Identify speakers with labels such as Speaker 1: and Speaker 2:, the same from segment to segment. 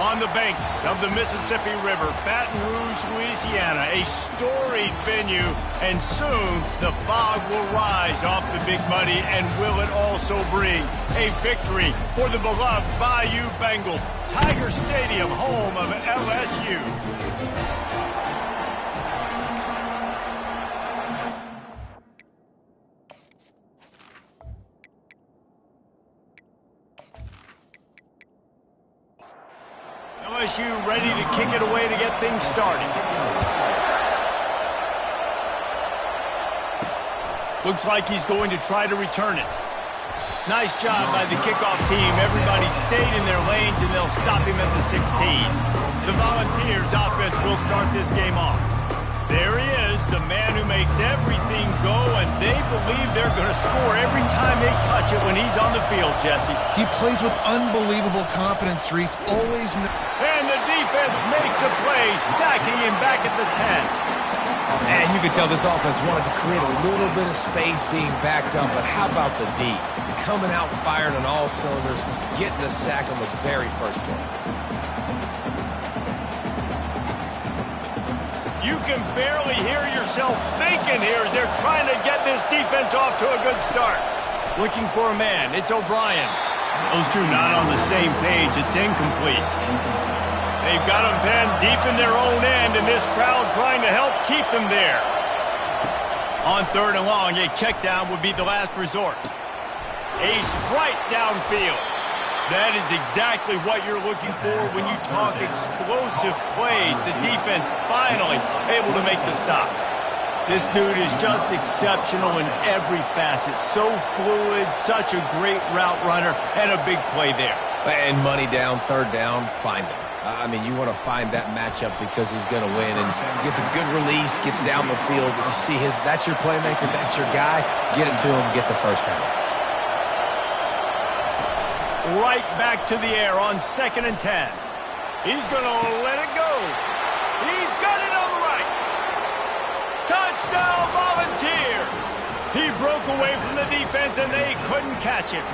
Speaker 1: On the banks of the Mississippi River, Baton Rouge, Louisiana, a storied venue, and soon the fog will rise off the Big Muddy, and will it also bring a victory for the beloved Bayou Bengals. Tiger Stadium, home of LSU. LSU ready to kick it away to get things started. Looks like he's going to try to return it. Nice job by the kickoff team. Everybody stayed in their lanes, and they'll stop him at the 16. The Volunteers offense will start this game off. There he is, the man who makes everything go, and they believe they're going to score every time they touch it when he's on the field, Jesse.
Speaker 2: He plays with unbelievable confidence, Reese. Always.
Speaker 1: And the defense makes a play, sacking him back at the 10.
Speaker 3: And you can tell this offense wanted to create a little bit of space being backed up, but how about the D? Coming out firing on all cylinders, getting a sack on the very first play.
Speaker 1: You can barely hear yourself thinking here as they're trying to get this defense off to a good start. Looking for a man, it's O'Brien. Those two not on the same page, it's incomplete. They've got them penned deep in their own end, and this crowd trying to help keep them there. On 3rd and long, a check down would be the last resort. A strike downfield. That is exactly what you're looking for when you talk explosive plays. The defense finally able to make the stop. This dude is just exceptional in every facet. So fluid, such a great route runner, and a big play there.
Speaker 3: And money down, 3rd down, find him. I mean, you want to find that matchup because he's going to win, and gets a good release, gets down the field. You see that's your playmaker, that's your guy. Get it to him, get the first down.
Speaker 1: Right back to the air on 2nd and 10. He's going to let it go. He's got it on the right. Touchdown, Volunteers. He broke away from the defense, and they couldn't catch him.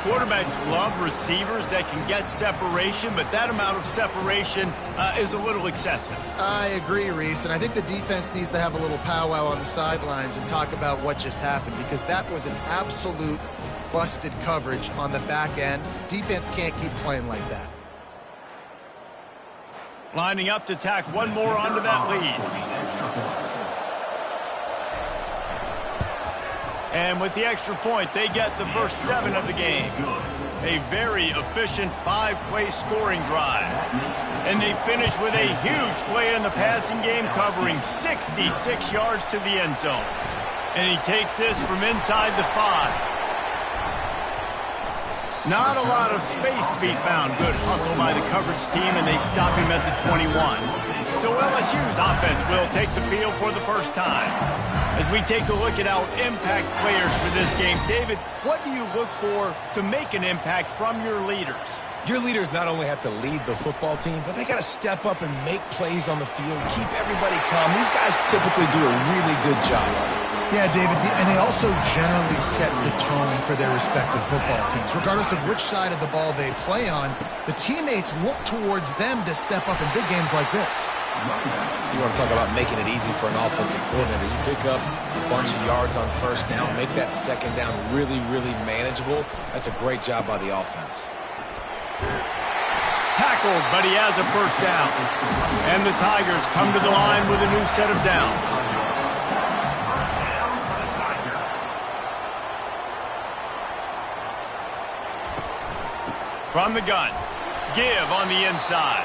Speaker 1: Quarterbacks love receivers that can get separation, but that amount of separation is a little excessive.
Speaker 2: I agree, Reese, and I think the defense needs to have a little powwow on the sidelines and talk about what just happened, because that was an absolute busted coverage on the back end. Defense can't keep playing like that.
Speaker 1: Lining up to tack one more onto that lead. And with the extra point, they get the first 7 of the game. A very efficient 5-play scoring drive. And they finish with a huge play in the passing game, covering 66 yards to the end zone. And he takes this from inside the 5. Not a lot of space to be found. Good hustle by the coverage team, and they stop him at the 21. So LSU's offense will take the field for the first time. As we take a look at our impact players for this game, David, what do you look for to make an impact from your leaders?
Speaker 3: Your leaders not only have to lead the football team, but they got to step up and make plays on the field, keep everybody calm. These guys typically do a really good job of it.
Speaker 2: Yeah, David, and they also generally set the tone for their respective football teams. Regardless of which side of the ball they play on, the teammates look towards them to step up in big games like this.
Speaker 3: You want to talk about making it easy for an offensive coordinator. You pick up a bunch of yards on 1st down, make that 2nd down really, really manageable. That's a great job by the offense.
Speaker 1: Tackled, but he has a first down. And the Tigers come to the line with a new set of downs. From the gun, give on the inside.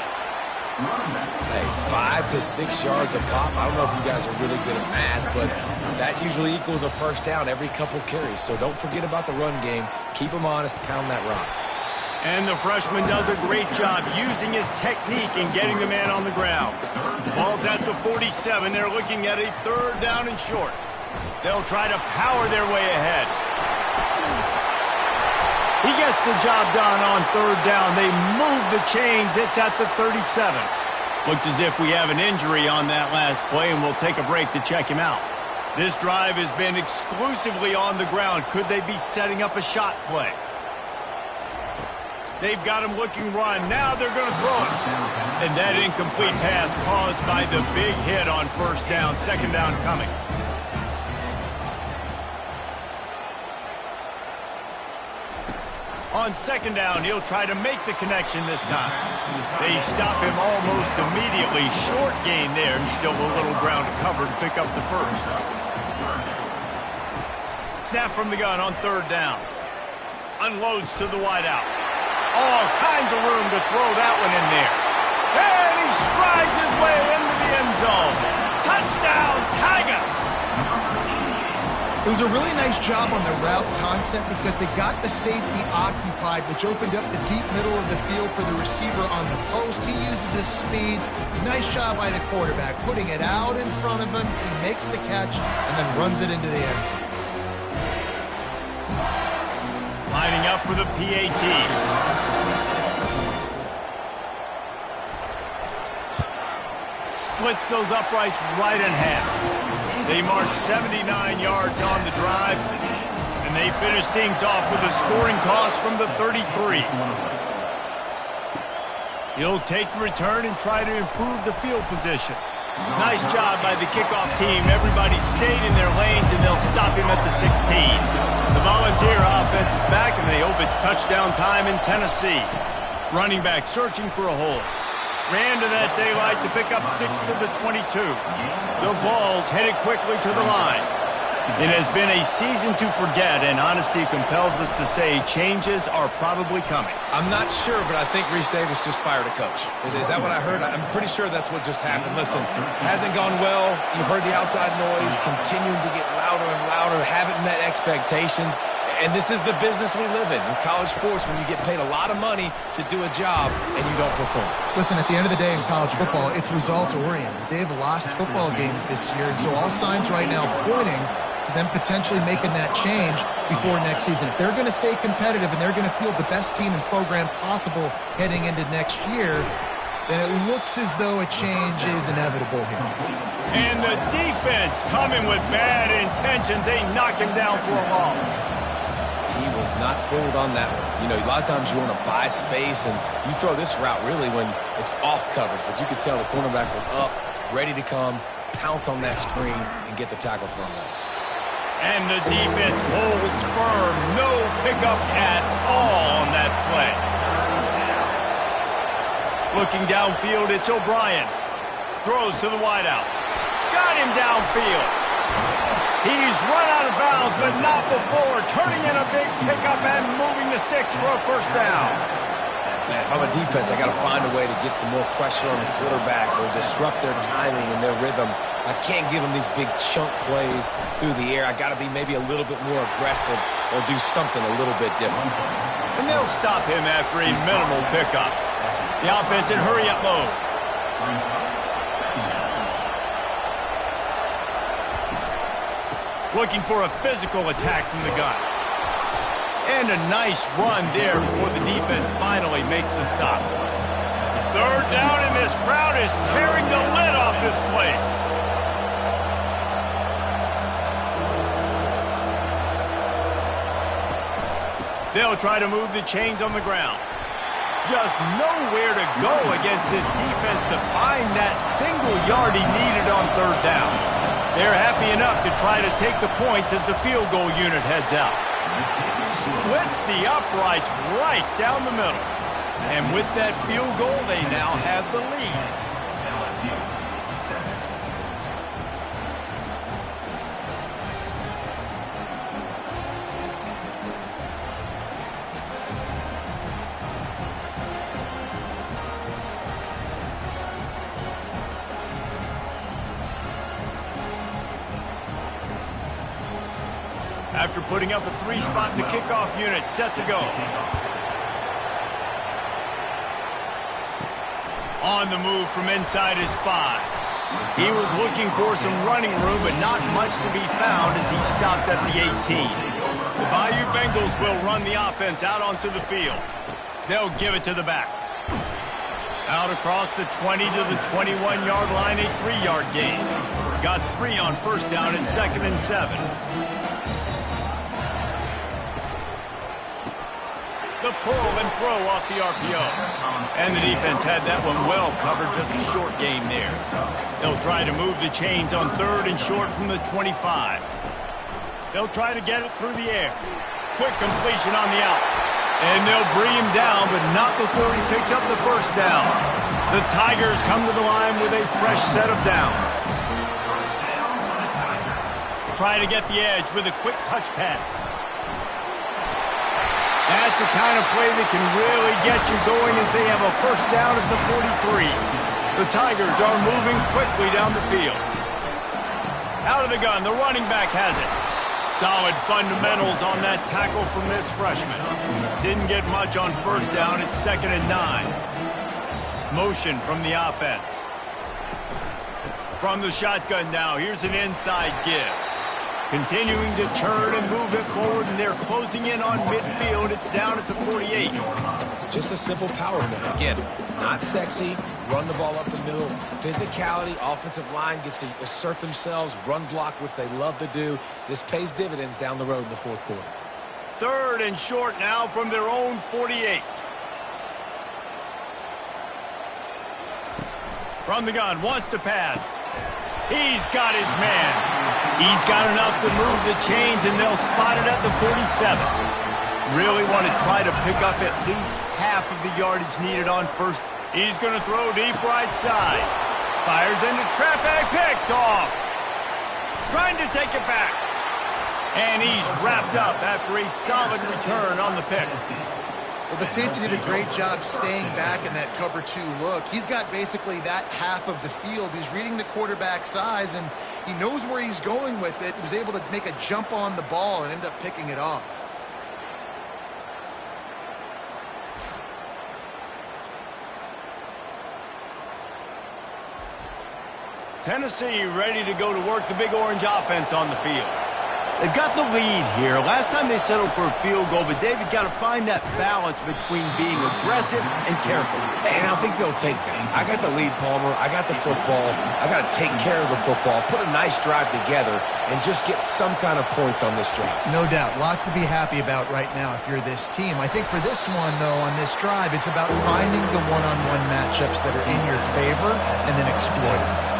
Speaker 3: Hey, 5 to 6 yards a pop. I don't know if you guys are really good at math, but that usually equals a first down every couple carries. So don't forget about the run game. Keep them honest, pound that rock.
Speaker 1: And the freshman does a great job using his technique and getting the man on the ground. Ball's at the 47. They're looking at a 3rd down and short. They'll try to power their way ahead. He gets the job done on 3rd down. They move the chains. It's at the 37. Looks as if we have an injury on that last play, and we'll take a break to check him out. This drive has been exclusively on the ground. Could they be setting up a shot play? They've got him looking run. Now they're going to throw it. And that incomplete pass caused by the big hit on first down. Second down coming. On second down, he'll try to make the connection this time. They stop him almost immediately. Short gain there, and still a little ground to cover to pick up the first. Snap from the gun on third down. Unloads to the wideout. All kinds of room to throw that one in there. And he strides his way into the end zone. Touchdown, Tigers!
Speaker 2: It was a really nice job on the route concept because they got the safety occupied, which opened up the deep middle of the field for the receiver on the post. He uses his speed. Nice job by the quarterback, putting it out in front of him. He makes the catch and then runs it into the end zone.
Speaker 1: Lining up for the PAT. Splits those uprights right in half. They march 79 yards on the drive, and they finish things off with a scoring toss from the 33. He'll take the return and try to improve the field position. Nice job by the kickoff team. Everybody stayed in their lanes, and they'll stop him at the 16. The Volunteer offense is back, and they hope it's touchdown time in Tennessee. Running back searching for a hole. Ran to that daylight to pick up 6 to the 22. The Vols headed quickly to the line. It has been a season to forget, and honesty compels us to say changes are probably coming.
Speaker 3: I'm not sure, but I think Reese Davis just fired a coach. Is that what I heard? I'm pretty sure that's what just happened. Listen, hasn't gone well. You've heard the outside noise, continuing to get louder and louder, haven't met expectations. And this is the business we live in college sports, when you get paid a lot of money to do a job and you don't perform.
Speaker 2: Listen, at the end of the day in college football, it's results-oriented. They've lost football games this year, and so all signs right now pointing to them potentially making that change before next season. If they're going to stay competitive and they're going to field the best team and program possible heading into next year, then it looks as though a change is inevitable here.
Speaker 1: And the defense coming with bad intentions. They knock him down for a loss.
Speaker 3: He was not fooled on that one. You know, a lot of times you want to buy space, and you throw this route really when it's off covered. But you could tell the cornerback was up, ready to come, pounce on that screen, and get the tackle from us.
Speaker 1: And the defense holds firm. No pickup at all on that play. Looking downfield, it's O'Brien. Throws to the wideout. Got him downfield. He's run out of bounds, but not before turning in a big pickup and moving the sticks for a first down.
Speaker 3: Man, if I'm a defense, I got to find a way to get some more pressure on the quarterback or disrupt their timing and their rhythm. I can't give them these big chunk plays through the air. I got to be maybe a little bit more aggressive or do something a little bit different.
Speaker 1: And they'll stop him after a minimal pickup. The offense in hurry-up mode. Looking for a physical attack from the gun. And a nice run there before the defense finally makes the stop. Third down, and this crowd is tearing the lid off this place. They'll try to move the chains on the ground. Just nowhere to go against this defense to find that single yard he needed on third down. They're happy enough to try to take the points as the field goal unit heads out. Splits the uprights right down the middle. And with that field goal, they now have the lead. After putting up a three-spot, the kickoff unit set to go. On the move from inside his 5. He was looking for some running room, but not much to be found as he stopped at the 18. The Bayou Bengals will run the offense out onto the field. They'll give it to the back. Out across the 20 to the 21-yard line, a 3-yard gain. Got 3 on first down and 2nd and 7. The pull and throw off the RPO. And the defense had that one well covered, just a short game there. They'll try to move the chains on 3rd and short from the 25. They'll try to get it through the air. Quick completion on the out. And they'll bring him down, but not before he picks up the first down. The Tigers come to the line with a fresh set of downs. Try to get the edge with a quick touch pass. That's the kind of play that can really get you going as they have a first down at the 43. The Tigers are moving quickly down the field. Out of the gun, the running back has it. Solid fundamentals on that tackle from this freshman. Didn't get much on first down. It's 2nd and 9. Motion from the offense. From the shotgun now, here's an inside give. Continuing to turn and move it forward, and they're closing in on midfield. It's down at the 48.
Speaker 3: Just a simple power play. Again, not sexy, run the ball up the middle. Physicality, offensive line gets to assert themselves, run block, which they love to do. This pays dividends down the road in the 4th quarter.
Speaker 1: 3rd and short now from their own 48. From the gun, wants to pass. He's got his man. He's got enough to move the chains, and they'll spot it at the 47. Really want to try to pick up at least half of the yardage needed on first. He's going to throw deep right side. Fires into traffic, picked off. Trying to take it back. And he's wrapped up after a solid return on the pick.
Speaker 2: Well, the safety did a great job staying back in that cover 2 look. He's got basically that half of the field. He's reading the quarterback's eyes, and he knows where he's going with it. He was able to make a jump on the ball and end up picking it off.
Speaker 1: Tennessee ready to go to work the Big Orange offense on the field. They've got the lead here. Last time they settled for a field goal, but David got to find that balance between being aggressive and careful.
Speaker 3: And I think they'll take that. I got the lead, Palmer. I got the football. I got to take care of the football, put a nice drive together, and just get some kind of points on this drive.
Speaker 2: No doubt. Lots to be happy about right now if you're this team. I think for this one, though, on this drive, it's about finding the one-on-one matchups that are in your favor and then exploiting them.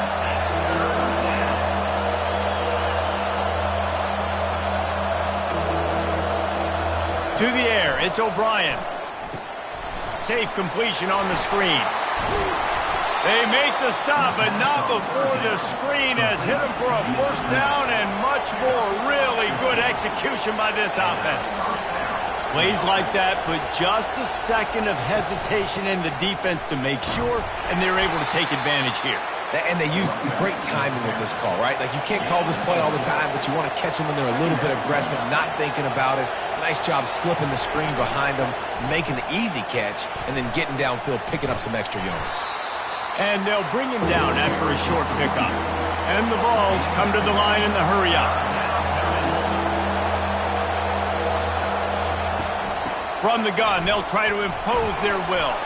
Speaker 1: To the air, it's O'Brien. Safe completion on the screen. They make the stop, but not before the screen has hit them for a first down and much more. Really good execution by this offense. Plays like that put just a second of hesitation in the defense to make sure, and they're able to take advantage here.
Speaker 3: And they use great timing with this call, right? Like, you can't call this play all the time, but you want to catch them when they're a little bit aggressive, not thinking about it. Nice job slipping the screen behind them, making the easy catch, and then getting downfield, picking up some extra yards.
Speaker 1: And they'll bring him down after a short pickup. And the Vols come to the line in the hurry-up. From the gun, they'll try to impose their will.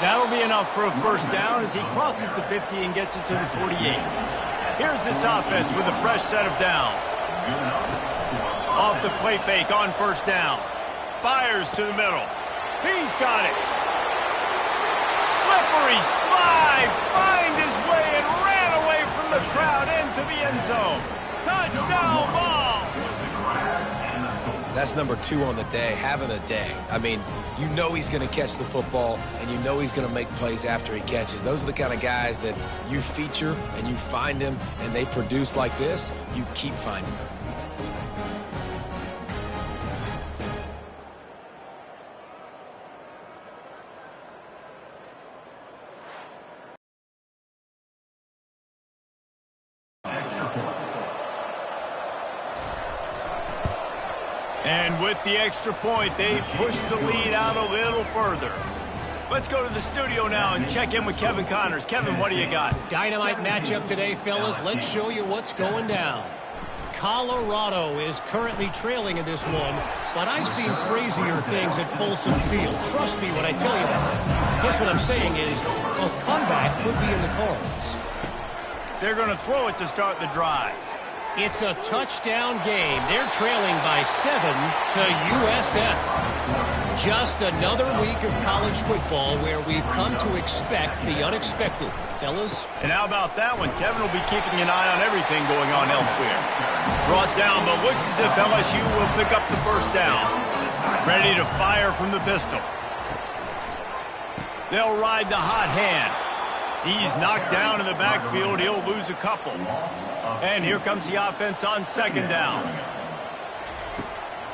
Speaker 1: That'll be enough for a first down as he crosses the 50 and gets it to the 48. Here's this offense with a fresh set of downs. Off the play fake on first down. Fires to the middle. He's got it. Slippery slide. Find his way and ran away from the crowd into the end zone. Touchdown ball.
Speaker 3: That's number 2 on the day, having a day. I mean, you know he's going to catch the football, and you know he's going to make plays after he catches. Those are the kind of guys that you feature, and you find them, and they produce like this, you keep finding them.
Speaker 1: And with the extra point, they push the lead out a little further. Let's go to the studio now and check in with Kevin Connors. Kevin, what do you got?
Speaker 4: Dynamite matchup today, fellas. Let's show you what's going down. Colorado is currently trailing in this one, but I've seen crazier things at Folsom Field. Trust me when I tell you that. Guess what I'm saying is a comeback could be in the cards.
Speaker 1: They're going to throw it to start the drive.
Speaker 4: It's a touchdown game. They're trailing by 7 to USF. Just another week of college football where we've come to expect the unexpected. Fellas?
Speaker 1: And how about that one? Kevin will be keeping an eye on everything going on elsewhere. Brought down, but looks as if LSU will pick up the first down. Ready to fire from the pistol. They'll ride the hot hand. He's knocked down in the backfield. He'll lose a couple. And here comes the offense on second down.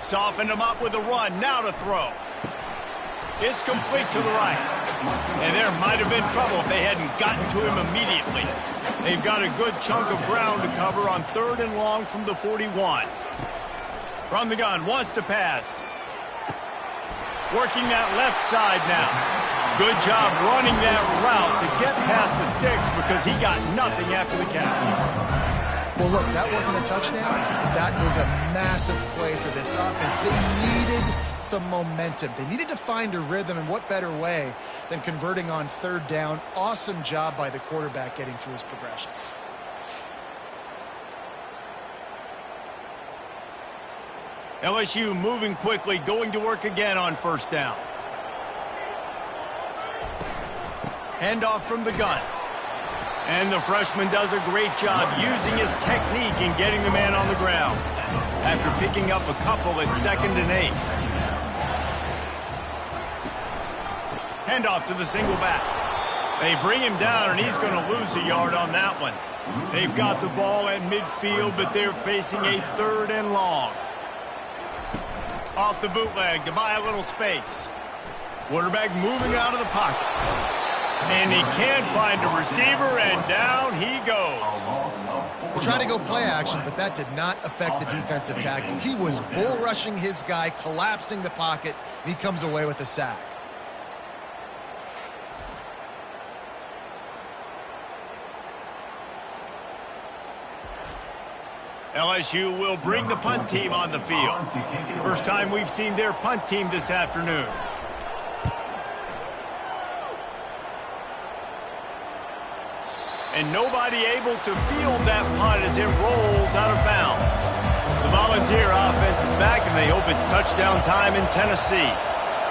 Speaker 1: Softened him up with a run. Now to throw. It's complete to the right. And there might have been trouble if they hadn't gotten to him immediately. They've got a good chunk of ground to cover on 3rd and long from the 41. From the gun, wants to pass. Working that left side now. Good job running that route to get past the sticks because he got nothing after the catch.
Speaker 2: Well, look, that wasn't a touchdown. That was a massive play for this offense. They needed some momentum. They needed to find a rhythm, and what better way than converting on 3rd down. Awesome job by the quarterback getting through his progression.
Speaker 1: LSU moving quickly, going to work again on 1st down. Handoff from the gun. And the freshman does a great job using his technique and getting the man on the ground. After picking up a couple at 2nd and 8. Handoff to the single back. They bring him down, and he's going to lose a yard on that one. They've got the ball at midfield, but they're facing a 3rd and long. Off the bootleg to buy a little space. Quarterback moving out of the pocket. And he can't find a receiver, and down he goes.
Speaker 2: He tried to go play action, but that did not affect the defensive tackle. He was bull rushing his guy, collapsing the pocket, and he comes away with a sack.
Speaker 1: LSU will bring the punt team on the field. First time we've seen their punt team this afternoon. And nobody able to field that punt as it rolls out of bounds. The Volunteer offense is back, and they hope it's touchdown time in Tennessee.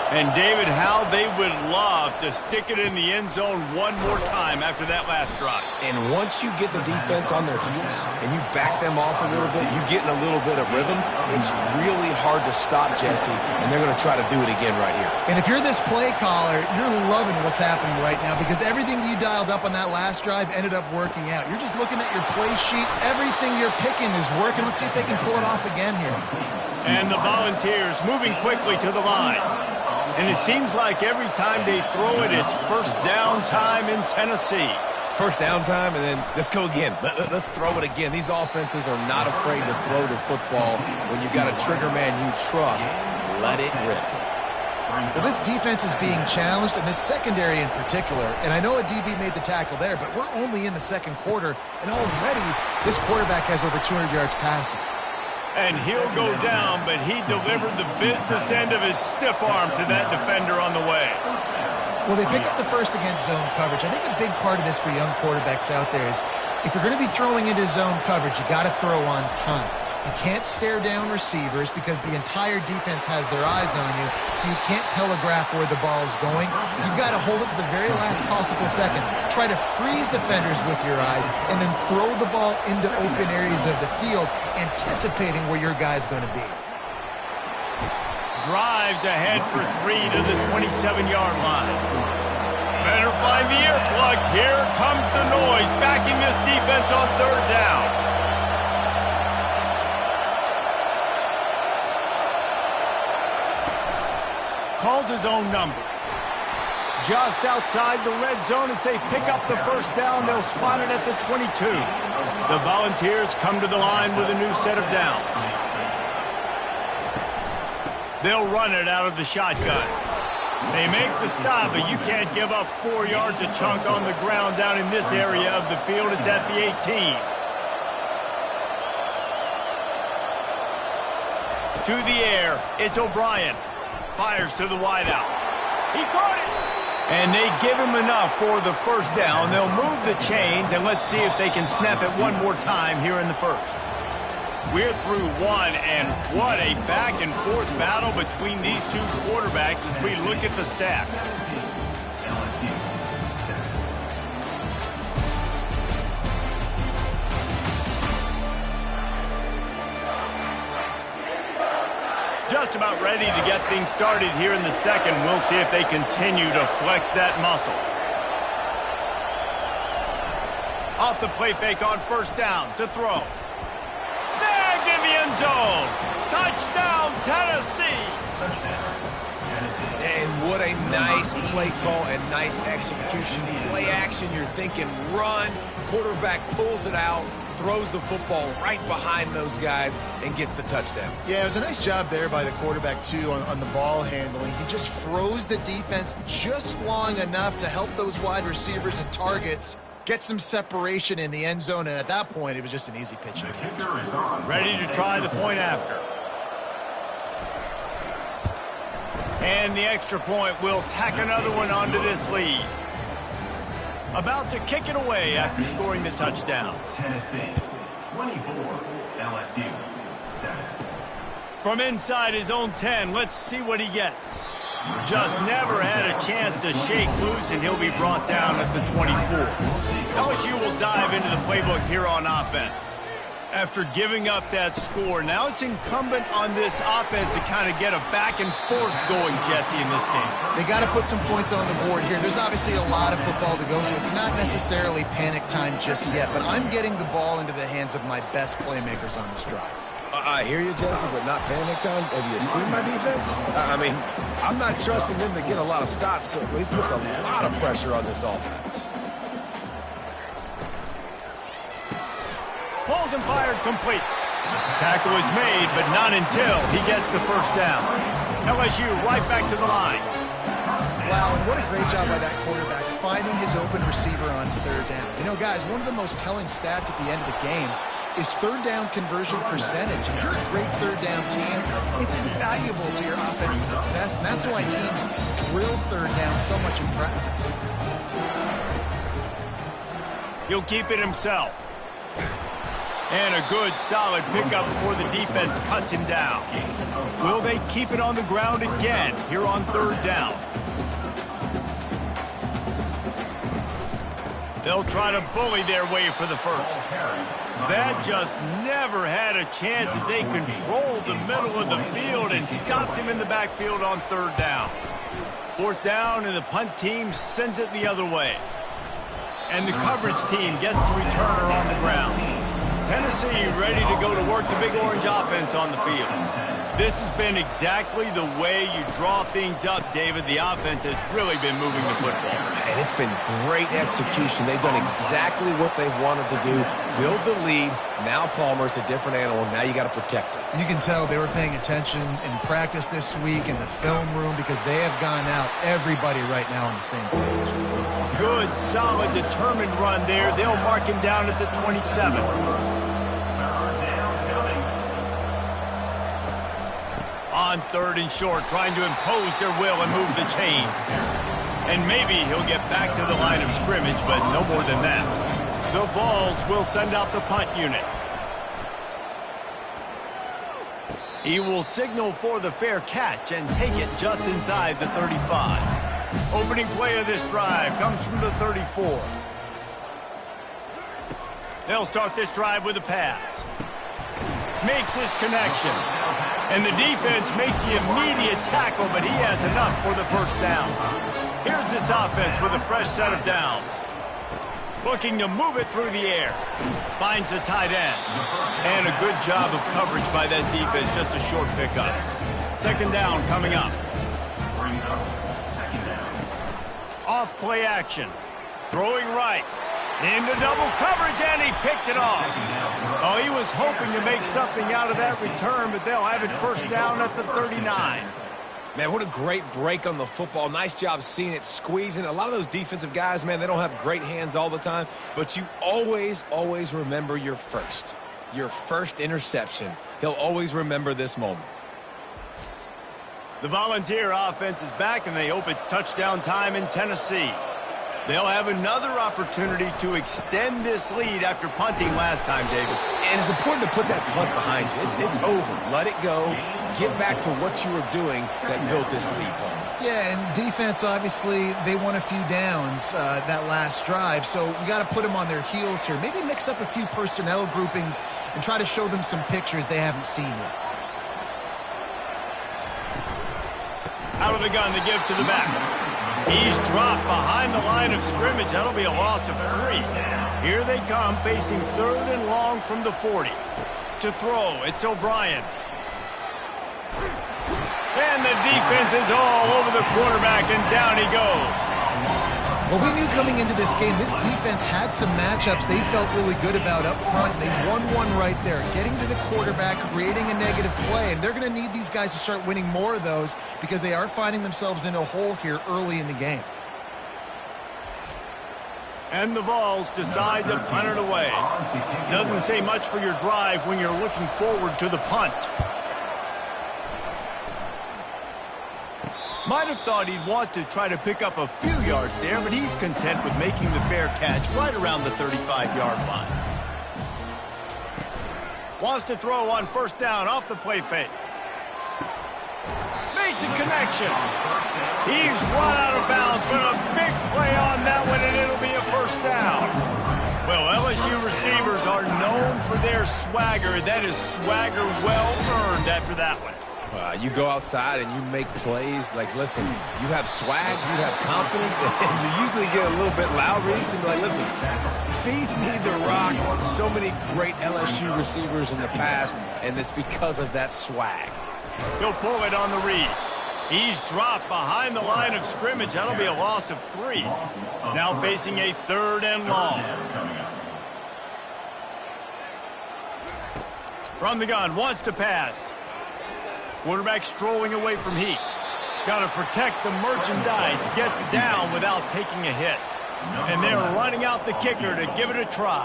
Speaker 1: And David, how they would love to stick it in the end zone one more time after that last drive.
Speaker 3: And once you get the defense on their heels and you back them off a little bit, you get in a little bit of rhythm, it's really hard to stop, Jesse, and they're going to try to do it again right here.
Speaker 2: And if you're this play caller, you're loving what's happening right now because everything you dialed up on that last drive ended up working out. You're just looking at your play sheet. Everything you're picking is working. Let's see if they can pull it off again here.
Speaker 1: And the Volunteers moving quickly to the line. And it seems like every time they throw it, it's first down time in Tennessee.
Speaker 3: First down time, and then let's go again. Let's throw it again. These offenses are not afraid to throw the football. When you've got a trigger man you trust, let it rip.
Speaker 2: Well, this defense is being challenged, and this secondary in particular. And I know a DB made the tackle there, but we're only in the 2nd quarter, and already this quarterback has over 200 yards passing.
Speaker 1: And he'll go down, but he delivered the business end of his stiff arm to that defender on the way.
Speaker 2: Well, they pick up the first against zone coverage. I think a big part of this for young quarterbacks out there is if you're going to be throwing into zone coverage, you got to throw on time. You can't stare down receivers because the entire defense has their eyes on you, so you can't telegraph where the ball's going. You've got to hold it to the very last possible second. Try to freeze defenders with your eyes and then throw the ball into open areas of the field, anticipating where your guy's going to be.
Speaker 1: Drives ahead for 3 to the 27-yard line. Better find the earplugs. Here comes the noise, backing this defense on 3rd down. Calls his own number. Just outside the red zone as they pick up the first down. They'll spot it at the 22. The Volunteers come to the line with a new set of downs. They'll run it out of the shotgun. They make the stop, but you can't give up 4 yards a chunk on the ground down in this area of the field. It's at the 18. To the air, it's O'Brien. Fires to the wideout. He caught it! And they give him enough for the first down. They'll move the chains, and let's see if they can snap it one more time here in the first. We're through one, and what a back-and-forth battle between these two quarterbacks as we look at the stats. Just about ready to get things started here in the second. We'll see if they continue to flex that muscle. Off the play fake on first down to throw. Snagged in the end zone. Touchdown, Tennessee.
Speaker 3: And what a nice play call and nice execution. Play action, you're thinking run. Quarterback pulls it out, throws the football right behind those guys, and gets the touchdown.
Speaker 2: Yeah, it was a nice job there by the quarterback, too, on the ball handling. He just froze the defense just long enough to help those wide receivers and targets get some separation in the end zone, and at that point, it was just an easy pitch.
Speaker 1: Ready to try the point after. And the extra point will tack another one onto this lead. About to kick it away after scoring the touchdown.
Speaker 5: Tennessee, 24, LSU, 7.
Speaker 1: From inside his own 10, let's see what he gets. Just never had a chance to shake loose, and he'll be brought down at the 24. LSU will dive into the playbook here on offense. After giving up that score, now it's incumbent on this offense to kind of get a back and forth going, Jesse, in this game.
Speaker 2: They got to put some points on the board here. There's obviously a lot of football to go, so it's not necessarily panic time just yet, but I'm getting the ball into the hands of my best playmakers on this drive.
Speaker 3: I hear you, Jesse, but not panic time. Have you seen my defense? I mean, I'm not trusting them to get a lot of stops, so he puts a lot of pressure on this offense.
Speaker 1: Pulls and fired complete. Tackle is made, but not until he gets the first down. LSU right back to the line.
Speaker 2: Wow, and what a great job by that quarterback finding his open receiver on third down. You know, guys, one of the most telling stats at the end of the game is third down conversion percentage. If you're a great third down team, it's invaluable to your offensive success, and that's why teams drill third down so much in practice.
Speaker 1: He'll keep it himself. And a good, solid pickup before the defense cuts him down. Will they keep it on the ground again here on third down? They'll try to bully their way for the first. That just never had a chance as they controlled the middle of the field and stopped him in the backfield on third down. Fourth down, and the punt team sends it the other way. And the coverage team gets the returner on the ground. Tennessee ready to go to work the Big Orange offense on the field. This has been exactly the way you draw things up, David. The offense has really been moving the football.
Speaker 3: And it's been great execution. They've done exactly what they've wanted to do. Build the lead. Now Palmer's a different animal. Now you got to protect it.
Speaker 2: You can tell they were paying attention in practice this week in the film room because they have gone out everybody right now on the same page.
Speaker 1: Good, solid, determined run there. They'll mark him down at the 27. On third and short, trying to impose their will and move the chains. And maybe he'll get back to the line of scrimmage, but no more than that. The Vols will send out the punt unit. He will signal for the fair catch and take it just inside the 35. Opening play of this drive comes from the 34. They'll start this drive with a pass. Makes his connection. And the defense makes the immediate tackle, but he has enough for the first down. Here's this offense with a fresh set of downs. Looking to move it through the air. Finds the tight end. And a good job of coverage by that defense, just a short pickup. Second down coming up. Off play action. Throwing right. Into double coverage, and he picked it off. Oh, he was hoping to make something out of that return, but they'll have it first down at the 39.
Speaker 3: Man, what a great break on the football. Nice job seeing it, squeezing. A lot of those defensive guys, man, they don't have great hands all the time, but you always, always remember your first interception. He'll always remember this moment.
Speaker 1: The Volunteer offense is back, and they hope it's touchdown time in Tennessee. They'll have another opportunity to extend this lead after punting last time, David.
Speaker 3: And it's important to put that punt behind you. It's over. Let it go. Get back to what you were doing that built this lead, Paul.
Speaker 2: Yeah, and defense, obviously, they won a few downs that last drive, so we got to put them on their heels here. Maybe mix up a few personnel groupings and try to show them some pictures they haven't seen yet.
Speaker 1: Out of the gun to give to the back. He's dropped behind the line of scrimmage. That'll be a loss of 3. Here they come, facing 3rd and long from the 40. To throw, it's O'Brien. And the defense is all over the quarterback, and down he goes.
Speaker 2: Well, we knew coming into this game, this defense had some matchups they felt really good about up front. They won one right there, getting to the quarterback, creating a negative play, and they're going to need these guys to start winning more of those because they are finding themselves in a hole here early in the game.
Speaker 1: And the Vols decide to punt it away. Doesn't say much for your drive when you're looking forward to the punt. Might have thought he'd want to try to pick up a few yards there, but he's content with making the fair catch right around the 35-yard line. Wants to throw on 1st down off the play fake. Makes a connection. He's run out of bounds, but a big play on that one, and it'll be a 1st down. Well, LSU receivers are known for their swagger. That is swagger well earned after that one.
Speaker 3: You go outside and you make plays. Like, listen, you have swag, you have confidence, and you usually get a little bit loud, Reese, and be like, listen, feed me the rock. So many great LSU receivers in the past, and it's because of that swag.
Speaker 1: He'll pull it on the read. He's dropped behind the line of scrimmage. That'll be a loss of 3. Now facing a 3rd and long. From the gun, wants to pass. Quarterback strolling away from heat. Got to protect the merchandise. Gets down without taking a hit. And they're running out the kicker to give it a try.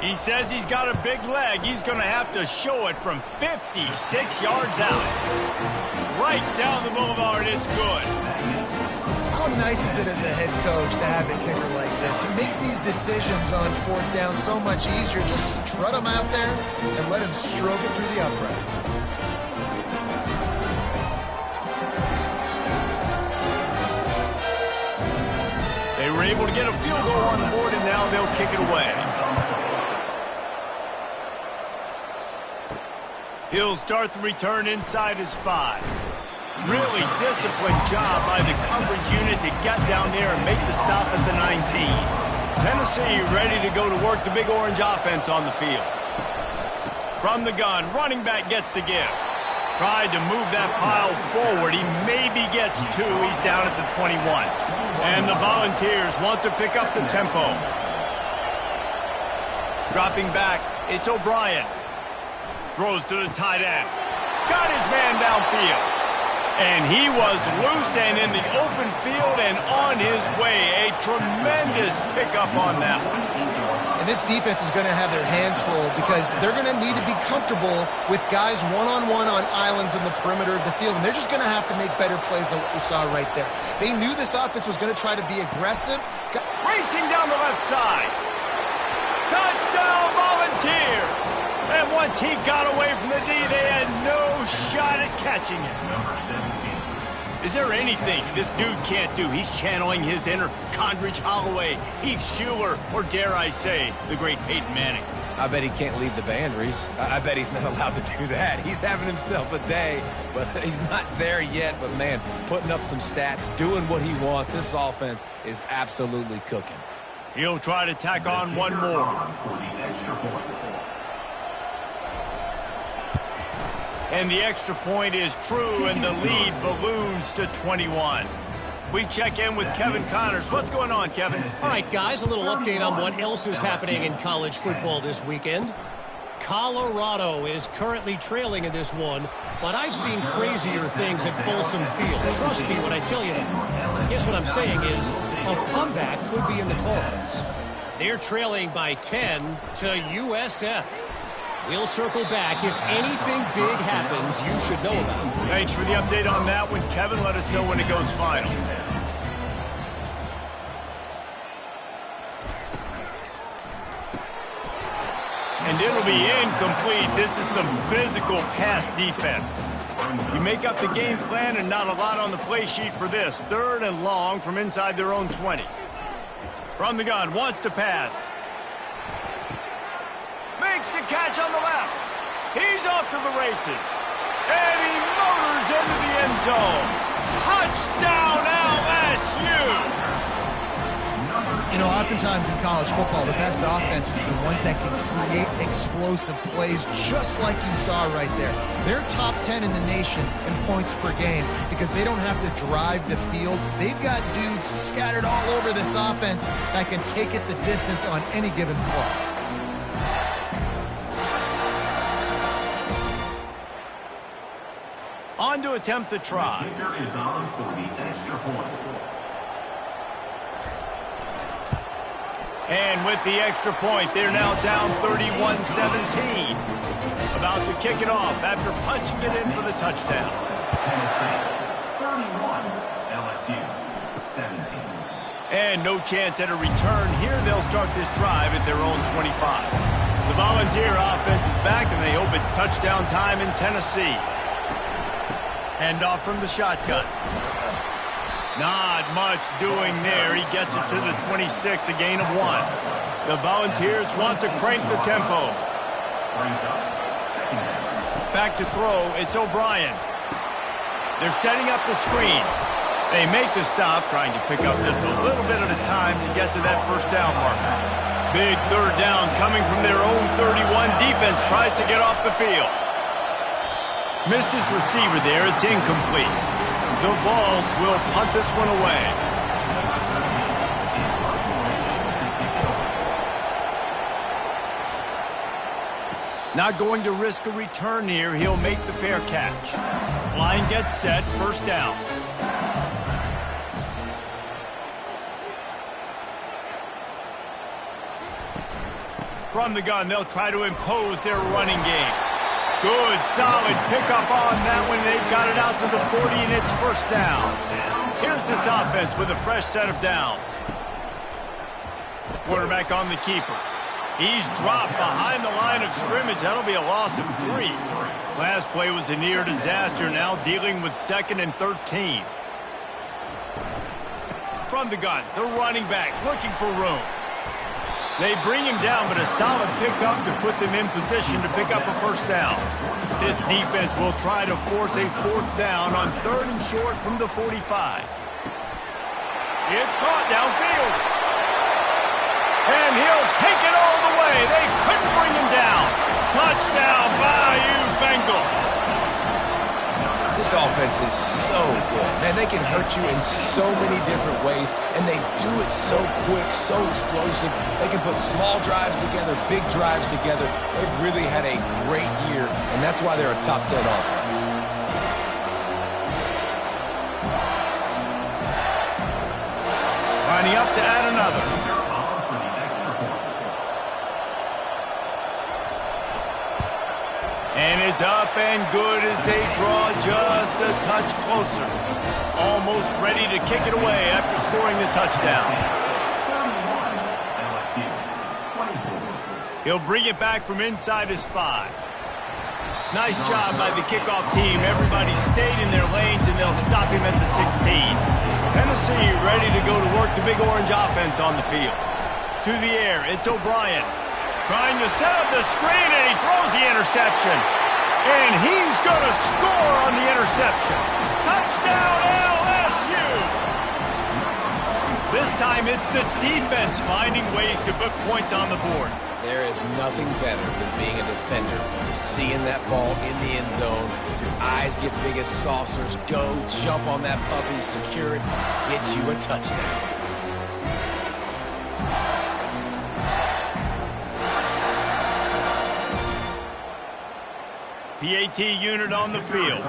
Speaker 1: He says he's got a big leg. He's going to have to show it from 56 yards out. Right down the boulevard. It's good.
Speaker 2: How nice is it as a head coach to have a kicker like this? It makes these decisions on 4th down so much easier. Just strut him out there and let him stroke it through the uprights.
Speaker 1: They were able to get a field goal on the board, and now they'll kick it away. He'll start the return inside his 5. Really disciplined job by the coverage unit to get down there and make the stop at the 19. Tennessee ready to go to work the Big Orange offense on the field. From the gun, running back gets to give. Tried to move that pile forward. He maybe gets 2. He's down at the 21. And the Volunteers want to pick up the tempo. Dropping back, it's O'Brien. Throws to the tight end. Got his man downfield. And he was loose and in the open field and on his way. A tremendous pickup on that one.
Speaker 2: And this defense is going to have their hands full because they're going to need to be comfortable with guys one-on-one on islands in the perimeter of the field. And they're just going to have to make better plays than what we saw right there. They knew this offense was going to try to be aggressive.
Speaker 1: Racing down the left side. Touchdown, Volunteers! And once he got away from the D, they had no shot at catching it. Is there anything this dude can't do? He's channeling his inner Condridge Holloway, Heath Schuler, or dare I say, the great Peyton Manning.
Speaker 3: I bet he can't lead the band, Reese. I bet he's not allowed to do that. He's having himself a day, but he's not there yet. But, man, putting up some stats, doing what he wants. This offense is absolutely cooking.
Speaker 1: He'll try to tack on one more. And the extra point is true, and the lead balloons to 21. We check in with Kevin Connors. What's going on, Kevin?
Speaker 4: All right, guys, a little update on what else is happening in college football this weekend. Colorado is currently trailing in this one, but I've seen crazier things at Folsom Field. Trust me when I tell you that. Guess what I'm saying is a comeback could be in the cards. They're trailing by 10 to USF. We'll circle back. If anything big happens, you should know about it.
Speaker 1: Thanks for the update on that one, Kevin. Let us know when it goes final. And it'll be incomplete. This is some physical pass defense. You make up the game plan and not a lot on the play sheet for this. 3rd and long from inside their own 20. From the gun, wants to pass. Makes the catch on the left. He's off to the races. And he motors into the end zone. Touchdown LSU!
Speaker 2: You know, oftentimes in college football, the best offenses are the ones that can create explosive plays, just like you saw right there. They're top 10 in the nation in points per game because they don't have to drive the field. They've got dudes scattered all over this offense that can take it the distance on any given play.
Speaker 1: On to attempt the try.
Speaker 5: The kicker is on for the extra point.
Speaker 1: And with the extra point, they're now down 31-17. About to kick it off after punching it in for the touchdown.
Speaker 5: Tennessee 31, LSU 17.
Speaker 1: And no chance at a return here. They'll start this drive at their own 25. The Volunteer offense is back, and they hope it's touchdown time in Tennessee. Hand off from the shotgun. Not much doing there. He gets it to the 26, a gain of 1. The Volunteers want to crank the tempo. Back to throw. It's O'Brien. They're setting up the screen. They make the stop, trying to pick up just a little bit at a time to get to that first down marker. Big 3rd down coming from their own 31. Defense tries to get off the field. Missed his receiver there. It's incomplete. The Vols will punt this one away. Not going to risk a return here. He'll make the fair catch. Line gets set. First down. From the gun, they'll try to impose their running game. Good, solid pickup on that one. They've got it out to the 40, and it's first down. Here's this offense with a fresh set of downs. Quarterback on the keeper. He's dropped behind the line of scrimmage. That'll be a loss of 3. Last play was a near disaster. Now dealing with 2nd and 13. From the gun, the running back looking for room. They bring him down, but a solid pickup to put them in position to pick up a first down. This defense will try to force a 4th down on 3rd and short from the 45. It's caught downfield. And he'll take it all the way. They couldn't bring him down. Touchdown, Bayou Bengals.
Speaker 3: This offense is so good. Man, they can hurt you in so many different ways, and they do it so quick, so explosive. They can put small drives together, big drives together. They've really had a great year, and that's why they're a top 10 offense.
Speaker 1: Lining up to add another. And it's up and good as they draw just a touch closer. Almost ready to kick it away after scoring the touchdown. He'll bring it back from inside his 5. Nice job by the kickoff team. Everybody stayed in their lanes, and they'll stop him at the 16. Tennessee ready to go to work the Big Orange offense on the field. To the air, it's O'Brien. Trying to set up the screen, and he throws the interception. And he's going to score on the interception. Touchdown, LSU! This time it's the defense finding ways to put points on the board.
Speaker 3: There is nothing better than being a defender. Seeing that ball in the end zone, your eyes get big as saucers. Go, jump on that puppy, secure it, get you a touchdown.
Speaker 1: PAT unit on the field.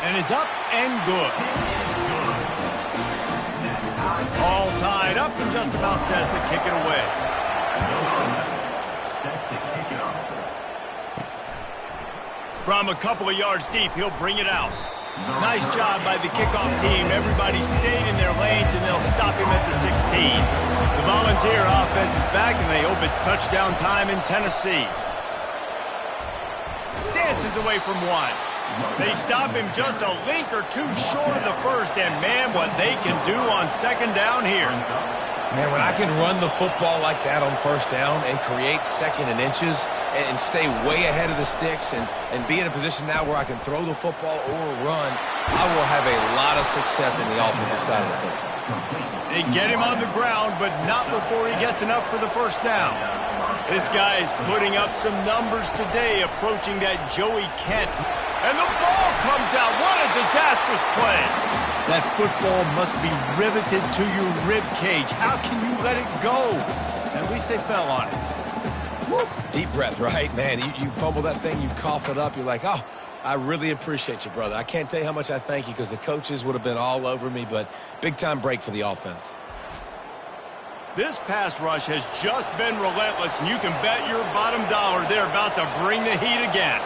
Speaker 1: And it's up and good. All tied up and just about set to kick it away. From a couple of yards deep, he'll bring it out. Nice job by the kickoff team. Everybody stayed in their lanes, and they'll stop him at the 16. The Volunteer offense is back, and they hope it's touchdown time in Tennessee. Dances away from one. They stop him just a link or two short of the first, and man, what they can do on second down here.
Speaker 3: Man, when I can run the football like that on first down and create second and inches and stay way ahead of the sticks and be in a position now where I can throw the football or run, I will have a lot of success on the offensive side of the football.
Speaker 1: They get him on the ground, but not before he gets enough for the first down. This guy is putting up some numbers today, approaching that Joey Kent. And the ball comes out. What a disastrous play. That football must be riveted to your rib cage. How can you let it go? At least they fell on it.
Speaker 3: Woo. Deep breath, right? Man, you fumble that thing, you cough it up, you're like, oh, I really appreciate you, brother. I can't tell you how much I thank you because the coaches would have been all over me, but big-time break for the offense.
Speaker 1: This pass rush has just been relentless, and you can bet your bottom dollar they're about to bring the heat again.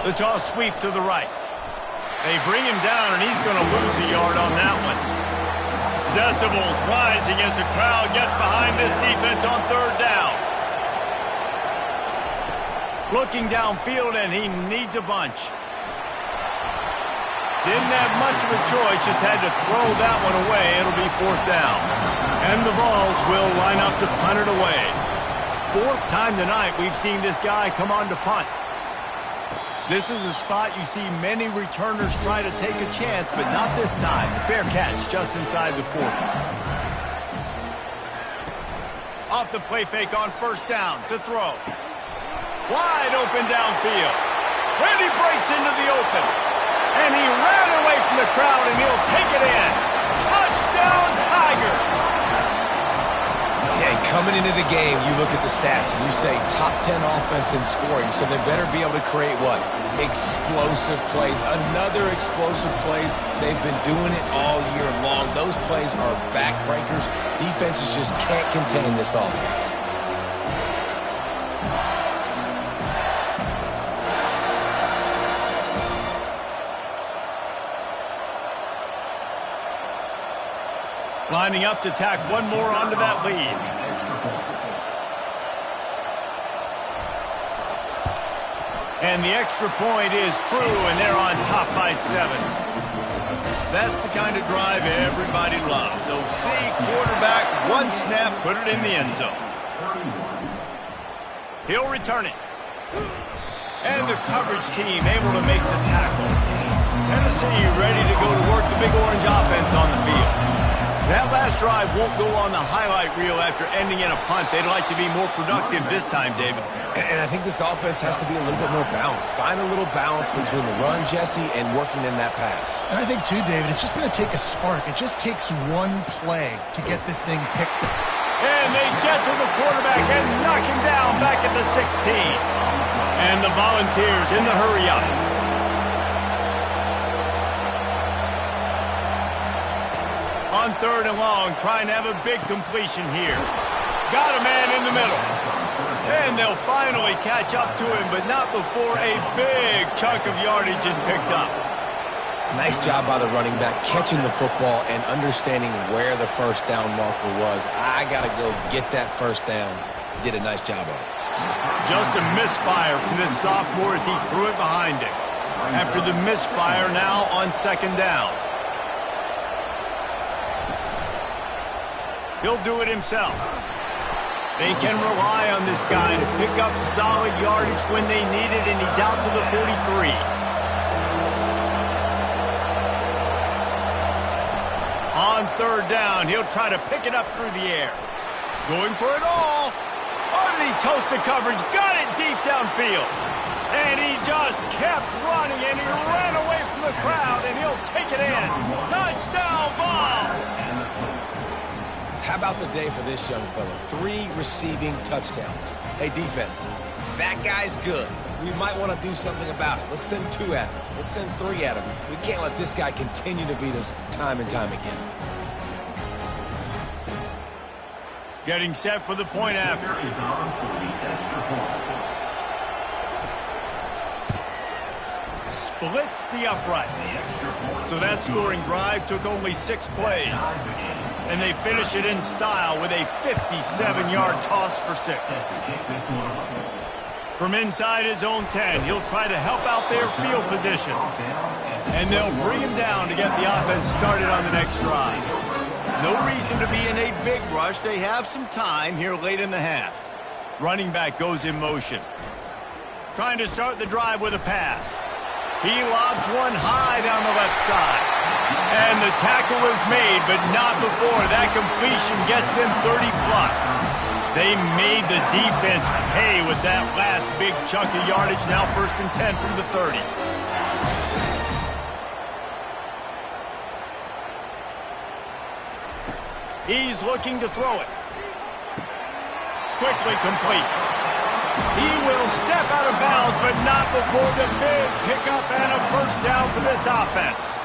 Speaker 1: The toss sweep to the right. They bring him down, and he's going to lose a yard on that one. Decibels rising as the crowd gets behind this defense on third down. Looking downfield, and he needs a bunch. Didn't have much of a choice, just had to throw that one away. It'll be fourth down. And the Vols will line up to punt it away. Fourth time tonight we've seen this guy come on to punt. This is a spot you see many returners try to take a chance, but not this time. The fair catch just inside the 40. Off the play fake on first down to throw. Wide open downfield. And he breaks into the open. And he ran away from the crowd, and he'll take it in. Touchdown, Tigers!
Speaker 3: Yeah, coming into the game, you look at the stats, and you say top 10 offense in scoring, so they better be able to create what? Explosive plays. Another explosive plays. They've been doing it all year long. Those plays are backbreakers. Defenses just can't contain this offense.
Speaker 1: Lining up to tack one more onto that lead. And the extra point is true, and they're on top by 7. That's the kind of drive everybody loves. OC, quarterback, one snap, put it in the end zone. He'll return it. And the coverage team able to make the tackle. Tennessee ready to go to work the Big Orange offense on the field. That last drive won't go on the highlight reel after ending in a punt. They'd like to be more productive this time, David.
Speaker 3: And I think this offense has to be a little bit more balanced. Find a little balance between the run, Jesse, and working in that pass.
Speaker 2: And I think, too, David, it's just going to take a spark. It just takes one play to get this thing picked up.
Speaker 1: And they get to the quarterback and knock him down back at the 16. And the Volunteers in the hurry up. On third and long, trying to have a big completion here. Got a man in the middle. And they'll finally catch up to him, but not before a big chunk of yardage is picked up.
Speaker 3: Nice job by the running back, catching the football and understanding where the first down marker was. I got to go get that first down. He did a nice job of it.
Speaker 1: Just a misfire from this sophomore as he threw it behind him. After the misfire, now on second down. He'll do it himself. They can rely on this guy to pick up solid yardage when they need it, and he's out to the 43. On third down, he'll try to pick it up through the air. Going for it all. Underneath toasted coverage, got it deep downfield. And he just kept running, and he ran away from the crowd, and he'll take it in. Touchdown ball!
Speaker 3: How about the day for this young fella? 3 receiving touchdowns. Hey, defense, that guy's good. We might want to do something about it. Let's send 2 at him. Let's send 3 at him. We can't let this guy continue to beat us time and time again.
Speaker 1: Getting set for the point after.
Speaker 5: Is on for the extra point.
Speaker 1: splits the uprights. So that scoring drive took only 6 plays. And they finish it in style with a 57-yard toss for 6. From inside his own 10, he'll try to help out their field position. And they'll bring him down to get the offense started on the next drive. No reason to be in a big rush. They have some time here late in the half. Running back goes in motion. Trying to start the drive with a pass. He lobs one high down the left side. And the tackle is made, but not before that completion gets them 30-plus. They made the defense pay with that last big chunk of yardage. Now 1st and 10 from the 30. He's looking to throw it. Quickly complete. He will step out of bounds, but not before the big pickup and a 1st down for this offense.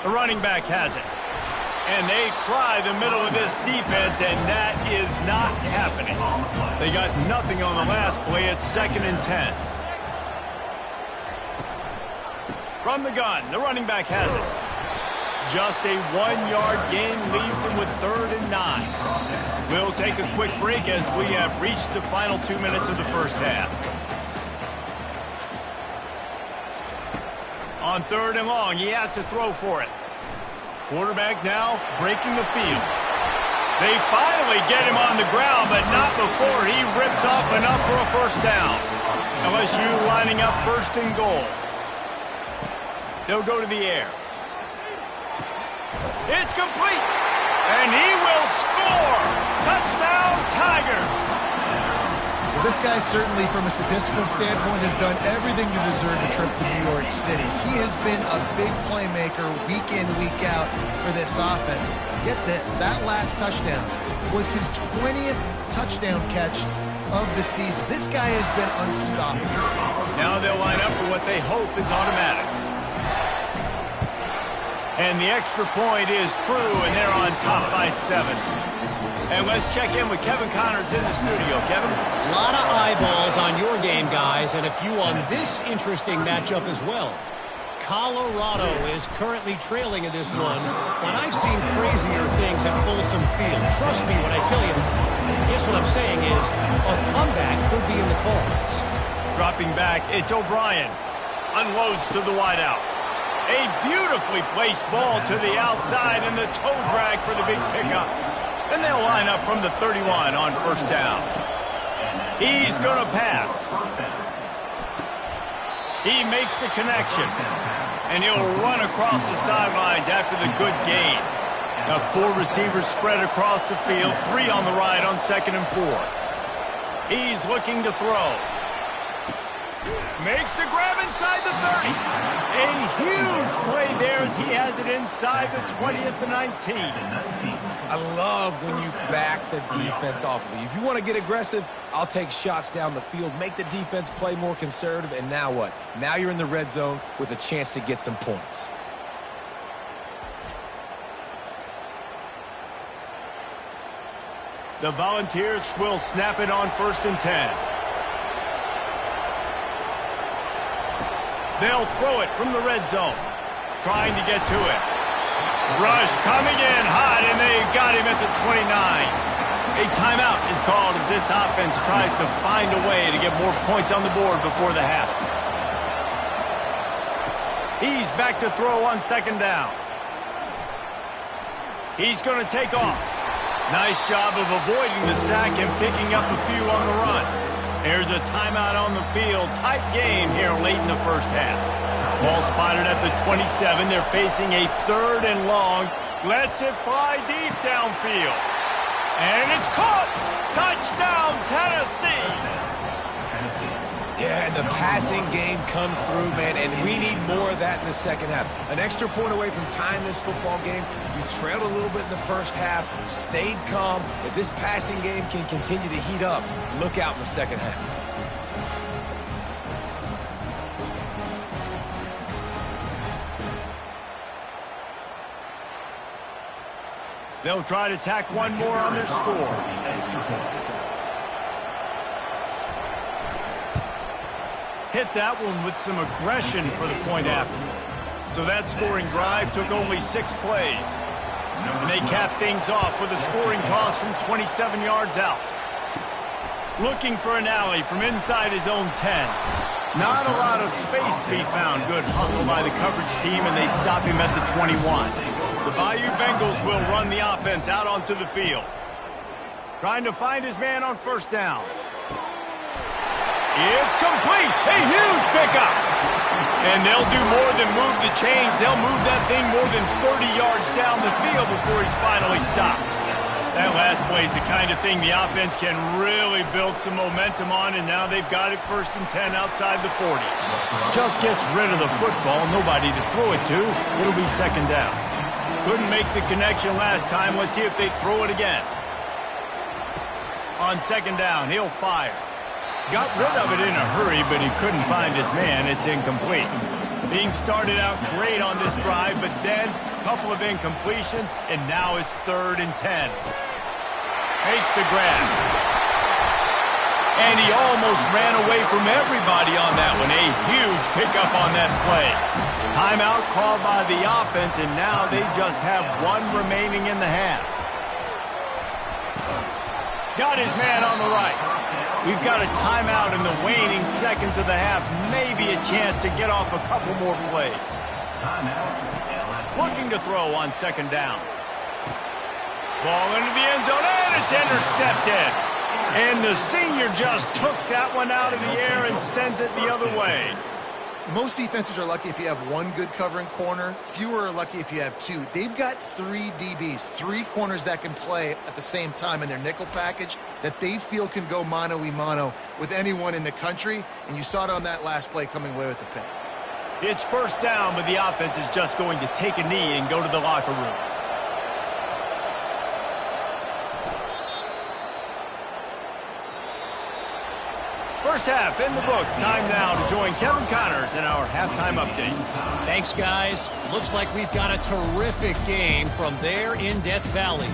Speaker 1: The running back has it. And they try the middle of this defense, and that is not happening. They got nothing on the last play. It's 2nd and 10. From the gun, the running back has it. Just a 1-yard gain leaves them with 3rd and 9. We'll take a quick break as we have reached the final 2 minutes of the first half. On 3rd and long, he has to throw for it. Quarterback now breaking the field. They finally get him on the ground, but not before he rips off enough for a 1st down. LSU lining up 1st and goal. They'll go to the air. It's complete, and he will score. Touchdown, Tigers.
Speaker 2: Well, this guy certainly, from a statistical standpoint, has done everything to deserve a trip to New York City. He has been a big playmaker week in, week out for this offense. Get this, that last touchdown was his 20th touchdown catch of the season. This guy has been unstoppable.
Speaker 1: Now they'll line up for what they hope is automatic. And the extra point is true, and they're on top by 7. And let's check in with Kevin Connors in the studio. Kevin?
Speaker 4: A lot of eyeballs on your game, guys, and a few on this interesting matchup as well. Colorado is currently trailing in this one, but I've seen crazier things at Folsom Field. Trust me when I tell you, guess what I'm saying is a comeback could be in the cards.
Speaker 1: Dropping back, it's O'Brien. Unloads to the wideout. A beautifully placed ball to the outside and the toe drag for the big pickup. And they'll line up from the 31 on 1st down. He's going to pass. He makes the connection. And he'll run across the sidelines after the good gain. Now 4 receivers spread across the field, 3 on the right on 2nd and 4. He's looking to throw. Makes the grab inside the 30. A huge play there as he has it inside the 20 at the 19.
Speaker 3: I love when you back the defense off of you. If you want to get aggressive, I'll take shots down the field, make the defense play more conservative, and now what? Now you're in the red zone with a chance to get some points.
Speaker 1: The Volunteers will snap it on 1st and 10. They'll throw it from the red zone. Trying to get to it. Rush coming in hot, and they've got him at the 29. A timeout is called as this offense tries to find a way to get more points on the board before the half. He's back to throw on 2nd down. He's going to take off. Nice job of avoiding the sack and picking up a few on the run. There's a timeout on the field. Tight game here late in the first half. Ball spotted at the 27. They're facing a 3rd and long. Lets it fly deep downfield. And it's caught. Touchdown, Tennessee.
Speaker 3: Yeah, and the passing game comes through, man, and we need more of that in the second half. An extra point away from tying this football game. You trailed a little bit in the first half, stayed calm. If this passing game can continue to heat up, look out in the second half.
Speaker 1: They'll try to tack one more on their score. Hit that one with some aggression for the point after. So that scoring drive took only 6 plays. And they capped things off with a scoring toss from 27 yards out. Looking for an alley from inside his own 10. Not a lot of space to be found. Good hustle by the coverage team, and they stop him at the 21. The Bayou Bengals will run the offense out onto the field. Trying to find his man on first down. It's complete. A huge pickup. And they'll do more than move the chains. They'll move that thing more than 30 yards down the field before he's finally stopped. That last play is the kind of thing the offense can really build some momentum on, and now they've got it 1st and 10 outside the 40. Just gets rid of the football, nobody to throw it to. It'll be 2nd down. Couldn't make the connection last time. Let's see if they throw it again. On 2nd down, he'll fire. Got rid of it in a hurry, but he couldn't find his man. It's incomplete. Being started out great on this drive, but then a couple of incompletions, and now it's 3rd and 10. Makes the grab. And he almost ran away from everybody on that one. A huge pickup on that play. Timeout called by the offense, and now they just have 1 remaining in the half. Got his man on the right. We've got a timeout in the waning seconds of the half. Maybe a chance to get off a couple more plays. Looking to throw on 2nd down. Ball into the end zone, and it's intercepted. And the senior just took that one out of the air and sends it the other way.
Speaker 2: Most defenses are lucky if you have 1 good covering corner. Fewer are lucky if you have 2. They've got 3 DBs, 3 corners that can play at the same time in their nickel package that they feel can go mano-a-mano with anyone in the country. And you saw it on that last play coming away with the pick.
Speaker 1: It's 1st down, but the offense is just going to take a knee and go to the locker room. First half in the books. Time now to join Kevin Connors in our halftime update.
Speaker 4: Thanks, guys. Looks like we've got a terrific game from there in Death Valley.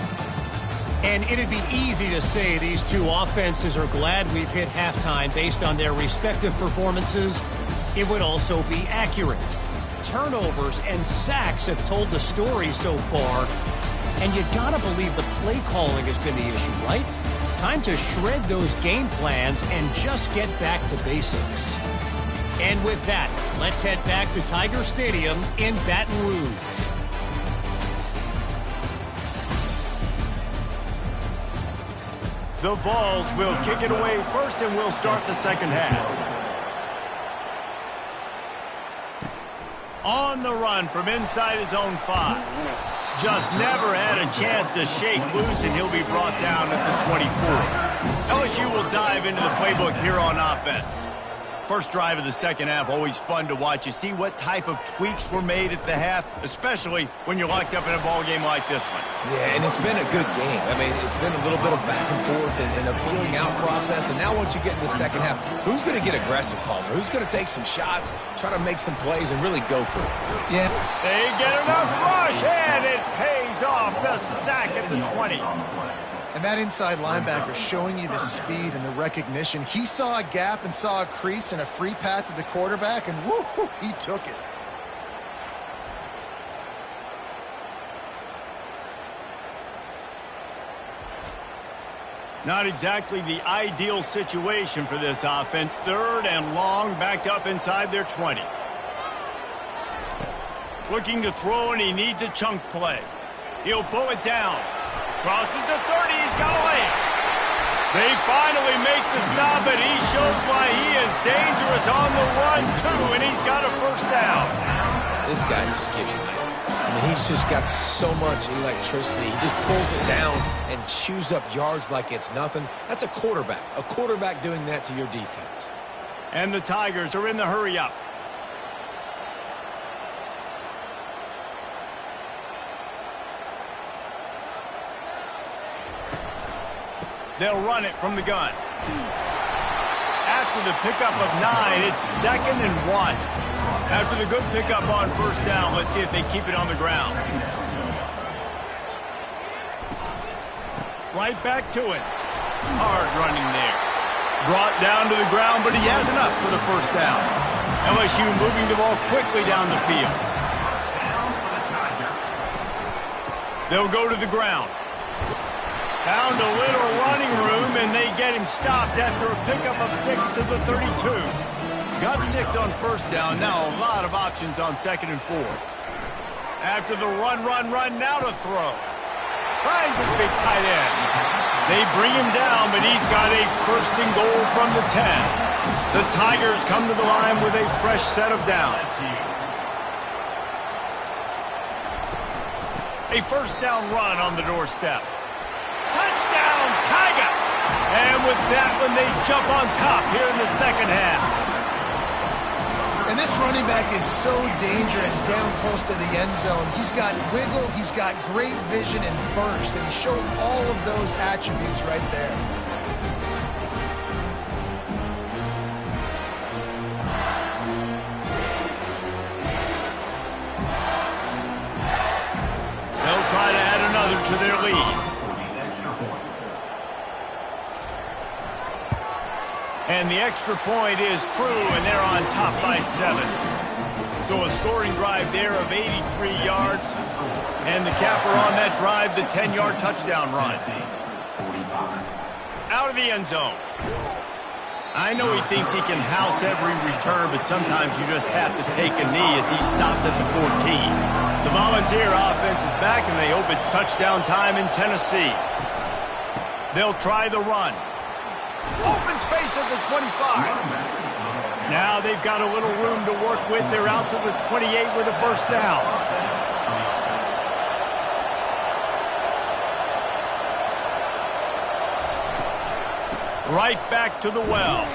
Speaker 4: And it'd be easy to say these 2 offenses are glad we've hit halftime based on their respective performances. It would also be accurate. Turnovers and sacks have told the story so far. And you gotta believe the play calling has been the issue, right? Time to shred those game plans and just get back to basics. And with that, let's head back to Tiger Stadium in Baton Rouge.
Speaker 1: The Vols will kick it away first, and we'll start the 2nd half. On the run from inside his own 5. Just never had a chance to shake loose, and he'll be brought down at the 24. LSU will dive into the playbook here on offense. First drive of the 2nd half, always fun to watch. You see what type of tweaks were made at the half, especially when you're locked up in a ball game like this one.
Speaker 3: Yeah, and it's been a good game. I mean, it's been a little bit of back and forth and a feeling out process. And now once you get in the 2nd half, who's going to get aggressive, Palmer? Who's going to take some shots, try to make some plays, and really go for it?
Speaker 2: Yeah.
Speaker 1: They get enough rush, and it pays off. The sack at the 20.
Speaker 2: And that inside linebacker showing you the speed and the recognition. He saw a gap and saw a crease and a free path to the quarterback, and woo, he took it.
Speaker 1: Not exactly the ideal situation for this offense. 3rd and long, backed up inside their 20. Looking to throw, and he needs a chunk play. He'll pull it down. Crosses the 30, he's got a lane. They finally make the stop, and he shows why he is dangerous on the run, too, and he's got a 1st down.
Speaker 3: This guy just gives you nightmares. I mean, he's just got so much electricity. He just pulls it down and chews up yards like it's nothing. That's a quarterback. A quarterback doing that to your defense.
Speaker 1: And the Tigers are in the hurry-up. They'll run it from the gun. After the pickup of 9, it's 2nd and 1. After the good pickup on 1st down, let's see if they keep it on the ground. Right back to it. Hard running there. Brought down to the ground, but he has enough for the first down. LSU moving the ball quickly down the field. They'll go to the ground. Found a little running room, and they get him stopped after a pickup of 6 to the 32. Got 6 on first down. Now a lot of options on 2nd and 4. After the run, now to throw. Finds his big tight end. They bring him down, but he's got a 1st and goal from the 10. The Tigers come to the line with a fresh set of downs. A 1st down run on the doorstep. Touchdown, Tigers! And with that one, they jump on top here in the second half.
Speaker 2: And this running back is so dangerous down close to the end zone. He's got wiggle, he's got great vision and burst, and he showed all of those attributes right there.
Speaker 1: They'll try to add another to their lead. And the extra point is true, and they're on top by 7. So a scoring drive there of 83 yards. And the capper on that drive, the 10-yard touchdown run. Out of the end zone. I know he thinks he can house every return, but sometimes you just have to take a knee as he stopped at the 14. The Volunteer offense is back, and they hope it's touchdown time in Tennessee. They'll try the run. Open space at the 25. Now they've got a little room to work with. They're out to the 28 with a 1st down. Right back to the well.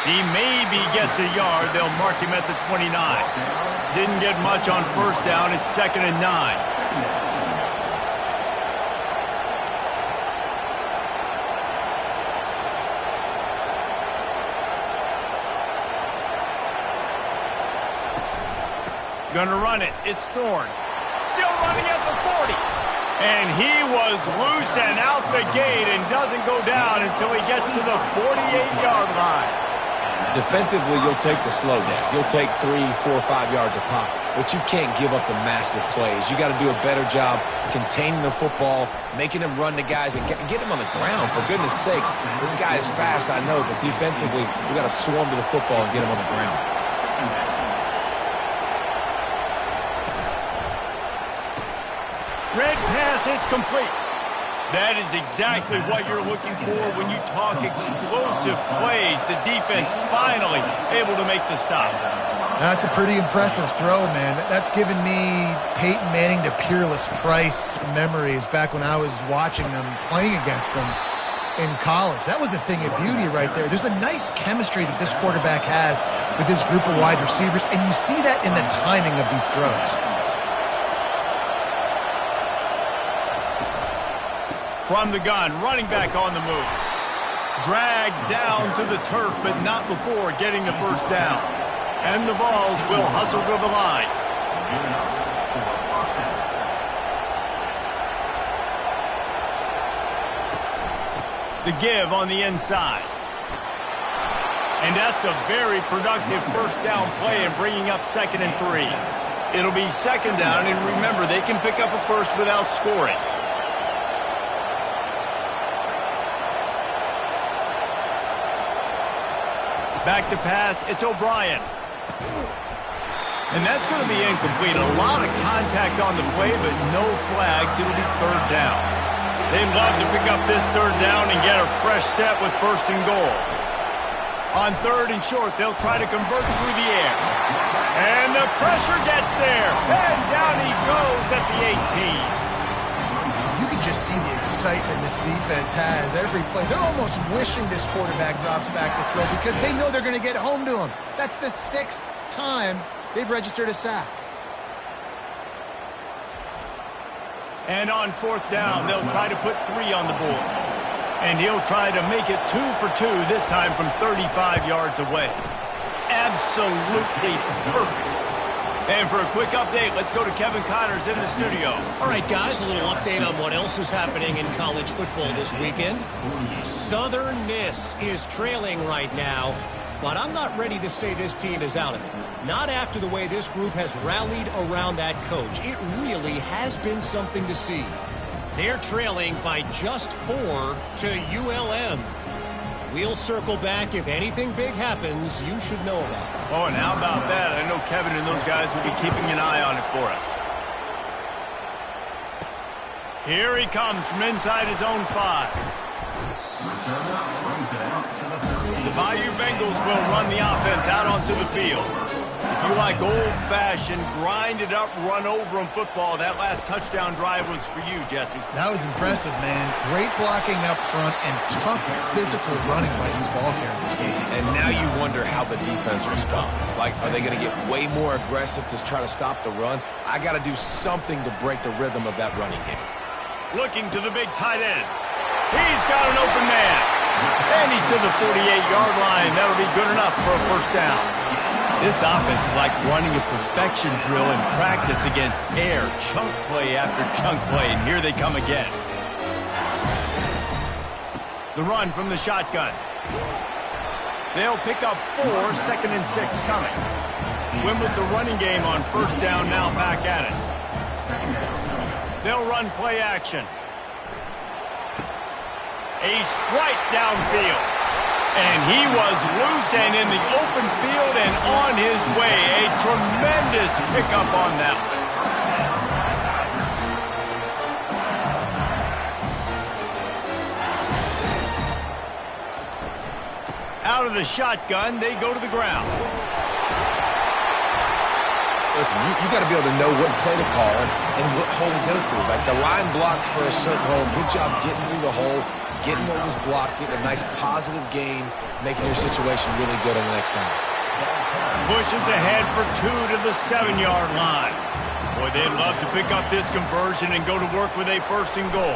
Speaker 1: He maybe gets a yard. They'll mark him at the 29. Didn't get much on 1st down. It's 2nd and 9. Gonna run it. It's Thorne. Still running at the 40. And he was loose and out the gate and doesn't go down until he gets to the 48-yard line.
Speaker 3: Defensively, you'll take the slow down. You'll take 3, 4, 5 yards a pop, but you can't give up the massive plays. You got to do a better job containing the football, making him run the guys, and get him on the ground. For goodness sakes, this guy is fast, I know, but defensively, we got to swarm to the football and get him on the ground.
Speaker 1: Red pass, it's complete. That is exactly what you're looking for when you talk explosive plays. The defense finally able to make the stop.
Speaker 2: That's a pretty impressive throw, man. That's given me Peyton Manning to Peerless Price memories back when I was watching them, playing against them in college. That was a thing of beauty right there. There's a nice chemistry that this quarterback has with this group of wide receivers, and you see that in the timing of these throws.
Speaker 1: From the gun, running back on the move. Dragged down to the turf, but not before getting the 1st down. And the Vols will hustle to the line. The give on the inside. And that's a very productive 1st down play and bringing up 2nd and 3. It'll be 2nd down, and remember, they can pick up a 1st without scoring. Back to pass, it's O'Brien. And that's going to be incomplete. A lot of contact on the play, but no flags. It'll be 3rd down. They'd love to pick up this 3rd down and get a fresh set with 1st and goal. On 3rd and short, they'll try to convert through the air. And the pressure gets there. And down he goes at the 18.
Speaker 2: You can just see the excitement this defense has every play. They're almost wishing this quarterback drops back to throw because they know they're going to get home to him. That's the 6th time they've registered a sack.
Speaker 1: And on 4th down, they'll try to put 3 on the board. And he'll try to make it 2 for 2, this time from 35 yards away. Absolutely perfect. And for a quick update, let's go to Kevin Connors in the studio.
Speaker 4: All right, guys, a little update on what else is happening in college football this weekend. Southern Miss is trailing right now, but I'm not ready to say this team is out of it. Not after the way this group has rallied around that coach. It really has been something to see. They're trailing by just 4 to ULM. We'll circle back. If anything big happens, you should know about it.
Speaker 1: Oh, and how about that? I know Kevin and those guys will be keeping an eye on it for us. Here he comes from inside his own 5. The Bayou Bengals will run the offense out onto the field. If you like old-fashioned, grinded-up, run-over-'em football, that last touchdown drive was for you, Jesse.
Speaker 2: That was impressive, man. Great blocking up front and tough physical running by these ball carriers.
Speaker 3: And now you wonder how the defense responds. Like, are they going to get way more aggressive to try to stop the run? I got to do something to break the rhythm of that running game.
Speaker 1: Looking to the big tight end. He's got an open man. And he's to the 48-yard line. That'll be good enough for a first down. This offense is like running a perfection drill in practice against air, chunk play after chunk play, and here they come again. The run from the shotgun. They'll pick up 4, 2nd and 6 coming. Win with the running game on first down, now back at it. They'll run play action. A strike downfield. And he was loose and in the open field and on his way. A tremendous pickup on that one. Out of the shotgun, they go to the ground.
Speaker 3: Listen, you got to be able to know what play to call and what hole to go through. Like the line blocks for a certain hole. Good job getting through the hole, getting what was blocked, getting a nice positive gain, making your situation really good on the next down.
Speaker 1: Pushes ahead for 2 to the 7-yard line. Boy, they'd love to pick up this conversion and go to work with a 1st and goal.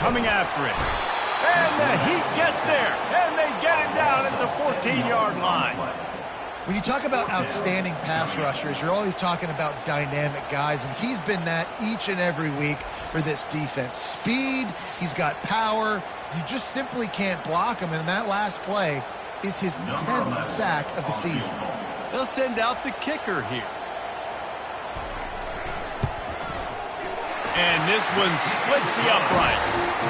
Speaker 1: Coming after it. And the Heat gets there. And they get it down at the 14-yard line.
Speaker 2: When you talk about outstanding pass rushers, you're always talking about dynamic guys, and he's been that each and every week for this defense. Speed, he's got power. You just simply can't block him, and that last play is his 10th sack of the season.
Speaker 1: They'll send out the kicker here. And this one splits the uprights.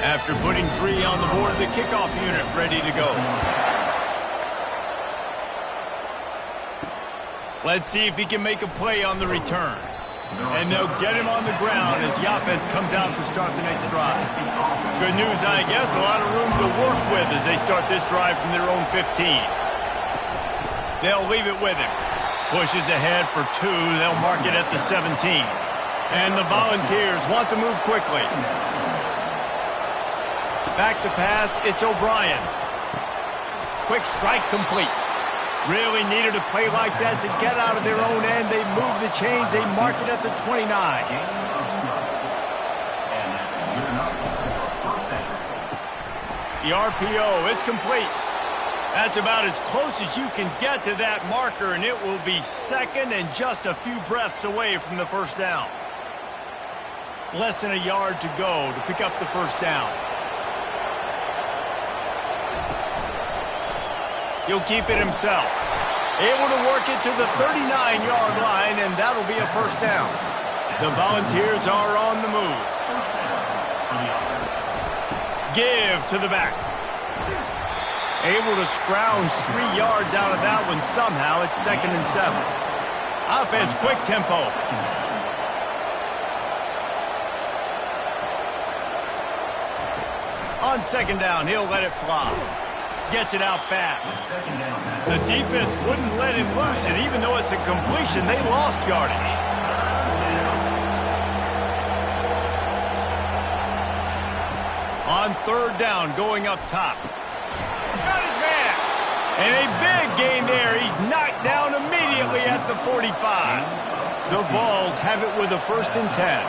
Speaker 1: After putting 3 on the board, the kickoff unit ready to go. Let's see if he can make a play on the return. And they'll get him on the ground as the offense comes out to start the next drive. Good news, I guess, a lot of room to work with as they start this drive from their own 15. They'll leave it with him. Pushes ahead for 2. They'll mark it at the 17. And the Volunteers want to move quickly. Back to pass, it's O'Brien. Quick strike complete. Really needed a play like that to get out of their own end. They move the chains, they mark it at the 29. The RPO, it's complete. That's about as close as you can get to that marker, and it will be 2nd and just a few breaths away from the first down. Less than a yard to go to pick up the first down. He'll keep it himself. Able to work it to the 39-yard line, and that'll be a first down. The Volunteers are on the move. Give to the back. Able to scrounge 3 yards out of that one somehow. It's 2nd and 7. Offense, quick tempo. On 2nd down, he'll let it fly. Gets it out fast. The defense wouldn't let him loose, and even though it's a completion, they lost yardage. On 3rd down, going up top. Got And a big gain there. He's knocked down immediately at the 45. The Vols have it with a 1st and 10.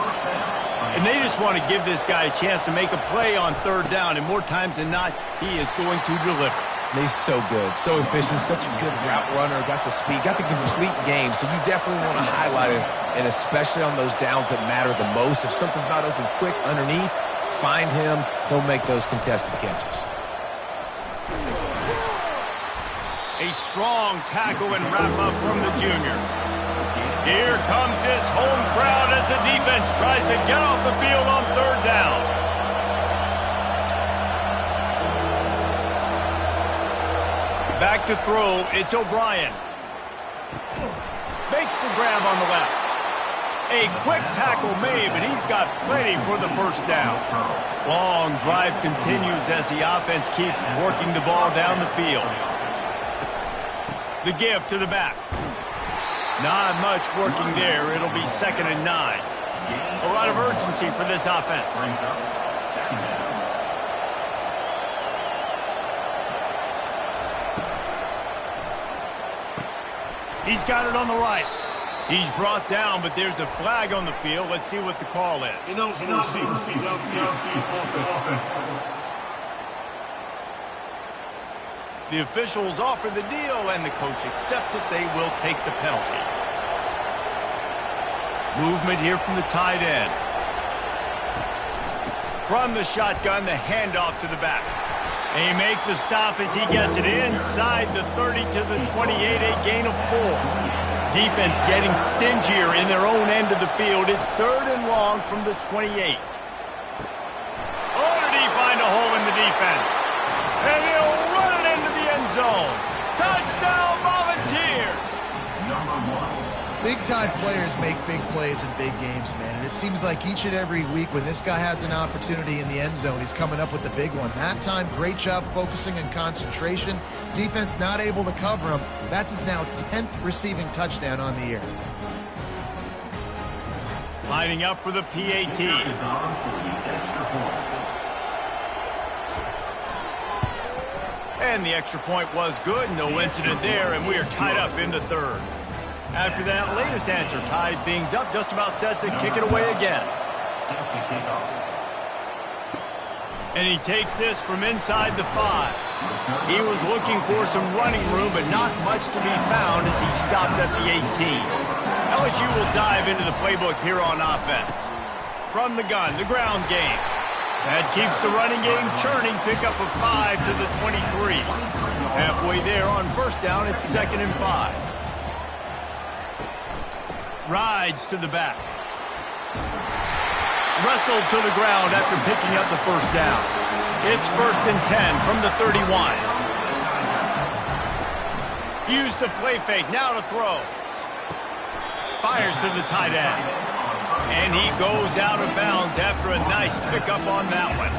Speaker 1: And they just want to give this guy a chance to make a play on 3rd down. And more times than not, he is going to deliver.
Speaker 3: He's so good, so efficient, such a good route runner, got the speed, got the complete game. So you definitely want to highlight him, and especially on those downs that matter the most. If something's not open quick underneath, find him. He'll make those contested catches.
Speaker 1: A strong tackle and wrap-up from the junior. Here comes this home crowd as the defense tries to get off the field on 3rd down. Back to throw, it's O'Brien. Makes the grab on the left. A quick tackle made, but he's got plenty for the 1st down. Long drive continues as the offense keeps working the ball down the field. The give to the back. Not much working there. It'll be 2nd and 9. A lot of urgency for this offense. He's got it on the right. He's brought down, but there's a flag on the field. Let's see what the call is. The officials offer the deal, and the coach accepts it. They will take the penalty. Movement here from the tight end. From the shotgun, the handoff to the back. They make the stop as he gets it inside the 30 to the 28, a gain of 4. Defense getting stingier in their own end of the field. It's 3rd and long from the 28. Oh, did he find a hole in the defense? And he'll run it into the end zone. Touchdown, Volunteers!
Speaker 2: Big-time players make big plays in big games, man. And it seems like each and every week when this guy has an opportunity in the end zone, he's coming up with the big one. That time, great job focusing and concentration. Defense not able to cover him. That's his now 10th receiving touchdown on the year.
Speaker 1: Lining up for the PAT. And the extra point was good. No incident there, and we are tied up in the 3rd. After that latest answer, tied things up, just about set to kick it away again. And he takes this from inside the 5. He was looking for some running room, but not much to be found as he stopped at the 18. LSU will dive into the playbook here on offense. From the gun, the ground game. That keeps the running game churning. Pick up a 5 to the 23. Halfway there on 1st down, it's 2nd and 5. Rides to the back. Wrestled to the ground after picking up the 1st down. It's 1st and 10 from the 31. Use the play fake, now to throw. Fires to the tight end. And he goes out of bounds after a nice pickup on that one.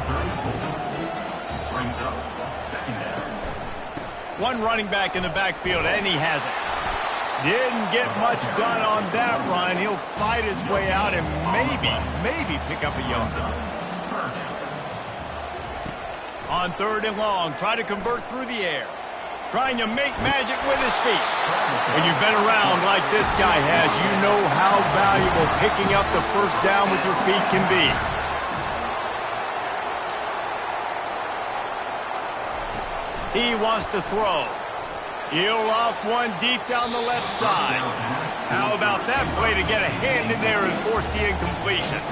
Speaker 1: One running back in the backfield, and he has it. Didn't get much done on that run. He'll fight his way out and maybe pick up a yard. On 3rd and long, try to convert through the air. Trying to make magic with his feet. When you've been around like this guy has, you know how valuable picking up the 1st down with your feet can be. He wants to throw. He'll loft one deep down the left side. How about that play to get a hand in there and force the incompletion?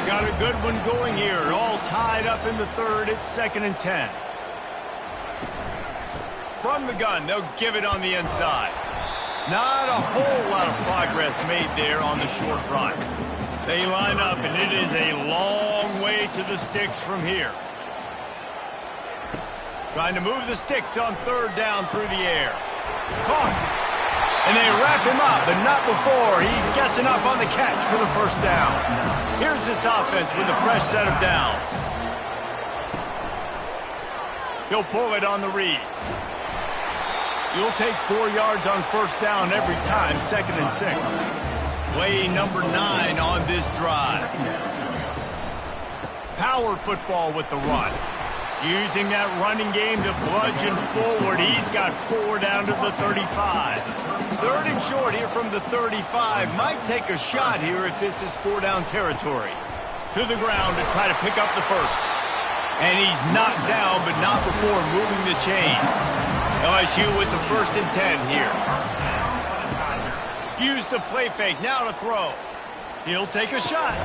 Speaker 1: Got a good one going here. All tied up in the 3rd. It's 2nd and 10. From the gun, they'll give it on the inside. Not a whole lot of progress made there on the short run. They line up, and it is a long way to the sticks from here. Trying to move the sticks on 3rd down through the air. Caught. And they wrap him up, but not before he gets enough on the catch for the 1st down. Here's this offense with a fresh set of downs. He'll pull it on the read. You'll take 4 yards on 1st down every time, 2nd and 6. Play number 9 on this drive. Power football with the run. Using that running game to bludgeon forward. He's got 4 down to the 35. 3rd and short here from the 35. Might take a shot here if this is 4-down territory. To the ground to try to pick up the first. And he's knocked down, but not before moving the chains. LSU with the 1st and 10 here. Use the play fake. Now to throw. He'll take a shot.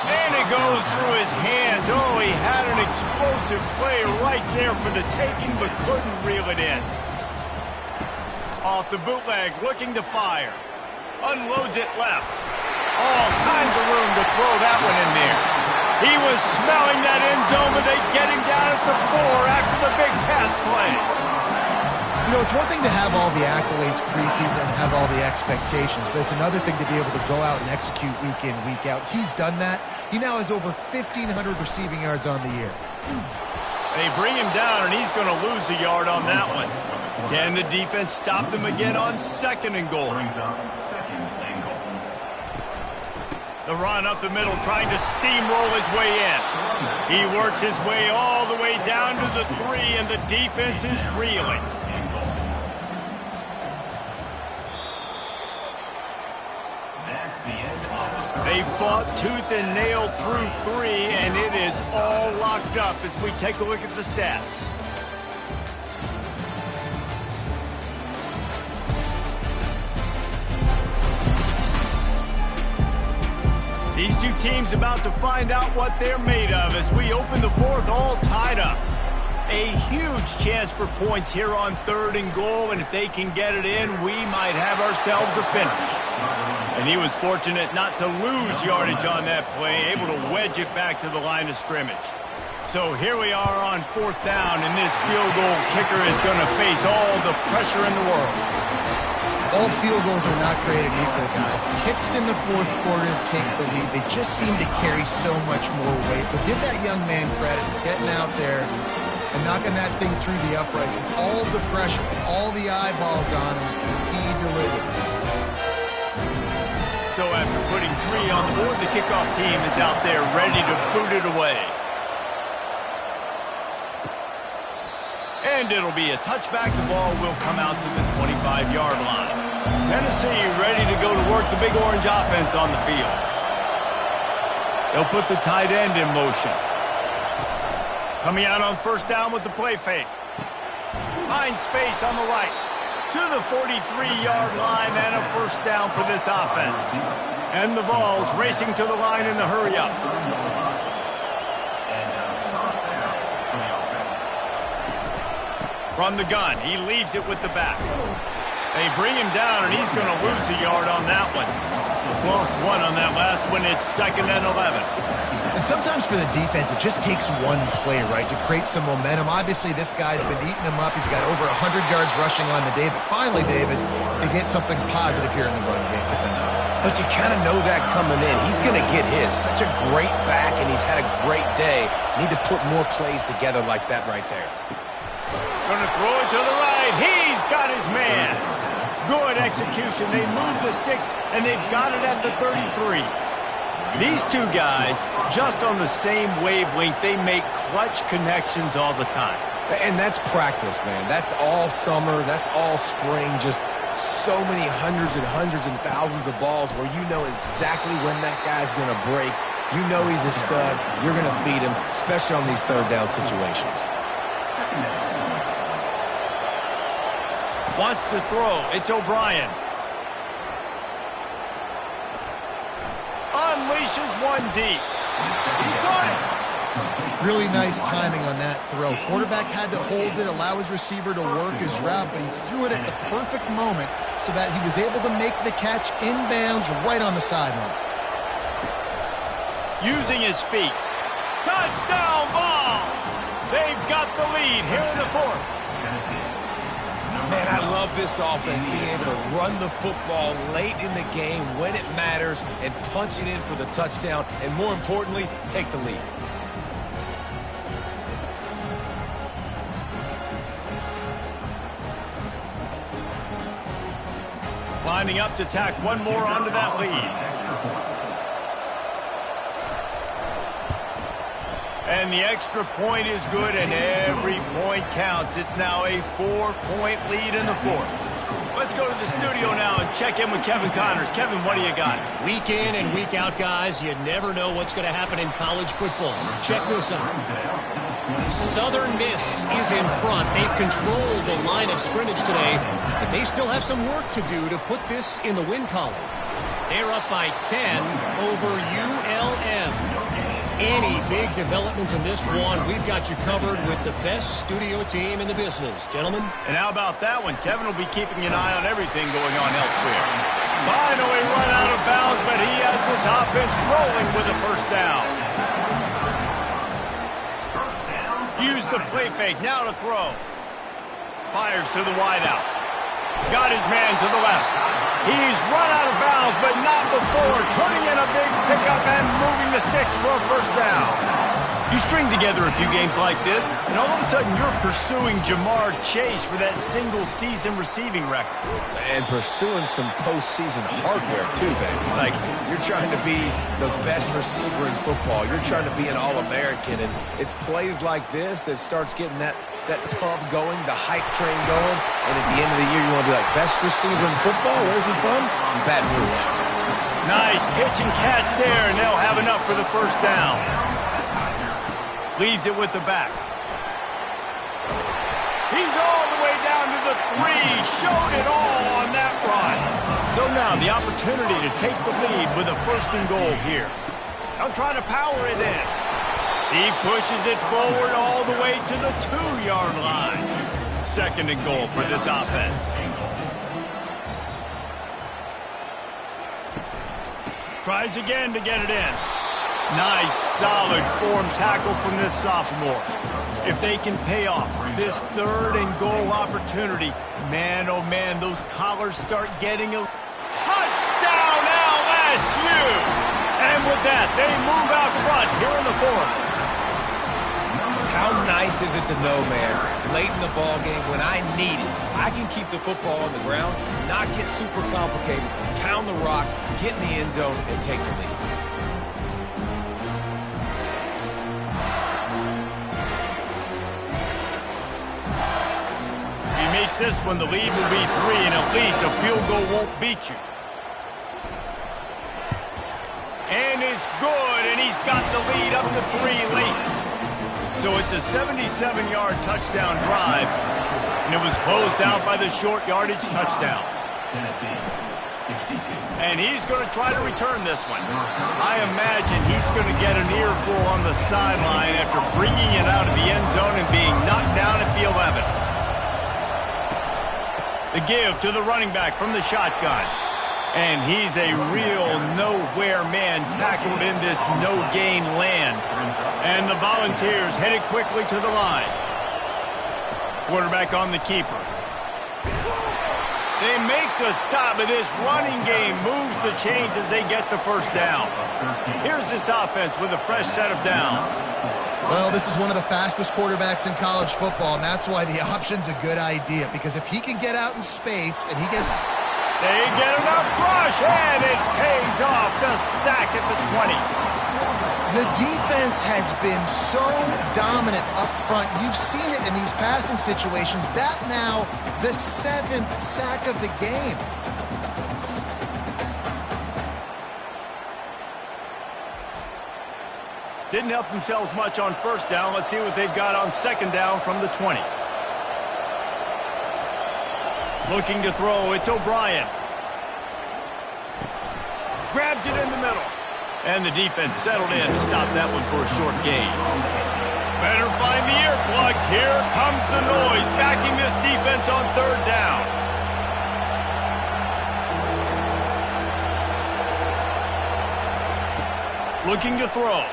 Speaker 1: And it goes through his hands. Oh, he had an explosive play right there for the taking, but couldn't reel it in. Off the bootleg, looking to fire. Unloads it left. All kinds of room to throw that one in there. He was smelling that end zone, but they get him down at the 4 after the big pass play.
Speaker 2: You know, it's one thing to have all the accolades preseason and have all the expectations, but it's another thing to be able to go out and execute week in, week out. He's done that. He now has over 1,500 receiving yards on the year.
Speaker 1: They bring him down, and he's going to lose a yard on that one. Can the defense stop them again on 2nd and goal?
Speaker 5: Brings up 2nd and goal.
Speaker 1: The run up the middle, trying to steamroll his way in. He works his way all the way down to the 3, and the defense is reeling. They fought tooth and nail through 3, and it is all locked up as we take a look at the stats. These two teams about to find out what they're made of as we open the 4th all tied up. A huge chance for points here on 3rd and goal, and if they can get it in, we might have ourselves a finish. And he was fortunate not to lose yardage on that play, able to wedge it back to the line of scrimmage. So here we are on 4th down, and this field goal kicker is going to face all the pressure in the world.
Speaker 2: All field goals are not created equal, guys. Kicks in the 4th quarter take the lead. They just seem to carry so much more weight. So give that young man credit for getting out there and knocking that thing through the uprights with all the pressure, all the eyeballs on him. He delivered.
Speaker 1: So after putting 3 on the board, the kickoff team is out there ready to boot it away. And it'll be a touchback. The ball will come out to the 25-yard line. Tennessee ready to go to work the big orange offense on the field. They'll put the tight end in motion. Coming out on 1st down with the play fake. Finds space on the right. To the 43-yard line and a 1st down for this offense. And the Vols racing to the line in the hurry-up. From the gun, he leaves it with the back. They bring him down, and he's going to lose a yard on that one. Lost 1 on that last one. It's 2nd and 11.
Speaker 2: And sometimes for the defense, it just takes one play, right, to create some momentum. Obviously, this guy's been eating them up. He's got over 100 yards rushing on the day. But finally, David, they get something positive here in the run game defensively.
Speaker 3: But you kind of know that coming in. He's going to get his. Such a great back, and he's had a great day. Need to put more plays together like that right there.
Speaker 1: Going to throw it to the right. He's got his man. Good execution. They move the sticks, and they've got it at the 33. These two guys, just on the same wavelength, they make clutch connections all the time.
Speaker 3: And that's practice, man. That's all summer. That's all spring. Just so many hundreds and thousands of balls where you know exactly when that guy's going to break. You know he's a stud. You're going to feed him, especially on these 3rd down situations.
Speaker 1: Wants to throw. It's O'Brien. Unleashes one deep. He got it.
Speaker 2: Really nice timing on that throw. Quarterback had to hold it, allow his receiver to work his route, but he threw it at the perfect moment so that he was able to make the catch inbounds right on the sideline.
Speaker 1: Using his feet. Touchdown Vols! They've got the lead here in the 4th.
Speaker 3: Man, I love this offense, being able to run the football late in the game when it matters and punch it in for the touchdown, and more importantly, take the lead.
Speaker 1: Lining up to tack one more onto that lead. And the extra point is good, and every point counts. It's now a 4-point lead in the fourth. Let's go to the studio now and check in with Kevin Connors. Kevin, what do you got?
Speaker 4: Week in and week out, guys, you never know what's going to happen in college football. Check this out. Southern Miss is in front. They've controlled the line of scrimmage today, but they still have some work to do to put this in the win column. They're up by 10 over ULM. Any big developments in this one, we've got you covered with the best studio team in the business. Gentlemen?
Speaker 1: And how about that one? Kevin will be keeping an eye on everything going on elsewhere. Finally run out of bounds, but he has this offense rolling with a first down. Use the play fake. Now to throw. Fires to the wideout. Got his man to the left. He's run out of bounds, but not before turning in a big pickup and moving the sticks for a first down. You string together a few games like this, and all of a sudden you're pursuing Jamar Chase for that single-season receiving record.
Speaker 3: And pursuing some postseason hardware, too, baby. Like, you're trying to be the best receiver in football. You're trying to be an All-American, and it's plays like this that starts getting that pub going, the hype train going, and at the end of the year, you want to be like, best receiver in football? Where's he from? Baton Rouge.
Speaker 1: Nice pitch and catch there, and they'll have enough for the first down. Leaves it with the back. He's all the way down to the 3. Showed it all on that run. So now the opportunity to take the lead with a first and goal here. They'll try to power it in. He pushes it forward all the way to the 2-yard line. Second and goal for this offense. Tries again to get it in. Nice, solid form tackle from this sophomore. If they can pay off this third and goal opportunity, man, oh man, those collars start getting a touchdown LSU! And with that, they move out front here in the fourth.
Speaker 3: How nice is it to know, man, late in the ball game when I need it, I can keep the football on the ground, not get super complicated, pound the rock, get in the end zone, and take the lead.
Speaker 1: If he makes this one, the lead will be 3, and at least a field goal won't beat you. And it's good, and he's got the lead up to 3 late. So it's a 77-yard touchdown drive, and it was closed out by the short yardage touchdown. And he's going to try to return this one. I imagine he's going to get an earful on the sideline after bringing it out of the end zone and being knocked down at the 11. The give to the running back from the shotgun. And he's a real nowhere man tackled in this no-gain land. And the Volunteers headed quickly to the line. Quarterback on the keeper. They make the stop, but this running game moves the chains as they get the first down. Here's this offense with a fresh set of downs.
Speaker 2: Well, this is one of the fastest quarterbacks in college football, and that's why the option's a good idea. Because if he can get out in space and he gets...
Speaker 1: They get enough rush, and it pays off. The sack at the 20.
Speaker 2: The defense has been so dominant up front. You've seen it in these passing situations. That now the 7th sack of the game.
Speaker 1: Didn't help themselves much on first down. Let's see what they've got on second down from the 20. Looking to throw, it's O'Brien. Grabs it in the middle. And the defense settled in to stop that one for a short gain. Better find the earplugs. Here comes the noise, backing this defense on third down. Looking to throw.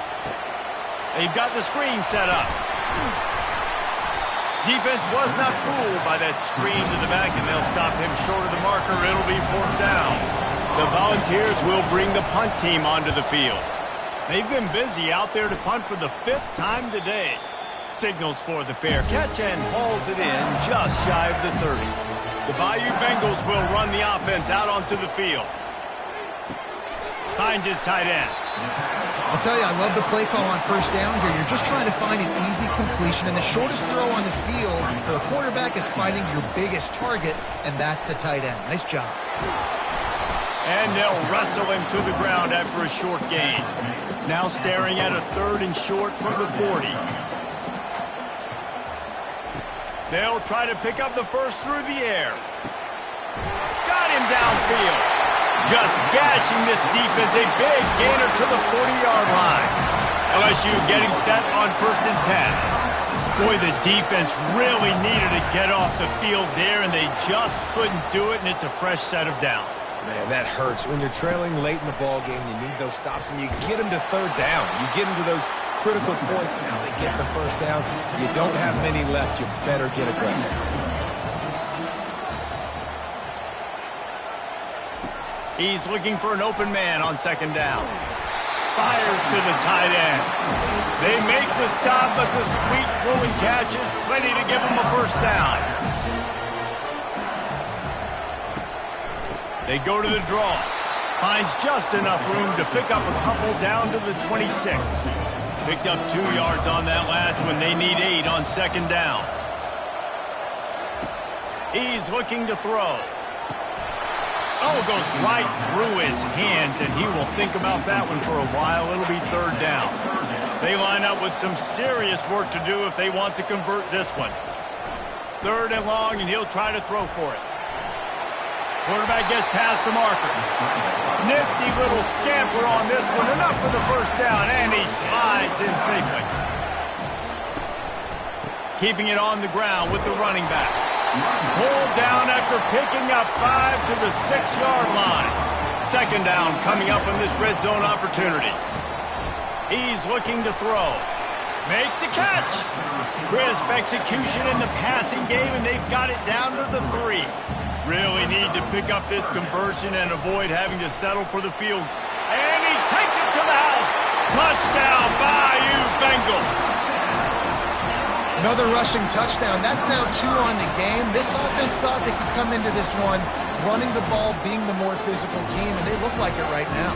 Speaker 1: They've got the screen set up. Defense was not fooled by that screen to the back, and they'll stop him short of the marker. It'll be fourth down. The Volunteers will bring the punt team onto the field. They've been busy out there to punt for the 5th time today. Signals for the fair catch and hauls it in just shy of the 30. The Bayou Bengals will run the offense out onto the field. Finds his tight end.
Speaker 2: I'll tell you, I love the play call on first down here. You're just trying to find an easy completion, and the shortest throw on the field for a quarterback is finding your biggest target, and that's the tight end. Nice job.
Speaker 1: And they'll wrestle him to the ground after a short gain. Now staring at a 3rd and short from the 40. They'll try to pick up the first through the air. Got him downfield. Just gashing this defense, a big gainer to the 40-yard line. LSU getting set on 1st and 10. Boy, the defense really needed to get off the field there, and they just couldn't do it, and it's a fresh set of downs.
Speaker 3: Man, that hurts. When you're trailing late in the ball game, you need those stops, and you get them to 3rd down. You get them to those critical points. Now they get the 1st down. You don't have many left. You better get aggressive.
Speaker 1: He's looking for an open man on 2nd down. Fires to the tight end. They make the stop, but the sweet rolling catch is plenty to give him a 1st down. They go to the draw. Finds just enough room to pick up a couple down to the 26. Picked up 2 yards on that last one. They need 8 on 2nd down. He's looking to throw. Oh, goes right through his hands, and he will think about that one for a while. It'll be 3rd down. They line up with some serious work to do if they want to convert this one. 3rd and long, and he'll try to throw for it. Quarterback gets past the marker. Nifty little scamper on this one. Enough for the 1st down, and he slides in safely. Keeping it on the ground with the running back. Pulled down after picking up 5 to the 6-yard line. 2nd down coming up in this red zone opportunity. He's looking to throw. Makes the catch. Crisp execution in the passing game, and they've got it down to the 3. Really need to pick up this conversion and avoid having to settle for the field. And he takes it to the house. Touchdown, Bayou Bengals.
Speaker 2: Another rushing touchdown. That's now 2 on the game. This offense thought they could come into this one running the ball, being the more physical team, and they look like it right now.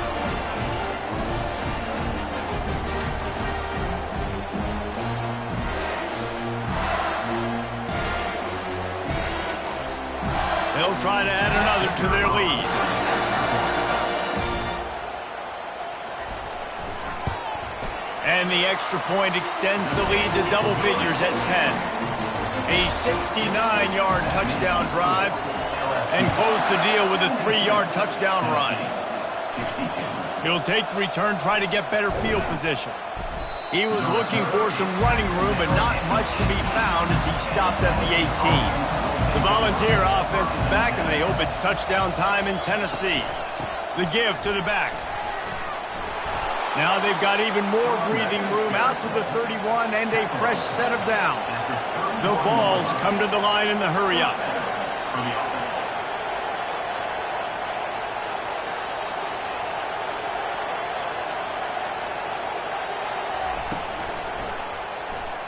Speaker 1: They'll try to add another to their lead. And the extra point extends the lead to double figures at 10. A 69-yard touchdown drive, and close the deal with a 3-yard touchdown run. He'll take the return, try to get better field position. He was looking for some running room, but not much to be found as he stopped at the 18. The Volunteer offense is back, and they hope it's touchdown time in Tennessee. The give to the back. Now they've got even more breathing room out to the 31 and a fresh set of downs. The Vols come to the line in the hurry-up.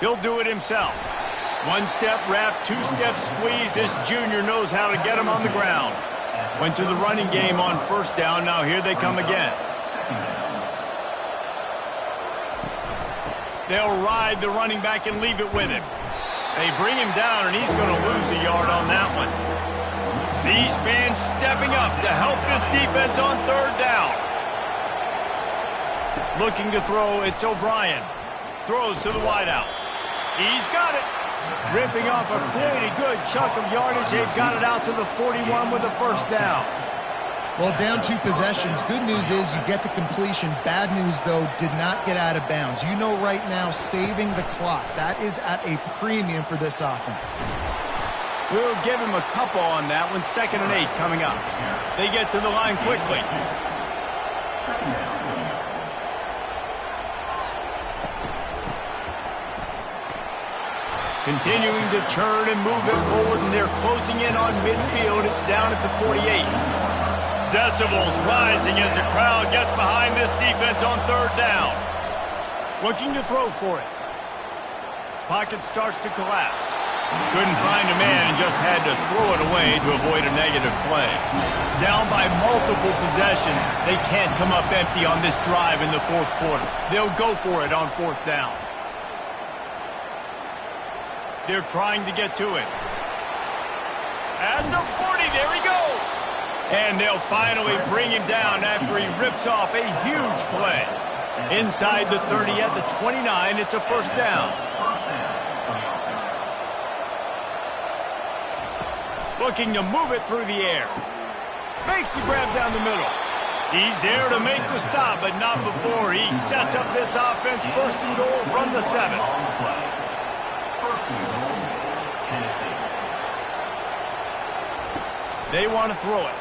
Speaker 1: He'll do it himself. 1-step wrap, 2-step squeeze. This junior knows how to get him on the ground. Went to the running game on 1st down. Now here they come again. They'll ride the running back and leave it with him. They bring him down, and he's going to lose a yard on that one. These fans stepping up to help this defense on 3rd down. Looking to throw, it's O'Brien. Throws to the wideout. He's got it. Ripping off a pretty good chunk of yardage. They've got it out to the 41 with a 1st down.
Speaker 2: Well, down 2 possessions. Good news is you get the completion. Bad news, though, did not get out of bounds. You know right now, saving the clock. That is at a premium for this offense.
Speaker 1: We'll give him a couple on that one. 2nd and 8 coming up. They get to the line quickly. Continuing to turn and move it forward, and they're closing in on midfield. It's down at the 48. Decibels rising as the crowd gets behind this defense on 3rd down. Looking to throw for it. Pocket starts to collapse. Couldn't find a man and just had to throw it away to avoid a negative play. Down by multiple possessions, they can't come up empty on this drive in the fourth quarter. They'll go for it on fourth down. They're trying to get to it. At the 40, there he goes. And they'll finally bring him down after he rips off a huge play. Inside the 30 at the 29, it's a first down. Looking to move it through the air. Makes the grab down the middle. He's there to make the stop, but not before he sets up this offense. First and goal from the 7. They want to throw it.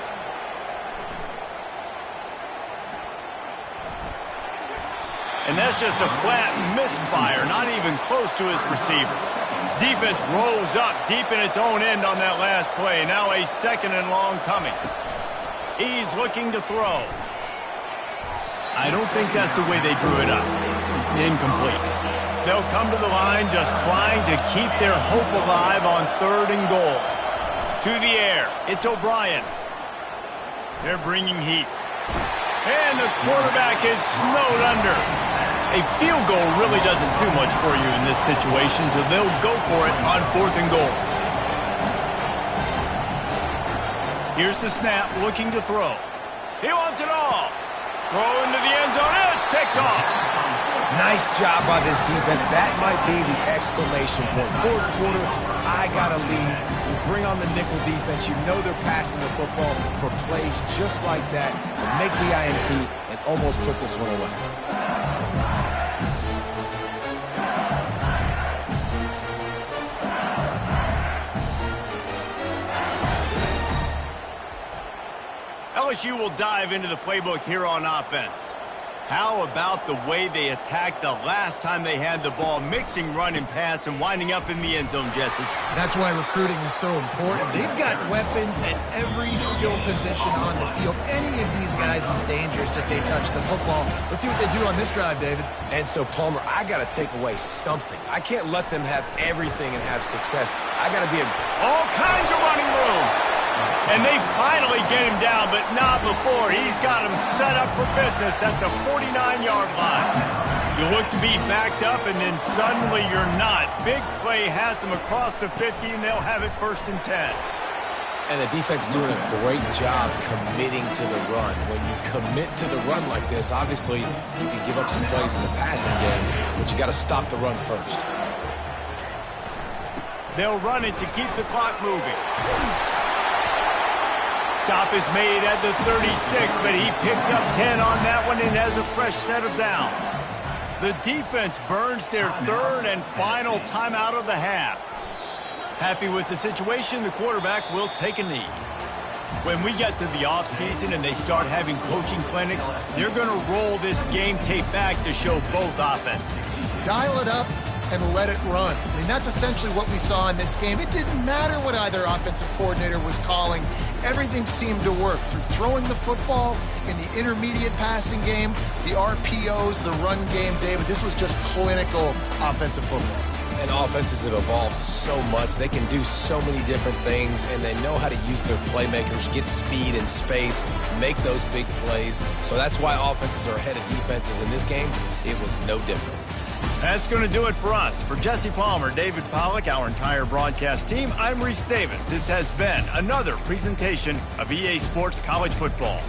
Speaker 1: And that's just a flat misfire, not even close to his receiver. Defense rolls up deep in its own end on that last play. Now a second and long coming. He's looking to throw. I don't think that's the way they drew it up. Incomplete. They'll come to the line just trying to keep their hope alive on third and goal. To the air. It's O'Brien. They're bringing heat. And the quarterback is snowed under. A field goal really doesn't do much for you in this situation, so they'll go for it on fourth and goal. Here's the snap, looking to throw. He wants it all. Throw into the end zone, and it's picked off.
Speaker 3: Nice job by this defense. That might be the exclamation point. Fourth quarter, I got a lead. You bring on the nickel defense. You know they're passing the football for plays just like that to make the INT and almost put this one away.
Speaker 1: LSU will dive into the playbook here on offense. How about the way they attacked the last time they had the ball, mixing run and pass and winding up in the end zone, Jesse?
Speaker 2: That's why recruiting is so important. They've got weapons at every skill position on the field. Any of these guys is dangerous if they touch the football. Let's see what they do on this drive, David.
Speaker 3: And so, Palmer, I got to take away something. I can't let them have everything and have success. I got to be
Speaker 1: all kinds of running room. And they finally get him down, but not before. He's got him set up for business at the 49-yard line. You look to be backed up, and then suddenly you're not. Big play has them across the 50, and they'll have it first and 10.
Speaker 3: And the defense doing a great job committing to the run. When you commit to the run like this, obviously you can give up some plays in the passing game, but you got to stop the run first.
Speaker 1: They'll run it to keep the clock moving. Stop is made at the 36, but he picked up 10 on that one and has a fresh set of downs. The defense burns their third and final timeout of the half. Happy with the situation, the quarterback will take a knee. When we get to the offseason and they start having coaching clinics, they're going to roll this game tape back to show both offenses.
Speaker 2: Dial it up and let it run. I mean, that's essentially what we saw in this game. It didn't matter what either offensive coordinator was calling. Everything seemed to work through throwing the football in the intermediate passing game, the RPOs, the run game. David, this was just clinical offensive football.
Speaker 3: And offenses have evolved so much. They can do so many different things, and they know how to use their playmakers, get speed and space, make those big plays. So that's why offenses are ahead of defenses. In this game, it was no different.
Speaker 1: That's going to do it for us. For Jesse Palmer, David Pollack, our entire broadcast team, I'm Reese Davis. This has been another presentation of EA Sports College Football.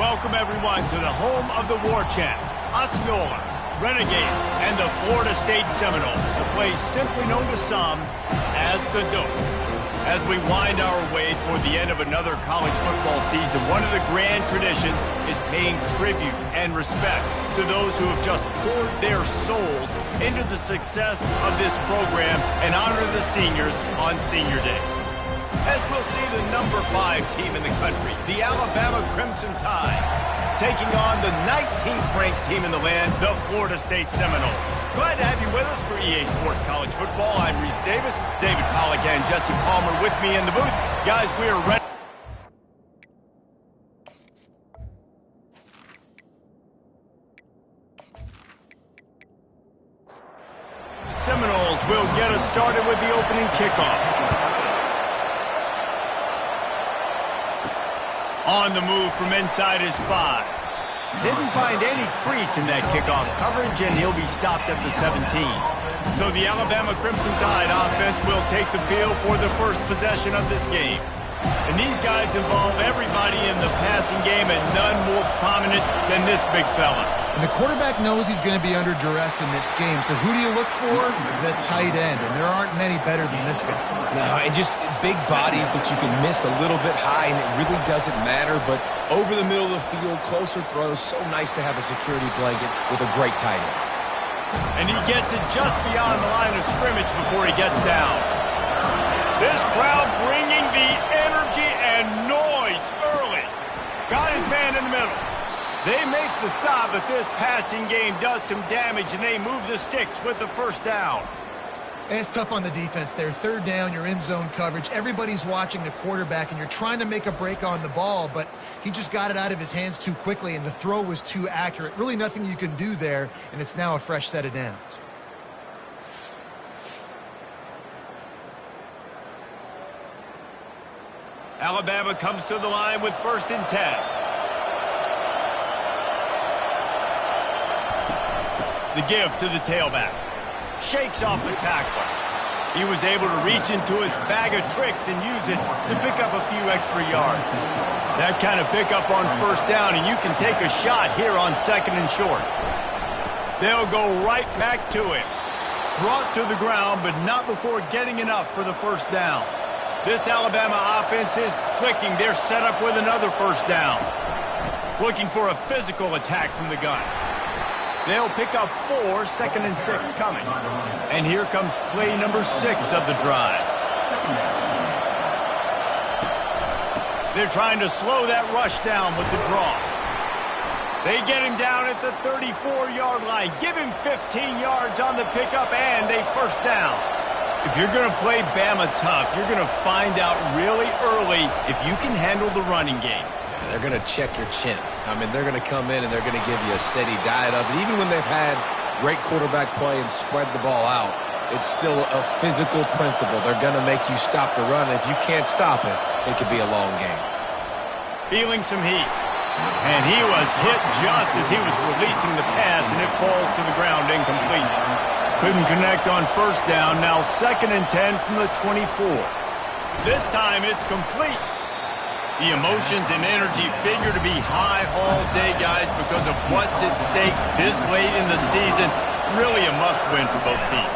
Speaker 1: Welcome, everyone, to the home of the war chant, Osceola, Renegade, and the Florida State Seminoles, a place simply known to some as the Dome. As we wind our way toward the end of another college football season, one of the grand traditions is paying tribute and respect to those who have just poured their souls into the success of this program and honor the seniors on Senior Day. As we'll see the number 5 team in the country, the Alabama Crimson Tide, taking on the 19th ranked team in the land, the Florida State Seminoles. Glad to have you with us for EA Sports College Football. I'm Reese Davis, David Pollack and Jesse Palmer with me in the booth. Guys, we are ready. The Seminoles will get us started with the opening kickoff. On the move from inside his 5. Didn't find any crease in that kickoff coverage, and he'll be stopped at the 17. So the Alabama Crimson Tide offense will take the field for the first possession of this game. And these guys involve everybody in the passing game, and none more prominent than this big fella.
Speaker 2: And the quarterback knows he's going to be under duress in this game. So who do you look for? The tight end. And there aren't many better than this guy.
Speaker 3: No, and just big bodies that you can miss a little bit high, and it really doesn't matter. But over the middle of the field, closer throws, so nice to have a security blanket with a great tight end.
Speaker 1: And he gets it just beyond the line of scrimmage before he gets down. This crowd bringing the energy and noise early. Got his man in the middle. They make the stop, but this passing game does some damage, and they move the sticks with the first down.
Speaker 2: And it's tough on the defense there. Third down, you're in zone coverage. Everybody's watching the quarterback, and you're trying to make a break on the ball, but he just got it out of his hands too quickly, and the throw was too accurate. Really nothing you can do there, and it's now a fresh set of downs.
Speaker 1: Alabama comes to the line with 1st and 10. The give to the tailback. Shakes off the tackler. He was able to reach into his bag of tricks and use it to pick up a few extra yards. That kind of pickup on 1st down, and you can take a shot here on 2nd and short. They'll go right back to him. Brought to the ground, but not before getting enough for the 1st down. This Alabama offense is clicking. They're set up with another 1st down. Looking for a physical attack from the gun. They'll pick up 4, 2nd and 6 coming. And here comes play number 6 of the drive. They're trying to slow that rush down with the draw. They get him down at the 34-yard line. Give him 15 yards on the pickup and a 1st down. If you're going to play Bama tough, you're going to find out really early if you can handle the running game.
Speaker 3: They're going to check your chin. I mean, they're going to come in and they're going to give you a steady diet of it. Even when they've had great quarterback play and spread the ball out, it's still a physical principle. They're going to make you stop the run. If you can't stop it, it could be a long game.
Speaker 1: Feeling some heat. And he was hit just as he was releasing the pass, and it falls to the ground incomplete. Couldn't connect on 1st down. Now 2nd and 10 from the 24. This time it's complete. The emotions and energy figure to be high all day, guys, because of what's at stake this late in the season. Really a must-win for both teams.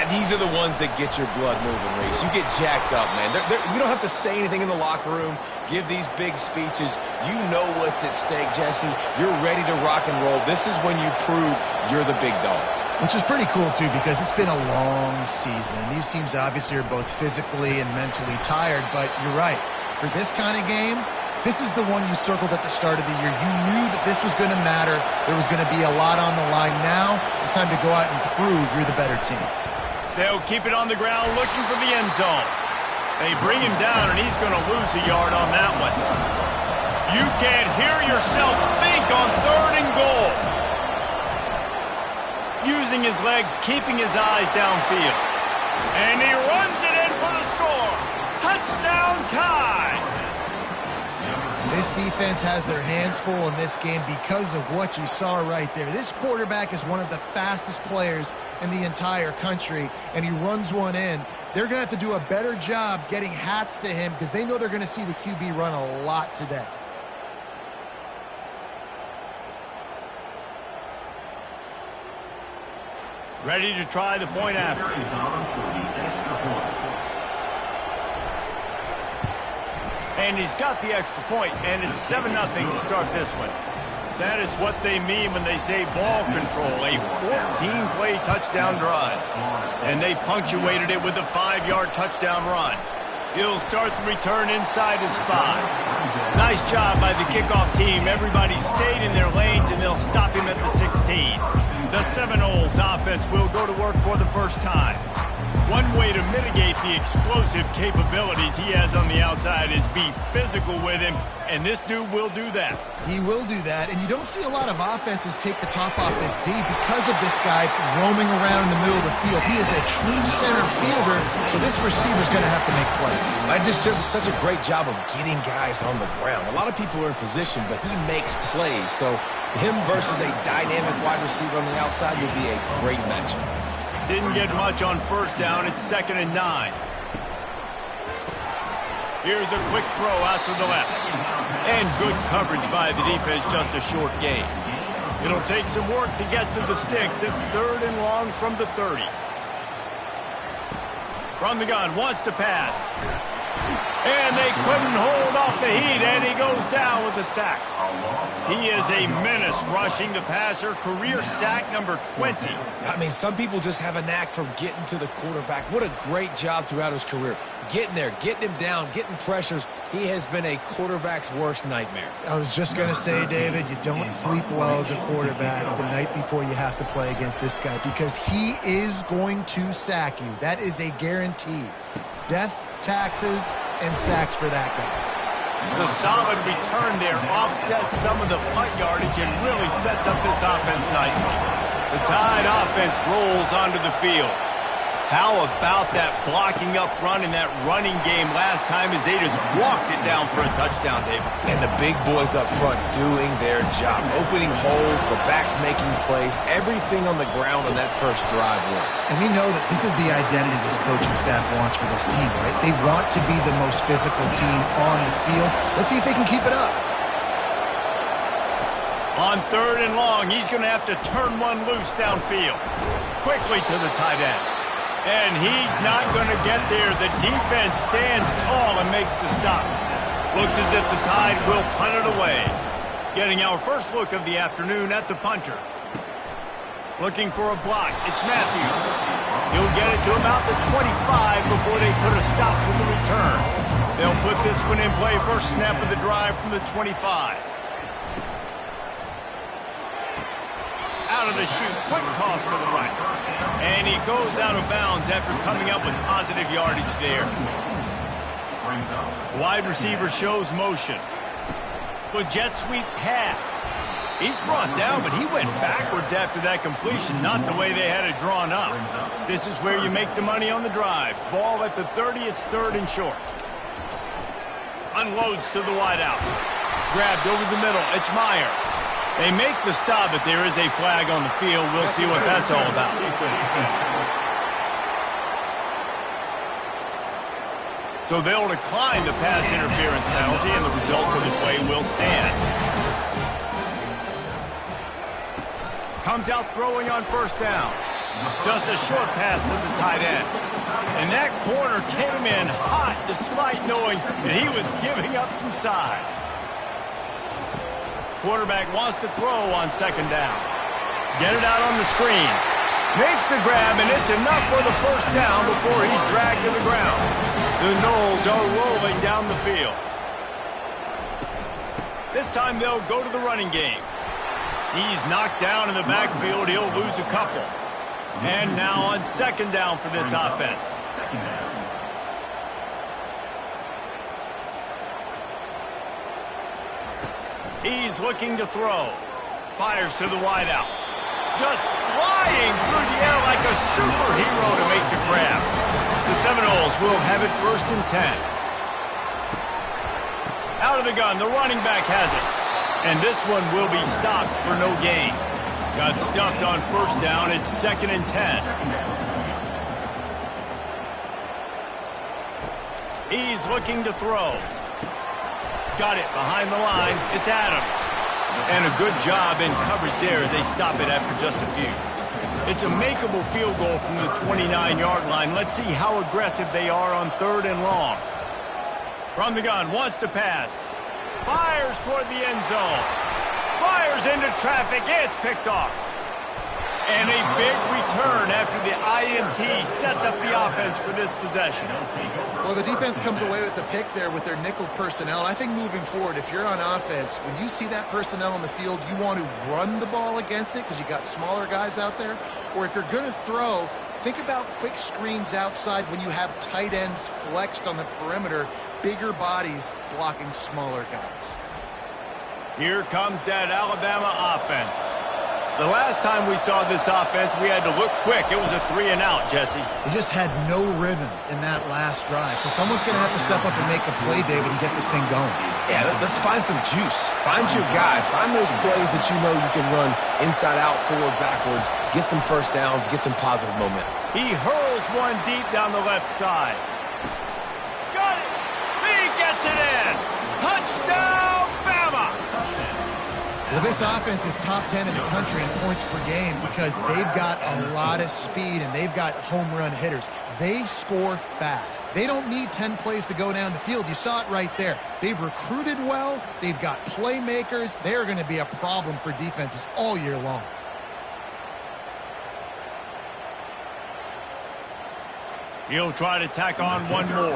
Speaker 3: These are the ones that get your blood moving, Reese. You get jacked up, man. You don't have to say anything in the locker room, give these big speeches. You know what's at stake, Jesse. You're ready to rock and roll. This is when you prove you're the big dog.
Speaker 2: Which is pretty cool, too, because it's been a long season. And these teams obviously are both physically and mentally tired, but you're right. For this kind of game, this is the one you circled at the start of the year. You knew that this was going to matter. There was going to be a lot on the line. Now it's time to go out and prove you're the better team.
Speaker 1: They'll keep it on the ground looking for the end zone. They bring him down, and he's going to lose a yard on that one. You can't hear yourself think on 3rd and goal. Using his legs, keeping his eyes downfield. And he runs it in for the score. Touchdown Tide!
Speaker 2: This defense has their hands full in this game because of what you saw right there. This quarterback is one of the fastest players in the entire country, and he runs one in. They're going to have to do a better job getting hats to him because they know they're going to see the QB run a lot today.
Speaker 1: Ready to try the point after. And he's got the extra point, and it's 7-0 to start this one. That is what they mean when they say ball control, a 14-play touchdown drive. And they punctuated it with a 5-yard touchdown run. He'll start the return inside his 5. Nice job by the kickoff team. Everybody stayed in their lanes, and they'll stop him at the 16. The Seminoles offense will go to work for the first time. One way to mitigate the explosive capabilities he has on the outside is be physical with him, and this dude will do that.
Speaker 2: He will do that, and you don't see a lot of offenses take the top off this D because of this guy roaming around in the middle of the field. He is a true center fielder, so this receiver's going to have to make plays.
Speaker 3: I just does such a great job of getting guys on the ground. A lot of people are in position, but he makes plays, so him versus a dynamic wide receiver on the outside will be a great matchup.
Speaker 1: Didn't get much on first down. It's 2nd and 9. Here's a quick throw out to the left. And good coverage by the defense, just a short gain. It'll take some work to get to the sticks. It's 3rd and long from the 30. From the gun, wants to pass. And they couldn't hold off the heat, and he goes down with the sack. He is a menace rushing the passer, career sack number 20.
Speaker 3: I mean, some people just have a knack for getting to the quarterback. What a great job throughout his career. Getting there, getting him down, getting pressures. He has been a quarterback's worst nightmare.
Speaker 2: I was just going to say, David, you don't sleep well as a quarterback the night before you have to play against this guy because he is going to sack you. That is a guarantee. Death, taxes, and sacks for that guy.
Speaker 1: The solid return there offsets some of the punt yardage and really sets up this offense nicely. The Tide offense rolls onto the field. How about that blocking up front in that running game last time as they just walked it down for a touchdown, David?
Speaker 3: And the big boys up front doing their job, opening holes, the backs making plays, everything on the ground on that first drive worked.
Speaker 2: And we know that this is the identity this coaching staff wants for this team, right? They want to be the most physical team on the field. Let's see if they can keep it up.
Speaker 1: On 3rd and long, he's going to have to turn one loose downfield. Quickly to the tight end. And he's not going to get there. The defense stands tall and makes the stop. Looks as if the Tide will punt it away. Getting our first look of the afternoon at the punter. Looking for a block. It's Matthews. He'll get it to about the 25 before they put a stop to the return. They'll put this one in play first snap of the drive from the 25. Out of the chute, quick toss to the right. And he goes out of bounds after coming up with positive yardage there. Wide receiver shows motion. With jet sweep pass. He's brought down, but he went backwards after that completion, not the way they had it drawn up. This is where you make the money on the drives. Ball at the 30, it's 3rd and short. Unloads to the wideout. Grabbed over the middle, it's Meyer. They make the stop, but there is a flag on the field. We'll see what that's all about. So they'll decline the pass interference penalty, and the result of the play will stand. Comes out throwing on first down. Just a short pass to the tight end. And that corner came in hot despite knowing that he was giving up some size. Quarterback wants to throw on 2nd down. Get it out on the screen. Makes the grab, and it's enough for the first down before he's dragged to the ground. The Noles are rolling down the field. This time they'll go to the running game. He's knocked down in the backfield. He'll lose a couple. And now on 2nd down for this offense. He's looking to throw. Fires to the wideout. Just flying through the air like a superhero to make the grab. The Seminoles will have it 1st and 10. Out of the gun, the running back has it. And this one will be stopped for no gain. Got stuffed on first down. It's 2nd and 10. He's looking to throw. Got it behind the line. It's Adams. And a good job in coverage there as they stop it after just a few. It's a makeable field goal from the 29-yard line. Let's see how aggressive they are on 3rd and long. From the gun, wants to pass. Fires toward the end zone. Fires into traffic. It's picked off. And a big return after the INT sets up the offense for this possession.
Speaker 2: Well, the defense comes away with the pick there with their nickel personnel. I think moving forward, if you're on offense, when you see that personnel on the field, you want to run the ball against it because you got smaller guys out there. Or if you're going to throw, think about quick screens outside when you have tight ends flexed on the perimeter, bigger bodies blocking smaller guys.
Speaker 1: Here comes that Alabama offense. The last time we saw this offense, we had to look quick. It was a 3-and-out, Jesse.
Speaker 2: They just had no rhythm in that last drive. So someone's going to have to step up and make a play, David, and get this thing going.
Speaker 3: Yeah, let's find some juice. Find your guy. Find those plays that you know you can run inside out, forward, backwards. Get some first downs. Get some positive momentum.
Speaker 1: He hurls one deep down the left side. Got it. He gets it in. Touchdown, Bama.
Speaker 2: Well, this offense is top 10 in the country in points per game because they've got a lot of speed and they've got home run hitters. They score fast. They don't need 10 plays to go down the field. You saw it right there. They've recruited well. They've got playmakers. They're going to be a problem for defenses all year long.
Speaker 1: He'll try to tack on one more.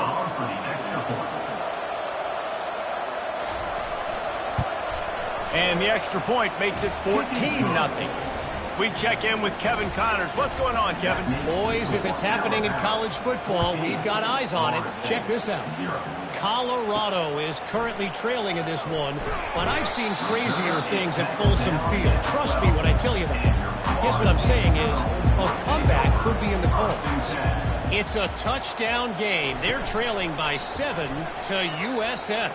Speaker 1: And the extra point makes it 14-0. We check in with Kevin Connors. What's going on, Kevin?
Speaker 4: Boys, if it's happening in college football, we've got eyes on it. Check this out. Colorado is currently trailing in this one, but I've seen crazier things at Folsom Field. Trust me when I tell you that. Guess what I'm saying is a comeback could be in the cards. It's a touchdown game. They're trailing by 7 to USF.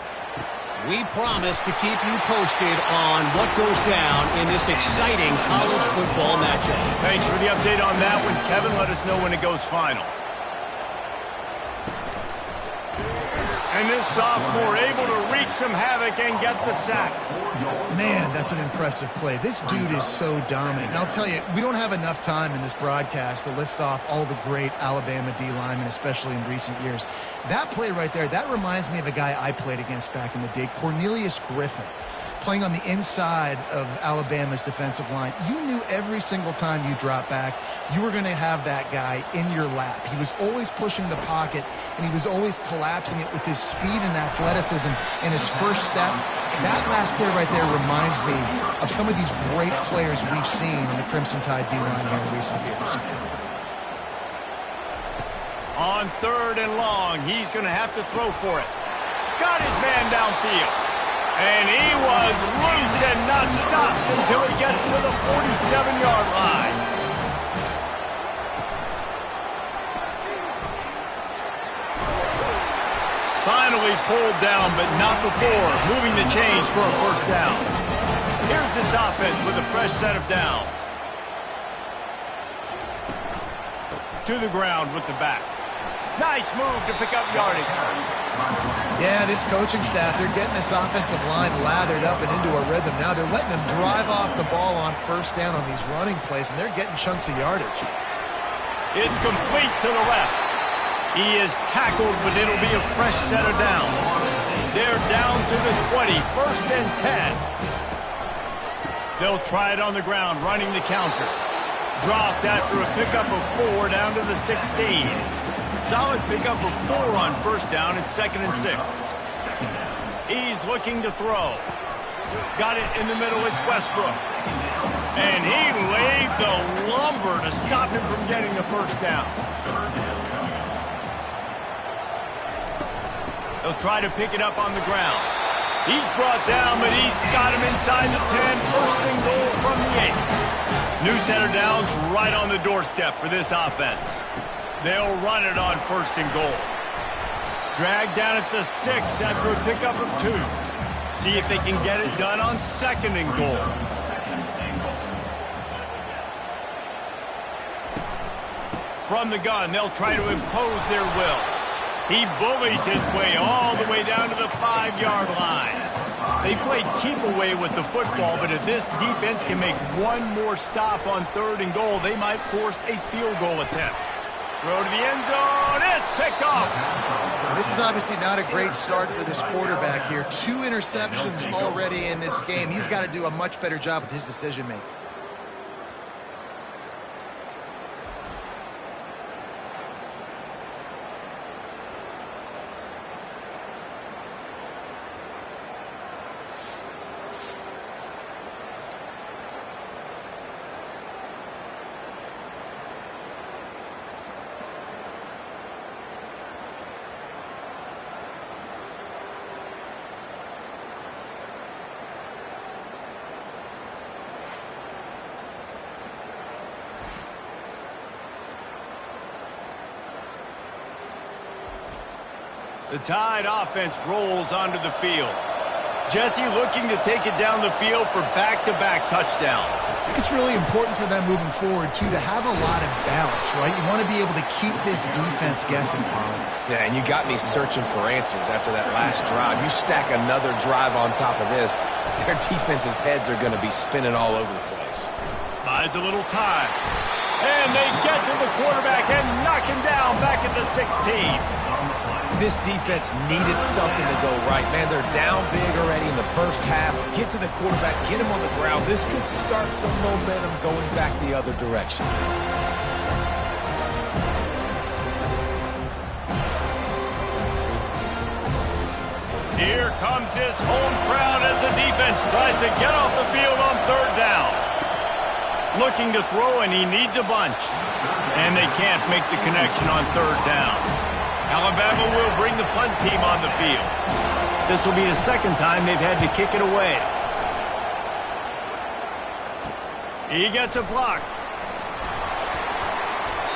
Speaker 4: We promise to keep you posted on what goes down in this exciting college football matchup.
Speaker 1: Thanks for the update on that one, Kevin. Let us know when it goes final. And this sophomore able to wreak some havoc and get the sack.
Speaker 2: Man, that's an impressive play. This dude is so dominant. And I'll tell you, we don't have enough time in this broadcast to list off all the great Alabama D linemen, especially in recent years. That play right there, that reminds me of a guy I played against back in the day, Cornelius Griffin, playing on the inside of Alabama's defensive line. You knew every single time you dropped back, you were going to have that guy in your lap. He was always pushing the pocket, and he was always collapsing it with his speed and athleticism and his first step. That last play right there reminds me of some of these great players we've seen in the Crimson Tide D-line here in recent years.
Speaker 1: On 3rd and long, he's going to have to throw for it. Got his man downfield. And he was loose and not stopped until he gets to the 47-yard line. Finally pulled down, but not before moving the chains for a first down. Here's this offense with a fresh set of downs. To the ground with the back. Nice move to pick up yardage.
Speaker 2: Yeah, this coaching staff, they're getting this offensive line lathered up and into a rhythm. Now they're letting them drive off the ball on first down on these running plays, and they're getting chunks of yardage.
Speaker 1: It's complete to the left. He is tackled, but it'll be a fresh set of downs. They're down to the 20, 1st and 10. They'll try it on the ground, running the counter. Dropped after a pickup of 4 down to the 16. Solid pickup of 4 on first down. It's 2nd and 6. He's looking to throw. Got it in the middle. It's Westbrook. And he laid the lumber to stop him from getting the first down. He'll try to pick it up on the ground. He's brought down, but he's got him inside the 10. 1st and goal from the 8. New center downs right on the doorstep for this offense. They'll run it on 1st and goal. Dragged down at the 6 after a pickup of 2. See if they can get it done on 2nd and goal. From the gun, they'll try to impose their will. He bullies his way all the way down to the 5-yard line. They played keep away with the football, but if this defense can make one more stop on 3rd and goal, they might force a field goal attempt. Throw to the end zone. It's picked off.
Speaker 2: This is obviously not a great start for this quarterback here. 2 interceptions already in this game. He's got to do a much better job with his decision-making.
Speaker 1: The Tide offense rolls onto the field. Jesse looking to take it down the field for back-to-back touchdowns.
Speaker 2: I think it's really important for them moving forward, too, to have a lot of balance, right? You want to be able to keep this defense guessing, Polly.
Speaker 3: Yeah, and you got me searching for answers after that last drive. You stack another drive on top of this, their defense's heads are going to be spinning all over the place.
Speaker 1: Buys a little time. And they get to the quarterback and knock him down back at the 16.
Speaker 3: This defense needed something to go right. Man, they're down big already in the first half. Get to the quarterback, get him on the ground. This could start some momentum going back the other direction.
Speaker 1: Here comes this home crowd as the defense tries to get off the field on 3rd down. Looking to throw, and he needs a bunch. And they can't make the connection on 3rd down. Alabama will bring the punt team on the field. This will be the 2nd time they've had to kick it away. He gets a block.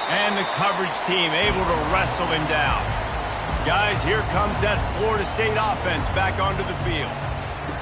Speaker 1: And the coverage team able to wrestle him down. Guys, here comes that Florida State offense back onto the field.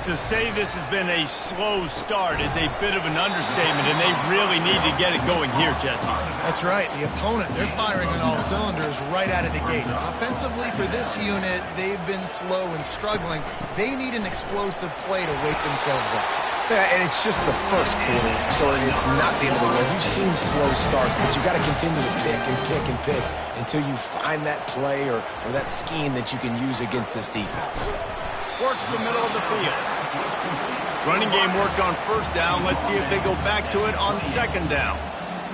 Speaker 1: To say this has been a slow start is a bit of an understatement, and they really need to get it going here, Jesse.
Speaker 2: That's right. The opponent, they're firing on all cylinders right out of the gate. Offensively, for this unit, they've been slow and struggling. They need an explosive play to wake themselves up.
Speaker 3: Yeah, and it's just the first quarter, so it's not the end of the road. You've seen slow starts, but you got to continue to pick and pick and pick until you find that play or that scheme that you can use against this defense.
Speaker 1: Works the middle of the field. Running game worked on 1st down. Let's see if they go back to it on 2nd down.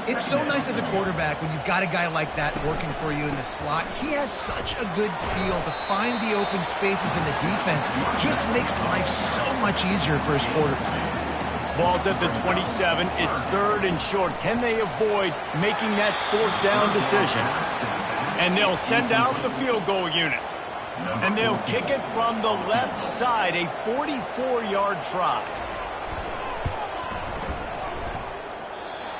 Speaker 2: It's so nice as a quarterback when you've got a guy like that working for you in the slot. He has such a good feel to find the open spaces in the defense. Just makes life so much easier for his quarterback.
Speaker 1: Ball's at the 27. It's 3rd and short. Can they avoid making that 4th down decision? And they'll send out the field goal unit. And they'll kick it from the left side, a 44-yard try.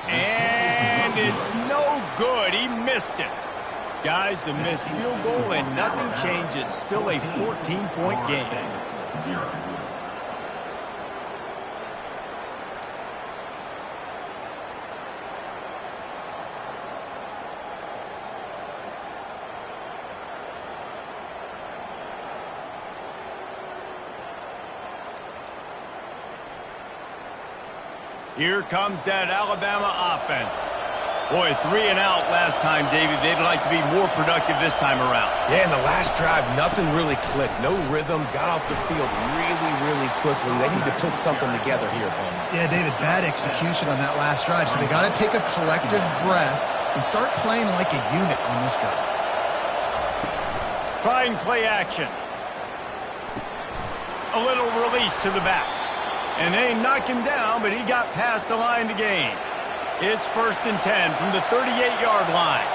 Speaker 1: And it's no good. He missed it. Guys, a missed field goal and nothing changes. Still a 14-point game.
Speaker 5: 0.
Speaker 1: Here comes that Alabama offense. Boy, 3 and out last time, David. They'd like to be more productive this time around.
Speaker 3: Yeah, in the last drive, nothing really clicked. No rhythm, got off the field really, really quickly. They need to put something together here, opponent.
Speaker 2: Yeah, David, bad execution on that last drive, so they got to take a collective breath and start playing like a unit on this drive.
Speaker 1: Trying play action. A little release to the back. And they knock him down, but he got past the line to gain. It's 1st and 10 from the 38-yard line.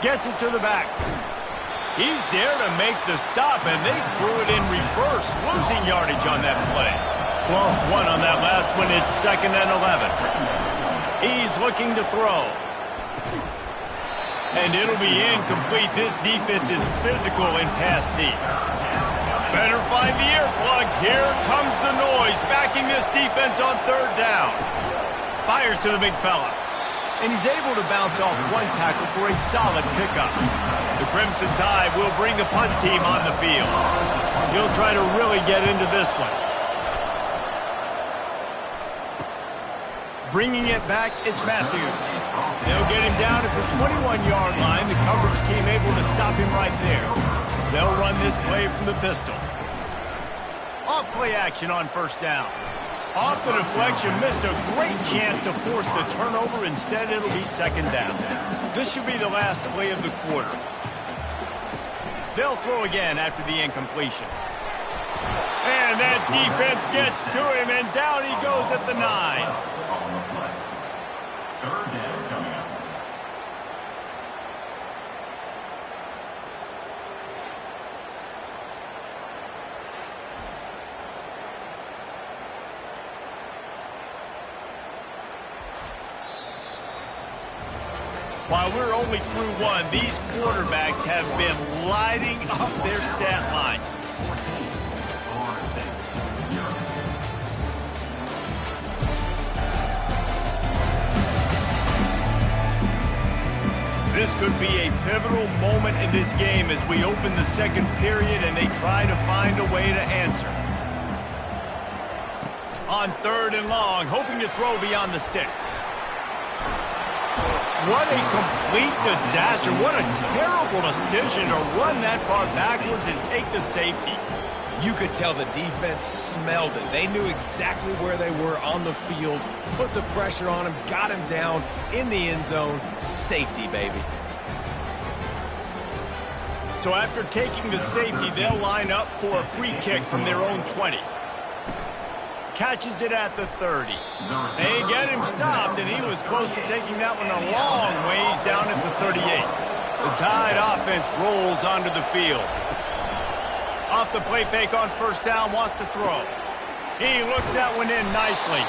Speaker 1: Gets it to the back. He's there to make the stop, and they threw it in reverse, losing yardage on that play. Lost 1 on that last one. It's 2nd and 11. He's looking to throw. And it'll be incomplete. This defense is physical and pass deep. Better find the earplugs. Here comes the noise, backing this defense on 3rd down. Fires to the big fella. and he's able to bounce off one tackle for a solid pickup. The Crimson Tide will bring the punt team on the field. He'll try to really get into this one. Bringing it back, it's Matthews. They'll get him down at the 21-yard line. The coverage team able to stop him right there. They'll run this play from the pistol. Off play action on first down. Off the deflection, missed a great chance to force the turnover. Instead, it'll be second down. This should be the last play of the quarter. They'll throw again after the incompletion. And that defense gets to him, and down he goes at the 9.
Speaker 5: On the play. Third down coming up.
Speaker 1: While we're only through one, these quarterbacks have been lighting up their stat lines. This could be a pivotal moment in this game as we open the second period and they try to find a way to answer. On third and long, hoping to throw beyond the sticks. What a complete disaster. What a terrible decision to run that far backwards and take the safety.
Speaker 3: You could tell the defense smelled it. They knew exactly where they were on the field, put the pressure on him, got him down in the end zone. Safety, baby.
Speaker 1: So after taking the safety, they'll line up for a free kick from their own 20. Catches it at the 30. They get him stopped, and he was close to taking that one a long ways down at the 38. The Tide offense rolls onto the field. Off the play fake on first down, wants to throw. He looks that one in nicely.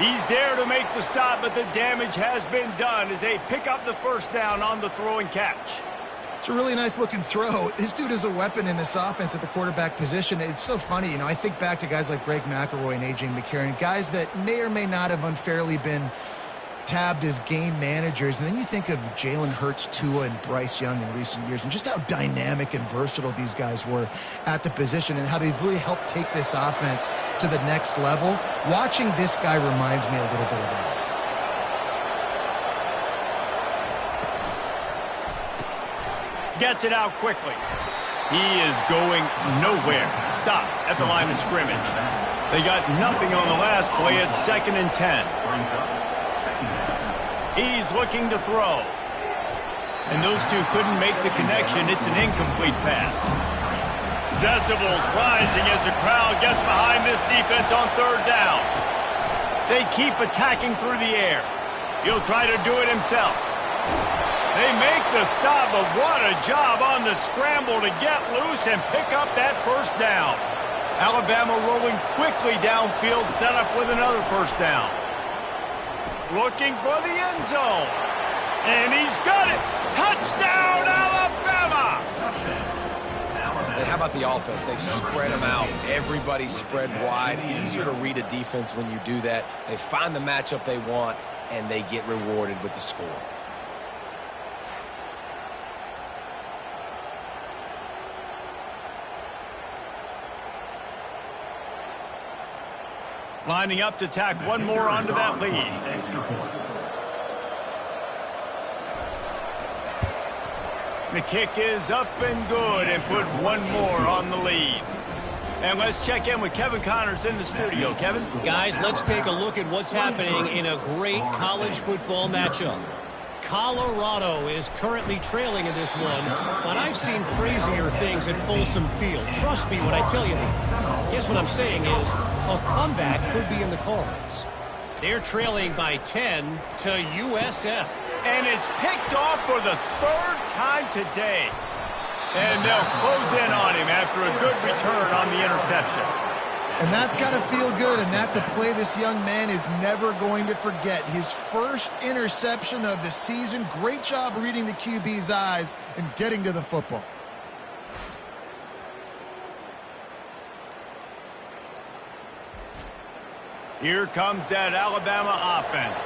Speaker 1: He's there to make the stop, but the damage has been done as they pick up the first down on the throw and catch.
Speaker 2: It's a really nice looking throw. This dude is a weapon in this offense at the quarterback position. It's so funny, you know, I think back to guys like Greg McElroy and A.J. McCarron, guys that may or may not have unfairly been tabbed as game managers. And then you think of Jalen Hurts, Tua, and Bryce Young in recent years, and just how dynamic and versatile these guys were at the position and how they've really helped take this offense to the next level. Watching this guy reminds me a little bit of that.
Speaker 1: Gets it out quickly. He is going nowhere. Stop at the line of scrimmage. They got nothing on the last play. It's 2nd and 10. He's looking to throw. And those two couldn't make the connection. It's an incomplete pass. Decibels rising as the crowd gets behind this defense on third down. They keep attacking through the air. He'll try to do it himself. They make the stop, but what a job on the scramble to get loose and pick up that first down. Alabama rolling quickly downfield, set up with another first down. Looking for the end zone. And he's got it. Touchdown, Alabama!
Speaker 3: And how about the offense? They spread them out. Everybody spread wide. Easier to read a defense when you do that. They find the matchup they want, and they get rewarded with the score.
Speaker 1: Lining up to tack one more onto that lead. The kick is up and good and put one more on the lead. And let's check in with Kevin Connors in the studio. Kevin?
Speaker 4: Guys, let's take a look at what's happening in a great college football matchup. Colorado is currently trailing in this one, but I've seen crazier things at Folsom Field. Trust me when I tell you that. Guess what I'm saying is a comeback could be in the cards. They're trailing by 10 to USF.
Speaker 1: And it's picked off for the third time today. And they'll close in on him after a good return on the interception.
Speaker 2: And that's got to feel good, and that's a play this young man is never going to forget. His first interception of the season. Great job reading the QB's eyes and getting to the football.
Speaker 1: Here comes that Alabama offense.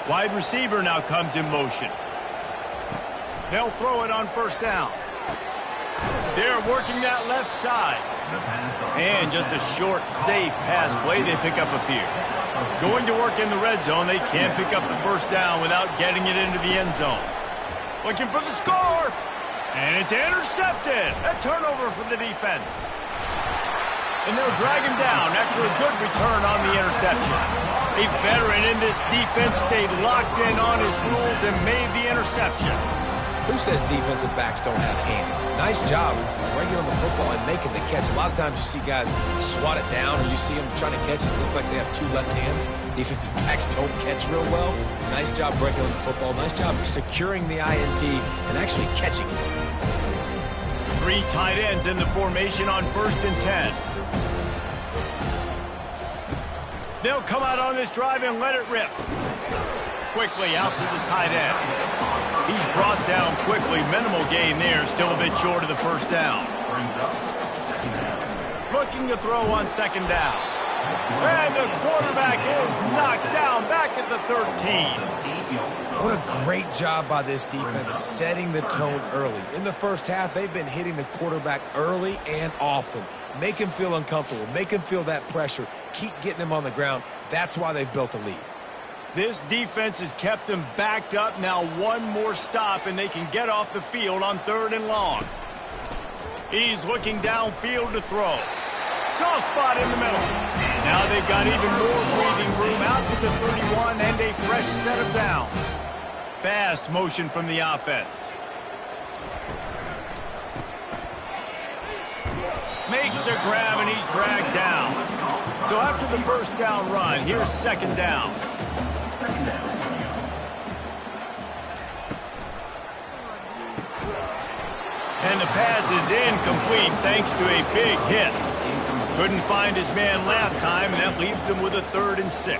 Speaker 1: Wide receiver now comes in motion. They'll throw it on first down. They're working that left side. And just a short, safe pass play. They pick up a few. Going to work in the red zone. They can't pick up the first down without getting it into the end zone. Looking for the score. And it's intercepted. A turnover for the defense. And they'll drag him down after a good return on the interception. A veteran in this defense stayed locked in on his rules and made the interception.
Speaker 3: Who says defensive backs don't have hands? Nice job bringing on the football and making the catch. A lot of times you see guys swat it down or you see them trying to catch it. It looks like they have two left hands. Defensive backs don't catch real well. Nice job breaking on the football. Nice job securing the INT and actually catching it.
Speaker 1: 3 tight ends in the formation on 1st and 10. They'll come out on this drive and let it rip. Quickly out to the tight end. He's brought down quickly. Minimal gain there. Still a bit short of the first down. Looking to throw on second down. And the quarterback is knocked down back at the 13.
Speaker 3: What a great job by this defense setting the tone early. In the first half, they've been hitting the quarterback early and often. Make him feel uncomfortable. Make him feel that pressure. Keep getting him on the ground. That's why they've built a lead.
Speaker 1: This defense has kept them backed up. Now one more stop, and they can get off the field on 3rd and long. He's looking downfield to throw. Soft spot in the middle. Now they've got even more breathing room out to the 31 and a fresh set of downs. Fast motion from the offense. Makes a grab, and he's dragged down. So after the first down run, here's second down. And the pass is incomplete thanks to a big hit. Couldn't find his man last time, and that leaves him with a 3rd and 6.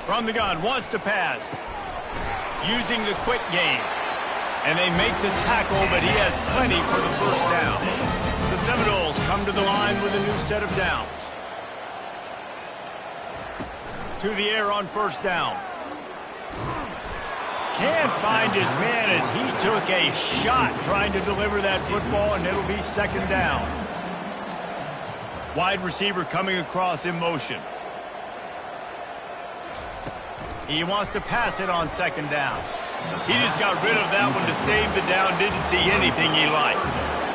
Speaker 1: From the gun, wants to pass. Using the quick game. And they make the tackle, but he has plenty for the first down. The Seminoles come to the line with a new set of downs. To the air on first down. Can't find his man as he took a shot trying to deliver that football, and it'll be second down. Wide receiver coming across in motion. He wants to pass it on second down. He just got rid of that one to save the down. Didn't see anything he liked.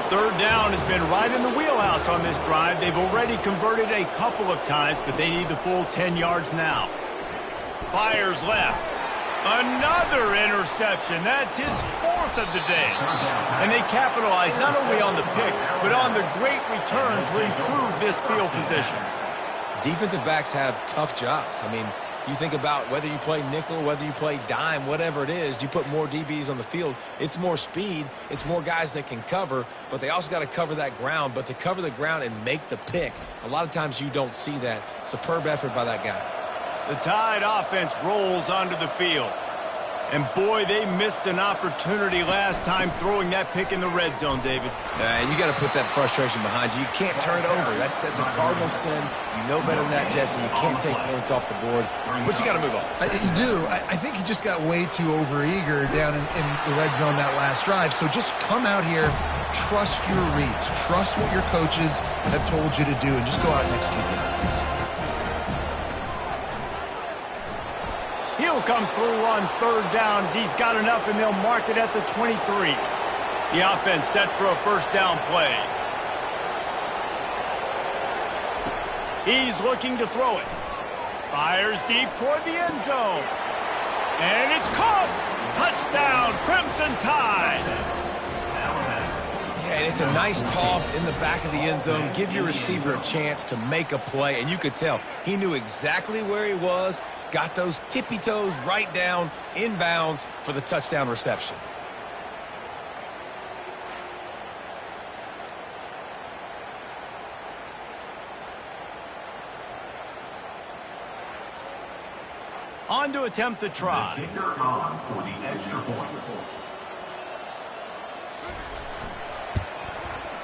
Speaker 1: 3rd down has been right in the wheelhouse on this drive. They've already converted a couple of times, but they need the full 10 yards now. Fires left. Another interception. That's his 4th of the day. And they capitalize not only on the pick, but on the great return to improve this field position.
Speaker 3: Defensive backs have tough jobs. I mean, you think about whether you play nickel, whether you play dime, whatever it is, you put more DBs on the field. It's more speed. It's more guys that can cover, but they also got to cover that ground. But to cover the ground and make the pick, a lot of times you don't see that. Superb effort by that guy.
Speaker 1: The Tide offense rolls onto the field. And boy, they missed an opportunity last time throwing that pick in the red zone, David.
Speaker 3: And you got to put that frustration behind you. You can't turn it over. That's a cardinal sin. You know better than that, Jesse. You can't take points off the board, but you got to move on.
Speaker 2: You do. I think he just got way too overeager down in the red zone that last drive. So just come out here, trust your reads, trust what your coaches have told you to do, and just go out and execute the offense.
Speaker 1: He'll come through on 3rd down as he's got enough, and they'll mark it at the 23. The offense set for a first down play. He's looking to throw it. Fires deep toward the end zone. And it's caught. Touchdown, Crimson Tide.
Speaker 3: Yeah, and it's a nice toss in the back of the end zone. Give your receiver a chance to make a play, and you could tell he knew exactly where he was, got those tippy toes right down, inbounds for the touchdown reception.
Speaker 1: On to attempt the try.
Speaker 5: The kicker on for the extra point.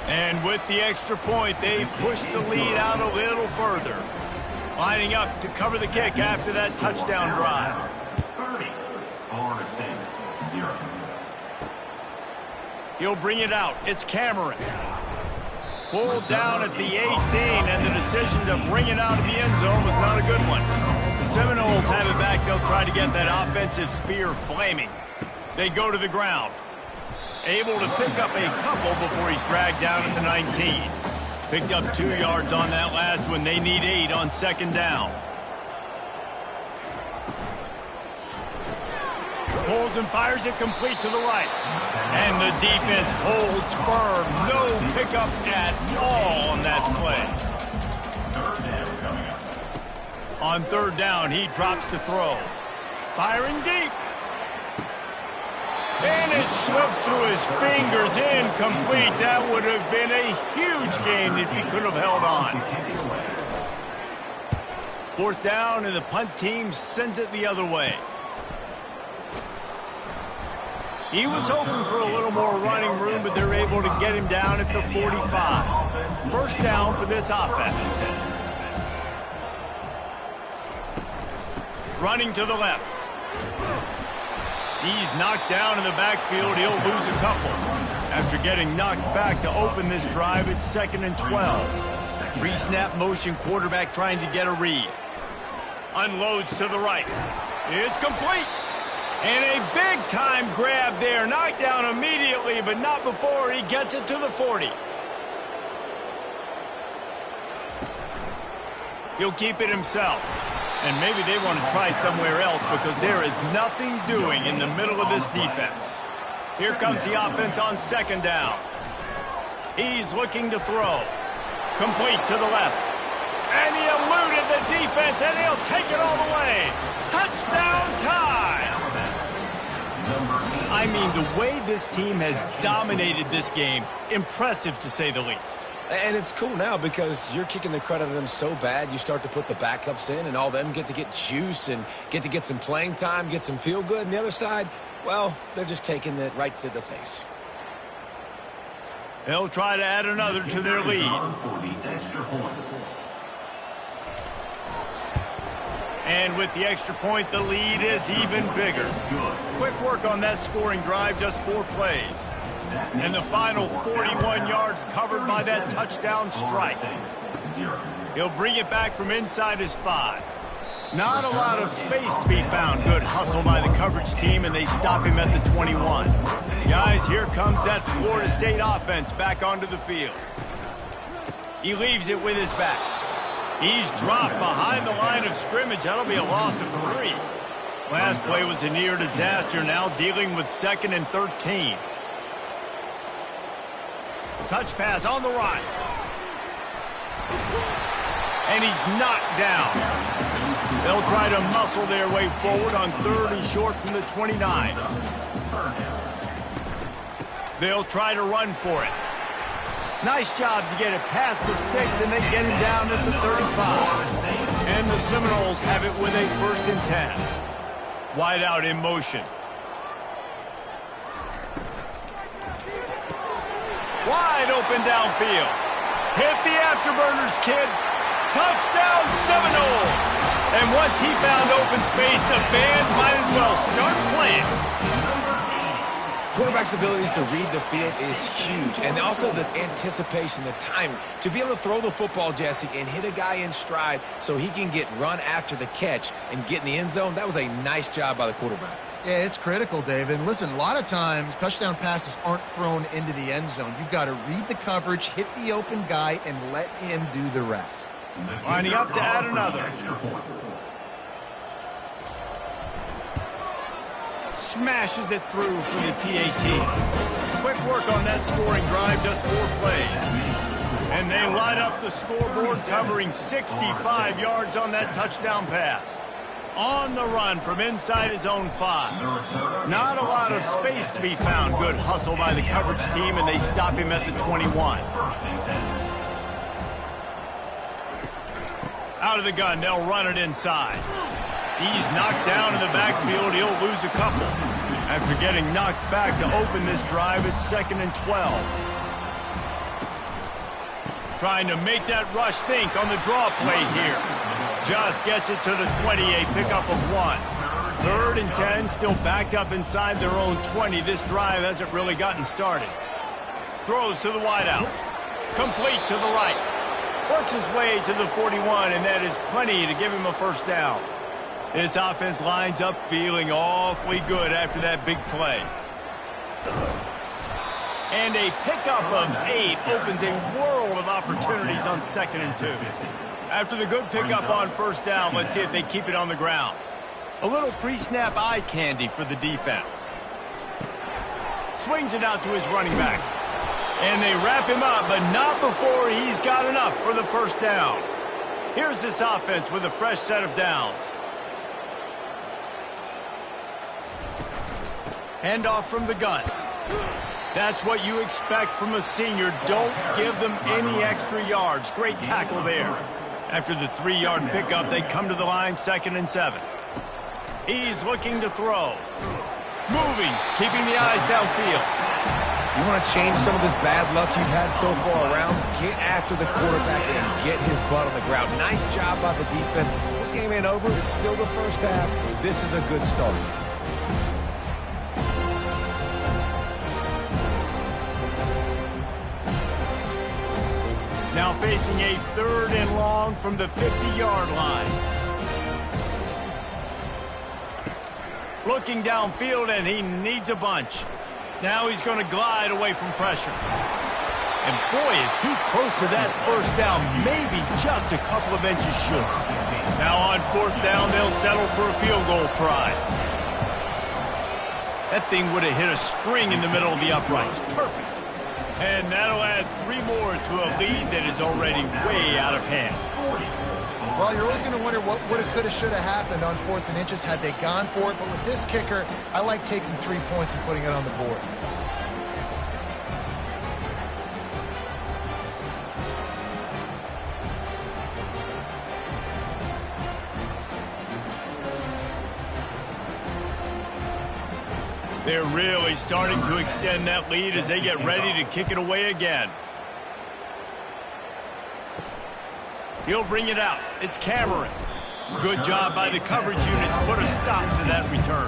Speaker 1: And with the extra point, they push the lead out a little further. Lining up to cover the kick after that touchdown drive.
Speaker 5: 30. Florida State, 0.
Speaker 1: He'll bring it out. It's Cameron. Pulled down at the 18, and the decision to bring it out of the end zone was not a good one. The Seminoles have it back. They'll try to get that offensive spear flaming. They go to the ground. Able to pick up a couple before he's dragged down at the 19. Picked up 2 yards on that last one. They need 8 on second down. Pulls and fires it complete to the right. And the defense holds firm. No pickup at all on that play.
Speaker 5: Third down coming up.
Speaker 1: On third down, he drops to throw. Firing deep. And it slips through his fingers, incomplete. That would have been a huge gain if he could have held on. Fourth down, and the punt team sends it the other way. He was hoping for a little more running room, but they're able to get him down at the 45. First down for this offense. Running to the left. He's knocked down in the backfield. He'll lose a couple. After getting knocked back to open this drive, it's 2nd and 12. Pre-snap motion, quarterback trying to get a read. Unloads to the right. It's complete. And a big-time grab there. Knocked down immediately, but not before he gets it to the 40. He'll keep it himself. And maybe they want to try somewhere else because there is nothing doing in the middle of this defense. Here comes the offense on second down. He's looking to throw. Complete to the left. And he eluded the defense, and he'll take it all the way. Touchdown tie! I mean, the way this team has dominated this game, impressive to say the least.
Speaker 3: And it's cool now because you're kicking the crud out of them so bad, you start to put the backups in, and all them get to get juice and get to get some playing time, get some feel good. And the other side, well, they're just taking it right to the face.
Speaker 1: They'll try to add another to their lead. And with the extra point, the lead is even bigger. Quick work on that scoring drive, just 4 plays. And the final 41 yards covered by that touchdown strike. He'll bring it back from inside his 5. Not a lot of space to be found. Good hustle by the coverage team, and they stop him at the 21. Guys, here comes that Florida State offense back onto the field. He leaves it with his back. He's dropped behind the line of scrimmage. That'll be a loss of 3. Last play was a near disaster. Now dealing with 2nd and 13. Touch pass on the right. And he's knocked down. They'll try to muscle their way forward on 3rd and short from the 29. They'll try to run for it. Nice job to get it past the sticks, and they get him down at the 35. And the Seminoles have it with a 1st and 10. Wide out in motion. Wide open downfield. Hit the afterburners, kid. Touchdown, Seminoles. And once he found open space, the band might as well start playing.
Speaker 3: Quarterback's abilities to read the field is huge. And also the anticipation, the timing. To be able to throw the football, Jesse, and hit a guy in stride so he can get run after the catch and get in the end zone, that was a nice job by the quarterback.
Speaker 2: Yeah, it's critical, David. And listen, a lot of times touchdown passes aren't thrown into the end zone. You've got to read the coverage, hit the open guy, and let him do the rest.
Speaker 1: Lining up to add another. Smashes it through for the PAT. Quick work on that scoring drive, just 4 plays. And they light up the scoreboard, covering 65 yards on that touchdown pass. On the run from inside his own 5. Not a lot of space to be found. Good hustle by the coverage team, and they stop him at the 21. Out of the gun, they'll run it inside. He's knocked down in the backfield. He'll lose a couple. After getting knocked back to open this drive, it's 2nd and 12. Trying to make that rush think on the draw play here. Just gets it to the 28, pickup of 1. 3rd and 10, still backed up inside their own 20. This drive hasn't really gotten started. Throws to the wideout. Complete to the right. Works his way to the 41, and that is plenty to give him a first down. This offense lines up feeling awfully good after that big play. And a pickup of 8 opens a world of opportunities on 2nd and 2. After the good pickup on first down, let's see if they keep it on the ground. A little pre-snap eye candy for the defense. Swings it out to his running back. And they wrap him up, but not before he's got enough for the first down. Here's this offense with a fresh set of downs. Handoff from the gun. That's what you expect from a senior. Don't give them any extra yards. Great tackle there. After the 3-yard pickup, they come to the line, 2nd and 7. He's looking to throw. Moving, keeping the eyes downfield.
Speaker 3: You want to change some of this bad luck you've had so far around? Get after the quarterback and get his butt on the ground. Nice job by the defense. This game ain't over. It's still the first half. This is a good start.
Speaker 1: Now facing a 3rd and long from the 50-yard line. Looking downfield, and he needs a bunch. Now he's going to glide away from pressure. And boy, is he close to that first down, maybe just a couple of inches short. Now on 4th down, they'll settle for a field goal try. That thing would have hit a string in the middle of the uprights. Perfect. And that'll add 3 more to a lead that is already way out of hand.
Speaker 2: Well, you're always going to wonder what woulda, coulda, shoulda happened on 4th and inches had they gone for it. But with this kicker, I like taking 3 points and putting it on the board.
Speaker 1: They're really starting to extend that lead as they get ready to kick it away again. He'll bring it out. It's Cameron. Good job by the coverage unit to put a stop to that return.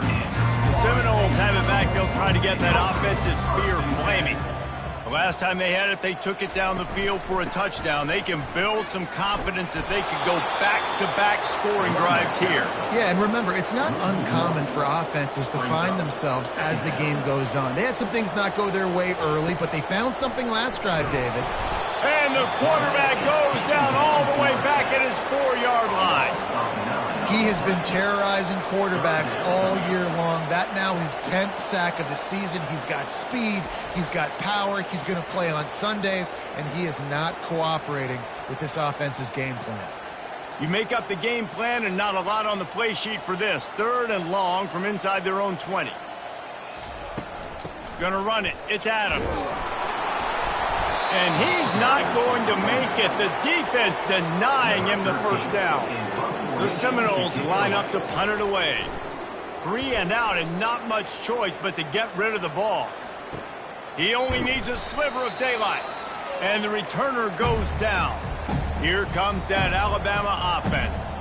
Speaker 1: The Seminoles have it back. They'll try to get that offensive spear flaming. The last time they had it, they took it down the field for a touchdown. They can build some confidence that they could go back-to-back scoring drives here.
Speaker 2: Yeah, and remember, it's not uncommon for offenses to find themselves as the game goes on. They had some things not go their way early, but they found something last drive, David.
Speaker 1: And the quarterback goes down all the way back at his 4-yard line.
Speaker 2: He has been terrorizing quarterbacks all year long. That now his 10th sack of the season. He's got speed. He's got power. He's going to play on Sundays, and he is not cooperating with this offense's game plan.
Speaker 1: You make up the game plan and not a lot on the play sheet for this. 3rd and long from inside their own 20. Gonna run it. It's Adams. And he's not going to make it. The defense denying him the first down. The Seminoles line up to punt it away. 3 and out and not much choice but to get rid of the ball. He only needs a sliver of daylight. And the returner goes down. Here comes that Alabama offense.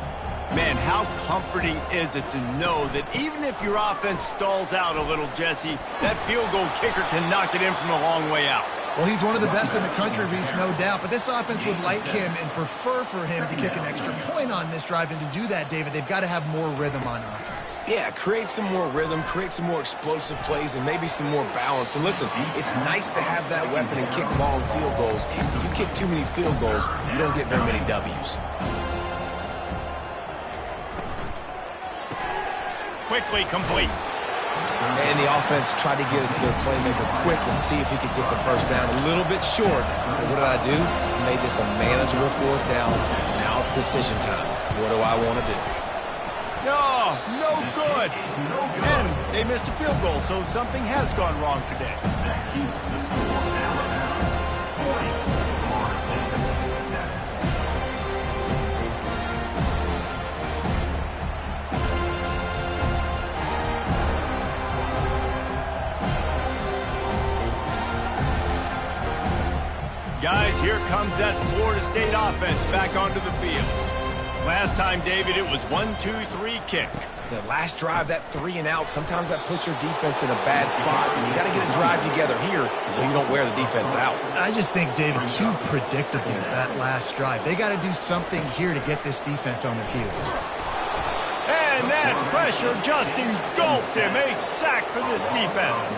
Speaker 1: Man, how comforting is it to know that even if your offense stalls out a little, Jesse, that field goal kicker can knock it in from a long way out.
Speaker 2: Well, he's one of the best in the country, Reese, no doubt. But this offense would like him and prefer for him to kick an extra point on this drive. And to do that, David, they've got to have more rhythm on offense.
Speaker 3: Yeah, create some more rhythm, create some more explosive plays, and maybe some more balance. And listen, it's nice to have that weapon and kick long field goals. If you kick too many field goals, you don't get very many W's.
Speaker 1: Quickly complete.
Speaker 3: And the offense tried to get it to their playmaker quick and see if he could get the first down a little bit short. But what did I do? I made this a manageable 4th down. Now it's decision time. What do I want to do?
Speaker 1: No good. And they missed a field goal, so something has gone wrong today.
Speaker 5: That keeps the score Alabama 40.
Speaker 1: Guys, here comes that Florida State offense back onto the field. Last time, David, it was 1-2-3 kick.
Speaker 3: The last drive, that 3 and out, sometimes that puts your defense in a bad spot, and you got to get a drive together here so you don't wear the defense out.
Speaker 2: I just think, David, too predictable, that last drive. They got to do something here to get this defense on their heels.
Speaker 1: And that pressure just engulfed him. A sack for this defense.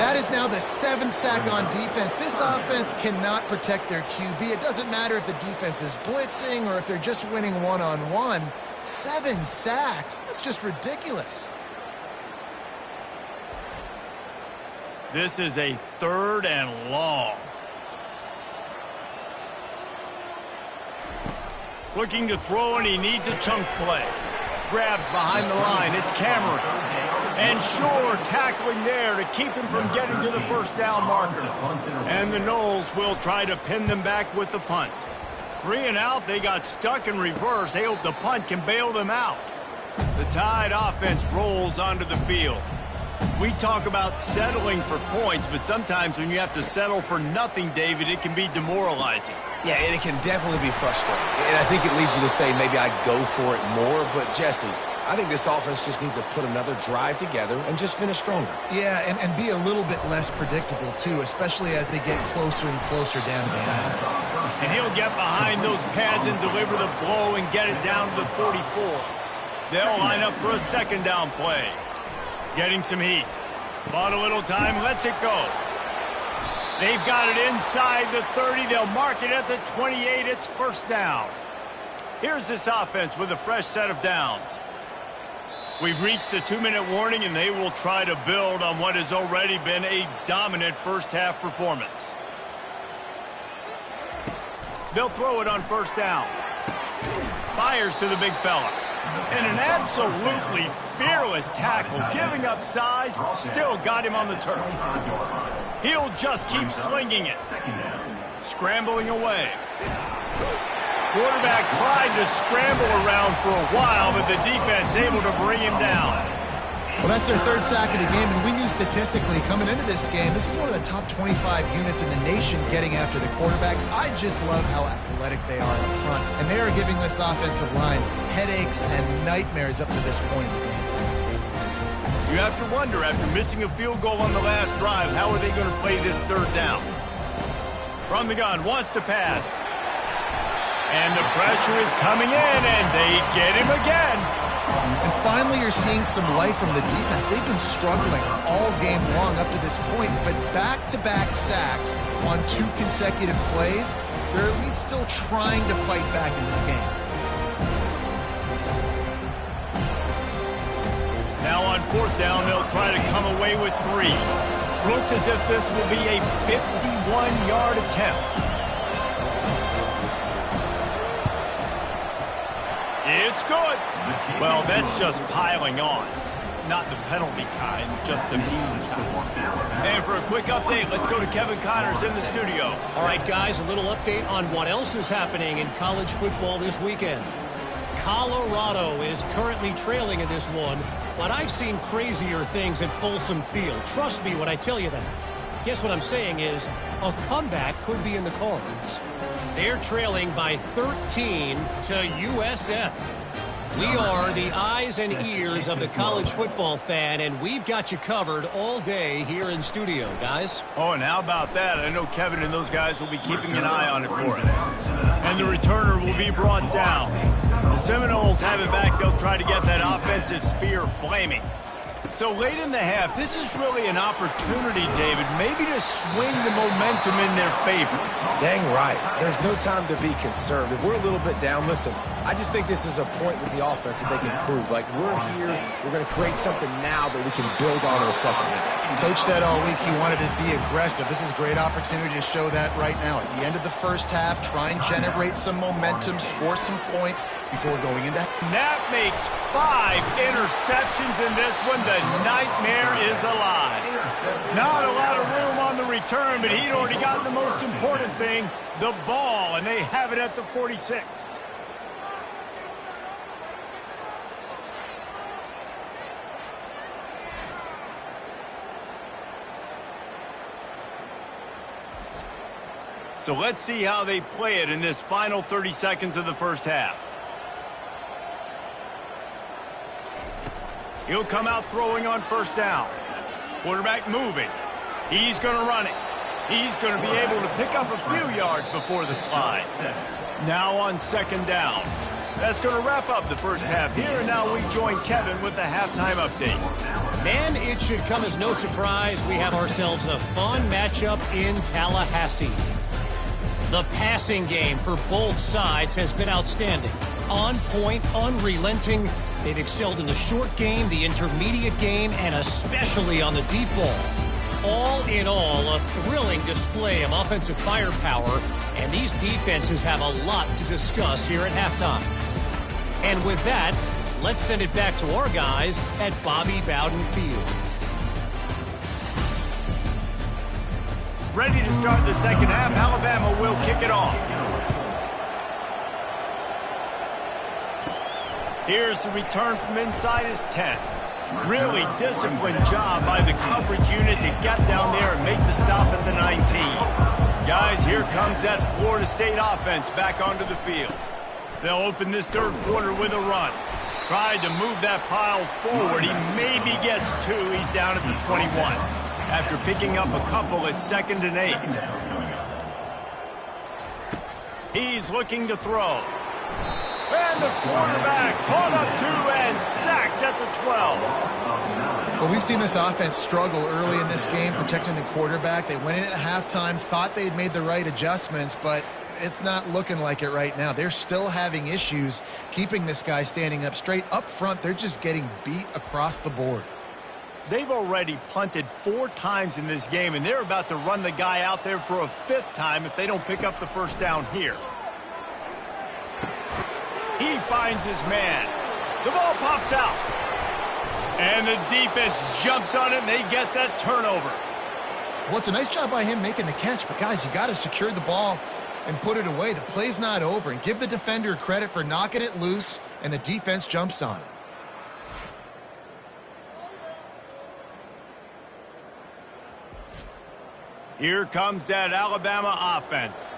Speaker 2: That is now the 7th sack on defense. This offense cannot protect their QB. It doesn't matter if the defense is blitzing or if they're just winning one-on-one. 7 sacks. That's just ridiculous.
Speaker 1: This is a 3rd and long. Looking to throw, and he needs a chunk play. Grabbed behind the line. It's Cameron. And Shore tackling there to keep him from getting to the first down marker. And the Noles will try to pin them back with the punt. 3 and out, they got stuck in reverse. They hope the punt can bail them out. The Tide offense rolls onto the field. We talk about settling for points, but sometimes when you have to settle for nothing, David, it can be demoralizing.
Speaker 3: Yeah, and it can definitely be frustrating. And I think it leads you to say maybe I'd go for it more. But, Jesse, I think this offense just needs to put another drive together and just finish stronger.
Speaker 2: Yeah, and be a little bit less predictable, too, especially as they get closer and closer down to the end zone.
Speaker 1: And he'll get behind those pads and deliver the blow and get it down to the 44. They'll line up for a 2nd down play. Getting some heat. Bought a little time, lets it go. They've got it inside the 30. They'll mark it at the 28. It's 1st down. Here's this offense with a fresh set of downs. We've reached the 2-minute warning, and they will try to build on what has already been a dominant first-half performance. They'll throw it on 1st down. Fires to the big fella. And an absolutely fearless tackle, giving up size, still got him on the turf. He'll just keep slinging it. Scrambling away. Quarterback tried to scramble around for a while, but the defense able to bring him down.
Speaker 2: Well, that's their 3rd sack of the game, and we knew statistically coming into this game, this is one of the top 25 units in the nation getting after the quarterback. I just love how athletic they are up front, and they are giving this offensive line headaches and nightmares up to this point in the game.
Speaker 1: You have to wonder, after missing a field goal on the last drive, how are they going to play this 3rd down? From the gun, wants to pass. And the pressure is coming in, and they get him again.
Speaker 2: And finally, you're seeing some life from the defense. They've been struggling all game long up to this point, but back-to-back sacks on 2 consecutive plays, they're at least still trying to fight back in this game.
Speaker 1: Now on 4th down, they'll try to come away with 3. Looks as if this will be a 51-yard attempt. It's good. Well, that's just piling on. Not the penalty kind, just the mean kind. And for a quick update, let's go to Kevin Connors in the studio.
Speaker 4: All right, guys, a little update on what else is happening in college football this weekend. Colorado is currently trailing in this one, but I've seen crazier things at Folsom Field. Trust me when I tell you that. Guess what I'm saying is a comeback could be in the cards. They're trailing by 13 to USF. We are the eyes and ears of the college football fan, and we've got you covered all day here in studio, guys.
Speaker 1: Oh, and how about that? I know Kevin and those guys will be keeping an eye on it for us. And the returner will be brought down. The Seminoles have it back. They'll try to get that offensive spear flaming. So late in the half, this is really an opportunity, David, maybe to swing the momentum in their favor.
Speaker 3: Dang right. There's no time to be concerned. If we're a little bit down, listen, I just think this is a point with the offense that they can prove. Like, we're here, we're going to create something now that we can build on in the 2nd half.
Speaker 2: Coach said all week he wanted to be aggressive. This is a great opportunity to show that right now. At the end of the 1st half, try and generate some momentum, score some points before going into...
Speaker 1: That makes 5 interceptions in this one. The nightmare is alive. Not a lot of room on the return, but he'd already gotten the most important thing, the ball, and they have it at the 46. So let's see how they play it in this final 30 seconds of the 1st half. He'll come out throwing on first down. Quarterback moving. He's going to run it. He's going to be able to pick up a few yards before the slide. Now on second down. That's going to wrap up the first half here, and now we join Kevin with the halftime update.
Speaker 4: Man, it should come as no surprise we have ourselves a fun matchup in Tallahassee. The passing game for both sides has been outstanding. On point, unrelenting. They've excelled in the short game, the intermediate game, and especially on the deep ball. All in all, a thrilling display of offensive firepower, and these defenses have a lot to discuss here at halftime. And with that, let's send it back to our guys at Bobby Bowden Field.
Speaker 1: Ready to start the second half. Alabama will kick it off. Here's the return from inside his 10. Really disciplined job by the coverage unit to get down there and make the stop at the 19. Guys, here comes that Florida State offense back onto the field. They'll open this third quarter with a run. Tried to move that pile forward. He maybe gets two. He's down at the 21. After picking up a couple at 2nd and 8. He's looking to throw. And the quarterback caught up to and sacked at the 12.
Speaker 2: Well, we've seen this offense struggle early in this game, protecting the quarterback. They went in at halftime, thought they'd made the right adjustments, but it's not looking like it right now. They're still having issues keeping this guy standing up straight. Up front, they're just getting beat across the board.
Speaker 1: They've already punted 4 times in this game, and they're about to run the guy out there for a 5th time if they don't pick up the first down here. He finds his man. The ball pops out. And the defense jumps on it, and they get that turnover.
Speaker 2: Well, it's a nice job by him making the catch, but guys, you got to secure the ball and put it away. The play's not over, and give the defender credit for knocking it loose, and the defense jumps on it.
Speaker 1: Here comes that Alabama offense.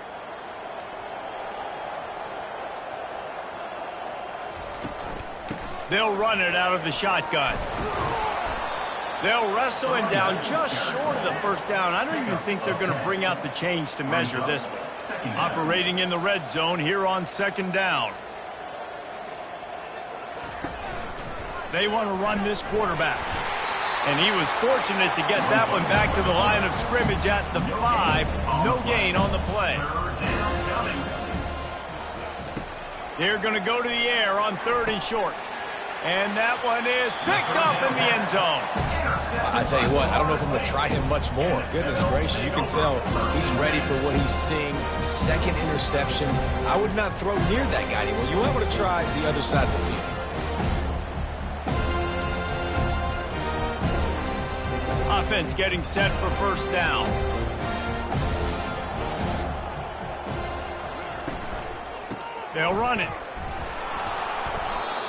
Speaker 1: They'll run it out of the shotgun. They'll wrestle him down just short of the first down. I don't even think they're going to bring out the chains to measure this one. Operating in the red zone here on 2nd down. They want to run this quarterback. And he was fortunate to get that one back to the line of scrimmage at the 5. No gain on the play. They're going to go to the air on 3rd and short. And that one is picked up in the end zone.
Speaker 3: I tell you what, I don't know if I'm going to try him much more. Goodness gracious, you can tell he's ready for what he's seeing. 2nd interception. I would not throw near that guy anymore. You might want to try the other side of the field.
Speaker 1: Offense getting set for first down. They'll run it.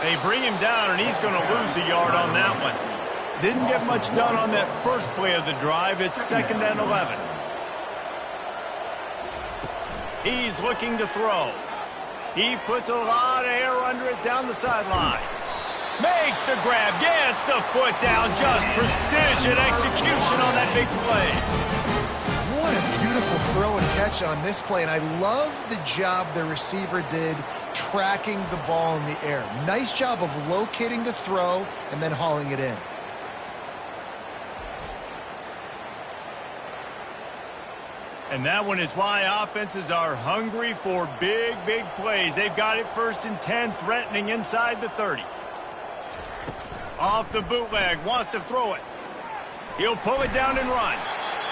Speaker 1: They bring him down, and he's going to lose a yard on that one. Didn't get much done on that first play of the drive. It's 2nd and 11. He's looking to throw. He puts a lot of air under it down the sideline. Makes the grab, gets the foot down, just precision execution on that big play.
Speaker 2: What a beautiful throw and catch on this play, and I love the job the receiver did tracking the ball in the air. Nice job of locating the throw and then hauling it in.
Speaker 1: And that one is why offenses are hungry for big, big plays. They've got it 1st and 10, threatening inside the 30. Off the bootleg, wants to throw it. He'll pull it down and run.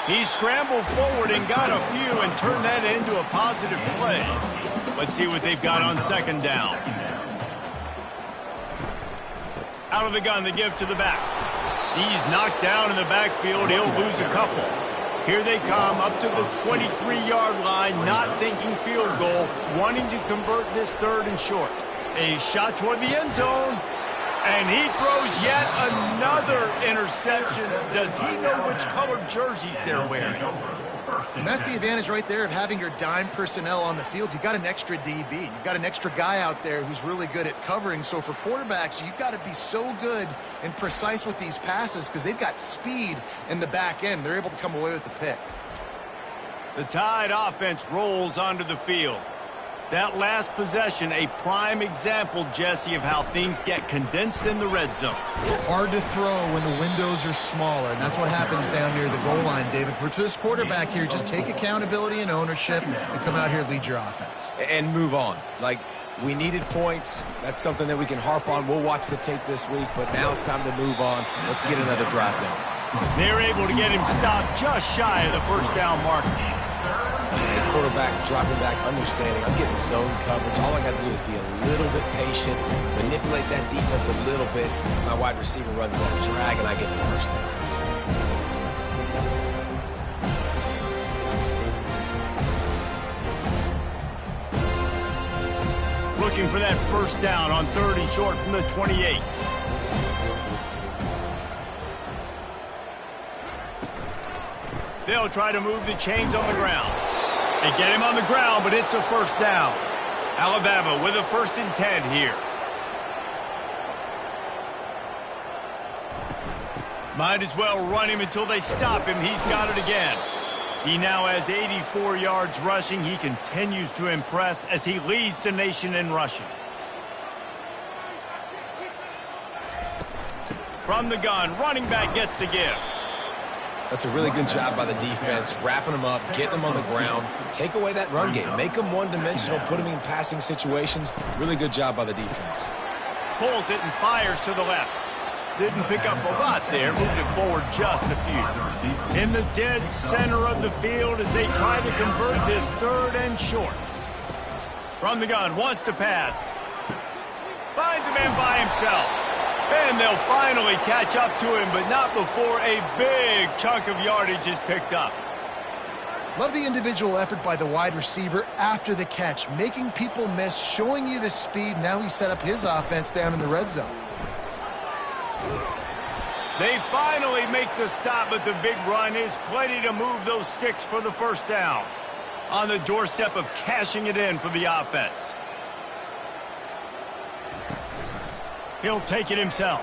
Speaker 1: He scrambled forward and got a few and turned that into a positive play. Let's see what they've got on 2nd down. Out of the gun to give to the back. He's knocked down in the backfield. He'll lose a couple. Here they come up to the 23-yard line, not thinking field goal, wanting to convert this 3rd and short. A shot toward the end zone. And he throws yet another interception. Does he know which colored jerseys they're wearing?
Speaker 2: And that's the advantage right there of having your dime personnel on the field. You've got an extra DB. You've got an extra guy out there who's really good at covering. So for quarterbacks, you've got to be so good and precise with these passes because they've got speed in the back end. They're able to come away with the pick.
Speaker 1: The Tide offense rolls onto the field. That last possession, a prime example, Jesse, of how things get condensed in the red zone.
Speaker 2: Hard to throw when the windows are smaller, and that's what happens down near the goal line, David. For this quarterback here, just take accountability and ownership and come out here and lead your offense.
Speaker 3: And move on. Like, we needed points. That's something that we can harp on. We'll watch the tape this week, but now it's time to move on. Let's get another drive down.
Speaker 1: They're able to get him stopped just shy of the first down mark.
Speaker 3: And quarterback dropping back, understanding I'm getting zone coverage. All I got to do is be a little bit patient, manipulate that defense a little bit. My wide receiver runs that drag, and I get the first down.
Speaker 1: Looking for that first down on 30 short from the 28. They'll try to move the chains on the ground. They get him on the ground, but it's a first down. Alabama with a 1st and 10 here. Might as well run him until they stop him. He's got it again. He now has 84 yards rushing. He continues to impress as he leads the nation in rushing. From the gun, running back gets the give.
Speaker 3: That's a really good job by the defense, wrapping them up, getting them on the ground. Take away that run game. Make them one-dimensional, put them in passing situations. Really good job by the defense.
Speaker 1: Pulls it and fires to the left. Didn't pick up a lot there, moved it forward just a few. In the dead center of the field as they try to convert this 3rd and short. From the gun, wants to pass. Finds a man by himself. And they'll finally catch up to him, but not before a big chunk of yardage is picked up.
Speaker 2: Love the individual effort by the wide receiver after the catch, making people miss, showing you the speed. Now he set up his offense down in the red zone.
Speaker 1: They finally make the stop, but the big run is plenty to move those sticks for the first down. On the doorstep of cashing it in for the offense. He'll take it himself.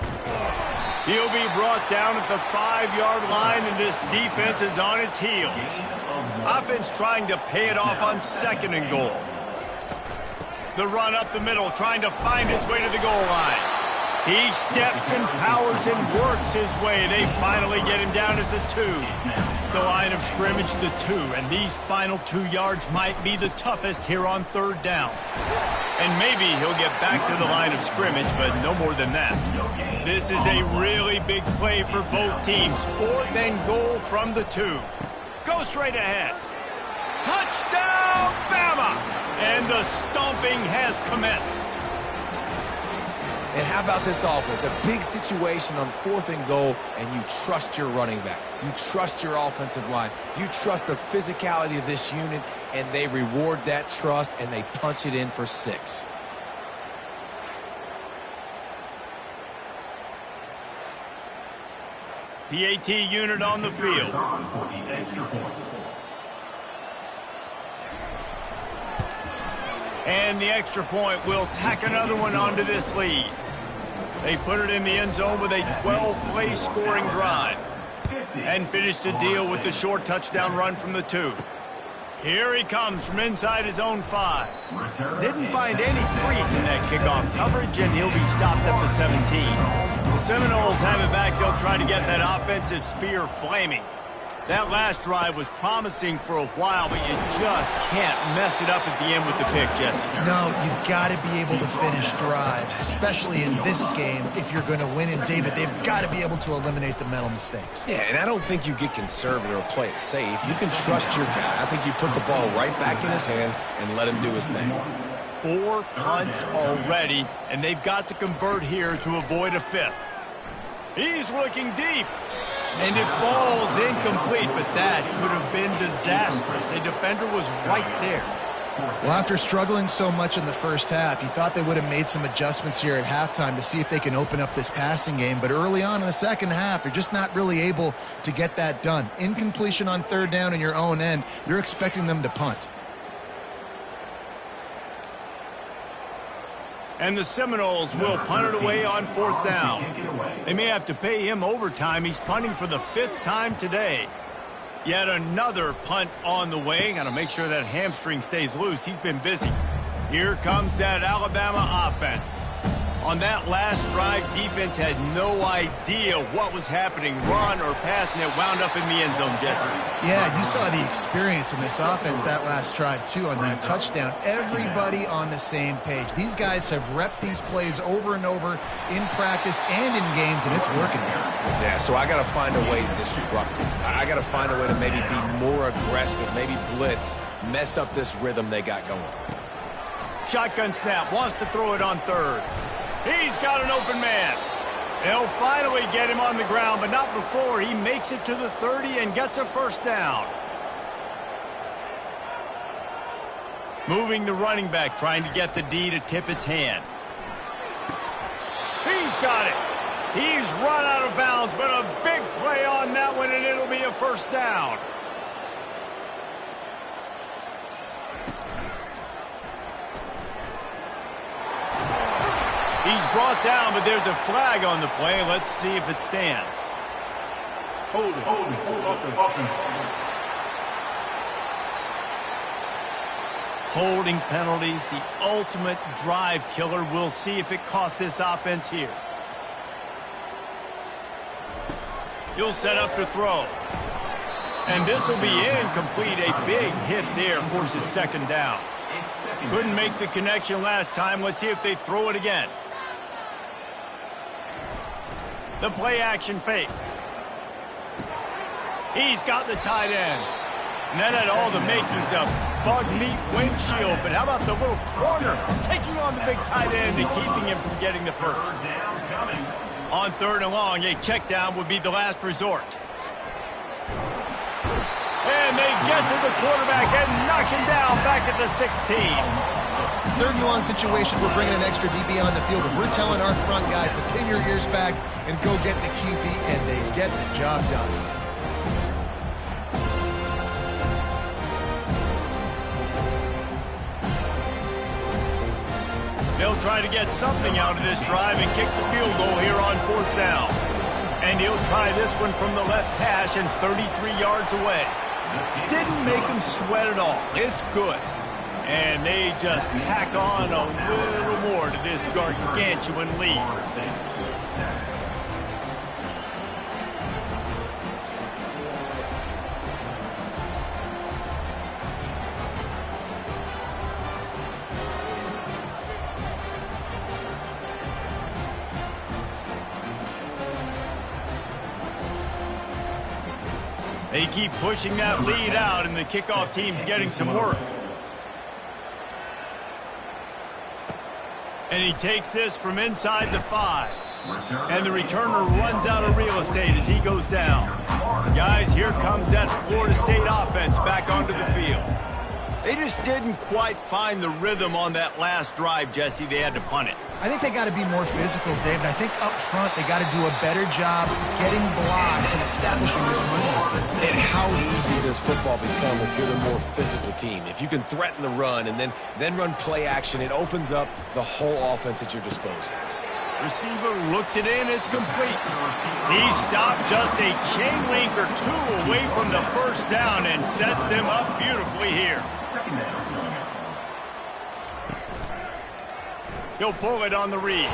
Speaker 1: He'll be brought down at the 5-yard line, and this defense is on its heels. Offense trying to pay it off on 2nd and goal. The run up the middle, trying to find its way to the goal line. He steps and powers and works his way. They finally get him down at the 2. The line of scrimmage, the 2, and these final 2 yards might be the toughest here on 3rd down. And maybe he'll get back to the line of scrimmage, but no more than that. This is a really big play for both teams. 4th and goal from the 2. Go straight ahead. Touchdown, Bama! And the stomping has commenced.
Speaker 3: And how about this offense? A big situation on 4th and goal, and you trust your running back. You trust your offensive line. You trust the physicality of this unit, and they reward that trust, and they punch it in for 6.
Speaker 1: PAT unit on the field. And the extra point will tack another one onto this lead. They put it in the end zone with a 12-play scoring drive. And finish the deal with the short touchdown run from the 2. Here he comes from inside his own 5. Didn't find any crease in that kickoff coverage, and he'll be stopped at the 17. The Seminoles have it back. They'll try to get that offensive spear flaming. That last drive was promising for a while, but you just can't mess it up at the end with the pick, Jesse.
Speaker 2: No, you've got to be able to finish drives, especially in this game if you're going to win. And, David, they've got to be able to eliminate the mental mistakes.
Speaker 3: Yeah, and I don't think you get conservative or play it safe. You can trust your guy. I think you put the ball right back in his hands and let him do his thing.
Speaker 1: 4 punts already, and they've got to convert here to avoid a 5th. He's looking deep. And it falls incomplete, but that could have been disastrous. A defender was right there.
Speaker 2: Well, after struggling so much in the first half, you thought they would have made some adjustments here at halftime to see if they can open up this passing game. But early on in the second half, you're just not really able to get that done. Incompletion on third down in your own end, you're expecting them to punt.
Speaker 1: And the Seminoles will punt it away on fourth down. They may have to pay him overtime. He's punting for the 5th time today. Yet another punt on the way. Got to make sure that hamstring stays loose. He's been busy. Here comes that Alabama offense. On that last drive, defense had no idea what was happening, run or pass, and it wound up in the end zone, Jesse.
Speaker 2: Yeah, you saw the experience in this offense that last drive, too, on that touchdown. Everybody on the same page. These guys have repped these plays over and over in practice and in games, and it's working here.
Speaker 3: Yeah, so I got to find a way to disrupt it. I got to find a way to maybe be more aggressive, maybe blitz, mess up this rhythm they got going.
Speaker 1: Shotgun snap, wants to throw it on third. He's got an open man. They'll finally get him on the ground, but not before he makes it to the 30 and gets a first down. Moving the running back, trying to get the D to tip its hand. He's got it. He's run out of bounds, but a big play on that one, and it'll be a first down. He's brought down, but there's a flag on the play. Let's see if it stands.
Speaker 5: Hold it.
Speaker 1: Holding penalties, the ultimate drive killer. We'll see if it costs this offense here. He'll set up to throw. And this will be incomplete. A big hit there forces second down. Couldn't make the connection last time. Let's see if they throw it again. The play action fake. He's got the tight end. And that had all the makings of bug meat windshield. But how about the little corner taking on the big tight end and keeping him from getting the first? On third and long, a check down would be the last resort. And they get to the quarterback and knock him down back at the 16.
Speaker 2: Third and long situation, we're bringing an extra DB on the field, and we're telling our front guys to pin your ears back and go get the QB, and they get the job done.
Speaker 1: They'll try to get something out of this drive and kick the field goal here on fourth down. And he'll try this one from the left hash and 33 yards away. Didn't make him sweat at all. It's good. And they just tack on a little more to this gargantuan lead. They keep pushing that lead out, and the kickoff team's getting some work. And he takes this from inside the 5. And the returner runs out of real estate as he goes down. Guys, here comes that Florida State offense back onto the field. They just didn't quite find the rhythm on that last drive, Jesse. They had to punt it.
Speaker 2: I think they got to be more physical, Dave, and I think up front they got to do a better job getting blocks and establishing this run.
Speaker 3: And how easy does football become if you're the more physical team? If you can threaten the run and then run play action, it opens up the whole offense at your disposal.
Speaker 1: Receiver looks it in, it's complete. He stopped just a chain link or two away from the first down and sets them up beautifully here. He'll pull it on the read.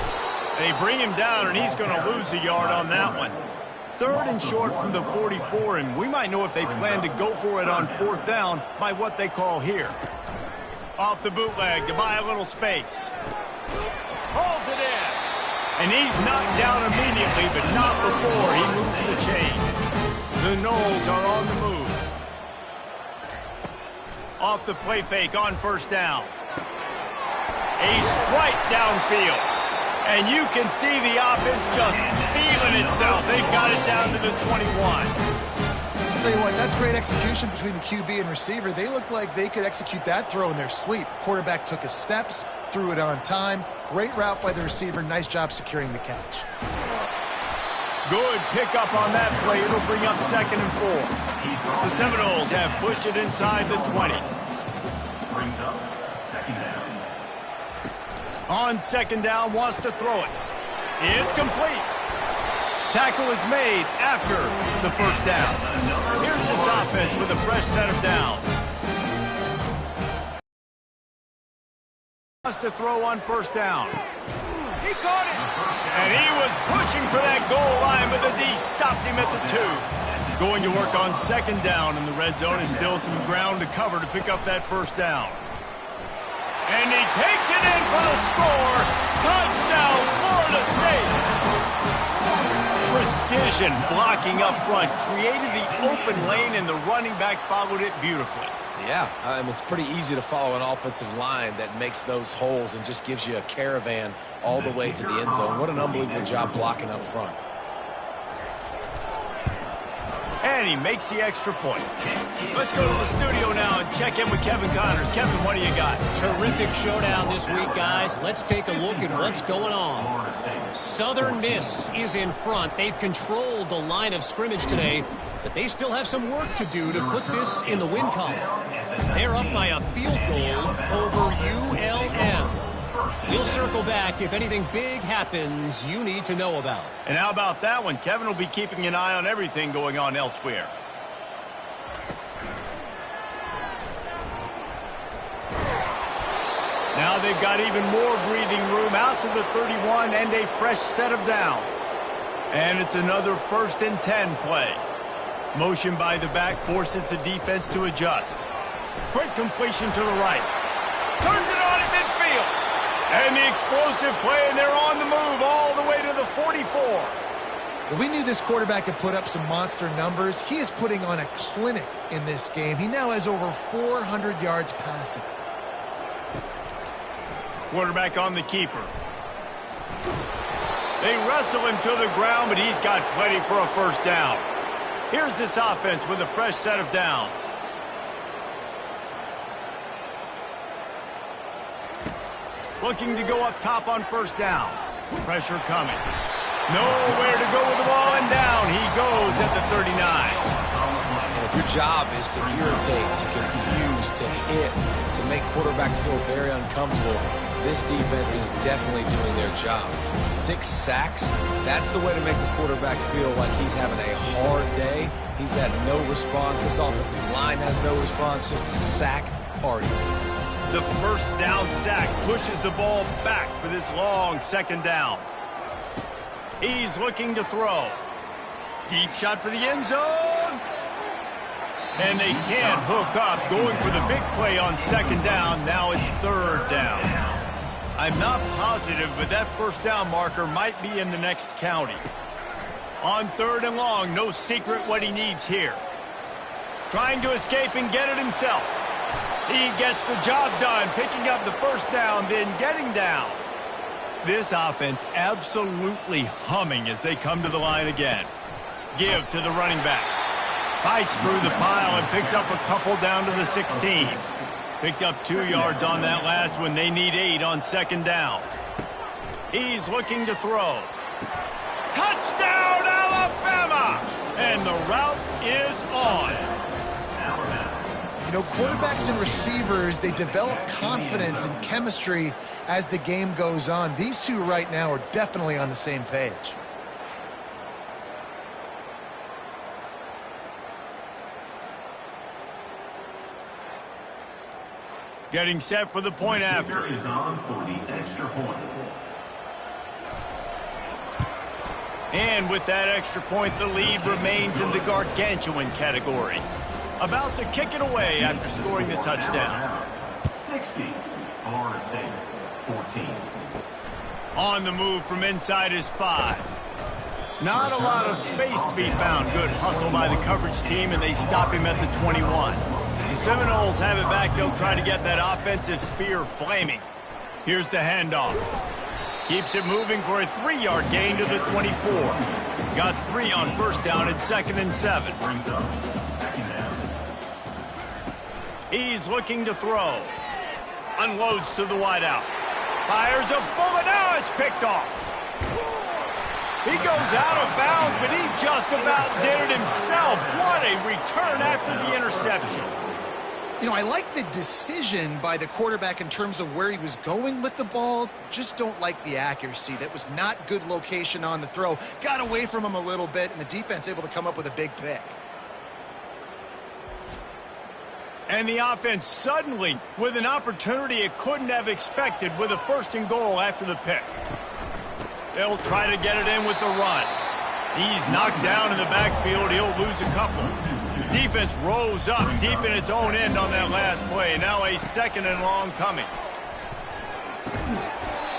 Speaker 1: They bring him down, and he's going to lose a yard on that one. Third and short from the 44, and we might know if they plan to go for it on fourth down by what they call here. Off the bootleg to buy a little space. Hauls it in. And he's knocked down immediately, but not before he moves the chains. The Noles are on the move. Off the play fake on first down. A strike downfield. And you can see the offense just feeling itself. They've got it down to the 21.
Speaker 2: I'll tell you what, that's great execution between the QB and receiver. They look like they could execute that throw in their sleep. Quarterback took his steps, threw it on time. Great route by the receiver. Nice job securing the catch.
Speaker 1: Good pickup on that play. It'll bring up 2nd and 4. The Seminoles have pushed it inside the 20.
Speaker 5: Brings up 2nd down.
Speaker 1: On 2nd down, wants to throw it. It's complete. Tackle is made after the 1st down. Here's this offense with a fresh set of downs. Wants to throw on 1st down. He caught it. And he was pushing for that goal line, but the D stopped him at the 2. Going to work on 2nd down in the red zone is still some ground to cover to pick up that 1st down. And he takes it in for the score. Touchdown, Florida State. Precision blocking up front created the open lane, and the running back followed it beautifully.
Speaker 3: Yeah, it's pretty easy to follow an offensive line that makes those holes and just gives you a caravan all the way to the end zone. What an unbelievable job blocking up front.
Speaker 1: And he makes the extra point. Let's go to the studio now and check in with Kevin Connors. Kevin, what do you got?
Speaker 4: Terrific showdown this week, guys. Let's take a look at what's going on. Southern Miss is in front. They've controlled the line of scrimmage today, but they still have some work to do to put this in the win column. They're up by a field goal over ULM. We'll circle back if anything big happens you need to know about.
Speaker 1: And how about that one? Kevin will be keeping an eye on everything going on elsewhere. Now they've got even more breathing room out to the 31 and a fresh set of downs. And it's another 1st and 10 play. Motion by the back forces the defense to adjust. Quick completion to the right. Turns it on in midfield. And the explosive play, and they're on the move all the way to the 44.
Speaker 2: Well, we knew this quarterback could put up some monster numbers. He is putting on a clinic in this game. He now has over 400 yards passing.
Speaker 1: Quarterback on the keeper. They wrestle him to the ground, but he's got plenty for a 1st down. Here's this offense with a fresh set of downs. Looking to go up top on 1st down. Pressure coming. Nowhere to go with the ball, and down he goes at the 39.
Speaker 3: And if your job is to irritate, to confuse, to hit, to make quarterbacks feel very uncomfortable, this defense is definitely doing their job. 6 sacks, that's the way to make the quarterback feel like he's having a hard day. He's had no response. This offensive line has no response, just a sack party.
Speaker 1: The 1st down sack pushes the ball back for this long 2nd down. He's looking to throw. Deep shot for the end zone. And they can't hook up. Going for the big play on 2nd down. Now it's 3rd down. I'm not positive, but that 1st down marker might be in the next county. On 3rd and long, no secret what he needs here. Trying to escape and get it himself. He gets the job done, picking up the 1st down, then getting down. This offense absolutely humming as they come to the line again. Give to the running back. Fights through the pile and picks up a couple down to the 16. Picked up 2 yards on that last one. They need 8 on 2nd down. He's looking to throw. Touchdown, Alabama! And the route is on.
Speaker 2: You know, quarterbacks and receivers, they develop confidence and chemistry as the game goes on. These two right now are definitely on the same page.
Speaker 1: Getting set for the point after.
Speaker 5: Is on for the extra point.
Speaker 1: And with that extra point, the lead remains in the gargantuan category. About to kick it away after scoring the touchdown.
Speaker 5: 60, Florida State, 14.
Speaker 1: On the move from inside his 5. Not a lot of space to be found. Good hustle by the coverage team, and they stop him at the 21. The Seminoles have it back. They'll try to get that offensive spear flaming. Here's the handoff. Keeps it moving for a 3-yard gain to the 24. Got 3 on first down and 2nd and 7.
Speaker 5: Brings up second down.
Speaker 1: He's looking to throw. Unloads to the wideout. Fires a bullet. Now it's picked off. He goes out of bounds, but he just about did it himself. What a return after the interception.
Speaker 2: You know, I like the decision by the quarterback in terms of where he was going with the ball. Just don't like the accuracy. That was not good location on the throw. Got away from him a little bit, and the defense able to come up with a big pick.
Speaker 1: And the offense suddenly with an opportunity it couldn't have expected with a 1st and goal after the pick. They'll try to get it in with the run. He's knocked down in the backfield. He'll lose a couple. Defense rose up deep in its own end on that last play. Now a 2nd and long coming.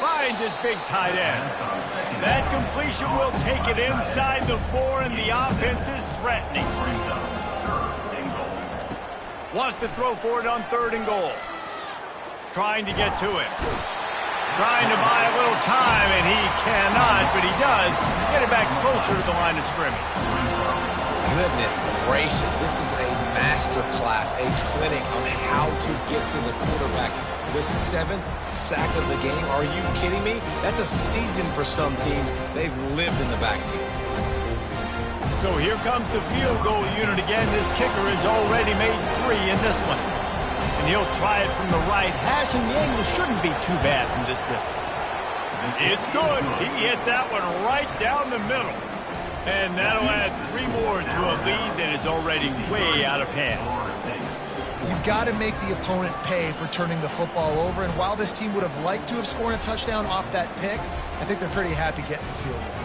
Speaker 1: Finds his big tight end. That completion will take it inside the 4, and the offense is threatening. Wants to throw for it on 3rd and goal. Trying to get to it. Trying to buy a little time, and he cannot, but he does get it back closer to the line of scrimmage.
Speaker 3: Goodness gracious, this is a master class, a clinic on how to get to the quarterback. The 7th sack of the game. Are you kidding me? That's a season for some teams. They've lived in the backfield.
Speaker 1: So here comes the field goal unit again. This kicker has already made 3 in this one. And he'll try it from the right hash, and the angle shouldn't be too bad from this distance. It's good. He hit that one right down the middle. And that'll add 3 more to a lead that is already way out of hand.
Speaker 2: You've got to make the opponent pay for turning the football over. And while this team would have liked to have scored a touchdown off that pick, I think they're pretty happy getting the field goal.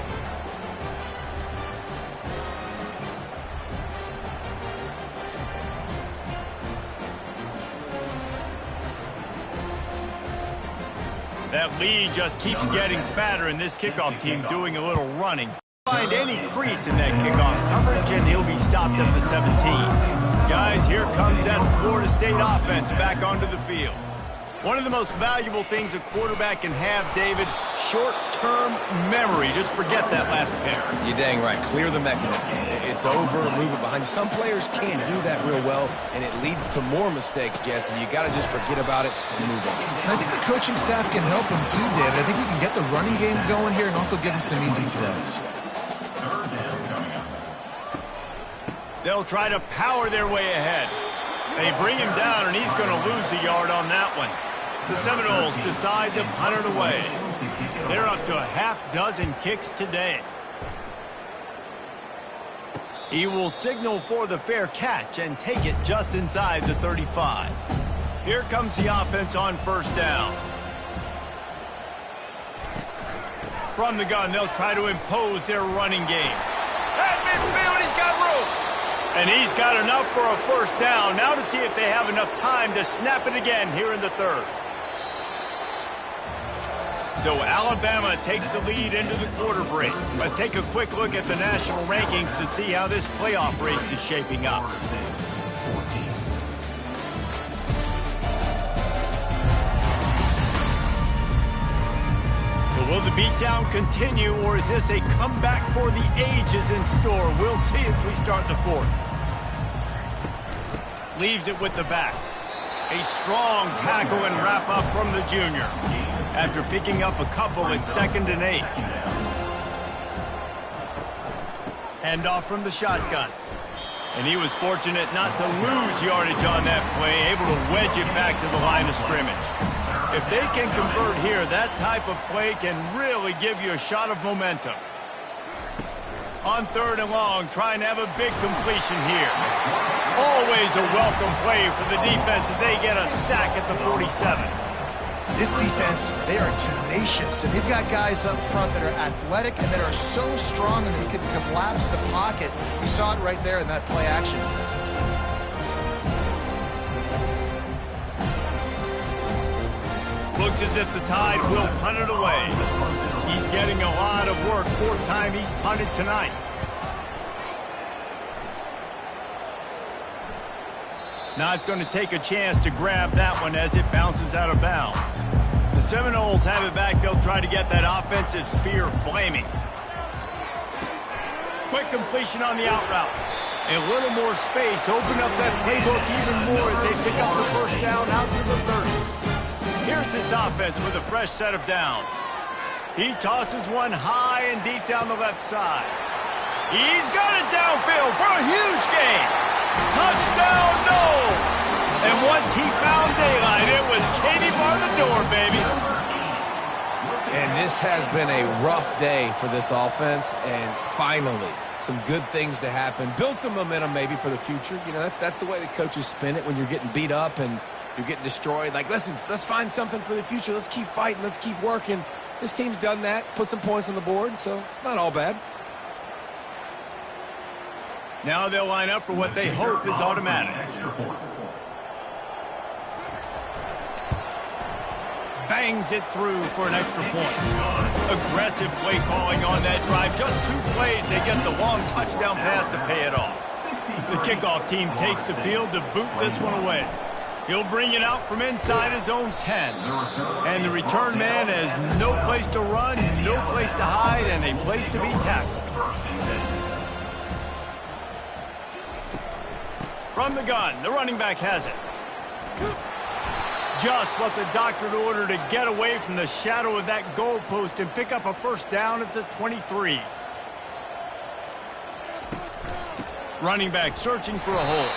Speaker 1: That lead just keeps getting fatter, and this kickoff team doing a little running. Find any crease in that kickoff coverage, and he'll be stopped at the 17. Guys, here comes that Florida State offense back onto the field. One of the most valuable things a quarterback can have, David, short-term memory. Just forget that last pair.
Speaker 3: You're dang right. Clear the mechanism. It's over, move it behind you. Some players can't do that real well, and it leads to more mistakes, Jesse. You got to just forget about it and move on.
Speaker 2: And I think the coaching staff can help him too, David. I think he can get the running game going here and also give him some easy throws.
Speaker 1: They'll try to power their way ahead. They bring him down, and he's going to lose a yard on that one. The Seminoles decide to punt it away. They're up to a half-dozen kicks today. He will signal for the fair catch and take it just inside the 35. Here comes the offense on 1st down. From the gun, they'll try to impose their running game. At midfield, he's got room. And he's got enough for a 1st down. Now to see if they have enough time to snap it again here in the 3rd. So Alabama takes the lead into the quarter break. Let's take a quick look at the national rankings to see how this playoff race is shaping up. So will the beatdown continue, or is this a comeback for the ages in store? We'll see as we start the 4th. Leaves it with the back. A strong tackle and wrap up from the junior. After picking up a couple at 2nd and 8. Hand off from the shotgun. And he was fortunate not to lose yardage on that play, able to wedge it back to the line of scrimmage. If they can convert here, that type of play can really give you a shot of momentum. On 3rd and long, trying to have a big completion here. Always a welcome play for the defense as they get a sack at the 47.
Speaker 2: This defense, they are tenacious, and they've got guys up front that are athletic and that are so strong and they can collapse the pocket. You saw it right there in that play action.
Speaker 1: Looks as if the Tide will punt it away. He's getting a lot of work. 4th time he's punted tonight. Not going to take a chance to grab that one as it bounces out of bounds. The Seminoles have it back. They'll try to get that offensive spear flaming. Quick completion on the out route. A little more space. Open up that playbook even more as they pick up the first down out to the 30. Here's this offense with a fresh set of downs. He tosses one high and deep down the left side. He's got it downfield for a huge gain. Touchdown, no! And once he found daylight, it was Katie bar the door, baby.
Speaker 3: And this has been a rough day for this offense, and finally, some good things to happen. Build some momentum maybe for the future. You know, that's the way the coaches spin it when you're getting beat up and you're getting destroyed. Like, listen, let's find something for the future. Let's keep fighting. Let's keep working. This team's done that, put some points on the board, so it's not all bad.
Speaker 1: Now they'll line up for what they hope is automatic. Bangs it through for an extra point. Aggressive play calling on that drive. Just 2 plays, they get the long touchdown pass to pay it off. The kickoff team takes the field to boot this one away. He'll bring it out from inside his own 10. And the return man has no place to run, no place to hide, and a place to be tackled. From the gun, the running back has it. Just what the doctor ordered to get away from the shadow of that goalpost and pick up a first down at the 23. Running back searching for a hole.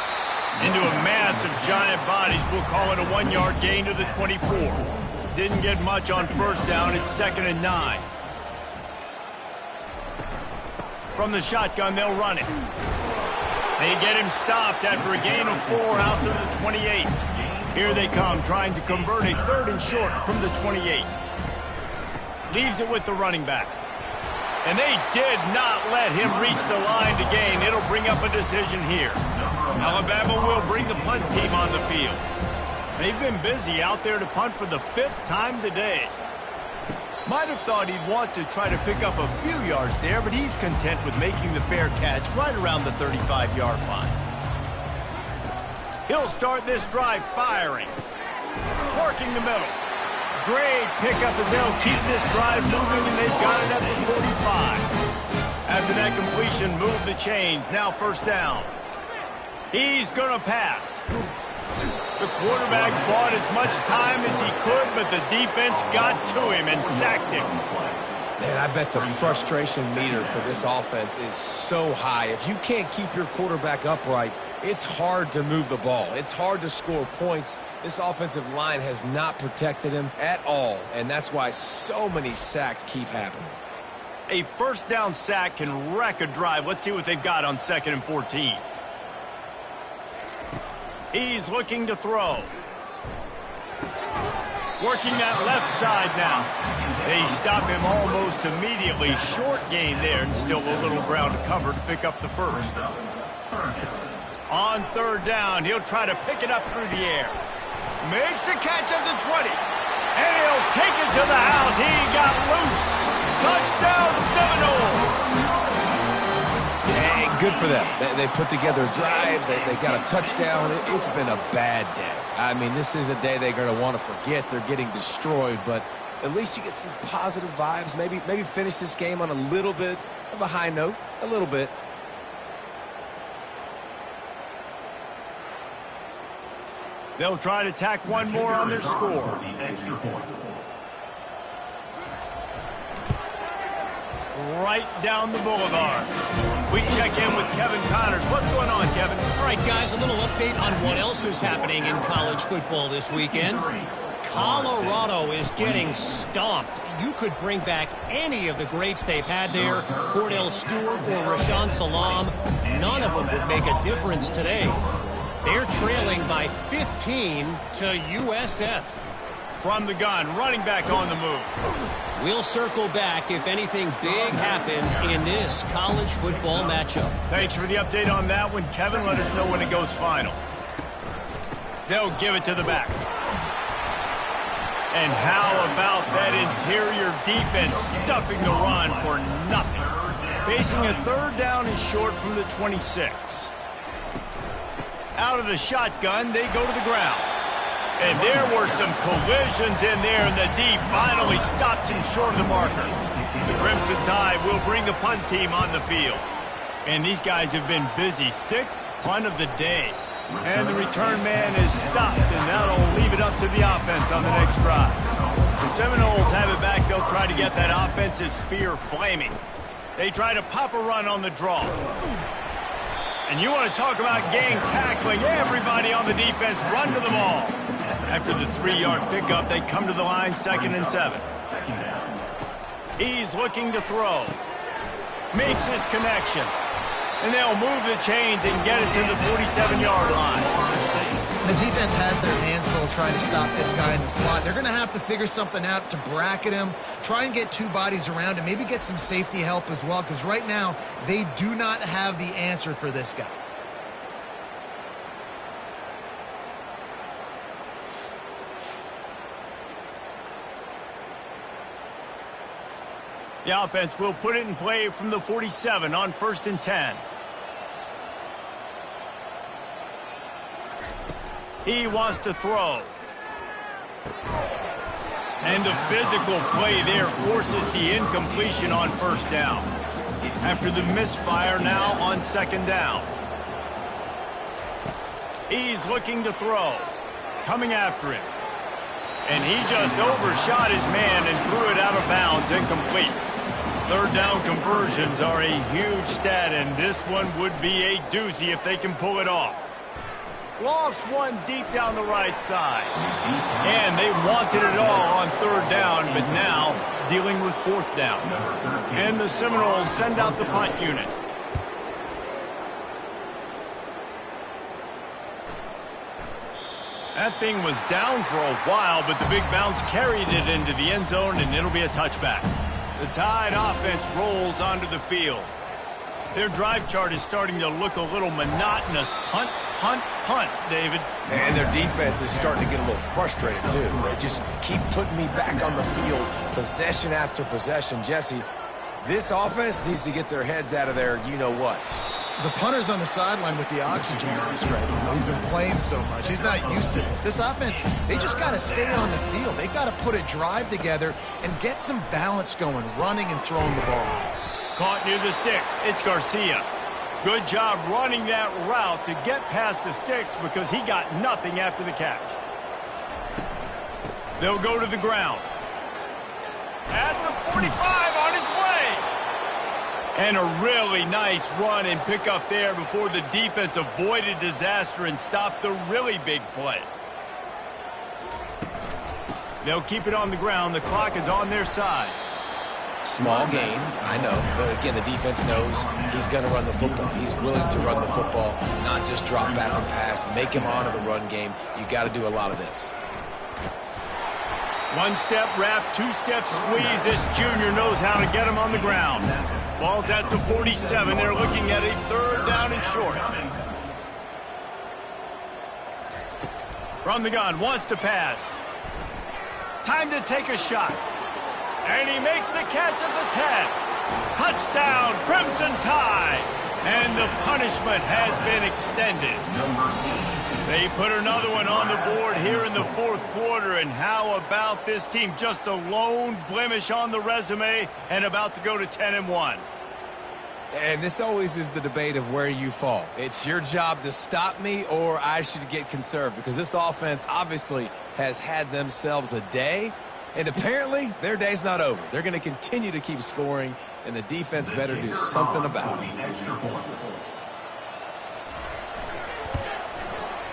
Speaker 1: Into a mass of giant bodies, we'll call it a 1-yard gain to the 24. Didn't get much on first down, it's 2nd and 9. From the shotgun, they'll run it. They get him stopped after a gain of 4 out to the 28. Here they come, trying to convert a 3rd and short from the 28. Leaves it with the running back. And they did not let him reach the line to gain. It'll bring up a decision here. Alabama will bring the punt team on the field. They've been busy out there to punt for the 5th time today. Might have thought he'd want to try to pick up a few yards there, but he's content with making the fair catch right around the 35-yard line. He'll start this drive firing. Working the middle. Great pickup as they'll keep this drive moving, and they've got it at the 45. After that completion, move the chains. Now first down. He's going to pass. The quarterback bought as much time as he could, but the defense got to him and sacked him.
Speaker 3: Man, I bet the frustration meter for this offense is so high. If you can't keep your quarterback upright, it's hard to move the ball. It's hard to score points. This offensive line has not protected him at all, and that's why so many sacks keep happening.
Speaker 1: A first down sack can wreck a drive. Let's see what they've got on 2nd and 14. He's looking to throw. Working that left side now. They stop him almost immediately. Short gain there, and still a little ground to cover to pick up the first. On 3rd down, he'll try to pick it up through the air. Makes the catch at the 20. And he'll take it to the house. He got loose. Touchdown, Seminoles.
Speaker 3: Yeah, good for them. They put together a drive. They got a touchdown. It's been a bad day. I mean, this is a day they're going to want to forget. They're getting destroyed, but at least you get some positive vibes. Maybe finish this game on a little bit of a high note. A little bit.
Speaker 1: They'll try to tack one more on their score. Right down the boulevard. We check in with Kevin Connors. What's going on, Kevin?
Speaker 4: All right, guys, a little update on what else is happening in college football this weekend. Colorado is getting stomped. You could bring back any of the greats they've had there, Cordell Stewart or Rashaan Salam. None of them would make a difference today. They're trailing by 15 to USF.
Speaker 1: From the gun, running back on the move.
Speaker 4: We'll circle back if anything big happens in this college football matchup.
Speaker 1: Thanks for the update on that one, Kevin. Let us know when it goes final. They'll give it to the back. And how about that interior defense stuffing the run for nothing? Facing a 3rd down and short from the 26. Out of the shotgun, they go to the ground. And there were some collisions in there, and the D finally stops him short of the marker. The Crimson Tide will bring the punt team on the field. And these guys have been busy. 6th punt of the day. And the return man is stopped, and that'll leave it up to the offense on the next drive. The Seminoles have it back. They'll try to get that offensive spear flaming. They try to pop a run on the draw. And you want to talk about gang tackling. Everybody on the defense run to the ball. After the 3-yard pickup, they come to the line, 2nd and 7. He's looking to throw. Makes his connection. And they'll move the chains and get it to the 47-yard line.
Speaker 2: The defense has their hands full trying to stop this guy in the slot. They're going to have to figure something out to bracket him, try and get 2 bodies around him, maybe get some safety help as well, because right now they do not have the answer for this guy.
Speaker 1: The offense will put it in play from the 47 on 1st and 10. He wants to throw. And the physical play there forces the incompletion on 1st down. After the misfire, now on 2nd down. He's looking to throw. Coming after him. And he just overshot his man and threw it out of bounds, incomplete. 3rd down conversions are a huge stat, and this one would be a doozy if they can pull it off. Lofts one deep down the right side. And they wanted it all on 3rd down, but now dealing with 4th down. And the Seminoles send out the punt unit. That thing was down for a while, but the big bounce carried it into the end zone, and it'll be a touchback. The Tide offense rolls onto the field. Their drive chart is starting to look a little monotonous. Punt, punt, punt, David.
Speaker 3: And their defense is starting to get a little frustrated, too. They just keep putting me back on the field, possession after possession. Jesse, this offense needs to get their heads out of their you-know-whats.
Speaker 2: The punter's on the sideline with the oxygen mask right now. He's been playing so much. He's not used to this. This offense, they just got to stay on the field. They got to put a drive together and get some balance going, running and throwing the ball.
Speaker 1: Caught near the sticks. It's Garcia. Good job running that route to get past the sticks because he got nothing after the catch. They'll go to the ground. At the 45 on its way. And a really nice run and pick up there before the defense avoided disaster and stopped the really big play. They'll keep it on the ground. The clock is on their side.
Speaker 3: Small game, I know, but again, the defense knows he's going to run the football. He's willing to run the football, not just drop back and pass, make him honor the run game. You got to do a lot of this.
Speaker 1: 1-step wrap, 2-step squeeze. This junior knows how to get him on the ground. Ball's at the 47. They're looking at a 3rd down and short. From the gun, wants to pass. Time to take a shot. And he makes the catch at the 10. Touchdown, Crimson Tide. And the punishment has been extended. They put another one on the board here in the 4th quarter. And how about this team? Just a lone blemish on the resume and about to go to 10-1.
Speaker 3: And this always is the debate of where you fall. It's your job to stop me or I should get conserved, because this offense obviously has had themselves a day. And apparently, their day's not over. They're going to continue to keep scoring, and the defense better do something about it.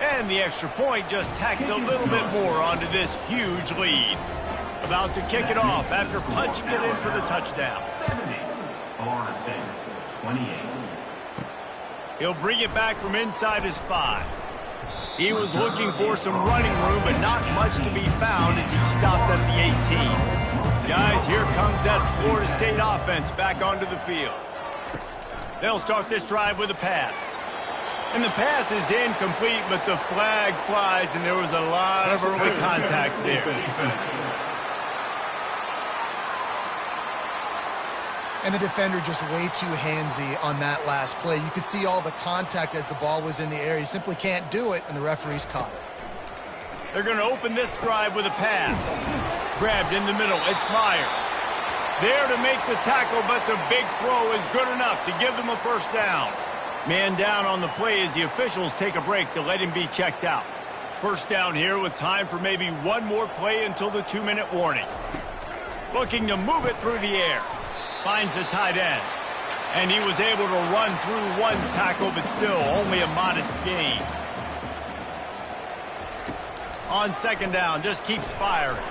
Speaker 1: And the extra point just tacks a little bit more onto this huge lead. About to kick it off after punching it in for the touchdown.
Speaker 5: 70, Florida State, 28.
Speaker 1: He'll bring it back from inside his 5. He was looking for some running room, but not much to be found as he stopped at the 18. Guys, here comes that Florida State offense back onto the field. They'll start this drive with a pass. And the pass is incomplete, but the flag flies, and there was a lot of early contact there.
Speaker 2: And the defender just way too handsy on that last play. You could see all the contact as the ball was in the air. He simply can't do it, and the referees caught it.
Speaker 1: They're going to open this drive with a pass. Grabbed in the middle. It's Myers. There to make the tackle, but the big throw is good enough to give them a first down. Man down on the play as the officials take a break to let him be checked out. First down here with time for maybe one more play until the 2-minute warning. Looking to move it through the air. Finds the tight end. And he was able to run through one tackle, but still only a modest gain. On second down, just keeps firing.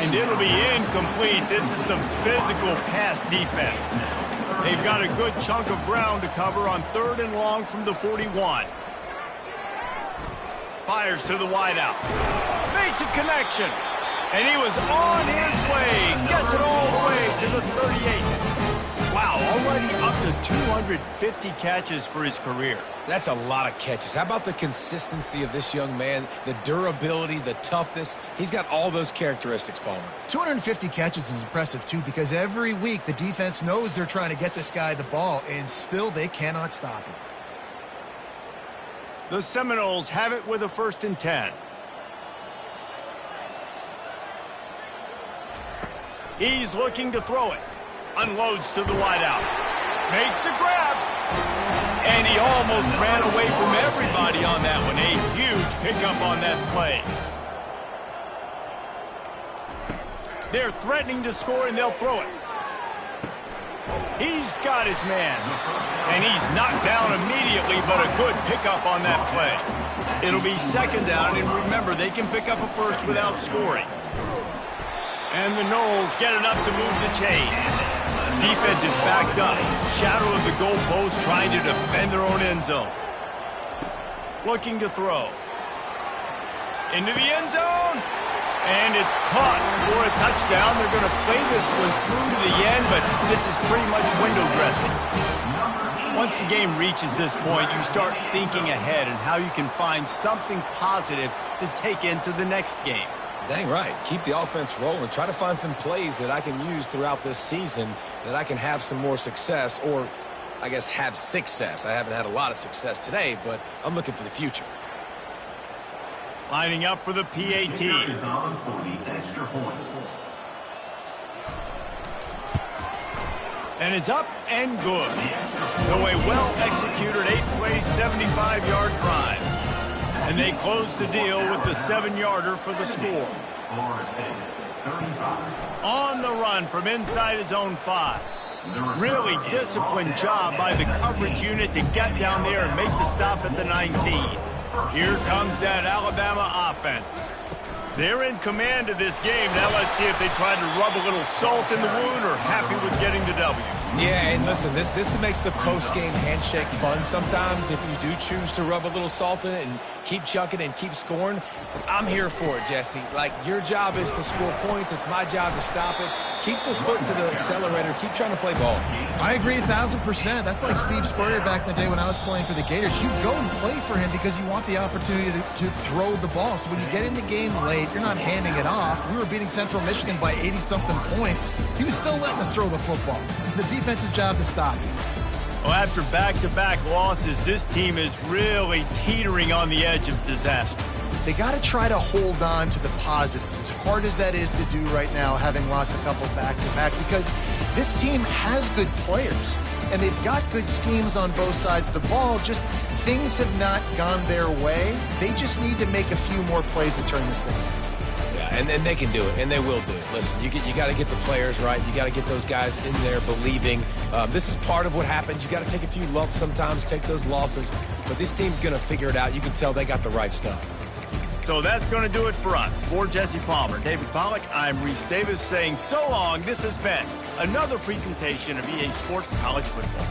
Speaker 1: And it'll be incomplete. This is some physical pass defense. They've got a good chunk of ground to cover on 3rd and long from the 41. Fires to the wideout. Makes a connection. And he was on his way. Gets it all the way to the 38. Wow, already up to 250 catches for his career.
Speaker 3: That's a lot of catches. How about the consistency of this young man, the durability, the toughness? He's got all those characteristics, Palmer.
Speaker 2: 250 catches is impressive, too, because every week the defense knows they're trying to get this guy the ball, and still they cannot stop him.
Speaker 1: The Seminoles have it with a 1st and 10. He's looking to throw it. Unloads to the wideout. Makes the grab. And he almost ran away from everybody on that one. A huge pickup on that play. They're threatening to score, and they'll throw it. He's got his man. And he's knocked down immediately, but a good pickup on that play. It'll be 2nd down, and remember, they can pick up a first without scoring. And the Noles get enough to move the chain. Defense is backed up. Shadow of the goalpost trying to defend their own end zone. Looking to throw. Into the end zone. And it's caught for a touchdown. They're going to play this one through to the end, but this is pretty much window dressing. Once the game reaches this point, you start thinking ahead and how you can find something positive to take into the next game.
Speaker 3: Dang right. Keep the offense rolling. Try to find some plays that I can use throughout this season that I can have some more success, or I guess have success. I haven't had a lot of success today, but I'm looking for the future.
Speaker 1: Lining up for the PAT.
Speaker 5: Is on for the extra point.
Speaker 1: And it's up and good. So a well-executed 8-play, 75-yard drive. And they close the deal with the 7-yarder for the score.
Speaker 5: Florida State, 35.
Speaker 1: On the run from inside his own 5. Really disciplined job by the coverage unit to get down there and make the stop at the 19. Here comes that Alabama offense. They're in command of this game. Now let's see if they try to rub a little salt in the wound or happy with getting the W.
Speaker 3: Yeah, and listen, this makes the post-game handshake fun sometimes if you do choose to rub a little salt in it and keep chucking and keep scoring. I'm here for it, Jesse. Like, your job is to score points. It's my job to stop it. Keep the foot to the accelerator. Keep trying to play ball.
Speaker 2: I agree 1,000%. That's like Steve Spurrier back in the day when I was playing for the Gators. You go and play for him because you want the opportunity to throw the ball. So when you get in the game late, you're not handing it off. We were beating Central Michigan by 80-something points. He was still letting us throw the football. It's the defense's job to stop you.
Speaker 1: Well, after back-to-back losses, this team is really teetering on the edge of disaster.
Speaker 2: They got to try to hold on to the positives, as hard as that is to do right now, having lost a couple back-to-back, because this team has good players, and they've got good schemes on both sides of the ball. Just things have not gone their way. They just need to make a few more plays to turn this thing around.
Speaker 3: Yeah, and they can do it, and they will do it. Listen, you got to get the players right. You got to get those guys in there believing. This is part of what happens. You got to take a few lumps sometimes, take those losses, but this team's going to figure it out. You can tell they got the right stuff.
Speaker 1: So that's going to do it for us. For Jesse Palmer, David Pollack, I'm Reese Davis saying so long. This has been another presentation of EA Sports College Football.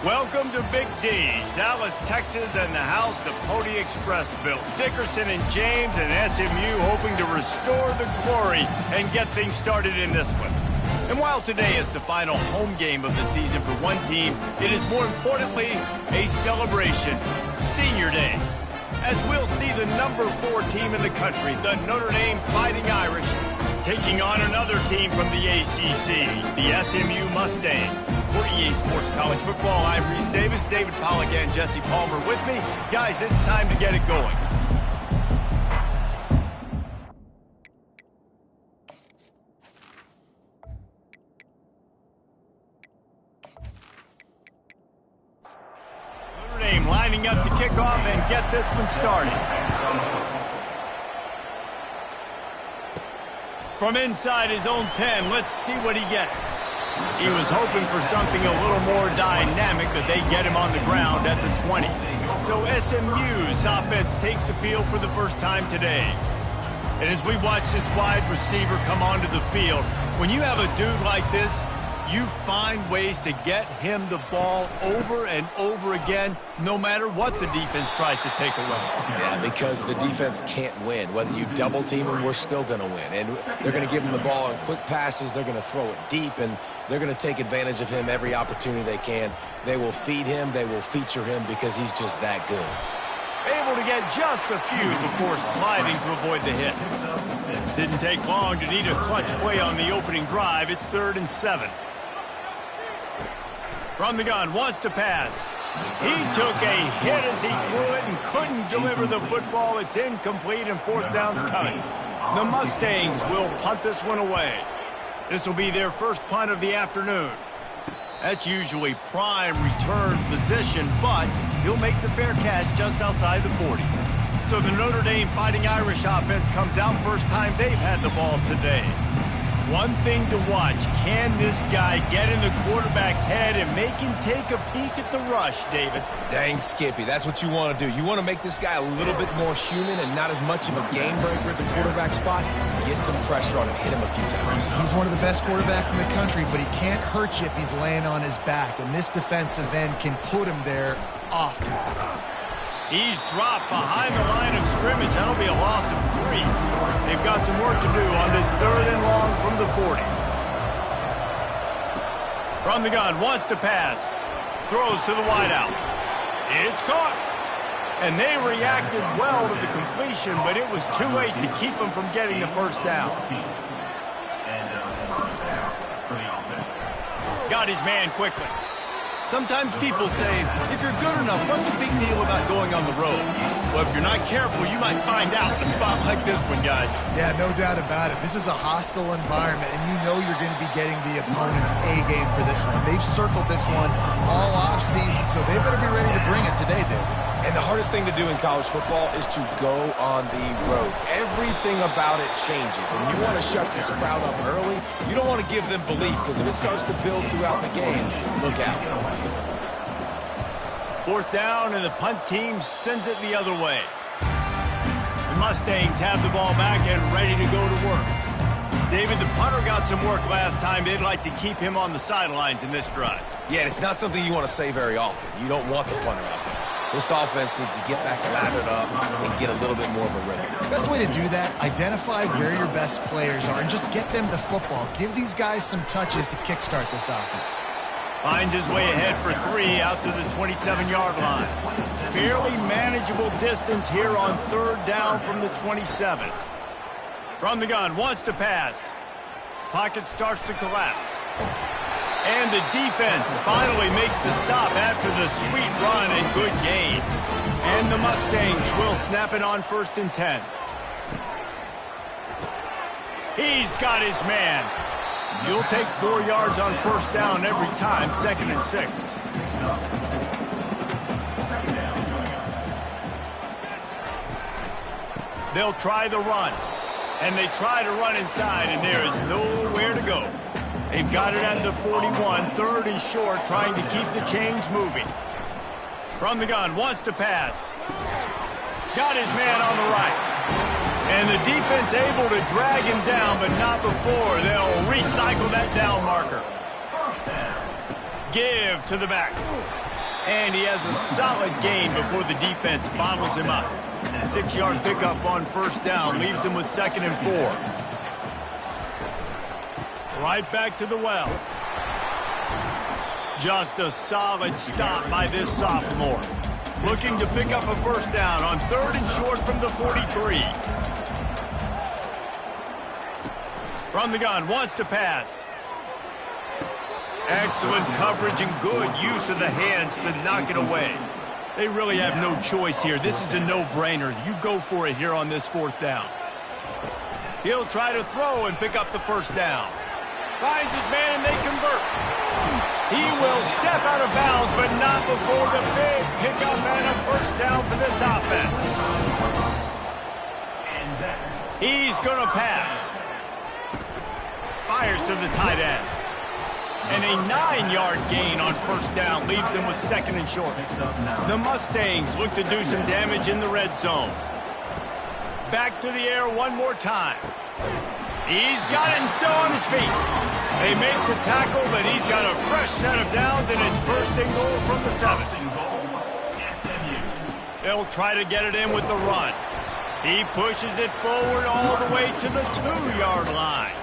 Speaker 1: Welcome to Big D, Dallas, Texas, and the house the Pony Express built. Dickerson and James and SMU hoping to restore the glory and get things started in this one. And while today is the final home game of the season for one team, it is more importantly a celebration, Senior Day. As we'll see the number 4 team in the country, the Notre Dame Fighting Irish, taking on another team from the ACC, the SMU Mustangs. For EA Sports College Football, I'm Reese Davis, David Pollack, and Jesse Palmer with me. Guys, it's time to get it going. Notre Dame lining up to kick off and get this one started. From inside his own 10, let's see what he gets. He was hoping for something a little more dynamic, but they get him on the ground at the 20. So SMU's offense takes the field for the first time today. And as we watch this wide receiver come onto the field, when you have a dude like this, you find ways to get him the ball over and over again, no matter what the defense tries to take away.
Speaker 3: Yeah, because the defense can't win. Whether you double team him, we're still going to win. And they're going to give him the ball on quick passes. They're going to throw it deep, and they're going to take advantage of him every opportunity they can. They will feed him. They will feature him because he's just that good.
Speaker 1: Able to get just a few before sliding to avoid the hit. Didn't take long to need a clutch play on the opening drive. It's 3rd and 7. From the gun, wants to pass. He took a hit as he threw it and couldn't deliver the football. It's incomplete and 4th down's coming. The Mustangs will punt this one away. This will be their first punt of the afternoon. That's usually prime return position, but he'll make the fair catch just outside the 40. So the Notre Dame Fighting Irish offense comes out first time they've had the ball today. One thing to watch, can this guy get in the quarterback's head and make him take a peek at the rush, David?
Speaker 3: Dang, Skippy, that's what you want to do. You want to make this guy a little bit more human and not as much of a game breaker at the quarterback spot. Get some pressure on him, hit him a few times.
Speaker 2: He's one of the best quarterbacks in the country, but he can't hurt you if he's laying on his back, and this defensive end can put him there often.
Speaker 1: He's dropped behind the line of scrimmage. That'll be a loss of 3. They've got some work to do on this 3rd and long from the 40. From the gun, wants to pass. Throws to the wideout. It's caught. And they reacted well to the completion, but it was too late to keep them from getting the first down. Got his man quickly. Sometimes people say, if you're good enough, what's the big deal about going on the road? Well, if you're not careful, you might find out in a spot like this one, guys.
Speaker 2: Yeah, no doubt about it. This is a hostile environment, and you know you're going to be getting the opponent's A game for this one. They've circled this one all offseason, so they better be ready to bring it today, David.
Speaker 3: And the hardest thing to do in college football is to go on the road. Everything about it changes, and you want to shut this crowd up early. You don't want to give them belief, because if it starts to build throughout the game, look out.
Speaker 1: 4th down, and the punt team sends it the other way. The Mustangs have the ball back and ready to go to work. David, the punter got some work last time. They'd like to keep him on the sidelines in this drive.
Speaker 3: Yeah, it's not something you want to say very often. You don't want the punter out there. This offense needs to get back lathered up and get a little bit more of a rhythm.
Speaker 2: Best way to do that, identify where your best players are and just get them the football. Give these guys some touches to kickstart this offense.
Speaker 1: Finds his way ahead for 3 out to the 27-yard line. Fairly manageable distance here on 3rd down from the 27. From the gun, wants to pass. Pocket starts to collapse. And the defense finally makes the stop after the sweet run and good gain. And the Mustangs will snap it on 1st and 10. He's got his man. You'll take 4 yards on 1st down every time, 2nd and 6. They'll try the run. And they try to run inside, and there is nowhere to go. They've got it at the 41, 3rd and short, trying to keep the chains moving. From the gun, wants to pass. Got his man on the right. And the defense able to drag him down, but not before. They'll recycle that down marker. Give to the back. And he has a solid gain before the defense bottles him up. 6-yard pickup on first down leaves him with 2nd and 4. Right back to the well. Just a solid stop by this sophomore. Looking to pick up a first down on 3rd and short from the 43. From the gun, wants to pass. Excellent coverage and good use of the hands to knock it away. They really have no choice here. This is a no-brainer. You go for it here on this 4th down. He'll try to throw and pick up the first down. Finds his man and they convert. He will step out of bounds, but not before the big pickup and a first down for this offense. He's going to pass. Fires to the tight end. And a 9-yard gain on first down leaves them with 2nd and short. The Mustangs look to do some damage in the red zone. Back to the air one more time. He's got it and still on his feet. They make the tackle, but he's got a fresh set of downs, and it's 1st and goal from the 7. They'll try to get it in with the run. He pushes it forward all the way to the 2-yard line.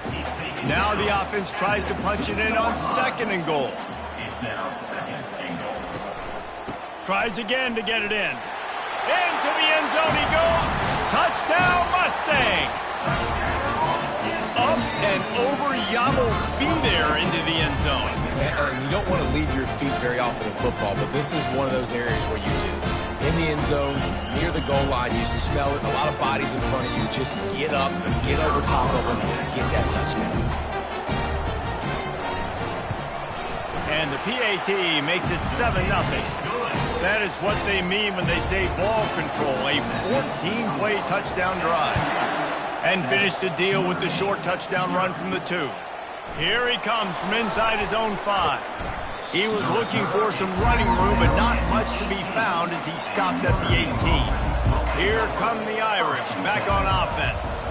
Speaker 1: Now the offense tries to punch it in on 2nd and goal.
Speaker 5: It's now 2nd and goal.
Speaker 1: Tries again to get it in. Into the end zone he goes. Touchdown Mustangs. Up and over Yamo be there into the end zone.
Speaker 3: And you don't want to leave your feet very often in football, but this is one of those areas where you do. In the end zone, near the goal line, you smell it. A lot of bodies in front of you. Just get up, get over top of them, get that touchdown.
Speaker 1: And the PAT makes it 7-0. That is what they mean when they say ball control. A 14-play touchdown drive. And finish the deal with the short touchdown run from the 2. Here he comes from inside his own 5. He was looking for some running room, but not much to be found as he stopped at the 18. Here come the Irish, back on offense.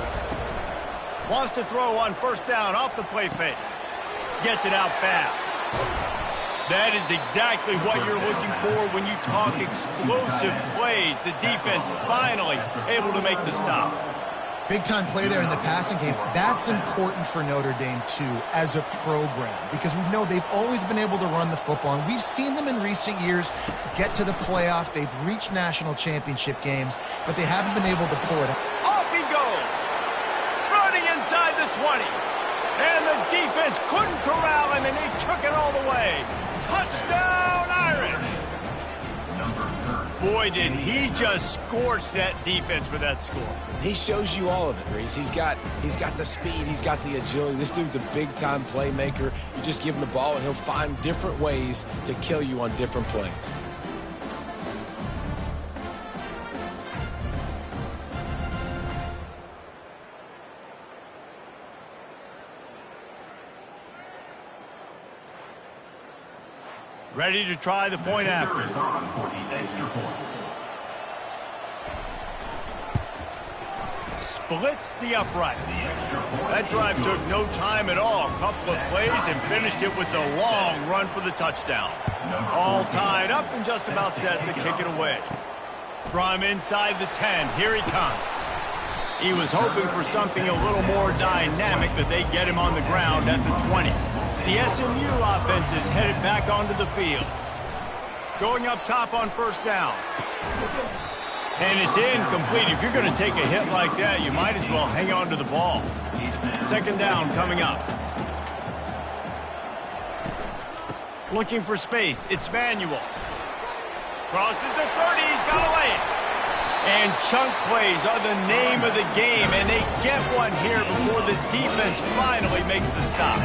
Speaker 1: Wants to throw on first down off the play fake. Gets it out fast. That is exactly what you're looking for when you talk explosive plays. The defense finally able to make the stop.
Speaker 2: Big-time play there in the passing game. That's important for Notre Dame, too, as a program, because we know they've always been able to run the football, and we've seen them in recent years get to the playoff. They've reached national championship games, but they haven't been able to pull it out.
Speaker 1: Off he goes, running inside the 20, and the defense couldn't corral him, and they took it all the way. Touchdown, Irish! Boy, did he just scorch that defense for that score.
Speaker 3: He shows you all of it, Reese. He's got the speed. He's got the agility. This dude's a big-time playmaker. You just give him the ball, and he'll find different ways to kill you on different plays.
Speaker 1: Ready to try the point after. Splits the uprights. That drive took no time at all. A couple of plays and finished it with a long run for the touchdown. All tied up and just about set to kick it away. From inside the 10, here he comes. He was hoping for something a little more dynamic, but they get him on the ground at the 20. The SMU offense is headed back onto the field. Going up top on first down. And it's incomplete. If you're going to take a hit like that, you might as well hang on to the ball. 2nd down coming up. Looking for space. It's Manuel. Crosses the 30. He's got to lay it. And chunk plays are the name of the game, and they get one here before the defense finally makes the stop.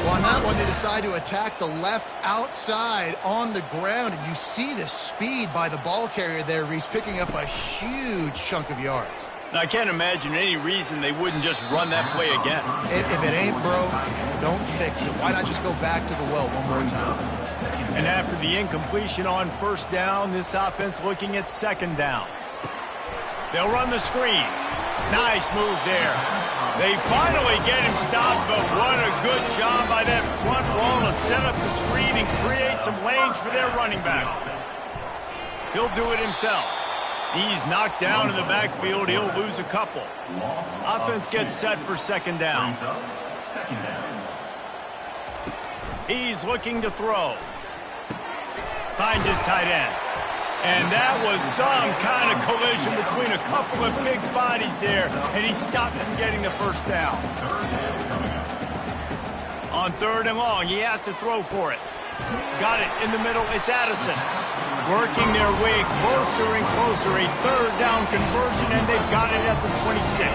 Speaker 2: Well, on that one, they decide to attack the left outside on the ground, and you see the speed by the ball carrier there, Reese, picking up a huge chunk of yards.
Speaker 1: Now, I can't imagine any reason they wouldn't just run that play again.
Speaker 2: If it ain't broke, don't fix it. Why not just go back to the well one more time?
Speaker 1: And after the incompletion on first down, this offense looking at 2nd down. They'll run the screen. Nice move there. They finally get him stopped, but what a good job by that front wall to set up the screen and create some lanes for their running back. He'll do it himself. He's knocked down in the backfield. He'll lose a couple. Offense gets set for second down. He's looking to throw. Finds his tight end. And that was some kind of collision between a couple of big bodies there, and he stopped from getting the first down. On third and long, he has to throw for it. Got it in the middle. It's Addison. Working their way closer and closer. A third down conversion, and they've got it at the 26.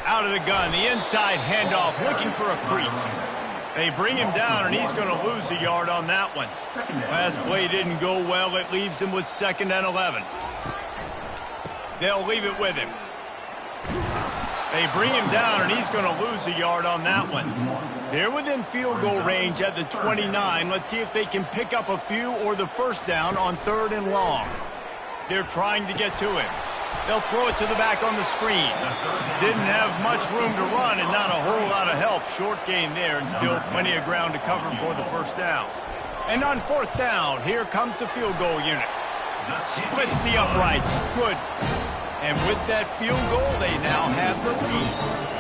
Speaker 1: Out of the gun, the inside handoff, looking for a crease. They bring him down, and he's going to lose a yard on that one. Last play didn't go well. It leaves him with 2nd and 11. They'll leave it with him. They bring him down, and he's going to lose a yard on that one. They're within field goal range at the 29. Let's see if they can pick up a few or the first down on 3rd and long. They're trying to get to him. They'll throw it to the back on the screen. Didn't have much room to run and not a whole lot of help. Short gain there and still plenty of ground to cover for the first down. And on 4th down, here comes the field goal unit. Splits the uprights. Good. And with that field goal, they now have the lead.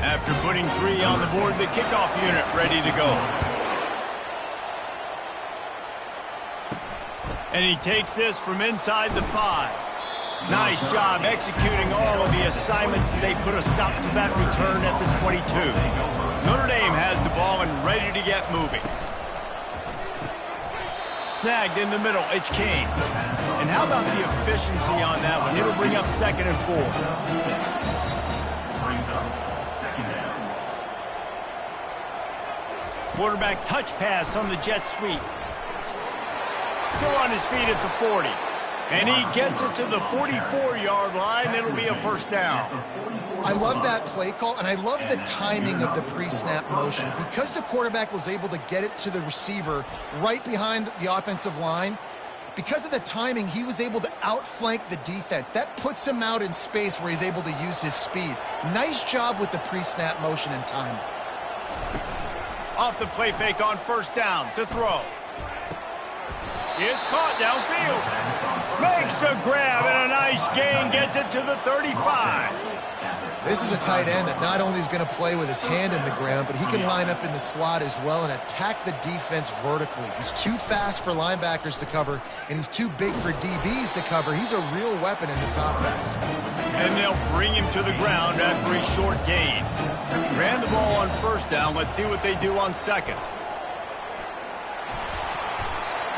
Speaker 1: After putting 3 on the board, the kickoff unit ready to go. And he takes this from inside the 5. Nice job executing all of the assignments as they put a stop to that return at the 22. Notre Dame has the ball and ready to get moving. Snagged in the middle, it's King. And how about the efficiency on that one? It'll bring up 2nd and 4. Quarterback touch pass on the jet sweep. Still on his feet at the 40. And he gets it to the 44-yard line. It'll be a first down.
Speaker 2: I love that play call, and I love the timing of the pre-snap motion. Because the quarterback was able to get it to the receiver right behind the offensive line, because of the timing, he was able to outflank the defense. That puts him out in space where he's able to use his speed. Nice job with the pre-snap motion and timing.
Speaker 1: Off the play fake on first down to throw. It's caught downfield. Makes the grab and a nice gain. Gets it to the 35.
Speaker 2: This is a tight end that not only is going to play with his hand in the ground, but he can line up in the slot as well and attack the defense vertically. He's too fast for linebackers to cover, and he's too big for DBs to cover. He's a real weapon in this offense.
Speaker 1: And they'll bring him to the ground after a short gain. Ran the ball on first down. Let's see what they do on second.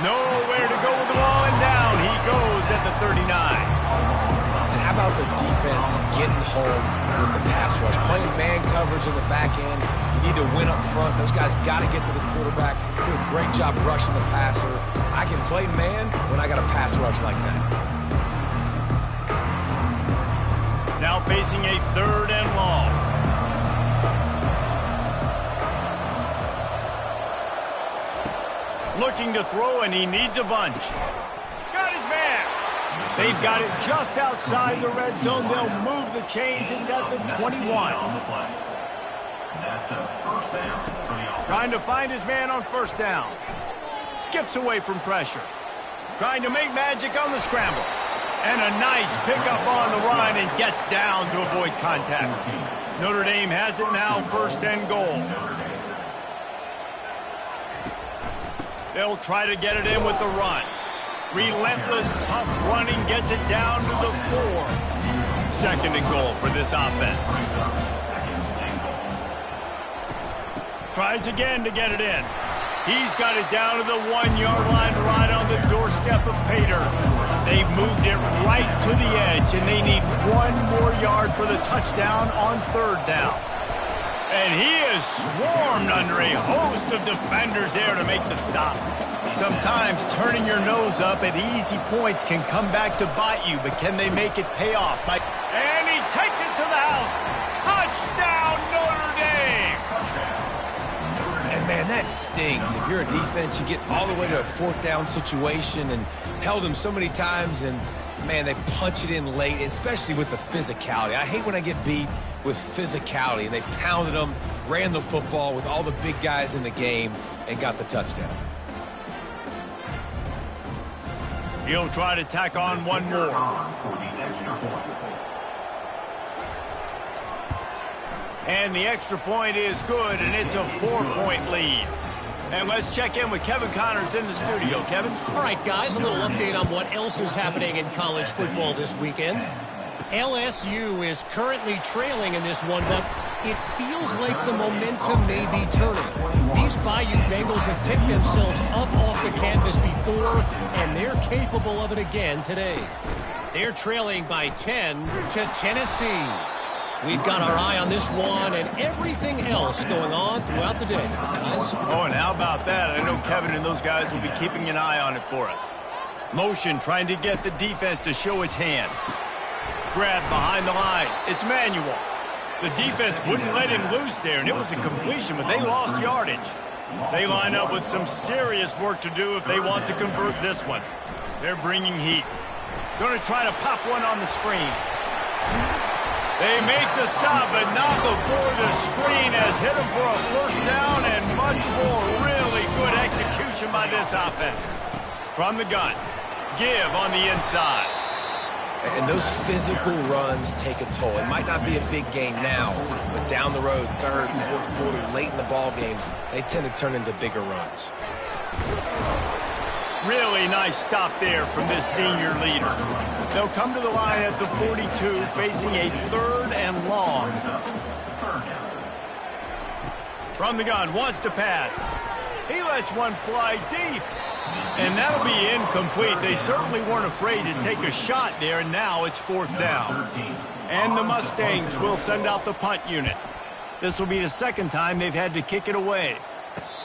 Speaker 1: Nowhere to go with the ball, and down he goes at the 39.
Speaker 3: And how about the defense getting home with the pass rush? Playing man coverage in the back end. You need to win up front. Those guys got to get to the quarterback. Do a great job rushing the passer. I can play man when I got a pass rush like that.
Speaker 1: Now facing a 3rd and long. Looking to throw, and he needs a bunch. Got his man. They've got it just outside the red zone. They'll move the chains. It's at the 21. Trying to find his man on first down. Skips away from pressure. Trying to make magic on the scramble. And a nice pickup on the run and gets down to avoid contact. Notre Dame has it now, 1st and goal. They'll try to get it in with the run. Relentless, tough running gets it down to the 4. 2nd and goal for this offense. Tries again to get it in. He's got it down to the 1-yard line right on the doorstep of Pater. They've moved it right to the edge, and they need 1 more yard for the touchdown on 3rd down. And he is swarmed under a host of defenders there to make the stop. Sometimes turning your nose up at easy points can come back to bite you, but can they make it pay off? And he takes it to the house. Touchdown, Notre Dame!
Speaker 3: And, man, that stings. If you're a defense, you get all the way to a fourth down situation and held them so many times, and, man, they punch it in late, especially with the physicality. I hate when I get beat with physicality, and they pounded them, ran the football with all the big guys in the game, and got the touchdown.
Speaker 1: He'll try to tack on one more. And the extra point is good, and it's a 4-point lead. And let's check in with Kevin Connors in the studio. Kevin?
Speaker 4: All right, guys, a little update on what else is happening in college football this weekend. LSU is currently trailing in this one, but it feels like the momentum may be turning. These Bayou Bengals have picked themselves up off the canvas before, and they're capable of it again today. They're trailing by 10 to Tennessee. We've got our eye on this one and everything else going on throughout the day, guys.
Speaker 1: Oh, and how about that? I know Kevin and those guys will be keeping an eye on it for us. Motion trying to get the defense to show its hand. Grab behind the line. It's Manuel. The defense wouldn't let him loose there, and it was a completion, but they lost yardage. They line up with some serious work to do if they want to convert this one. They're bringing heat. Going to try to pop one on the screen. They make the stop, but not before the screen has hit them for a first down and much more. Really good execution by this offense. From the gun. Give on the inside.
Speaker 3: And those physical runs take a toll. It might not be a big game now, but down the road, third, fourth quarter, late in the ball games, they tend to turn into bigger runs.
Speaker 1: Really nice stop there from this senior leader. They'll come to the line at the 42, facing a 3rd and long. From the gun, wants to pass. He lets one fly deep. And that'll be incomplete. They certainly weren't afraid to take a shot there, and now it's 4th down. And the Mustangs will send out the punt unit. This will be the second time they've had to kick it away.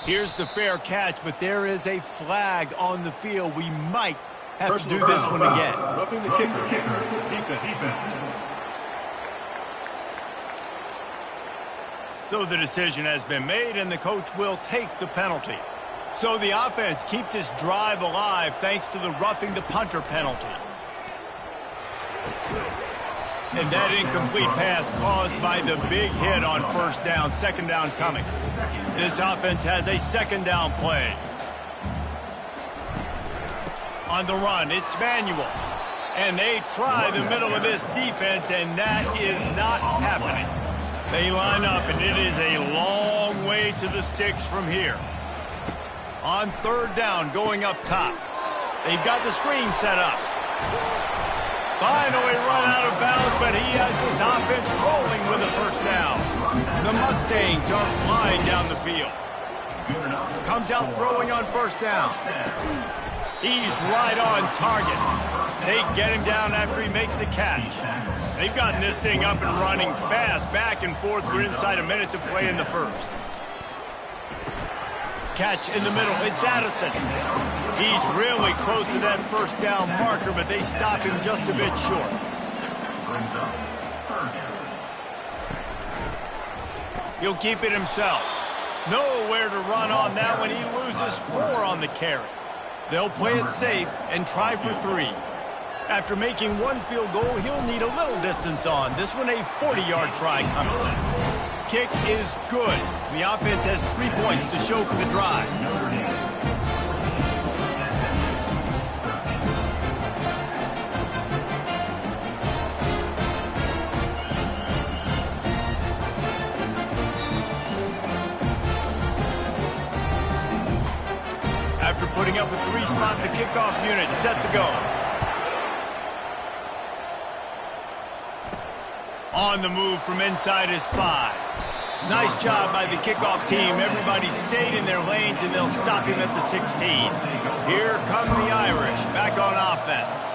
Speaker 1: Here's the fair catch, but there is a flag on the field. We might have to do this one again.
Speaker 6: Roughing the kicker. Defense.
Speaker 1: So the decision has been made, and the coach will take the penalty. So the offense keeps this drive alive thanks to the roughing the punter penalty. And that incomplete pass caused by the big hit on first down, 2nd down coming. This offense has a 2nd down play. On the run, it's Manuel. And they try the middle of this defense, and that is not happening. They line up, and it is a long way to the sticks from here. On 3rd down, going up top. They've got the screen set up. Finally run out of bounds, but he has this offense rolling with a first down. The Mustangs are flying down the field. Comes out throwing on first down. He's right on target. They get him down after he makes the catch. They've gotten this thing up and running fast, back and forth. We're inside a minute to play in the first. Catch in the middle. It's Addison. He's really close to that first down marker, but they stop him just a bit short. He'll keep it himself. Nowhere to run on that one. He loses 4 on the carry. They'll play it safe and try for 3. After making 1 field goal, he'll need a little distance on. This one a 40-yard try coming. Kick is good. The offense has 3 points to show for the drive. After putting up a 3-spot, the kickoff unit set to go. On the move from inside his 5. Nice job by the kickoff team. Everybody stayed in their lanes, and they'll stop him at the 16. Here come the Irish back on offense.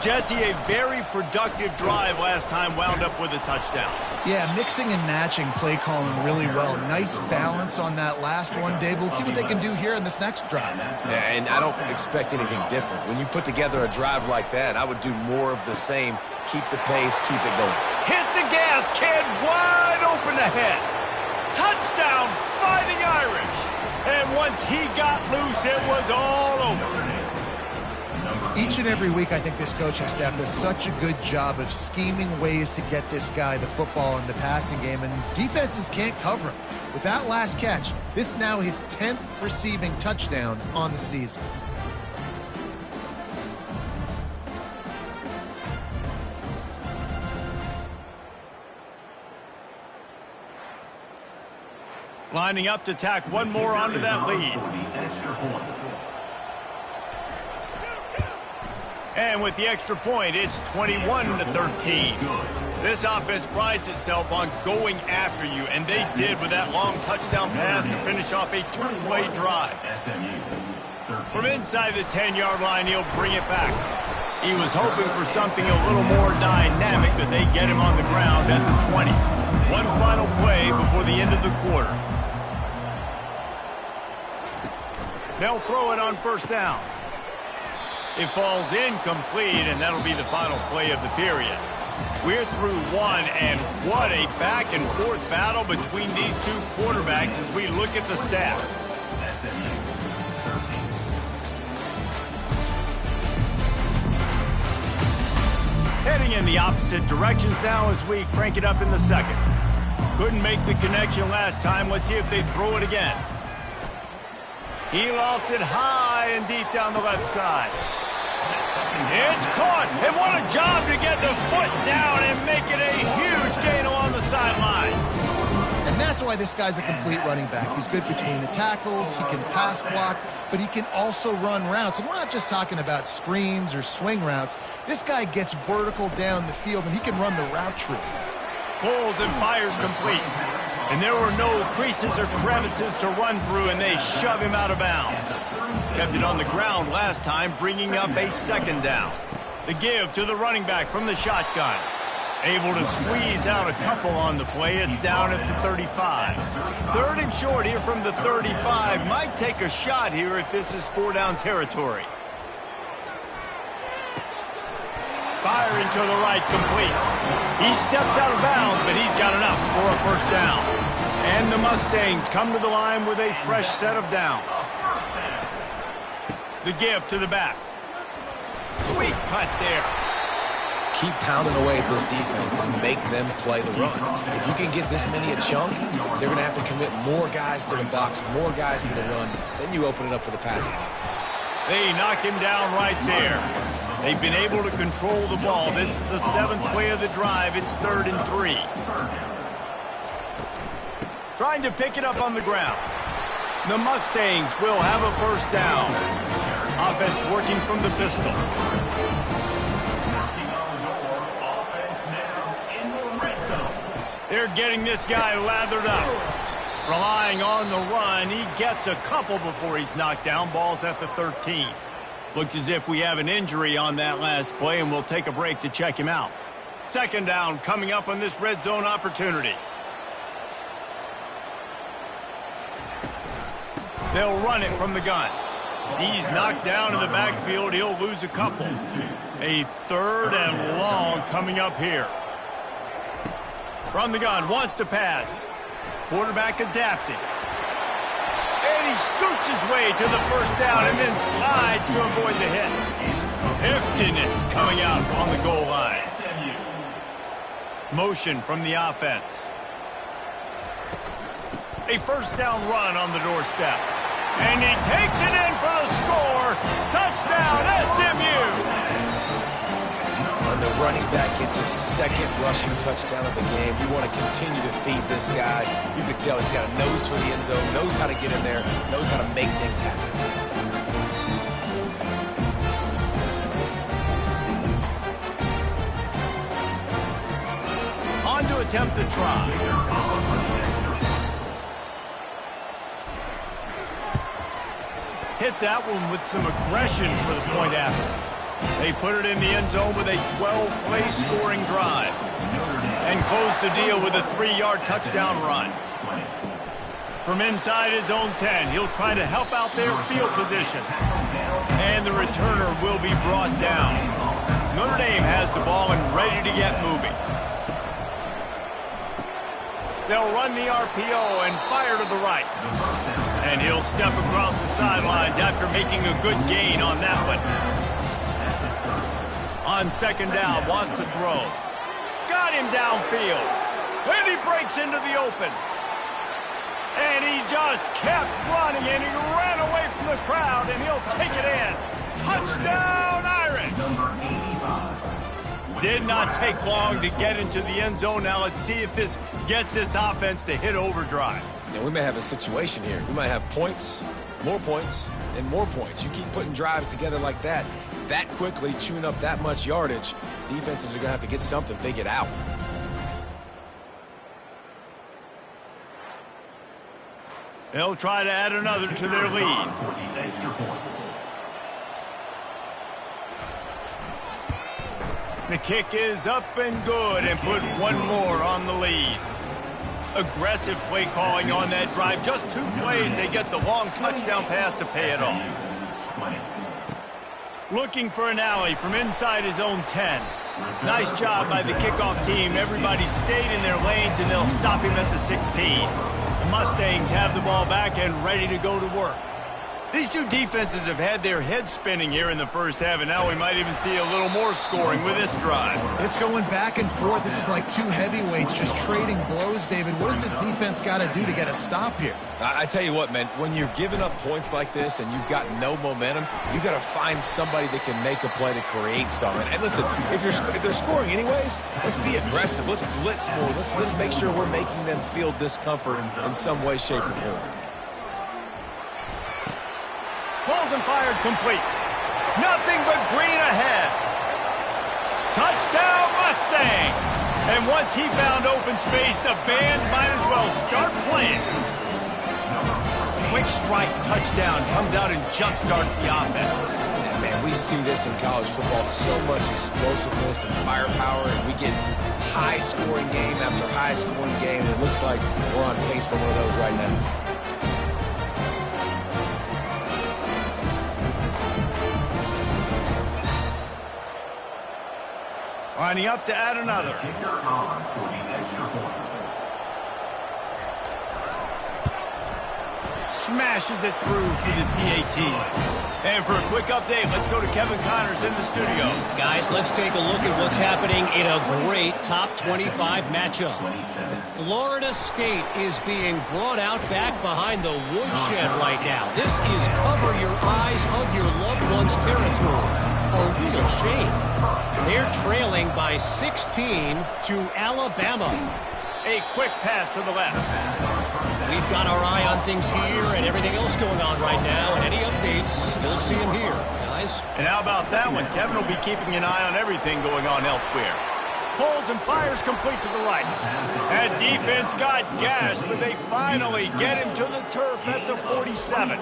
Speaker 1: Jesse, a very productive drive last time wound up with a touchdown.
Speaker 2: Yeah, mixing and matching play calling really well. Nice balance on that last one, Dave. Let's see what they can do here in this next drive.
Speaker 3: Yeah, and I don't expect anything different. When you put together a drive like that, I would do more of the same. Keep the pace, keep it going.
Speaker 1: Hit the gas, kid. Wide open ahead. Touchdown, Fighting Irish. And once he got loose, it was all over.
Speaker 2: Each and every week, I think this coaching staff does such a good job of scheming ways to get this guy the football in the passing game, and defenses can't cover him. With that last catch, this is now his 10th receiving touchdown on the season.
Speaker 1: Lining up to tack one more onto that lead. And with the extra point, it's 21-13. This offense prides itself on going after you, and they did with that long touchdown pass to finish off a two-play drive. From inside the 10-yard line, he'll bring it back. He was hoping for something a little more dynamic, but they get him on the ground at the 20. One final play before the end of the quarter. They'll throw it on first down. It falls incomplete, and that'll be the final play of the period. We're through one, and what a back-and-forth battle between these two quarterbacks as we look at the stats. Heading in the opposite directions now as we crank it up in the second. Couldn't make the connection last time. Let's see if they throw it again. He lofts it high and deep down the left side. It's caught, and what a job to get the foot down and make it a huge gain along the sideline.
Speaker 2: And that's why this guy's a complete running back. He's good between the tackles, he can pass block, but he can also run routes. And we're not just talking about screens or swing routes. This guy gets vertical down the field, and he can run the route tree.
Speaker 1: Pulls and fires complete. And there were no creases or crevices to run through, and they shove him out of bounds. Kept it on the ground last time, bringing up a second down. The give to the running back from the shotgun. Able to squeeze out a couple on the play. It's down at the 35. Third and short here from the 35. Might take a shot here if this is four-down territory. Firing to the right, complete. He steps out of bounds, but he's got enough for a first down. And the Mustangs come to the line with a fresh set of downs. The give to the back. Sweet cut there.
Speaker 3: Keep pounding away at this defense and make them play the run. If you can get this many a chunk, they're going to have to commit more guys to the box, more guys to the run. Then you open it up for the passing game.
Speaker 1: They knock him down right there. They've been able to control the ball. This is the seventh play of the drive. It's 3rd and 3. Trying to pick it up on the ground. The Mustangs will have a first down. Offense working from the pistol. They're getting this guy lathered up. Relying on the run, he gets a couple before he's knocked down. Ball's at the 13. Looks as if we have an injury on that last play, and we'll take a break to check him out. Second down coming up on this red zone opportunity. They'll run it from the gun. He's knocked down in the backfield. He'll lose a couple. A 3rd and long coming up here. From the gun, wants to pass. Quarterback adapting. And he scoots his way to the first down and then slides to avoid the hit. Heftiness coming out on the goal line. Motion from the offense. A first down run on the doorstep. And he takes it in for the score. Touchdown, SMU!
Speaker 3: And the running back gets his second rushing touchdown of the game. We want to continue to feed this guy. You can tell he's got a nose for the end zone, knows how to get in there, knows how to make things happen.
Speaker 1: On to attempt the try. Hit that one with some aggression for the point after. They put it in the end zone with a 12-play scoring drive and close the deal with a 3-yard touchdown run. From inside his own 10, he'll try to help out their field position. And the returner will be brought down. Notre Dame has the ball and ready to get moving. They'll run the RPO and fire to the right. And he'll step across the sidelines after making a good gain on that one. On second down, wants to throw. Got him downfield. And he breaks into the open. And he just kept running, and he ran away from the crowd, and he'll take it in. Touchdown, Irish! Did not take long to get into the end zone. Now let's see if this gets this offense to hit overdrive.
Speaker 3: Yeah, we may have a situation here. We might have points, and more points. You keep putting drives together like that quickly, chewing up that much yardage, defenses are going to have to get something figured out.
Speaker 1: They'll try to add another to their lead. The kick is up and good and put one more on the lead. Aggressive play calling on that drive. Just 2 plays, they get the long touchdown pass to pay it off. Looking for an alley from inside his own 10. Nice job by the kickoff team. Everybody stayed in their lanes, and they'll stop him at the 16. The Mustangs have the ball back and ready to go to work. These two defenses have had their heads spinning here in the first half, and now we might even see a little more scoring with this drive.
Speaker 2: It's going back and forth. This is like two heavyweights just trading blows, David. What does this defense got to do to get a stop here?
Speaker 3: I tell you what, man, when you're giving up points like this and you've got no momentum, you got to find somebody that can make a play to create something. And listen, if they're scoring anyways, let's be aggressive. Let's blitz more. Let's make sure we're making them feel discomfort in some way, shape, or form.
Speaker 1: Pulls and fired complete. Nothing but green ahead. Touchdown Mustangs. And once he found open space, the band might as well start playing. Quick strike touchdown comes out and jump-starts the offense.
Speaker 3: And man, we see this in college football, so much explosiveness and firepower, and we get high-scoring game after high-scoring game. It looks like we're on pace for one of those right now.
Speaker 1: Lining up to add another. Smashes it through for the PAT. And for a quick update, let's go to Kevin Connors in the studio.
Speaker 4: Guys, let's take a look at what's happening in a great top 25 matchup. Florida State is being brought out back behind the woodshed right now. This is cover your eyes, hug your loved one's territory. A real shame. They're trailing by 16 to Alabama.
Speaker 1: A quick pass to the left.
Speaker 4: We've got our eye on things here and everything else going on right now. And any updates, you'll see them here, guys.
Speaker 1: And how about that one? Kevin will be keeping an eye on everything going on elsewhere. Pulls and fires complete to the right. That defense got gashed, but they finally get him to the turf at the 47.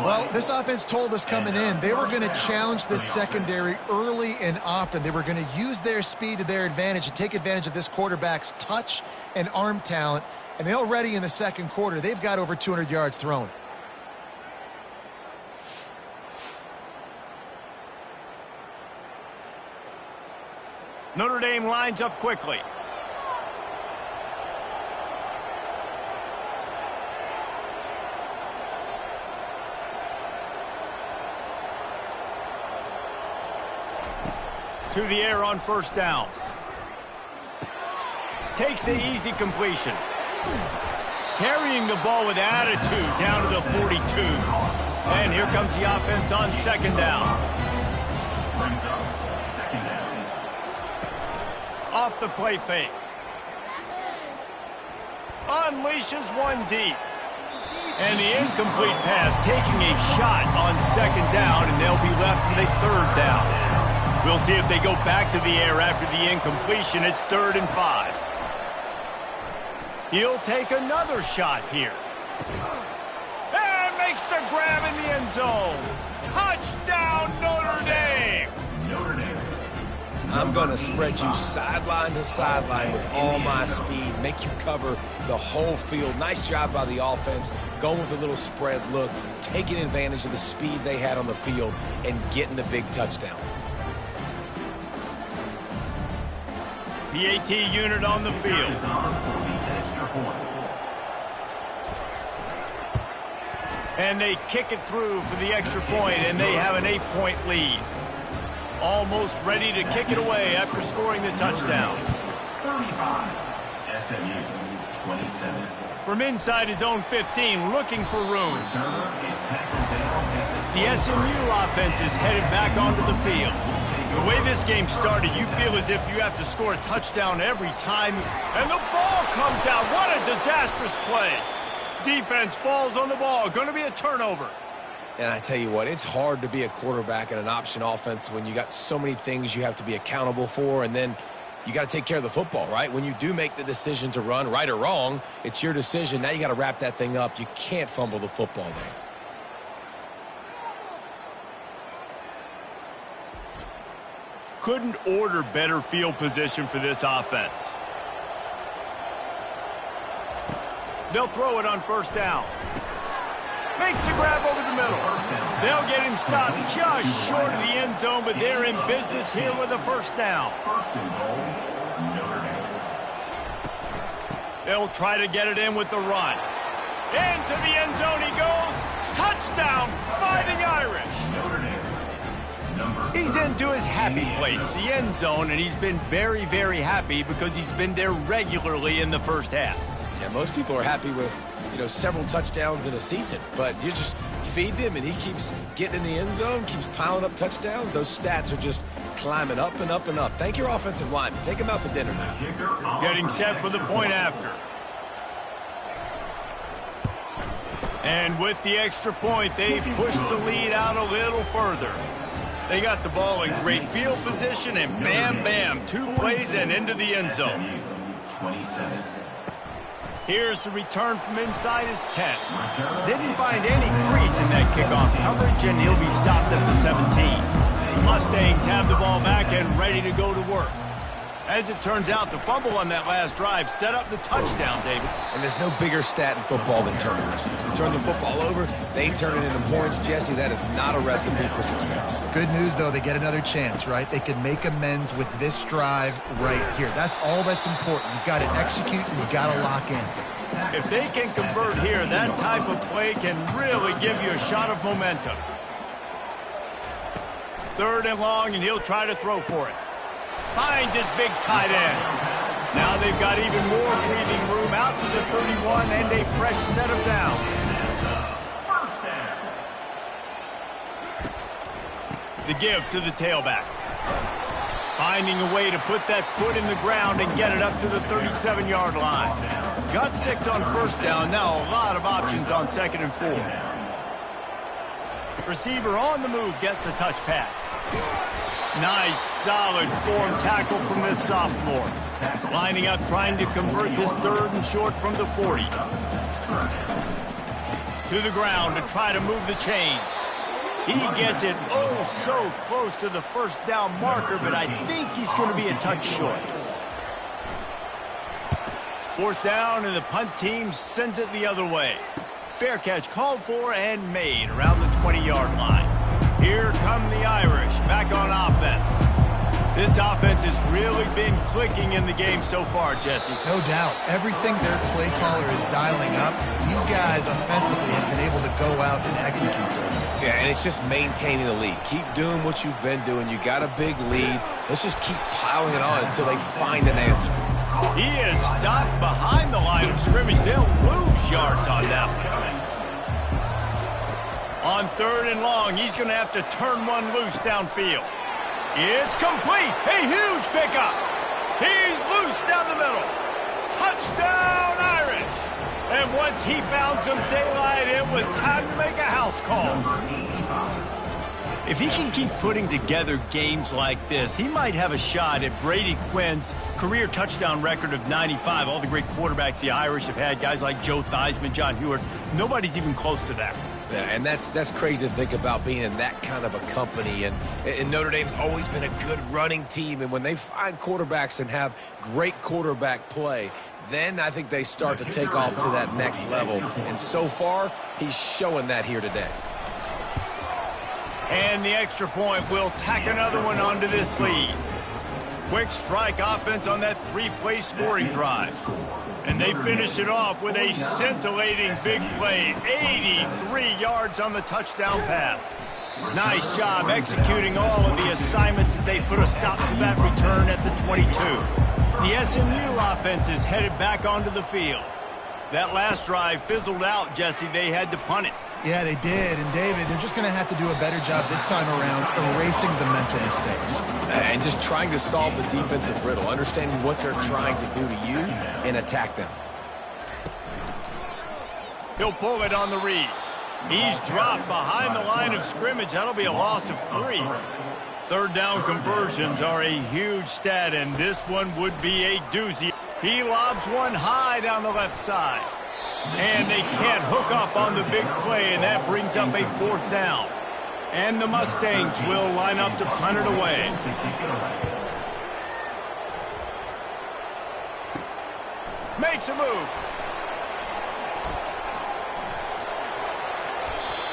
Speaker 2: Well, this offense told us coming in they were going to challenge this secondary early and often. They were going to use their speed to their advantage and take advantage of this quarterback's touch and arm talent. And already in the second quarter, they've got over 200 yards thrown.
Speaker 1: Notre Dame lines up quickly. To the air on first down. Takes the easy completion. Carrying the ball with attitude down to the 42. And here comes the offense on second down. Off the play fake. Unleashes one deep. And the incomplete pass taking a shot on second down, and they'll be left with a third down. We'll see if they go back to the air after the incompletion. It's 3rd and 5. He'll take another shot here. And makes the grab in the end zone. Touchdown, Notre Dame!
Speaker 3: I'm going to spread you sideline to sideline with all my speed, make you cover the whole field. Nice job by the offense, going with a little spread look, taking advantage of the speed they had on the field, and getting the big touchdown.
Speaker 1: PAT unit on the field. And they kick it through for the extra point, and they have an 8-point lead. Almost ready to kick it away after scoring the touchdown.
Speaker 5: 35. SMU 27.
Speaker 1: From inside his own 15, looking for room. The SMU offense is headed back onto the field. The way this game started, you feel as if you have to score a touchdown every time. And the ball comes out. What a disastrous play. Defense falls on the ball. Going to be a turnover.
Speaker 3: And I tell you what, it's hard to be a quarterback in an option offense when you got so many things you have to be accountable for, and then you got to take care of the football, right? When you do make the decision to run, right or wrong, it's your decision. Now you got to wrap that thing up. You can't fumble the football there.
Speaker 1: Couldn't order better field position for this offense. They'll throw it on first down. Makes the grab over the middle. They'll get him stopped just short of the end zone, but they're in business here with a first down. They'll try to get it in with the run. Into the end zone he goes. Touchdown, Fighting Irish. He's into his happy place, the end zone, and he's been very, very happy because he's been there regularly in the first half.
Speaker 3: Yeah, most people are happy with, several touchdowns in a season, but you just feed him and he keeps getting in the end zone, keeps piling up touchdowns. Those stats are just climbing up and up and up. Thank your offensive lineman. Take him out to dinner now.
Speaker 1: Getting set for the point after. And with the extra point, they push the lead out a little further. They got the ball in great field position, and bam, bam, 2 plays and into the end zone.
Speaker 5: 27.
Speaker 1: Here's the return from inside his 10. Didn't find any crease in that kickoff coverage, and he'll be stopped at the 17. The Mustangs have the ball back and ready to go to work. As it turns out, the fumble on that last drive set up the touchdown, David.
Speaker 3: And there's no bigger stat in football than turnovers. You turn the football over, they turn it into points. Jesse, that is not a recipe for success.
Speaker 2: Good news, though, they get another chance, right? They can make amends with this drive right here. That's all that's important. You've got to execute and you've got to lock in.
Speaker 1: If they can convert here, that type of play can really give you a shot of momentum. 3rd and long, and he'll try to throw for it. Finds his big tight end. Now they've got even more breathing room out to the 31 and a fresh set of downs. The give to the tailback. Finding a way to put that foot in the ground and get it up to the 37-yard line. Got 6 on first down. Now a lot of options on 2nd and 4. Receiver on the move gets the touch pass. Nice, solid form tackle from this sophomore. Lining up, trying to convert this 3rd and short from the 40. To the ground to try to move the chains. He gets it so close to the first down marker, but I think he's going to be a touch short. 4th down, and the punt team sends it the other way. Fair catch called for and made around the 20-yard line. Here come the Irish back on offense. This offense has really been clicking in the game so far, Jesse.
Speaker 2: No doubt. Everything their play caller is dialing up, these guys offensively have been able to go out and execute.
Speaker 3: Yeah, and it's just maintaining the lead. Keep doing what you've been doing. You got a big lead. Let's just keep piling it on until they find an answer.
Speaker 1: He is stopped behind the line of scrimmage. They'll lose yards on that one. On 3rd and long, he's going to have to turn one loose downfield. It's complete. A huge pickup. He's loose down the middle. Touchdown, Irish. And once he found some daylight, it was time to make a house call. If he can keep putting together games like this, he might have a shot at Brady Quinn's career touchdown record of 95. All the great quarterbacks the Irish have had, guys like Joe Theismann, John Hewart, nobody's even close to that.
Speaker 3: Yeah, and that's crazy to think about being in that kind of a company. And Notre Dame's always been a good running team. And when they find quarterbacks and have great quarterback play, then I think they start to take off to that next level. And so far, he's showing that here today.
Speaker 1: And the extra point will tack another one onto this lead. Quick strike offense on that 3-play scoring drive. And they finish it off with a scintillating big play. 83 yards on the touchdown pass. Nice job executing all of the assignments as they put a stop to that return at the 22. The SMU offense is headed back onto the field. That last drive fizzled out, Jesse. They had to punt it.
Speaker 2: Yeah, they did. And, David, they're just going to have to do a better job this time around erasing the mental mistakes.
Speaker 3: And just trying to solve the defensive riddle, understanding what they're trying to do to you and attack them.
Speaker 1: He'll pull it on the read. He's dropped behind the line of scrimmage. That'll be a loss of 3. Third down conversions are a huge stat, and this one would be a doozy. He lobs one high down the left side. And they can't hook up on the big play, and that brings up a 4th down. And the Mustangs will line up to punt it away. Makes a move.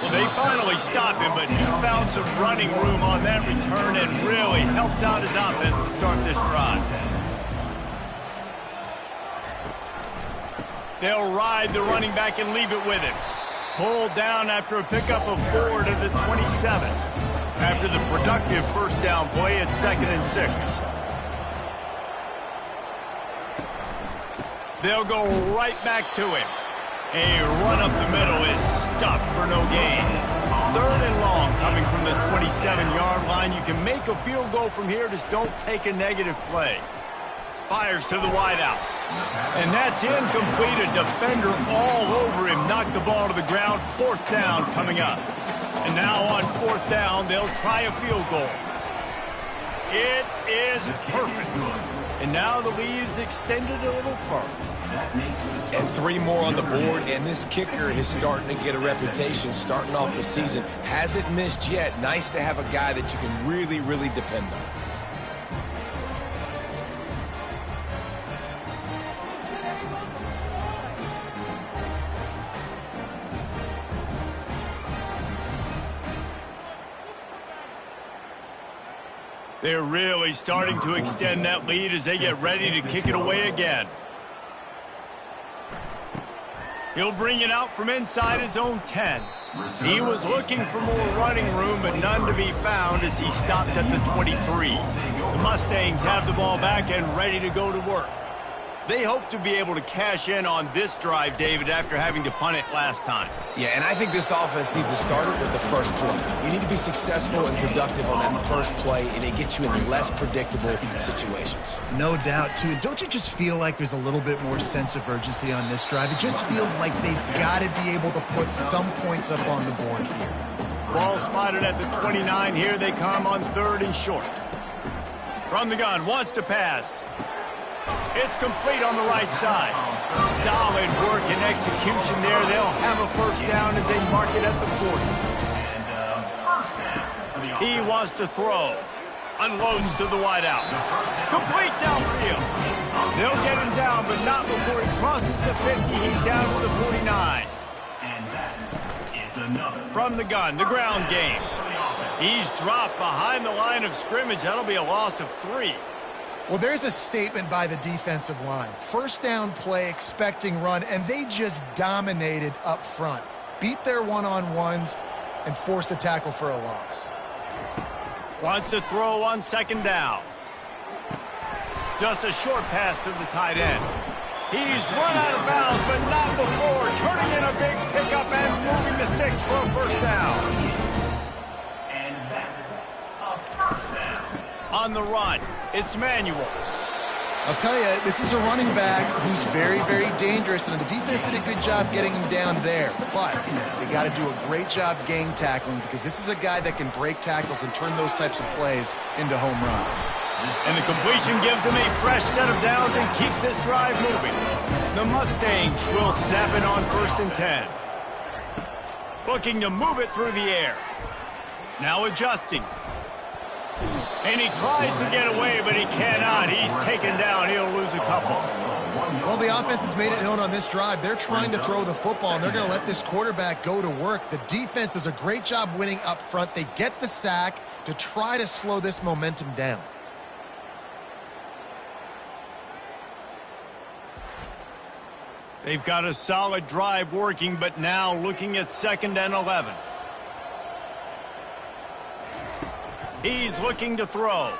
Speaker 1: Well, they finally stop him, but he found some running room on that return and really helps out his offense to start this drive. They'll ride the running back and leave it with him. Pulled down after a pickup of 4 to the 27. After the productive first down play at 2nd and 6. They'll go right back to him. A run up the middle is stuffed for no gain. 3rd and long coming from the 27-yard line. You can make a field goal from here, just don't take a negative play. Fires to the wideout. And that's incomplete. A defender all over him. Knocked the ball to the ground. 4th down coming up. And now on 4th down, they'll try a field goal. It is perfect. And now the lead is extended a little further.
Speaker 3: And 3 more on the board, and this kicker is starting to get a reputation starting off the season. Hasn't missed yet. Nice to have a guy that you can really, really depend on.
Speaker 1: They're really starting to extend that lead as they get ready to kick it away again. He'll bring it out from inside his own 10. He was looking for more running room, but none to be found as he stopped at the 23. The Mustangs have the ball back and ready to go to work. They hope to be able to cash in on this drive, David, after having to punt it last time.
Speaker 3: Yeah, and I think this offense needs to start it with the first play. You need to be successful and productive on that first play, and it gets you in less predictable situations.
Speaker 2: No doubt, too. Don't you just feel like there's a little bit more sense of urgency on this drive? It just feels like they've got to be able to put some points up on the board here.
Speaker 1: Ball spotted at the 29. Here they come on 3rd and short. From the gun, wants to pass. It's complete on the right side. Solid work and execution there. They'll have a 1st down as they mark it at the 40. He wants to throw. Unloads to the wideout. Complete downfield. They'll get him down, but not before he crosses the 50. He's down to the 49.
Speaker 5: And that is another.
Speaker 1: From the gun, the ground game. He's dropped behind the line of scrimmage. That'll be a loss of 3.
Speaker 2: Well, there's a statement by the defensive line. 1st down play, expecting run, and they just dominated up front. Beat their one-on-ones and forced a tackle for a loss.
Speaker 1: Wants to throw on 2nd down. Just a short pass to the tight end. He's run out of bounds, but not before. Turning in a big pickup and moving the sticks for a 1st down.
Speaker 5: And that's a 1st down.
Speaker 1: On the run, it's Manuel.
Speaker 2: I'll tell you, this is a running back who's very, very dangerous, and the defense did a good job getting him down there. But they got to do a great job gang tackling because this is a guy that can break tackles and turn those types of plays into home runs.
Speaker 1: And the completion gives him a fresh set of downs and keeps this drive moving. The Mustangs will snap it on 1st and 10. Looking to move it through the air. Now adjusting. And he tries to get away, but he cannot. He's taken down. He'll lose a couple.
Speaker 2: Well, the offense has made it known on this drive. They're trying to throw the football, and they're going to let this quarterback go to work. The defense does a great job winning up front. They get the sack to try to slow this momentum down.
Speaker 1: They've got a solid drive working, but now looking at 2nd and 11. He's looking to throw.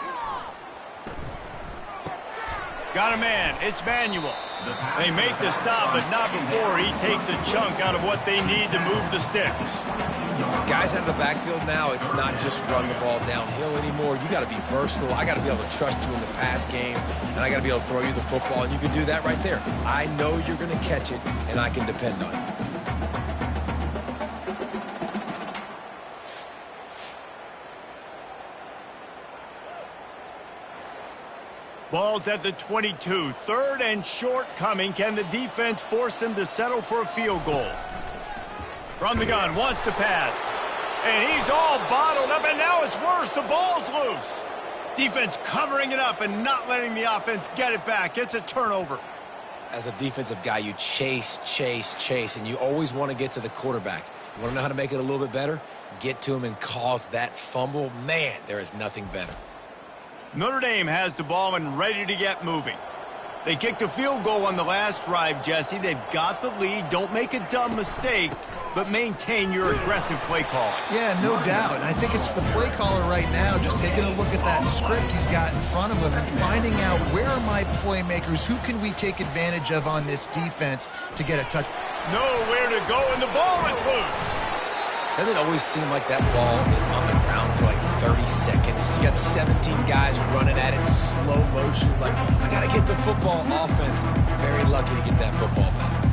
Speaker 1: Got a man. It's Manuel. They make the stop, but not before he takes a chunk out of what they need to move the sticks.
Speaker 3: Guys out of the backfield now, it's not just run the ball downhill anymore. You got to be versatile. I got to be able to trust you in the pass game, and I got to be able to throw you the football, and you can do that right there. I know you're going to catch it, and I can depend on it.
Speaker 1: Ball's at the 22. 3rd and short coming. Can the defense force them to settle for a field goal? From the gun, wants to pass. And he's all bottled up, and now it's worse. The ball's loose. Defense covering it up and not letting the offense get it back. It's a turnover.
Speaker 3: As a defensive guy, you chase, and you always want to get to the quarterback. You want to know how to make it a little bit better? Get to him and cause that fumble. Man, there is nothing better.
Speaker 1: Notre Dame has the ball and ready to get moving. They kicked a field goal on the last drive, Jesse. They've got the lead. Don't make a dumb mistake, but maintain your aggressive play calling.
Speaker 2: Yeah, no doubt. And I think it's the play caller right now just taking a look at that script he's got in front of him and finding out where are my playmakers, who can we take advantage of on this defense to get a touch.
Speaker 1: Nowhere to go, and the ball is loose.
Speaker 3: Doesn't it always seem like that ball is on the ground for like 30 seconds? You got 17 guys running at it in slow motion. Like, I got to get the football. Offense, very lucky to get that football back.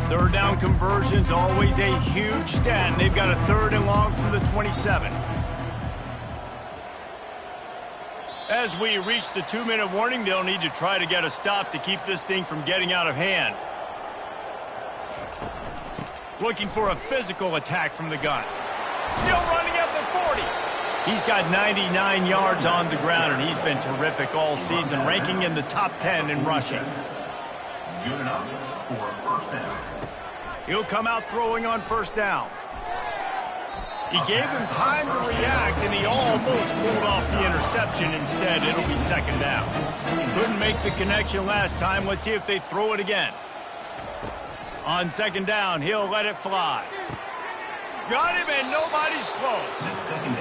Speaker 1: Third down conversion's always a huge stat, and they've got a 3rd and long from the 27. As we reach the 2-minute warning, they'll need to try to get a stop to keep this thing from getting out of hand. Looking for a physical attack from the gun. Still running at the 40. He's got 99 yards on the ground, and he's been terrific all season, ranking in the top 10 in rushing.
Speaker 5: Good enough for a 1st down.
Speaker 1: He'll come out throwing on 1st down. He gave him time to react, and he almost pulled off the interception. Instead, it'll be 2nd down. Couldn't make the connection last time. Let's see if they throw it again. On 2nd down, he'll let it fly. Got him, and nobody's close.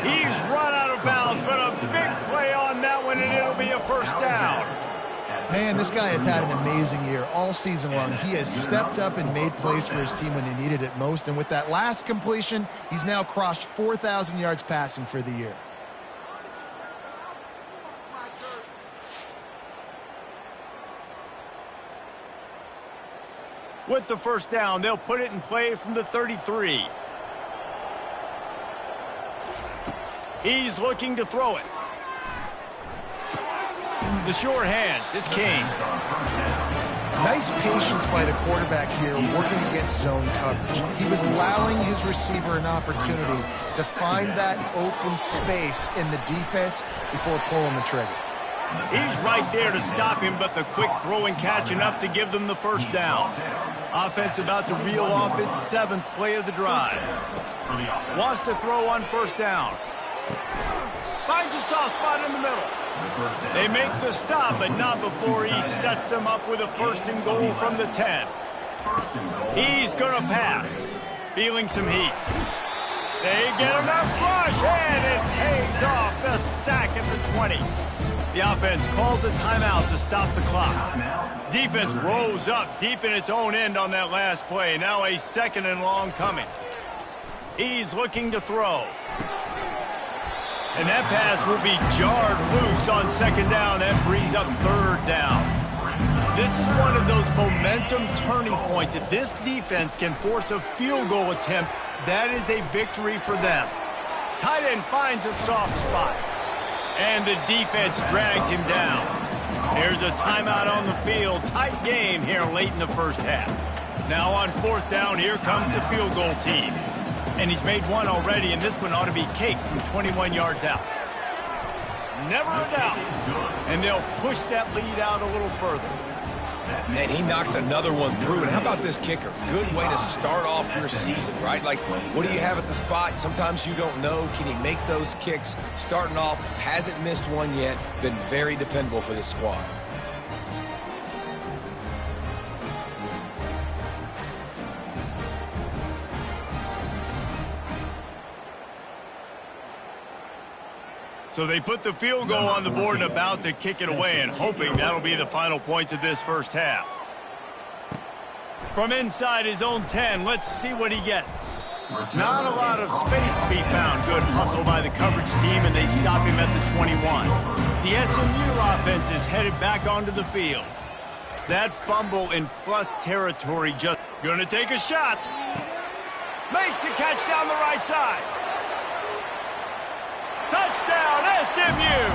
Speaker 1: He's run out of bounds, but a big play on that one, and it'll be a 1st down.
Speaker 2: Man, this guy has had an amazing year all season long. He has stepped up and made plays for his team when they needed it most. And with that last completion, he's now crossed 4,000 yards passing for the year.
Speaker 1: With the 1st down, they'll put it in play from the 33. He's looking to throw it. The short hands, it's King.
Speaker 2: Nice patience by the quarterback here working against zone coverage. He was allowing his receiver an opportunity to find that open space in the defense before pulling the trigger.
Speaker 1: He's right there to stop him, but the quick throw and catch enough to give them the 1st down. Offense about to reel off its 7th play of the drive. Wants to throw on 1st down. Finds a soft spot in the middle. They make the stop, but not before he sets them up with a 1st and goal from the 10. He's going to pass. Feeling some heat. They get enough rush, and it pays off. The sack at the 20. The offense calls a timeout to stop the clock. Defense rose up deep in its own end on that last play. Now a 2nd and long coming. He's looking to throw. And that pass will be jarred loose on 2nd down. That brings up 3rd down. This is one of those momentum turning points. If this defense can force a field goal attempt, that is a victory for them. Tight end finds a soft spot. And the defense drags him down. There's a timeout on the field. Tight game here late in the first half. Now on 4th down, here comes the field goal team. And he's made one already, and this one ought to be cake from 21 yards out. Never a doubt. And they'll push that lead out a little further.
Speaker 3: And he knocks another one through. And how about this kicker? Good way to start off your season, right? Like, what do you have at the spot? Sometimes you don't know. Can he make those kicks? Starting off, hasn't missed one yet. Been very dependable for this squad.
Speaker 1: So they put the field goal on the board and about to kick it away, and hoping that'll be the final points of this first half. From inside his own 10, let's see what he gets. Not a lot of space to be found. Good hustle by the coverage team, and they stop him at the 21. The SMU offense is headed back onto the field. That fumble in plus territory, just gonna take a shot. Makes the catch down the right side. Touchdown, SMU!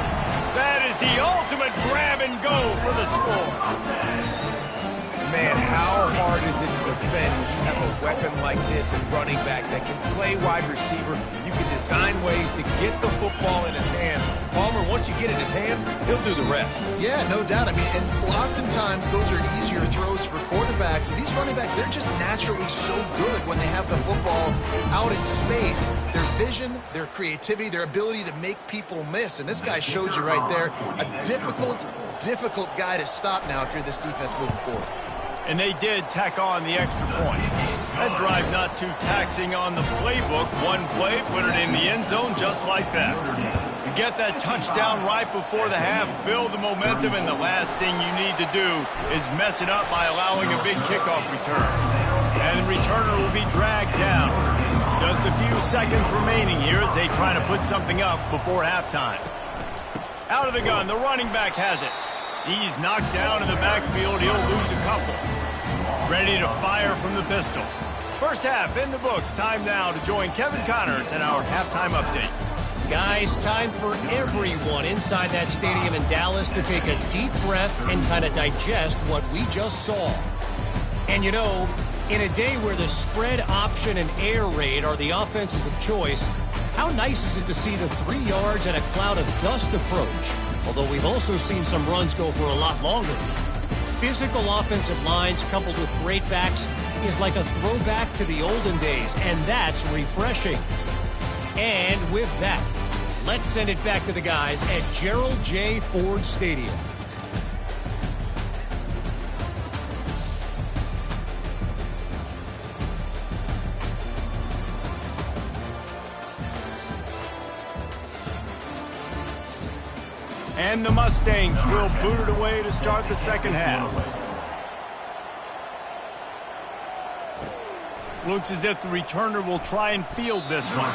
Speaker 1: That is the ultimate grab and go for the score.
Speaker 3: Man, how hard is it to defend when you have a weapon like this and running back that can play wide receiver? You can design ways to get the football in his hand. Palmer, once you get it in his hands, he'll do the rest.
Speaker 2: Yeah, no doubt. I mean, and oftentimes those are easier throws for quarterbacks. And these running backs, they're just naturally so good when they have the football out in space. Their vision, their creativity, their ability to make people miss. And this guy showed you right there, a difficult guy to stop now if you're this defense moving forward.
Speaker 1: And they did tack on the extra point. That drive not too taxing on the playbook. One play, put it in the end zone just like that. You get that touchdown right before the half, build the momentum, and the last thing you need to do is mess it up by allowing a big kickoff return. And the returner will be dragged down. Just a few seconds remaining here as they try to put something up before halftime. Out of the gun, the running back has it. He's knocked down in the backfield. He'll lose a couple. Ready to fire from the pistol. First half in the books. Time now to join Kevin Connors in our halftime update.
Speaker 4: Guys, time for everyone inside that stadium in Dallas to take a deep breath and kind of digest what we just saw. And you know, in a day where the spread option and air raid are the offenses of choice, how nice is it to see the 3 yards and a cloud of dust approach? Although we've also seen some runs go for a lot longer. Physical offensive lines coupled with great backs is like a throwback to the olden days, and that's refreshing. And with that, let's send it back to the guys at Gerald J. Ford Stadium.
Speaker 1: And the Mustangs will boot it away to start the second half. Looks as if the returner will try and field this one.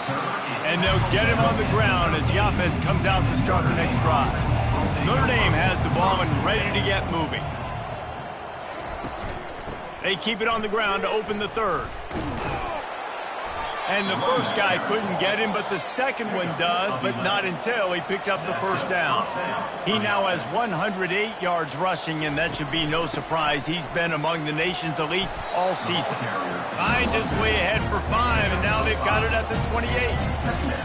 Speaker 1: And they'll get him on the ground as the offense comes out to start the next drive. Notre Dame has the ball and ready to get moving. They keep it on the ground to open the third. And the first guy couldn't get him, but the second one does, but not until he picks up the first down. He now has 108 yards rushing, and that should be no surprise. He's been among the nation's elite all season. Finds his way ahead for 5, and now they've got it at the 28.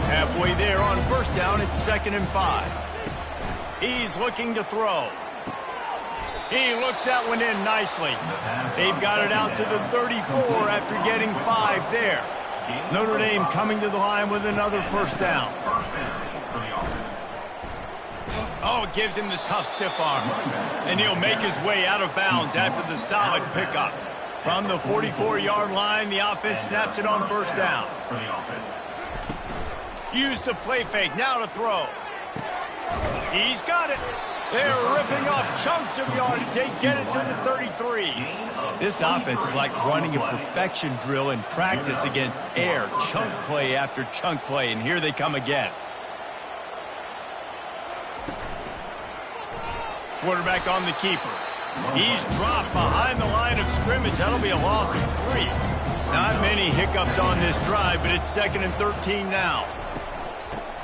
Speaker 1: Halfway there on first down, it's 2nd and 5. He's looking to throw. He looks that one in nicely. They've got it out to the 34 after getting 5 there. Notre Dame coming to the line with another first down. Oh, gives him the tough stiff arm. And he'll make his way out of bounds after the solid pickup. From the 44-yard line, the offense snaps it on first down. Use the play fake, now to throw. He's got it. They're ripping off chunks of yardage. They get it to the 33. This offense is like running a perfection drill in practice against air. Chunk play after chunk play, and here they come again. Quarterback on the keeper. He's dropped behind the line of scrimmage. That'll be a loss of 3. Not many hiccups on this drive, but it's 2nd and 13 now.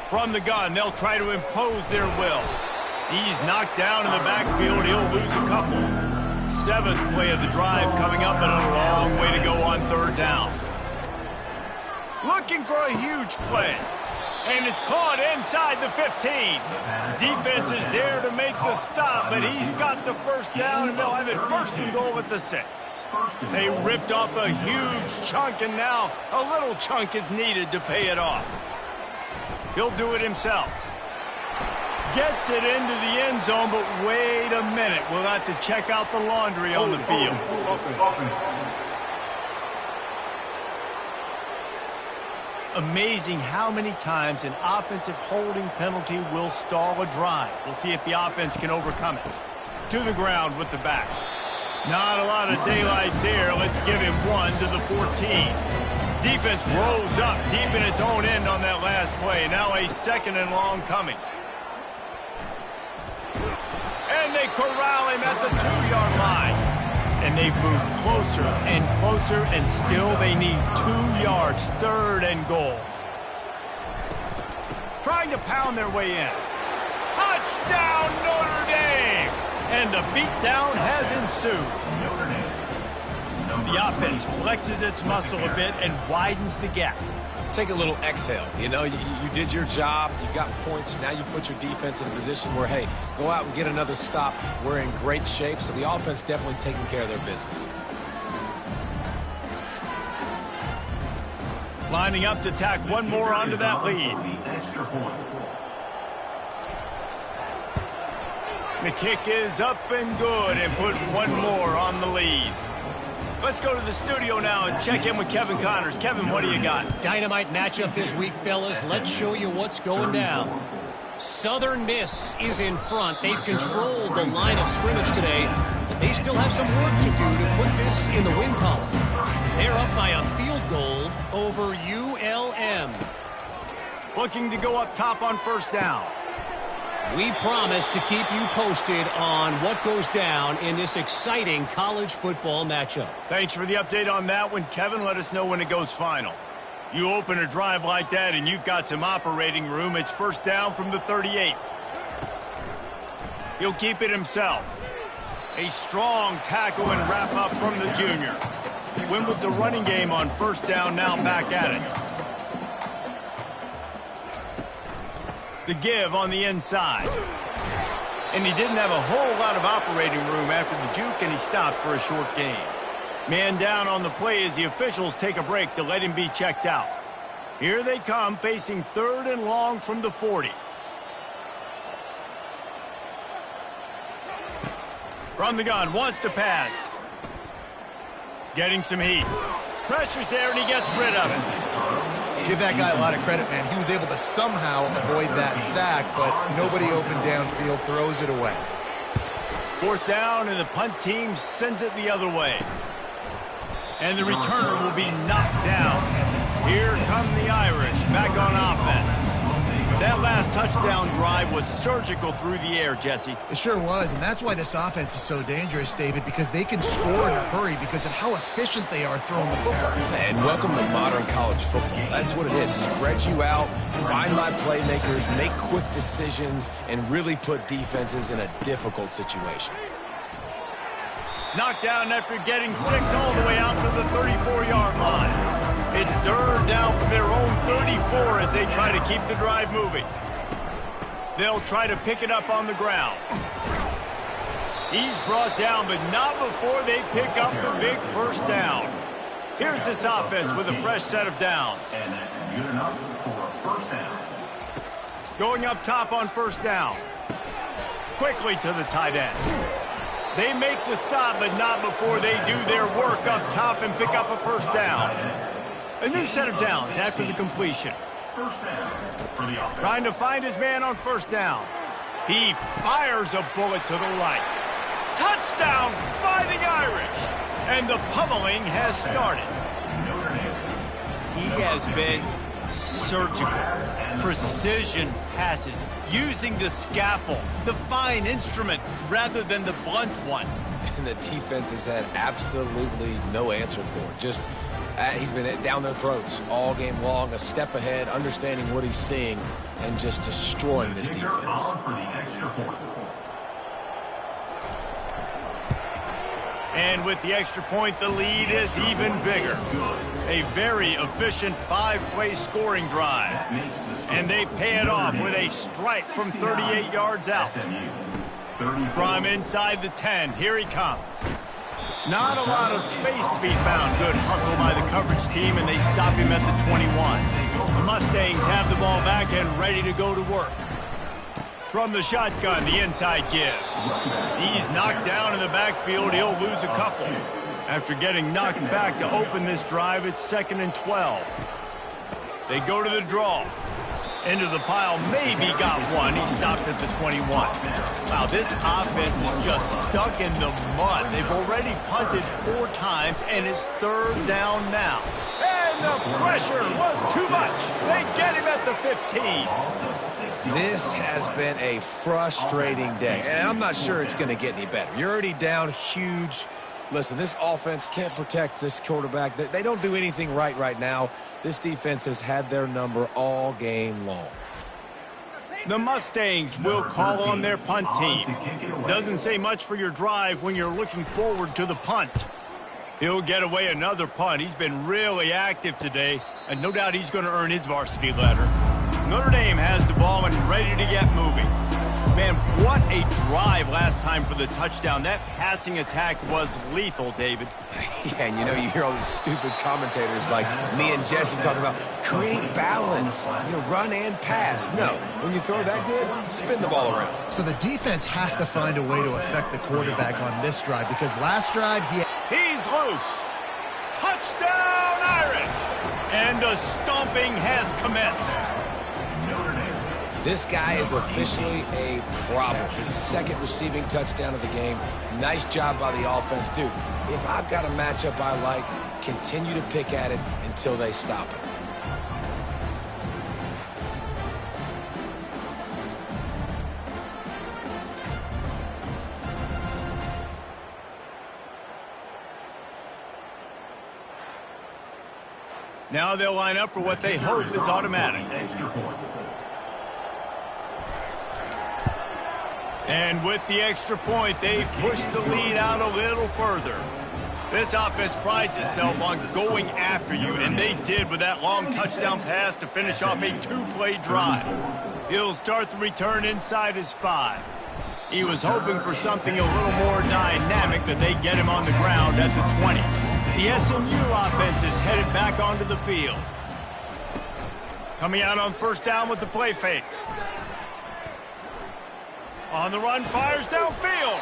Speaker 1: From the gun, they'll try to impose their will. He's knocked down in the backfield. He'll lose a couple. 7th play of the drive coming up, and a long way to go on 3rd down. Looking for a huge play. And it's caught inside the 15. Defense is there to make the stop, but he's got the first down, and they'll have it 1st and goal at the 6. They ripped off a huge chunk, and now a little chunk is needed to pay it off. He'll do it himself. Gets it into the end zone, but wait a minute. We'll have to check out the laundry on the field. Amazing how many times an offensive holding penalty will stall a drive. We'll see if the offense can overcome it. To the ground with the back. Not a lot of daylight there. Let's give him 1 to the 14. Defense rolls up deep in its own end on that last play. Now a 2nd and long coming. And they corral him at the 2-yard line. And they've moved closer and closer, and still they need 2 yards, 3rd and goal. Trying to pound their way in. Touchdown, Notre Dame! And the beatdown has ensued. The offense flexes its muscle a bit and widens the gap.
Speaker 3: Take a little exhale. You know, you did your job. You got points. Now you put your defense in a position where, hey, go out and get another stop. We're in great shape, so the offense definitely taking care of their business.
Speaker 1: Lining up to tack one more onto that lead. The kick is up and good, and put one more on the lead. Let's go to the studio now and check in with Kevin Connors. Kevin, what do you got?
Speaker 4: Dynamite matchup this week, fellas. Let's show you what's going down. Southern Miss is in front. They've controlled the line of scrimmage today, but they still have some work to do to put this in the win column. They're up by a field goal over ULM.
Speaker 1: Looking to go up top on 1st down.
Speaker 4: We promise to keep you posted on what goes down in this exciting college football matchup.
Speaker 1: Thanks for the update on that one, Kevin. Let us know when it goes final. You open a drive like that and you've got some operating room. It's 1st down from the 38. He'll keep it himself. A strong tackle and wrap up from the junior. Win with the running game on 1st down, now back at it. The give on the inside. And he didn't have a whole lot of operating room after the juke, and he stopped for a short gain. Man down on the play as the officials take a break to let him be checked out. Here they come, facing 3rd and long from the 40. From the gun, wants to pass. Getting some heat. Pressure's there, and he gets rid of it.
Speaker 2: Give that guy a lot of credit, man. He was able to somehow avoid that sack, but nobody open downfield, throws it away.
Speaker 1: 4th down, and the punt team sends it the other way. And the returner will be knocked down. Here come the Irish, back on offense. That last touchdown drive was surgical through the air, Jesse.
Speaker 2: It sure was, and that's why this offense is so dangerous, David, because they can score in a hurry because of how efficient they are throwing the football.
Speaker 3: And welcome to modern college football. That's what it is. Spread you out, find my playmakers, make quick decisions, and really put defenses in a difficult situation.
Speaker 1: Knocked down after getting 6 all the way out to the 34-yard line. It's 3rd down from their own 34 as they try to keep the drive moving. They'll try to pick it up on the ground. He's brought down, but not before they pick up the big 1st down. Here's this offense with a fresh set of downs.
Speaker 5: And that's good enough for 1st down.
Speaker 1: Going up top on 1st down. Quickly to the tight end. They make the stop, but not before they do their work up top and pick up a 1st down. A new set of downs after the completion.
Speaker 5: 1st down for the offense.
Speaker 1: Trying to find his man on 1st down. He fires a bullet to the right. Touchdown, Fighting Irish! And the pummeling has started. He has been surgical. Precision passes. Using the scalpel, the fine instrument, rather than the blunt one.
Speaker 3: And the defense has had absolutely no answer for it. Just He's been down their throats all game long, a step ahead, understanding what he's seeing, and just destroying this defense.
Speaker 1: And with the extra point, the lead is even bigger. A very efficient 5-play scoring drive. And they pay it off with a strike from 38 yards out. From inside the 10, here he comes. Not a lot of space to be found. Good hustle by the coverage team, and they stop him at the 21. The Mustangs have the ball back and ready to go to work. From the shotgun, the inside give. He's knocked down in the backfield. He'll lose a couple. After getting knocked back to open this drive, it's 2nd and 12. They go to the draw. Into the pile, maybe got one. He stopped at the 21. Wow, this offense is just stuck in the mud. They've already punted 4 times, and it's 3rd down now. And the pressure was too much. They get him at the 15.
Speaker 3: This has been a frustrating day, and I'm not sure it's going to get any better. You're already down huge. Listen, this offense can't protect this quarterback. They don't do anything right now. This defense has had their number all game long.
Speaker 1: The Mustangs will call on their punt team. Doesn't say much for your drive when you're looking forward to the punt. He'll get away another punt. He's been really active today, and no doubt he's going to earn his varsity letter. Notre Dame has the ball and ready to get moving. Man, what a drive last time for the touchdown. That passing attack was lethal, David.
Speaker 3: Yeah, and you hear all these stupid commentators like me and Jesse talking about create balance, run and pass. No, when you throw that good, spin the ball around.
Speaker 2: So the defense has to find a way to affect the quarterback on this drive, because last drive
Speaker 1: he's loose. Touchdown, Irish! And the stomping has commenced.
Speaker 3: This guy is officially a problem. His 2nd receiving touchdown of the game. Nice job by the offense. Dude, if I've got a matchup I like, continue to pick at it until they stop it.
Speaker 1: Now they'll line up for what they hope is automatic. And with the extra point, they push the lead out a little further. This offense prides itself on going after you, and they did with that long touchdown pass to finish off a 2-play drive. He'll start the return inside his 5. He was hoping for something a little more dynamic, but they get him on the ground at the 20. The SMU offense is headed back onto the field. Coming out on 1st down with the play fake. On the run, fires downfield.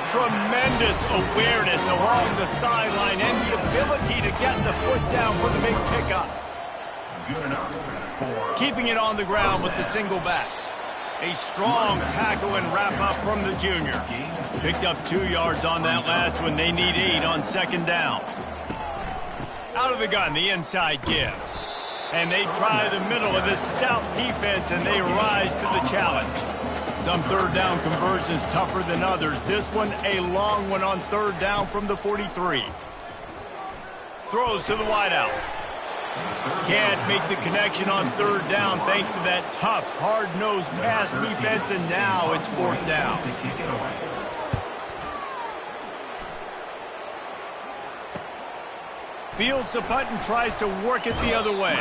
Speaker 1: Tremendous awareness along the sideline and the ability to get the foot down for the big pickup. Keeping it on the ground with the single back. A strong tackle and wrap up from the junior. Picked up 2 yards on that last one. They need 8 on 2nd down. Out of the gun, the inside give. And they try the middle of this stout defense, and they rise to the challenge. Some 3rd down conversions tougher than others. This one, a long one on 3rd down from the 43. Throws to the wideout. Can't make the connection on 3rd down thanks to that tough, hard-nosed pass defense, and now it's 4th down. Fields the punt and tries to work it the other way.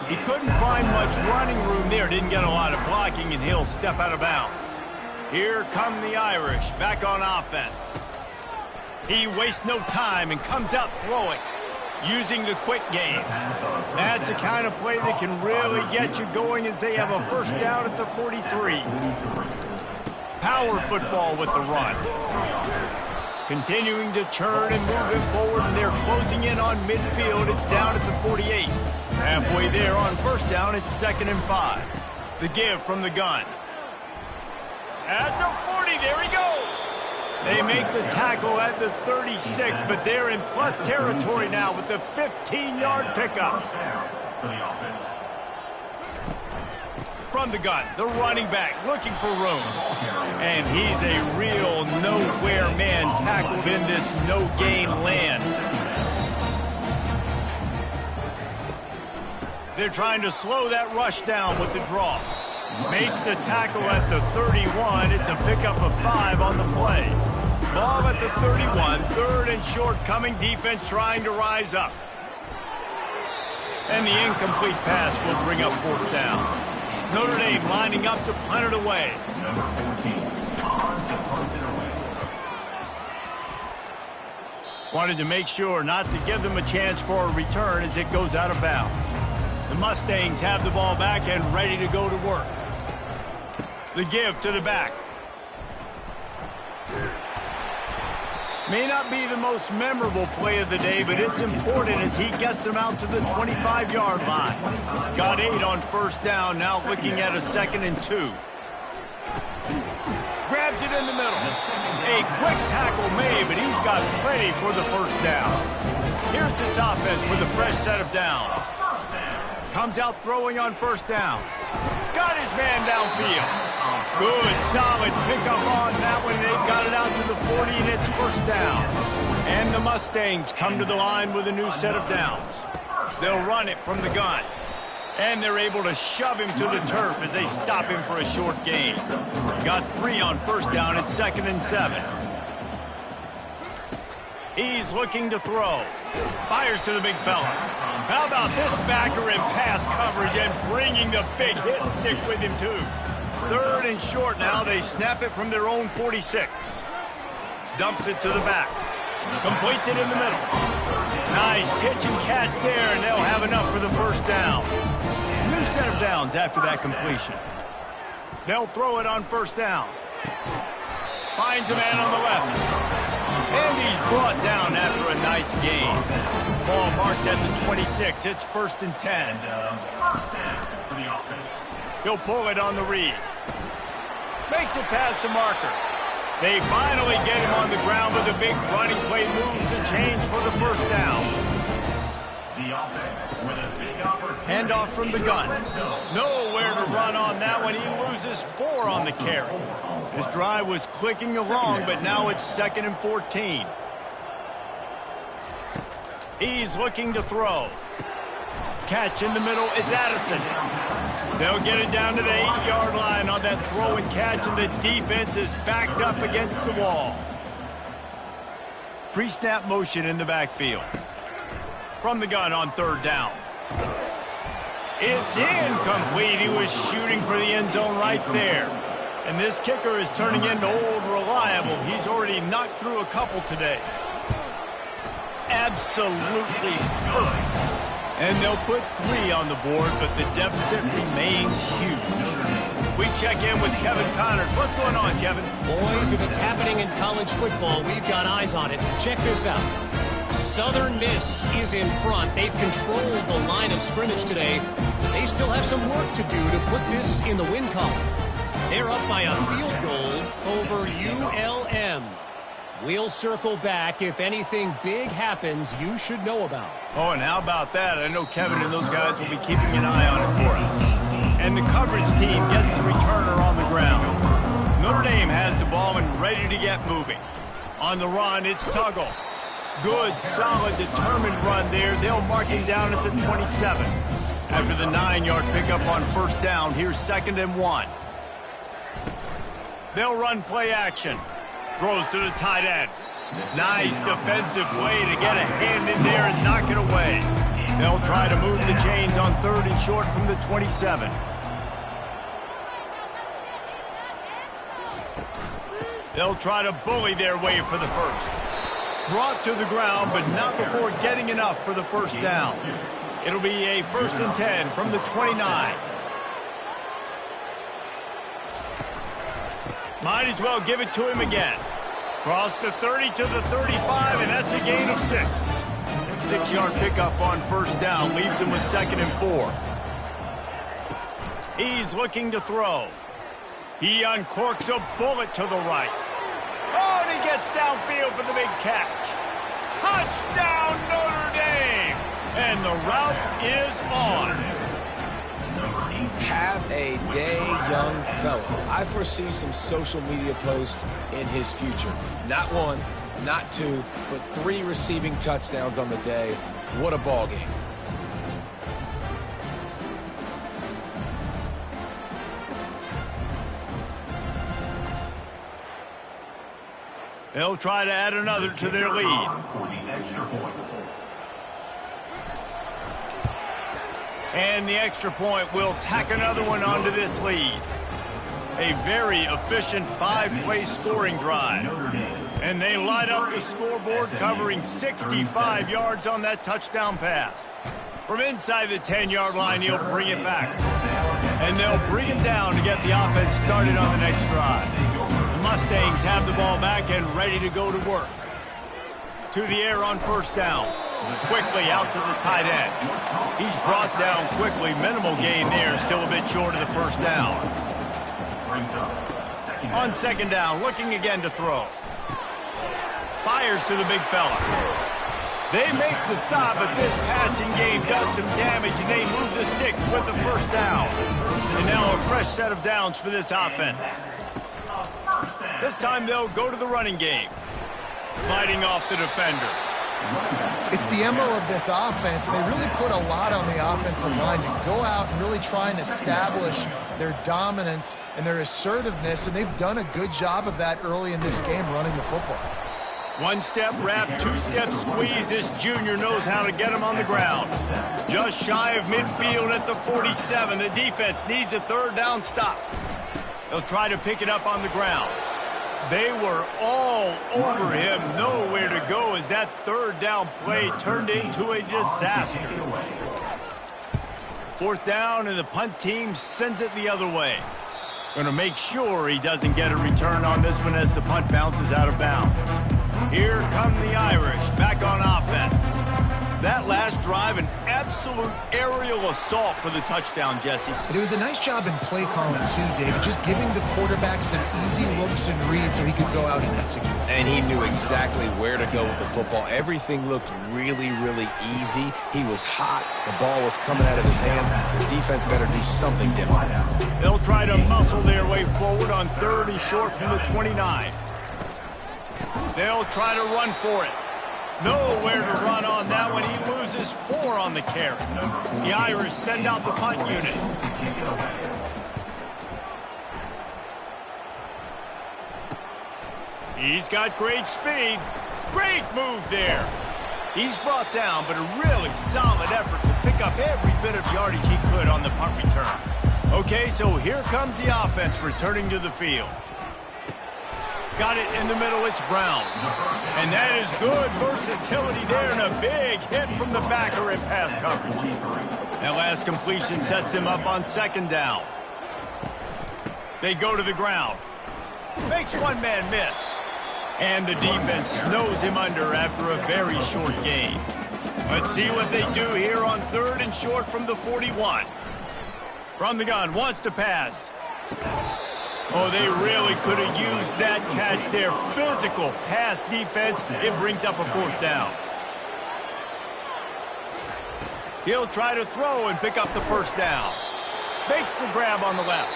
Speaker 1: He couldn't find much running room there. Didn't get a lot of blocking, and he'll step out of bounds. Here come the Irish, back on offense. He wastes no time and comes out throwing, using the quick game. That's the kind of play that can really get you going as they have a 1st down at the 43. Power football with the run. Continuing to churn and move him forward, and they're closing in on midfield. It's down at the 48. Halfway there on 1st down, it's 2nd and 5. The give from the gun. At the 40, there he goes. They make the tackle at the 36, but they're in plus territory now with the 15-yard pickup. From the gun, the running back looking for room. And he's a real nowhere man tackled in this no-gain land. They're trying to slow that rush down with the draw. Makes the tackle at the 31. It's a pickup of 5 on the play. Ball at the 31. 3rd and short coming. Defense trying to rise up. And the incomplete pass will bring up 4th down. Notre Dame lining up to punt it away.
Speaker 5: Number 14, on to punt it away.
Speaker 1: Wanted to make sure not to give them a chance for a return as it goes out of bounds. The Mustangs have the ball back and ready to go to work. The give to the back. May not be the most memorable play of the day, but it's important as he gets them out to the 25-yard line. Got 8 on 1st down, now looking at a 2nd and 2. Grabs it in the middle. A quick tackle made, but he's got plenty for the 1st down. Here's this offense with a fresh set of downs. Comes out throwing on 1st down. Got his man downfield. Good, solid pickup on that one. They've got it out to the 40, and it's 1st down. And the Mustangs come to the line with a new set of downs. They'll run it from the gun. And they're able to shove him to the turf as they stop him for a short gain. Got 3 on 1st down at 2nd and 7. He's looking to throw. Fires to the big fella. How about this backer in pass coverage and bringing the big hit stick with him too. 3rd and short now. They snap it from their own 46. Dumps it to the back. Completes it in the middle. Nice pitch and catch there, and they'll have enough for the 1st down. New set of downs after that completion. They'll throw it on 1st down. Finds a man on the left. And he's brought down after a nice gain. Ball marked at the 26. It's 1st and 10.
Speaker 5: First down for the offense.
Speaker 1: He'll pull it on the read. Makes it past the marker. They finally get him on the ground with a big running play, moves the chains for the 1st down.
Speaker 5: The offense with a big opportunity.
Speaker 1: Handoff from the gun. Nowhere to run on that one. He loses 4 on the carry. His drive was clicking along, but now it's 2nd and 14. He's looking to throw. Catch in the middle. It's Addison. They'll get it down to the 8-yard line on that throw and catch, and the defense is backed up against the wall. Pre-snap motion in the backfield. From the gun on 3rd down. It's incomplete. He was shooting for the end zone right there. And this kicker is turning into old reliable. He's already knocked through a couple today. Absolutely perfect. And they'll put 3 on the board, but the deficit remains huge. We check in with Kevin Connors. What's going on, Kevin?
Speaker 4: Boys, if it's happening in college football, we've got eyes on it. Check this out. Southern Miss is in front. They've controlled the line of scrimmage today. They still have some work to do to put this in the win column. They're up by a field goal over ULM. We'll circle back. If anything big happens, you should know about.
Speaker 1: Oh, and how about that? I know Kevin and those guys will be keeping an eye on it for us. And the coverage team gets the returner on the ground. Notre Dame has the ball and ready to get moving. On the run, it's Tuggle. Good, solid, determined run there. They'll mark him down at the 27. After the 9-yard pickup on 1st down, here's 2nd and 1. They'll run play action. Throws to the tight end. Nice defensive play to get a hand in there and knock it away. They'll try to move the chains on 3rd and short from the 27. They'll try to bully their way for the 1st. Brought to the ground, but not before getting enough for the 1st down. It'll be a 1st and 10 from the 29. Might as well give it to him again. Cross the 30 to the 35, and that's a gain of 6. 6-yard pickup on 1st down leaves him with 2nd and 4. He's looking to throw. He uncorks a bullet to the right. Oh, and he gets downfield for the big catch. Touchdown, Notre Dame! And the route is on.
Speaker 3: Have a day, young fella. I foresee some social media posts in his future. Not 1, not 2, but 3 receiving touchdowns on the day. What a ball game.
Speaker 1: They'll try to add another to their lead.
Speaker 5: For the extra point.
Speaker 1: And the extra point will tack another one onto this lead. A very efficient 5-play scoring drive. And they light up the scoreboard, covering 65 yards on that touchdown pass. From inside the 10-yard line, he'll bring it back. And they'll bring him down to get the offense started on the next drive. The Mustangs have the ball back and ready to go to work. To the air on first down. Quickly out to the tight end. He's brought down quickly. Minimal gain there, still a bit short of the first down. On second down, looking again to throw. Fires to the big fella. They make the stop, but this passing game does some damage, and they move the sticks with the first down. And now a fresh set of downs for this offense. This time they'll go to the running game. Fighting off the defender.
Speaker 2: It's the MO of this offense, and they really put a lot on the offensive line to go out and really try and establish their dominance and their assertiveness, and they've done a good job of that early in this game running the football.
Speaker 1: One-step wrap, two-step squeeze. This junior knows how to get him on the ground. Just shy of midfield at the 47. The defense needs a third down stop. They'll try to pick it up on the ground. They were all over him. Nowhere to go as that third down play turned into a disaster. Fourth down, and the punt team sends it the other way. Going to make sure he doesn't get a return on this one as the punt bounces out of bounds. Here come the Irish, back on offense. That last drive, an absolute aerial assault for the touchdown, Jesse.
Speaker 2: But it was a nice job in play calling, too, David, just giving the quarterback some easy looks and reads so he could go out and execute.
Speaker 3: And he knew exactly where to go with the football. Everything looked really, really easy. He was hot. The ball was coming out of his hands. The defense better do something different.
Speaker 1: They'll try to muscle their way forward on third and short from the 29. They'll try to run for it. Nowhere to run on that one. He loses 4 on the carry. The Irish send out the punt unit. He's got great speed. Great move there. He's brought down, but a really solid effort to pick up every bit of yardage he could on the punt return. Okay, so here comes the offense returning to the field. Got it in the middle, it's Brown. And that is good versatility there, and a big hit from the backer in pass coverage. That last completion sets him up on second down. They go to the ground. Makes one man miss. And the defense snows him under after a very short gain. Let's see what they do here on third and short from the 41. From the gun, wants to pass. Oh, they really could have used that catch there. Physical pass defense. It brings up a fourth down. He'll try to throw and pick up the first down. Makes the grab on the left.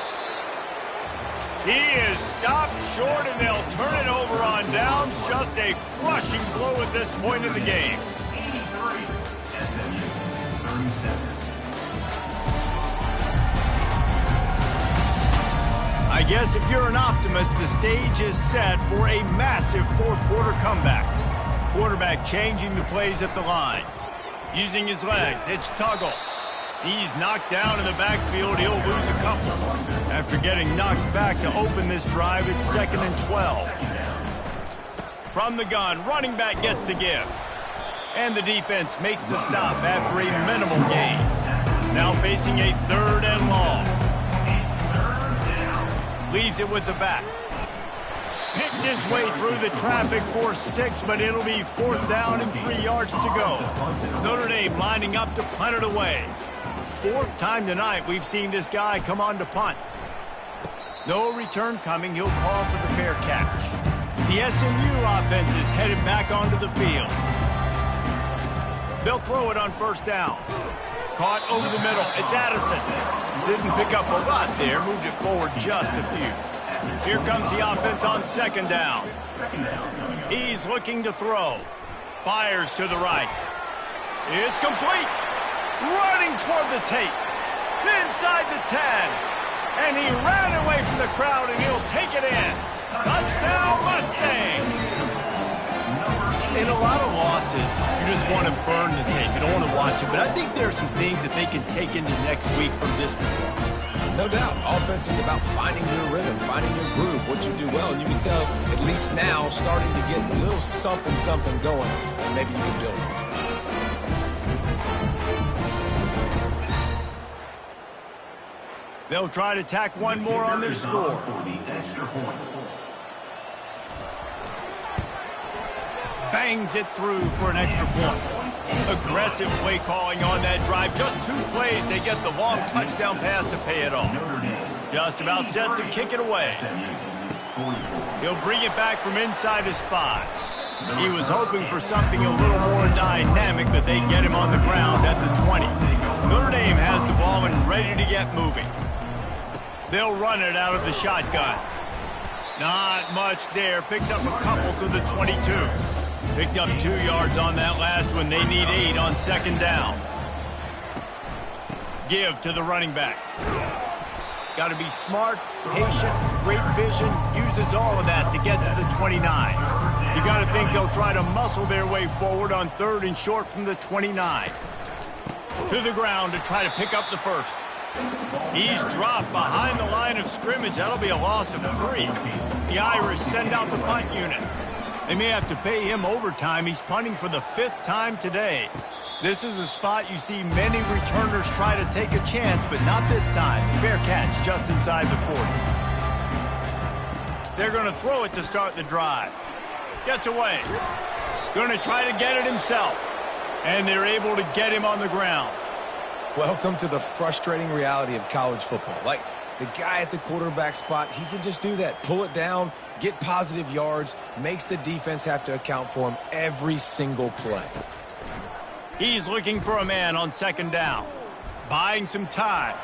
Speaker 1: He is stopped short, and they'll turn it over on downs. Just a crushing blow at this point in the game.
Speaker 5: 83, SMU, 37.
Speaker 1: I guess if you're an optimist, the stage is set for a massive fourth quarter comeback. Quarterback changing the plays at the line. Using his legs, it's Tuggle. He's knocked down in the backfield. He'll lose a couple. After getting knocked back to open this drive, it's 2nd and 12. From the gun, running back gets to give. And the defense makes the stop after a minimal gain. Now facing a third and long. Leaves it with the back. Picked his way through the traffic for 6, but it'll be 4th down and 3 yards to go. Notre Dame lining up to punt it away. 4th time tonight we've seen this guy come on to punt. No return coming. He'll call for the fair catch. The SMU offense is headed back onto the field. They'll throw it on first down. Caught over the middle. It's Addison. Didn't pick up a lot there. Moved it forward just a few. Here comes the offense on second down. He's looking to throw. Fires to the right. It's complete. Running toward the tape. Inside the 10. And he ran away from the crowd, and he'll take it in. Touchdown, Mustang. In a lot of losses, you just want to burn the tape. You don't want to watch it. But I think there are some things that they can take into next week from this performance.
Speaker 3: No doubt. Offense is about finding your rhythm, finding your groove, what you do well. And you can tell, at least now, starting to get a little something going. And maybe you can build it.
Speaker 1: They'll try to tack one more on their score. Bangs it through for an extra point. Aggressive play calling on that drive. Just 2 plays, they get the long touchdown pass to pay it off. Just about set to kick it away. He'll bring it back from inside his 5. He was hoping for something a little more dynamic, but they get him on the ground at the 20. Notre Dame has the ball and ready to get moving. They'll run it out of the shotgun. Not much there. Picks up a couple to the 22. Picked up 2 yards on that last one. They need 8 on second down. Give to the running back. Got to be smart, patient, great vision. Uses all of that to get to the 29. You got to think they'll try to muscle their way forward on 3rd and short from the 29. To the ground to try to pick up the first. He's dropped behind the line of scrimmage. That'll be a loss of 3. The Irish send out the punt unit. They may have to pay him overtime. He's punting for the 5th time today. This is a spot you see many returners try to take a chance, but not this time. Fair catch just inside the 40. They're going to throw it to start the drive. Gets away. Going to try to get it himself. And they're able to get him on the ground.
Speaker 3: Welcome to the frustrating reality of college football. Like, the guy at the quarterback spot, he can just do that. Pull it down, get positive yards, makes the defense have to account for him every single play.
Speaker 1: He's looking for a man on second down. Buying some time.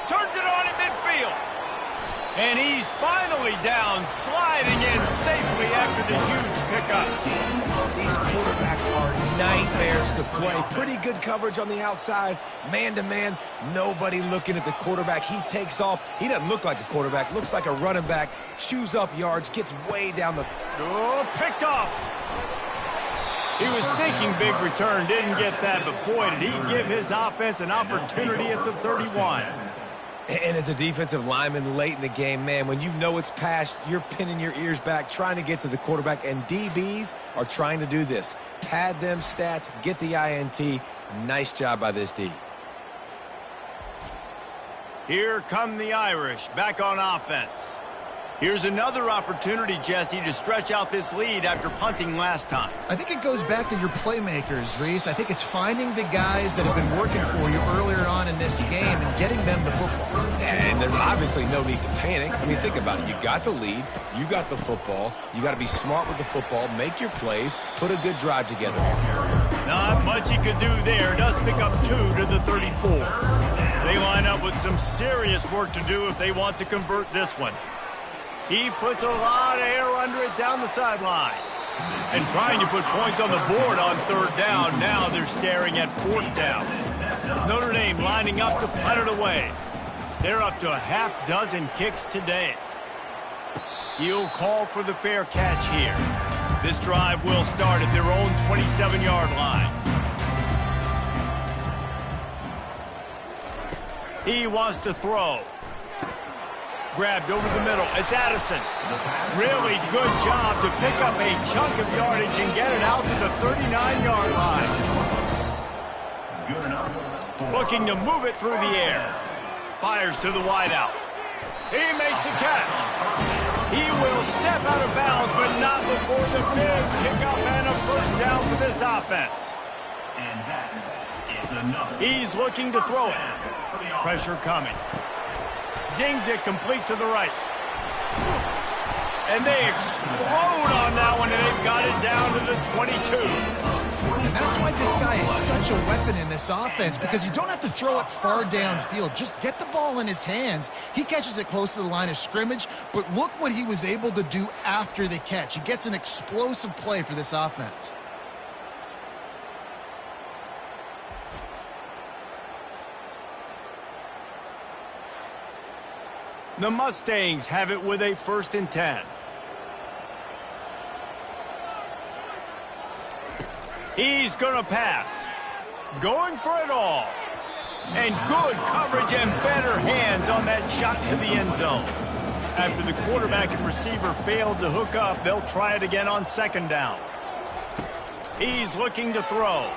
Speaker 1: Turns it on in midfield. And he's finally down, sliding in safely after the huge pickup.
Speaker 3: These quarterbacks are nightmares to play. Pretty good coverage on the outside. Man-to-man, nobody looking at the quarterback. He takes off. He doesn't look like a quarterback. Looks like a running back. Chews up yards, gets way down the...
Speaker 1: Oh, picked off. He was thinking big return, didn't get that, but boy, did he give his offense an opportunity at the 31.
Speaker 3: And as a defensive lineman late in the game, man, when you know it's past, you're pinning your ears back, trying to get to the quarterback, and DBs are trying to do this. Pad them stats, get the INT. Nice job by this D.
Speaker 1: Here come the Irish, back on offense. Here's another opportunity, Jesse, to stretch out this lead after punting last time.
Speaker 2: I think it goes back to your playmakers, Reese. I think it's finding the guys that have been working for you earlier on in this game and getting them the football.
Speaker 3: And there's obviously no need to panic. I mean, think about it. You got the lead. You got the football. You got to be smart with the football, make your plays, put a good drive together.
Speaker 1: Not much he could do there. Does pick up 2 to the 34. They line up with some serious work to do if they want to convert this one. He puts a lot of air under it down the sideline. And trying to put points on the board on 3rd down. Now they're staring at 4th down. Notre Dame lining up to punt it away. They're up to a half-dozen kicks today. He'll call for the fair catch here. This drive will start at their own 27-yard line. He wants to throw. Grabbed over the middle. It's Addison. Really good job to pick up a chunk of yardage and get it out to the 39-yard line. Looking to move it through the air. Fires to the wideout. He makes a catch. He will step out of bounds, but not before the big pickup and a first down for this offense. He's looking to throw it. Pressure coming. Zings it complete to the right. And they explode on that one, and they've got it down to the 22.
Speaker 2: And that's why this guy is such a weapon in this offense, because you don't have to throw it far downfield. Just get the ball in his hands. He catches it close to the line of scrimmage, but look what he was able to do after the catch. He gets an explosive play for this offense.
Speaker 1: The Mustangs have it with a 1st and 10. He's going to pass. Going for it all. And good coverage and better hands on that shot to the end zone. After the quarterback and receiver failed to hook up, they'll try it again on second down. He's looking to throw.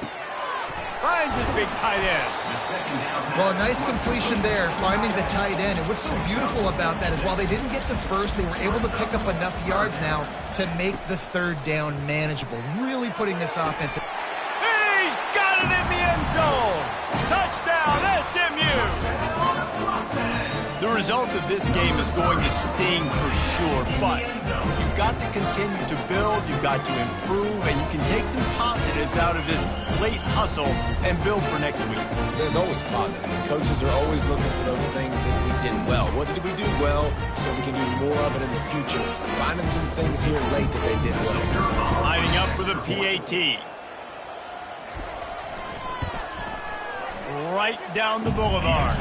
Speaker 1: Finds his big tight end.
Speaker 2: Well, a nice completion there, finding the tight end. And what's so beautiful about that is while they didn't get the first, they were able to pick up enough yards now to make the third down manageable. Really putting this offense...
Speaker 1: He's got it in the end zone. Touchdown, SMU. The result of this game is going to sting for sure, but you've got to continue to build, you've got to improve, and you can take some positives out of this late hustle and build for next week.
Speaker 3: There's always positives, and coaches are always looking for those things that we did well. What did we do well so we can do more of it in the future? Finding some things here late that they did well.
Speaker 1: Lining up for the PAT. Right down the boulevard.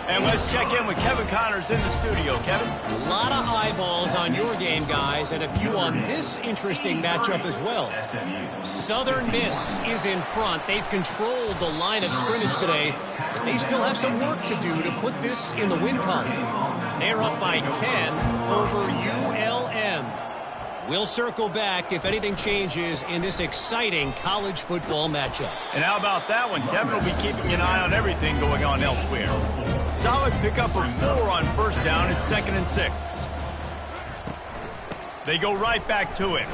Speaker 1: And let's check in with Kevin Connors in the studio. Kevin?
Speaker 4: A lot of eyeballs on your game, guys, and a few on this interesting matchup as well. Southern Miss is in front. They've controlled the line of scrimmage today, but they still have some work to do to put this in the win column. They're up by 10 over ULM. We'll circle back if anything changes in this exciting college football matchup.
Speaker 1: And how about that one? Kevin will be keeping an eye on everything going on elsewhere. Solid pickup of 4 on first down. It's 2nd and 6. They go right back to it.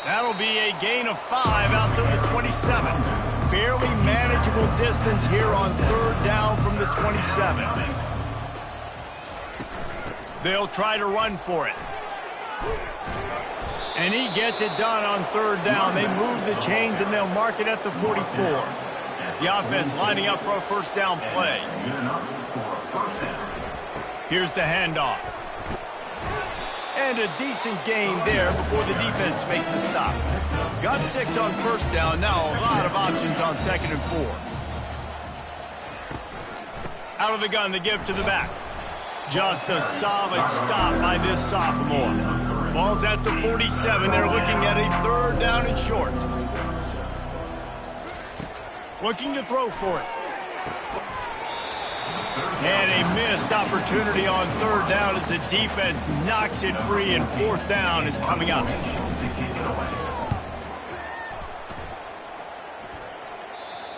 Speaker 1: That'll be a gain of 5 out to the 27. Fairly manageable distance here on third down from the 27. They'll try to run for it. And he gets it done on third down. They move the chains and they'll mark it at the 44. The offense lining up for a first down play. Here's the handoff. And a decent gain there before the defense makes the stop. Got 6 on first down. Now a lot of options on 2nd and 4. Out of the gun to give to the back. Just a solid stop by this sophomore. Ball's at the 47. They're looking at a third down and short. Looking to throw for it. And a missed opportunity on third down as the defense knocks it free, and fourth down is coming up.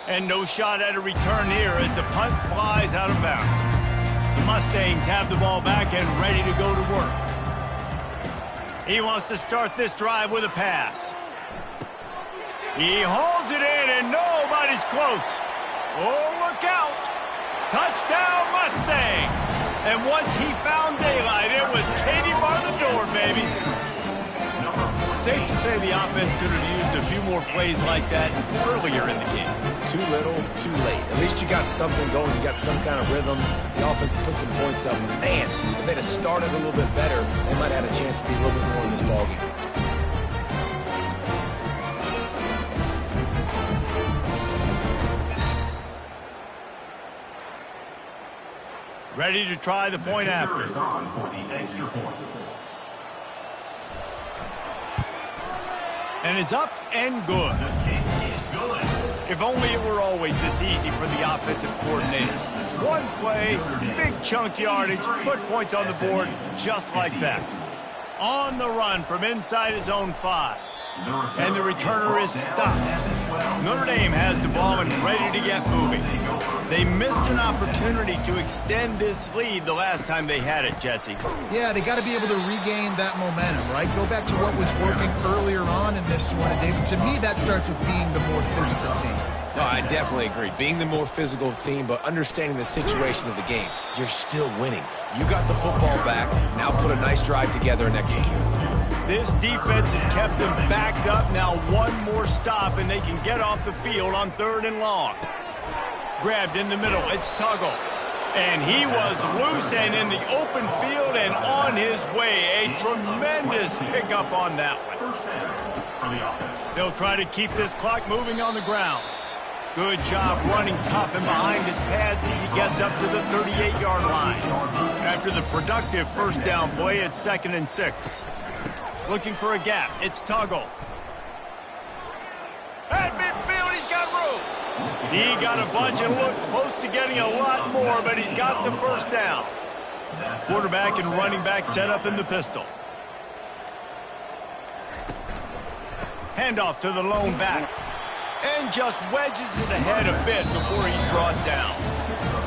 Speaker 1: And no shot at a return here as the punt flies out of bounds. The Mustangs have the ball back and ready to go to work. He wants to start this drive with a pass. He holds it in and nobody's close. Oh, look out. Touchdown Mustangs. And once he found daylight, it was Katie bar the door, baby. Safe to say the offense could have used a few more plays like that earlier in the game.
Speaker 3: Too little, too late. At least you got something going. You got some kind of rhythm. The offense put some points up. Man, if they'd have started a little bit better, they might have had a chance to be a little bit more in this ballgame.
Speaker 1: Ready to try the point after. And it's up and good. If only it were always this easy for the offensive coordinators. One play, big chunk yardage, put points on the board just like that. On the run from inside his own 5. And the returner is stopped. Notre Dame has the ball and ready to get moving. They missed an opportunity to extend this lead the last time they had it, Jesse.
Speaker 2: Yeah, they got to be able to regain that momentum, right? Go back to what was working earlier on in this one. And David, to me, that starts with being the more physical team.
Speaker 3: No, I definitely agree. Being the more physical team, but understanding the situation of the game. You're still winning. You got the football back. Now put a nice drive together and execute.
Speaker 1: This defense has kept them backed up. Now one more stop, and they can get off the field on 3rd and long. Grabbed in the middle. It's Tuggle. And he was loose and in the open field and on his way. A tremendous pickup on that one. They'll try to keep this clock moving on the ground. Good job running tough and behind his pads as he gets up to the 38-yard line. After the productive first down play, it's 2nd and 6. Looking for a gap. It's Tuggle. And He got a bunch and looked close to getting a lot more, but he's got the first down. Quarterback and running back set up in the pistol. Handoff to the lone back. And just wedges it ahead a bit before he's brought down.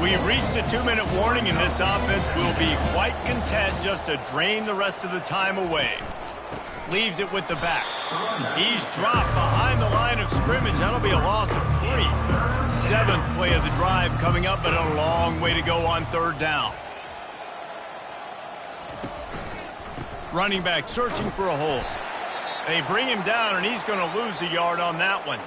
Speaker 1: We've reached the 2-minute warning, and this offense will be quite content just to drain the rest of the time away. Leaves it with the back. He's dropped behind the line of scrimmage. That'll be a loss of 3. 7th play of the drive coming up, but a long way to go on 3rd down. Running back searching for a hole. They bring him down, and he's going to lose a yard on that one.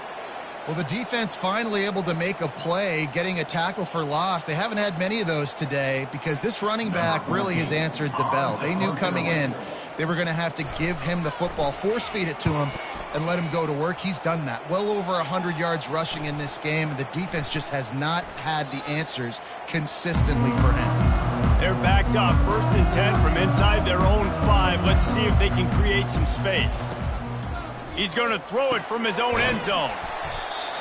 Speaker 2: Well, the defense finally able to make a play, getting a tackle for loss. They haven't had many of those today because this running back really has answered the bell. They knew coming in they were going to have to give him the football, force-feed it to him, and let him go to work. He's done that. Well over 100 yards rushing in this game, and the defense just has not had the answers consistently for him.
Speaker 1: They're backed up, 1st and 10 from inside their own 5. Let's see if they can create some space. He's going to throw it from his own end zone.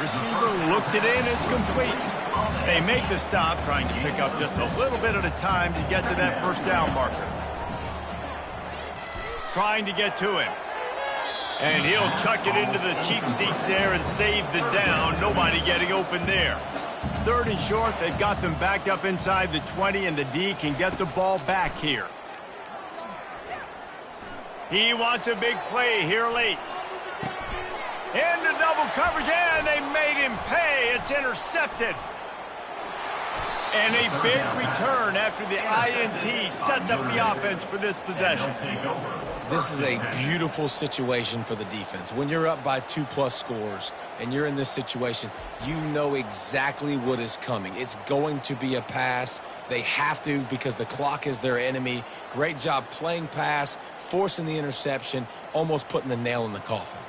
Speaker 1: Receiver looks it in, it's complete. They make the stop, trying to pick up just a little bit at a time to get to that 1st down marker. Trying to get to him. And he'll chuck it into the cheap seats there and save the down. Nobody getting open there. 3rd and short, they've got them backed up inside the 20, and the D can get the ball back here. He wants a big play here late. Into double coverage, and they made him pay. It's intercepted. And a big return after the INT sets up the offense for this possession.
Speaker 3: This is a beautiful situation for the defense. When you're up by 2+ scores and you're in this situation, you know exactly what is coming. It's going to be a pass. They have to because the clock is their enemy. Great job playing pass, forcing the interception, almost putting the nail in the coffin.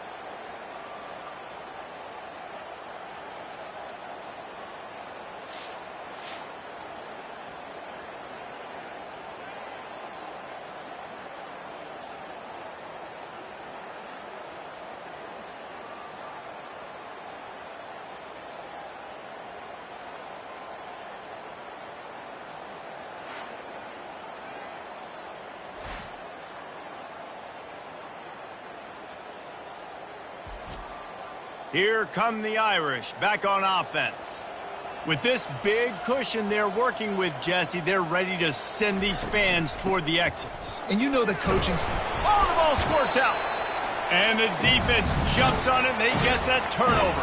Speaker 1: Here come the Irish back on offense. With this big cushion they're working with, Jesse, they're ready to send these fans toward the exits.
Speaker 2: And you know the coaching...
Speaker 1: Oh, the ball squirts out. And the defense jumps on it, and they get that turnover.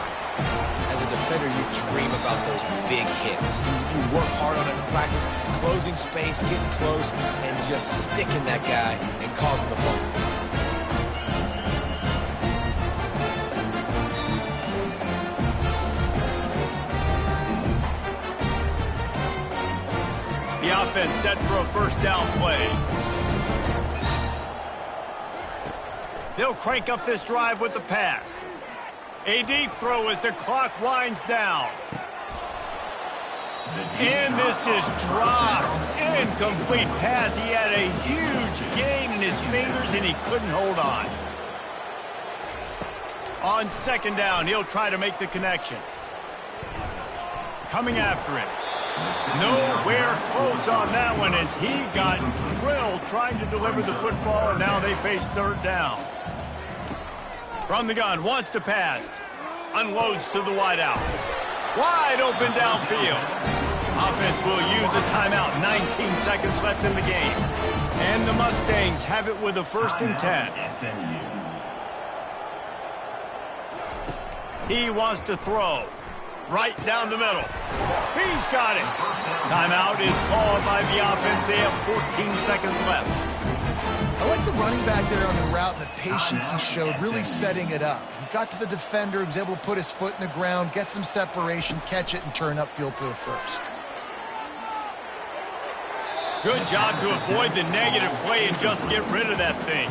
Speaker 3: As a defender, you dream about those big hits. You work hard on it in practice, closing space, getting close, and just sticking that guy and causing the fumble.
Speaker 1: The offense set for a 1st down play. They'll crank up this drive with the pass. A deep throw as the clock winds down. And this is dropped. Incomplete pass. He had a huge gain in his fingers, and he couldn't hold on. On 2nd down, he'll try to make the connection. Coming after him. Nowhere close on that one as he got drilled trying to deliver the football, and now they face 3rd down. From the gun, wants to pass. Unloads to the wideout. Wide open downfield. Offense will use a timeout. 19 seconds left in the game. And the Mustangs have it with a 1st and 10. He wants to throw. Right down the middle. He's got it. Timeout is called by the offense. They have 14 seconds left.
Speaker 2: I like the running back there on the route and the patience he showed, really setting it up. He got to the defender, he was able to put his foot in the ground, get some separation, catch it, and turn upfield for the 1st.
Speaker 1: Good job to avoid the negative play and just get rid of that thing.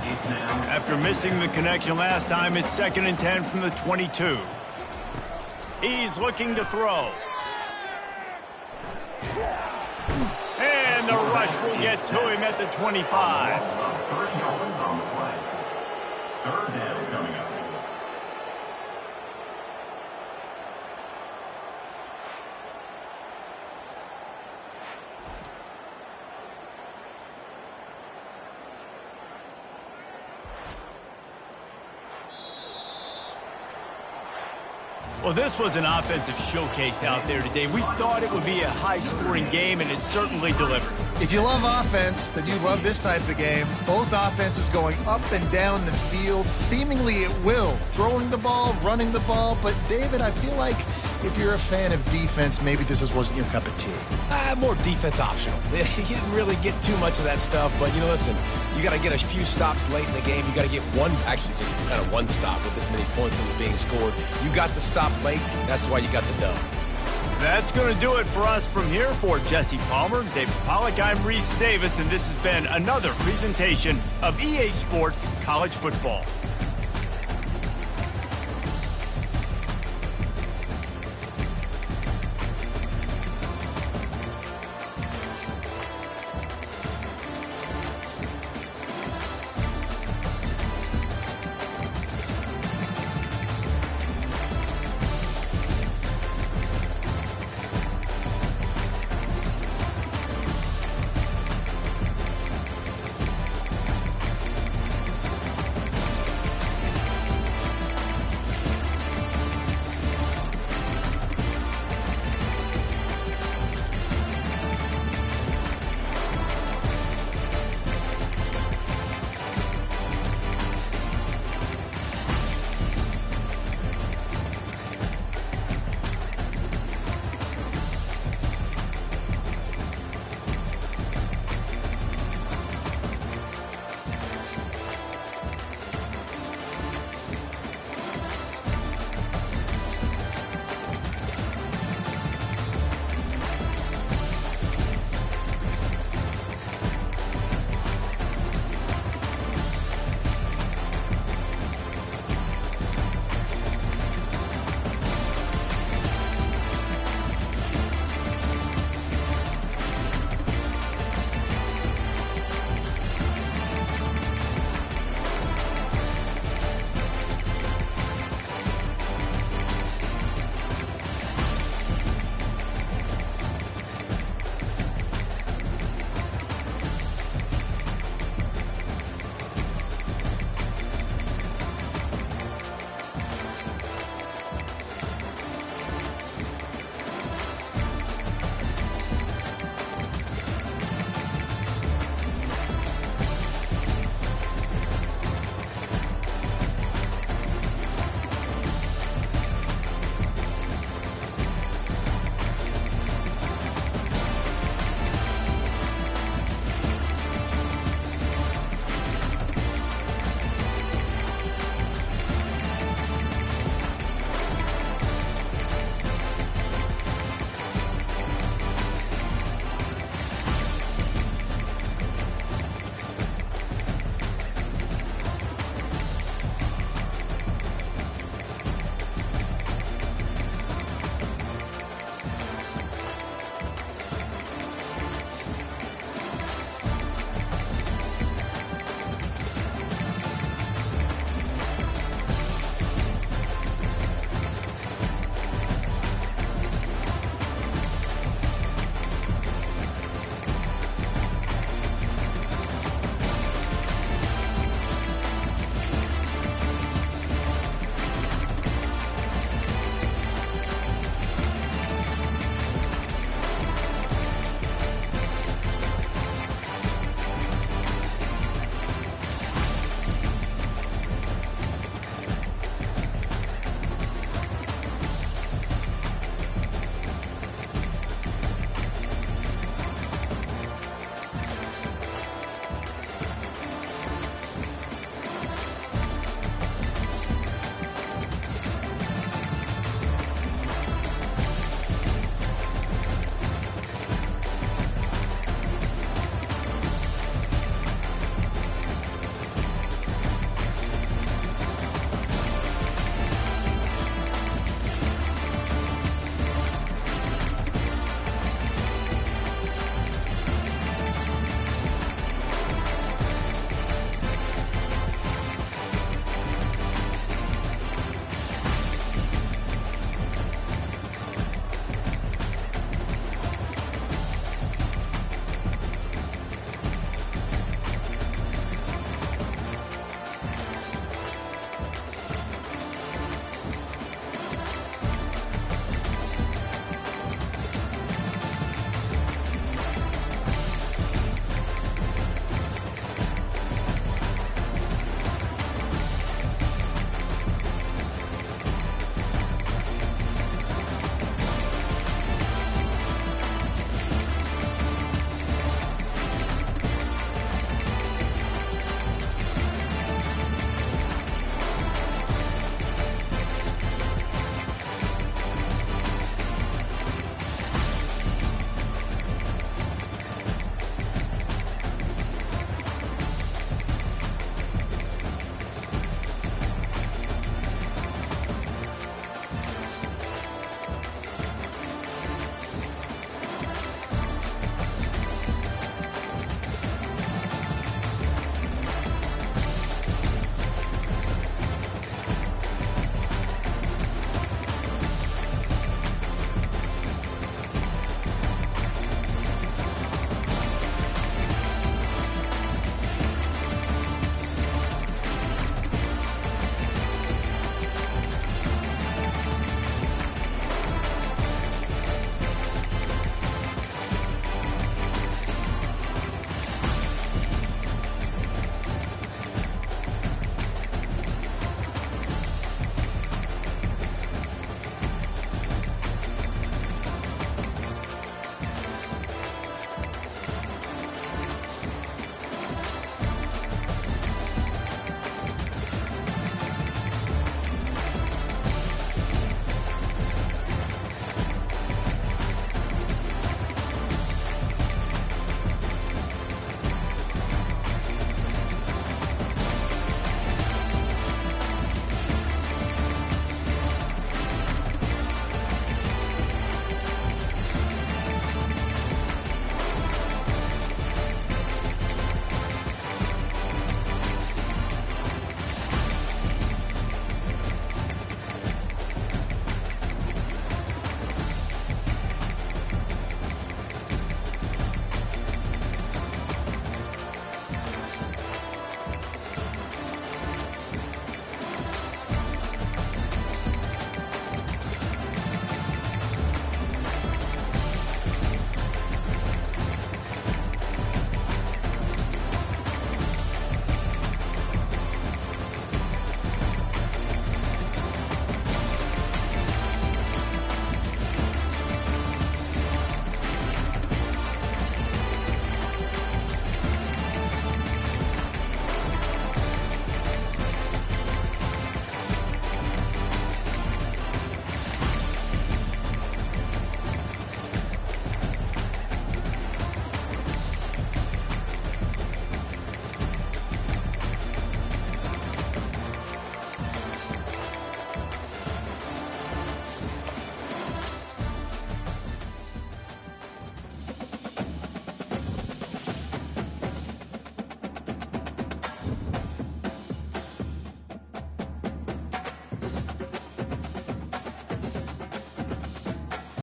Speaker 1: After missing the connection last time, it's 2nd and 10 from the 22. He's looking to throw. And the rush will get to him at the 25.
Speaker 5: 3 yards on the play. 3rd down coming up.
Speaker 1: Well, this was an offensive showcase out there today. We thought it would be a high-scoring game, and it certainly delivered.
Speaker 2: If you love offense, then you love this type of game. Both offenses going up and down the field, seemingly at will. Throwing the ball, running the ball. But, David, I feel like if you're a fan of defense, maybe this wasn't your cup of tea.
Speaker 3: More defense optional. You didn't really get too much of that stuff, but, listen, you got to get a few stops late in the game. You got to get just kind of one stop with this many points that were being scored. You got the stop late. That's why you got the dub.
Speaker 1: That's going to do it for us from here. For Jesse Palmer, David Pollack, I'm Reese Davis, and this has been another presentation of EA Sports College Football.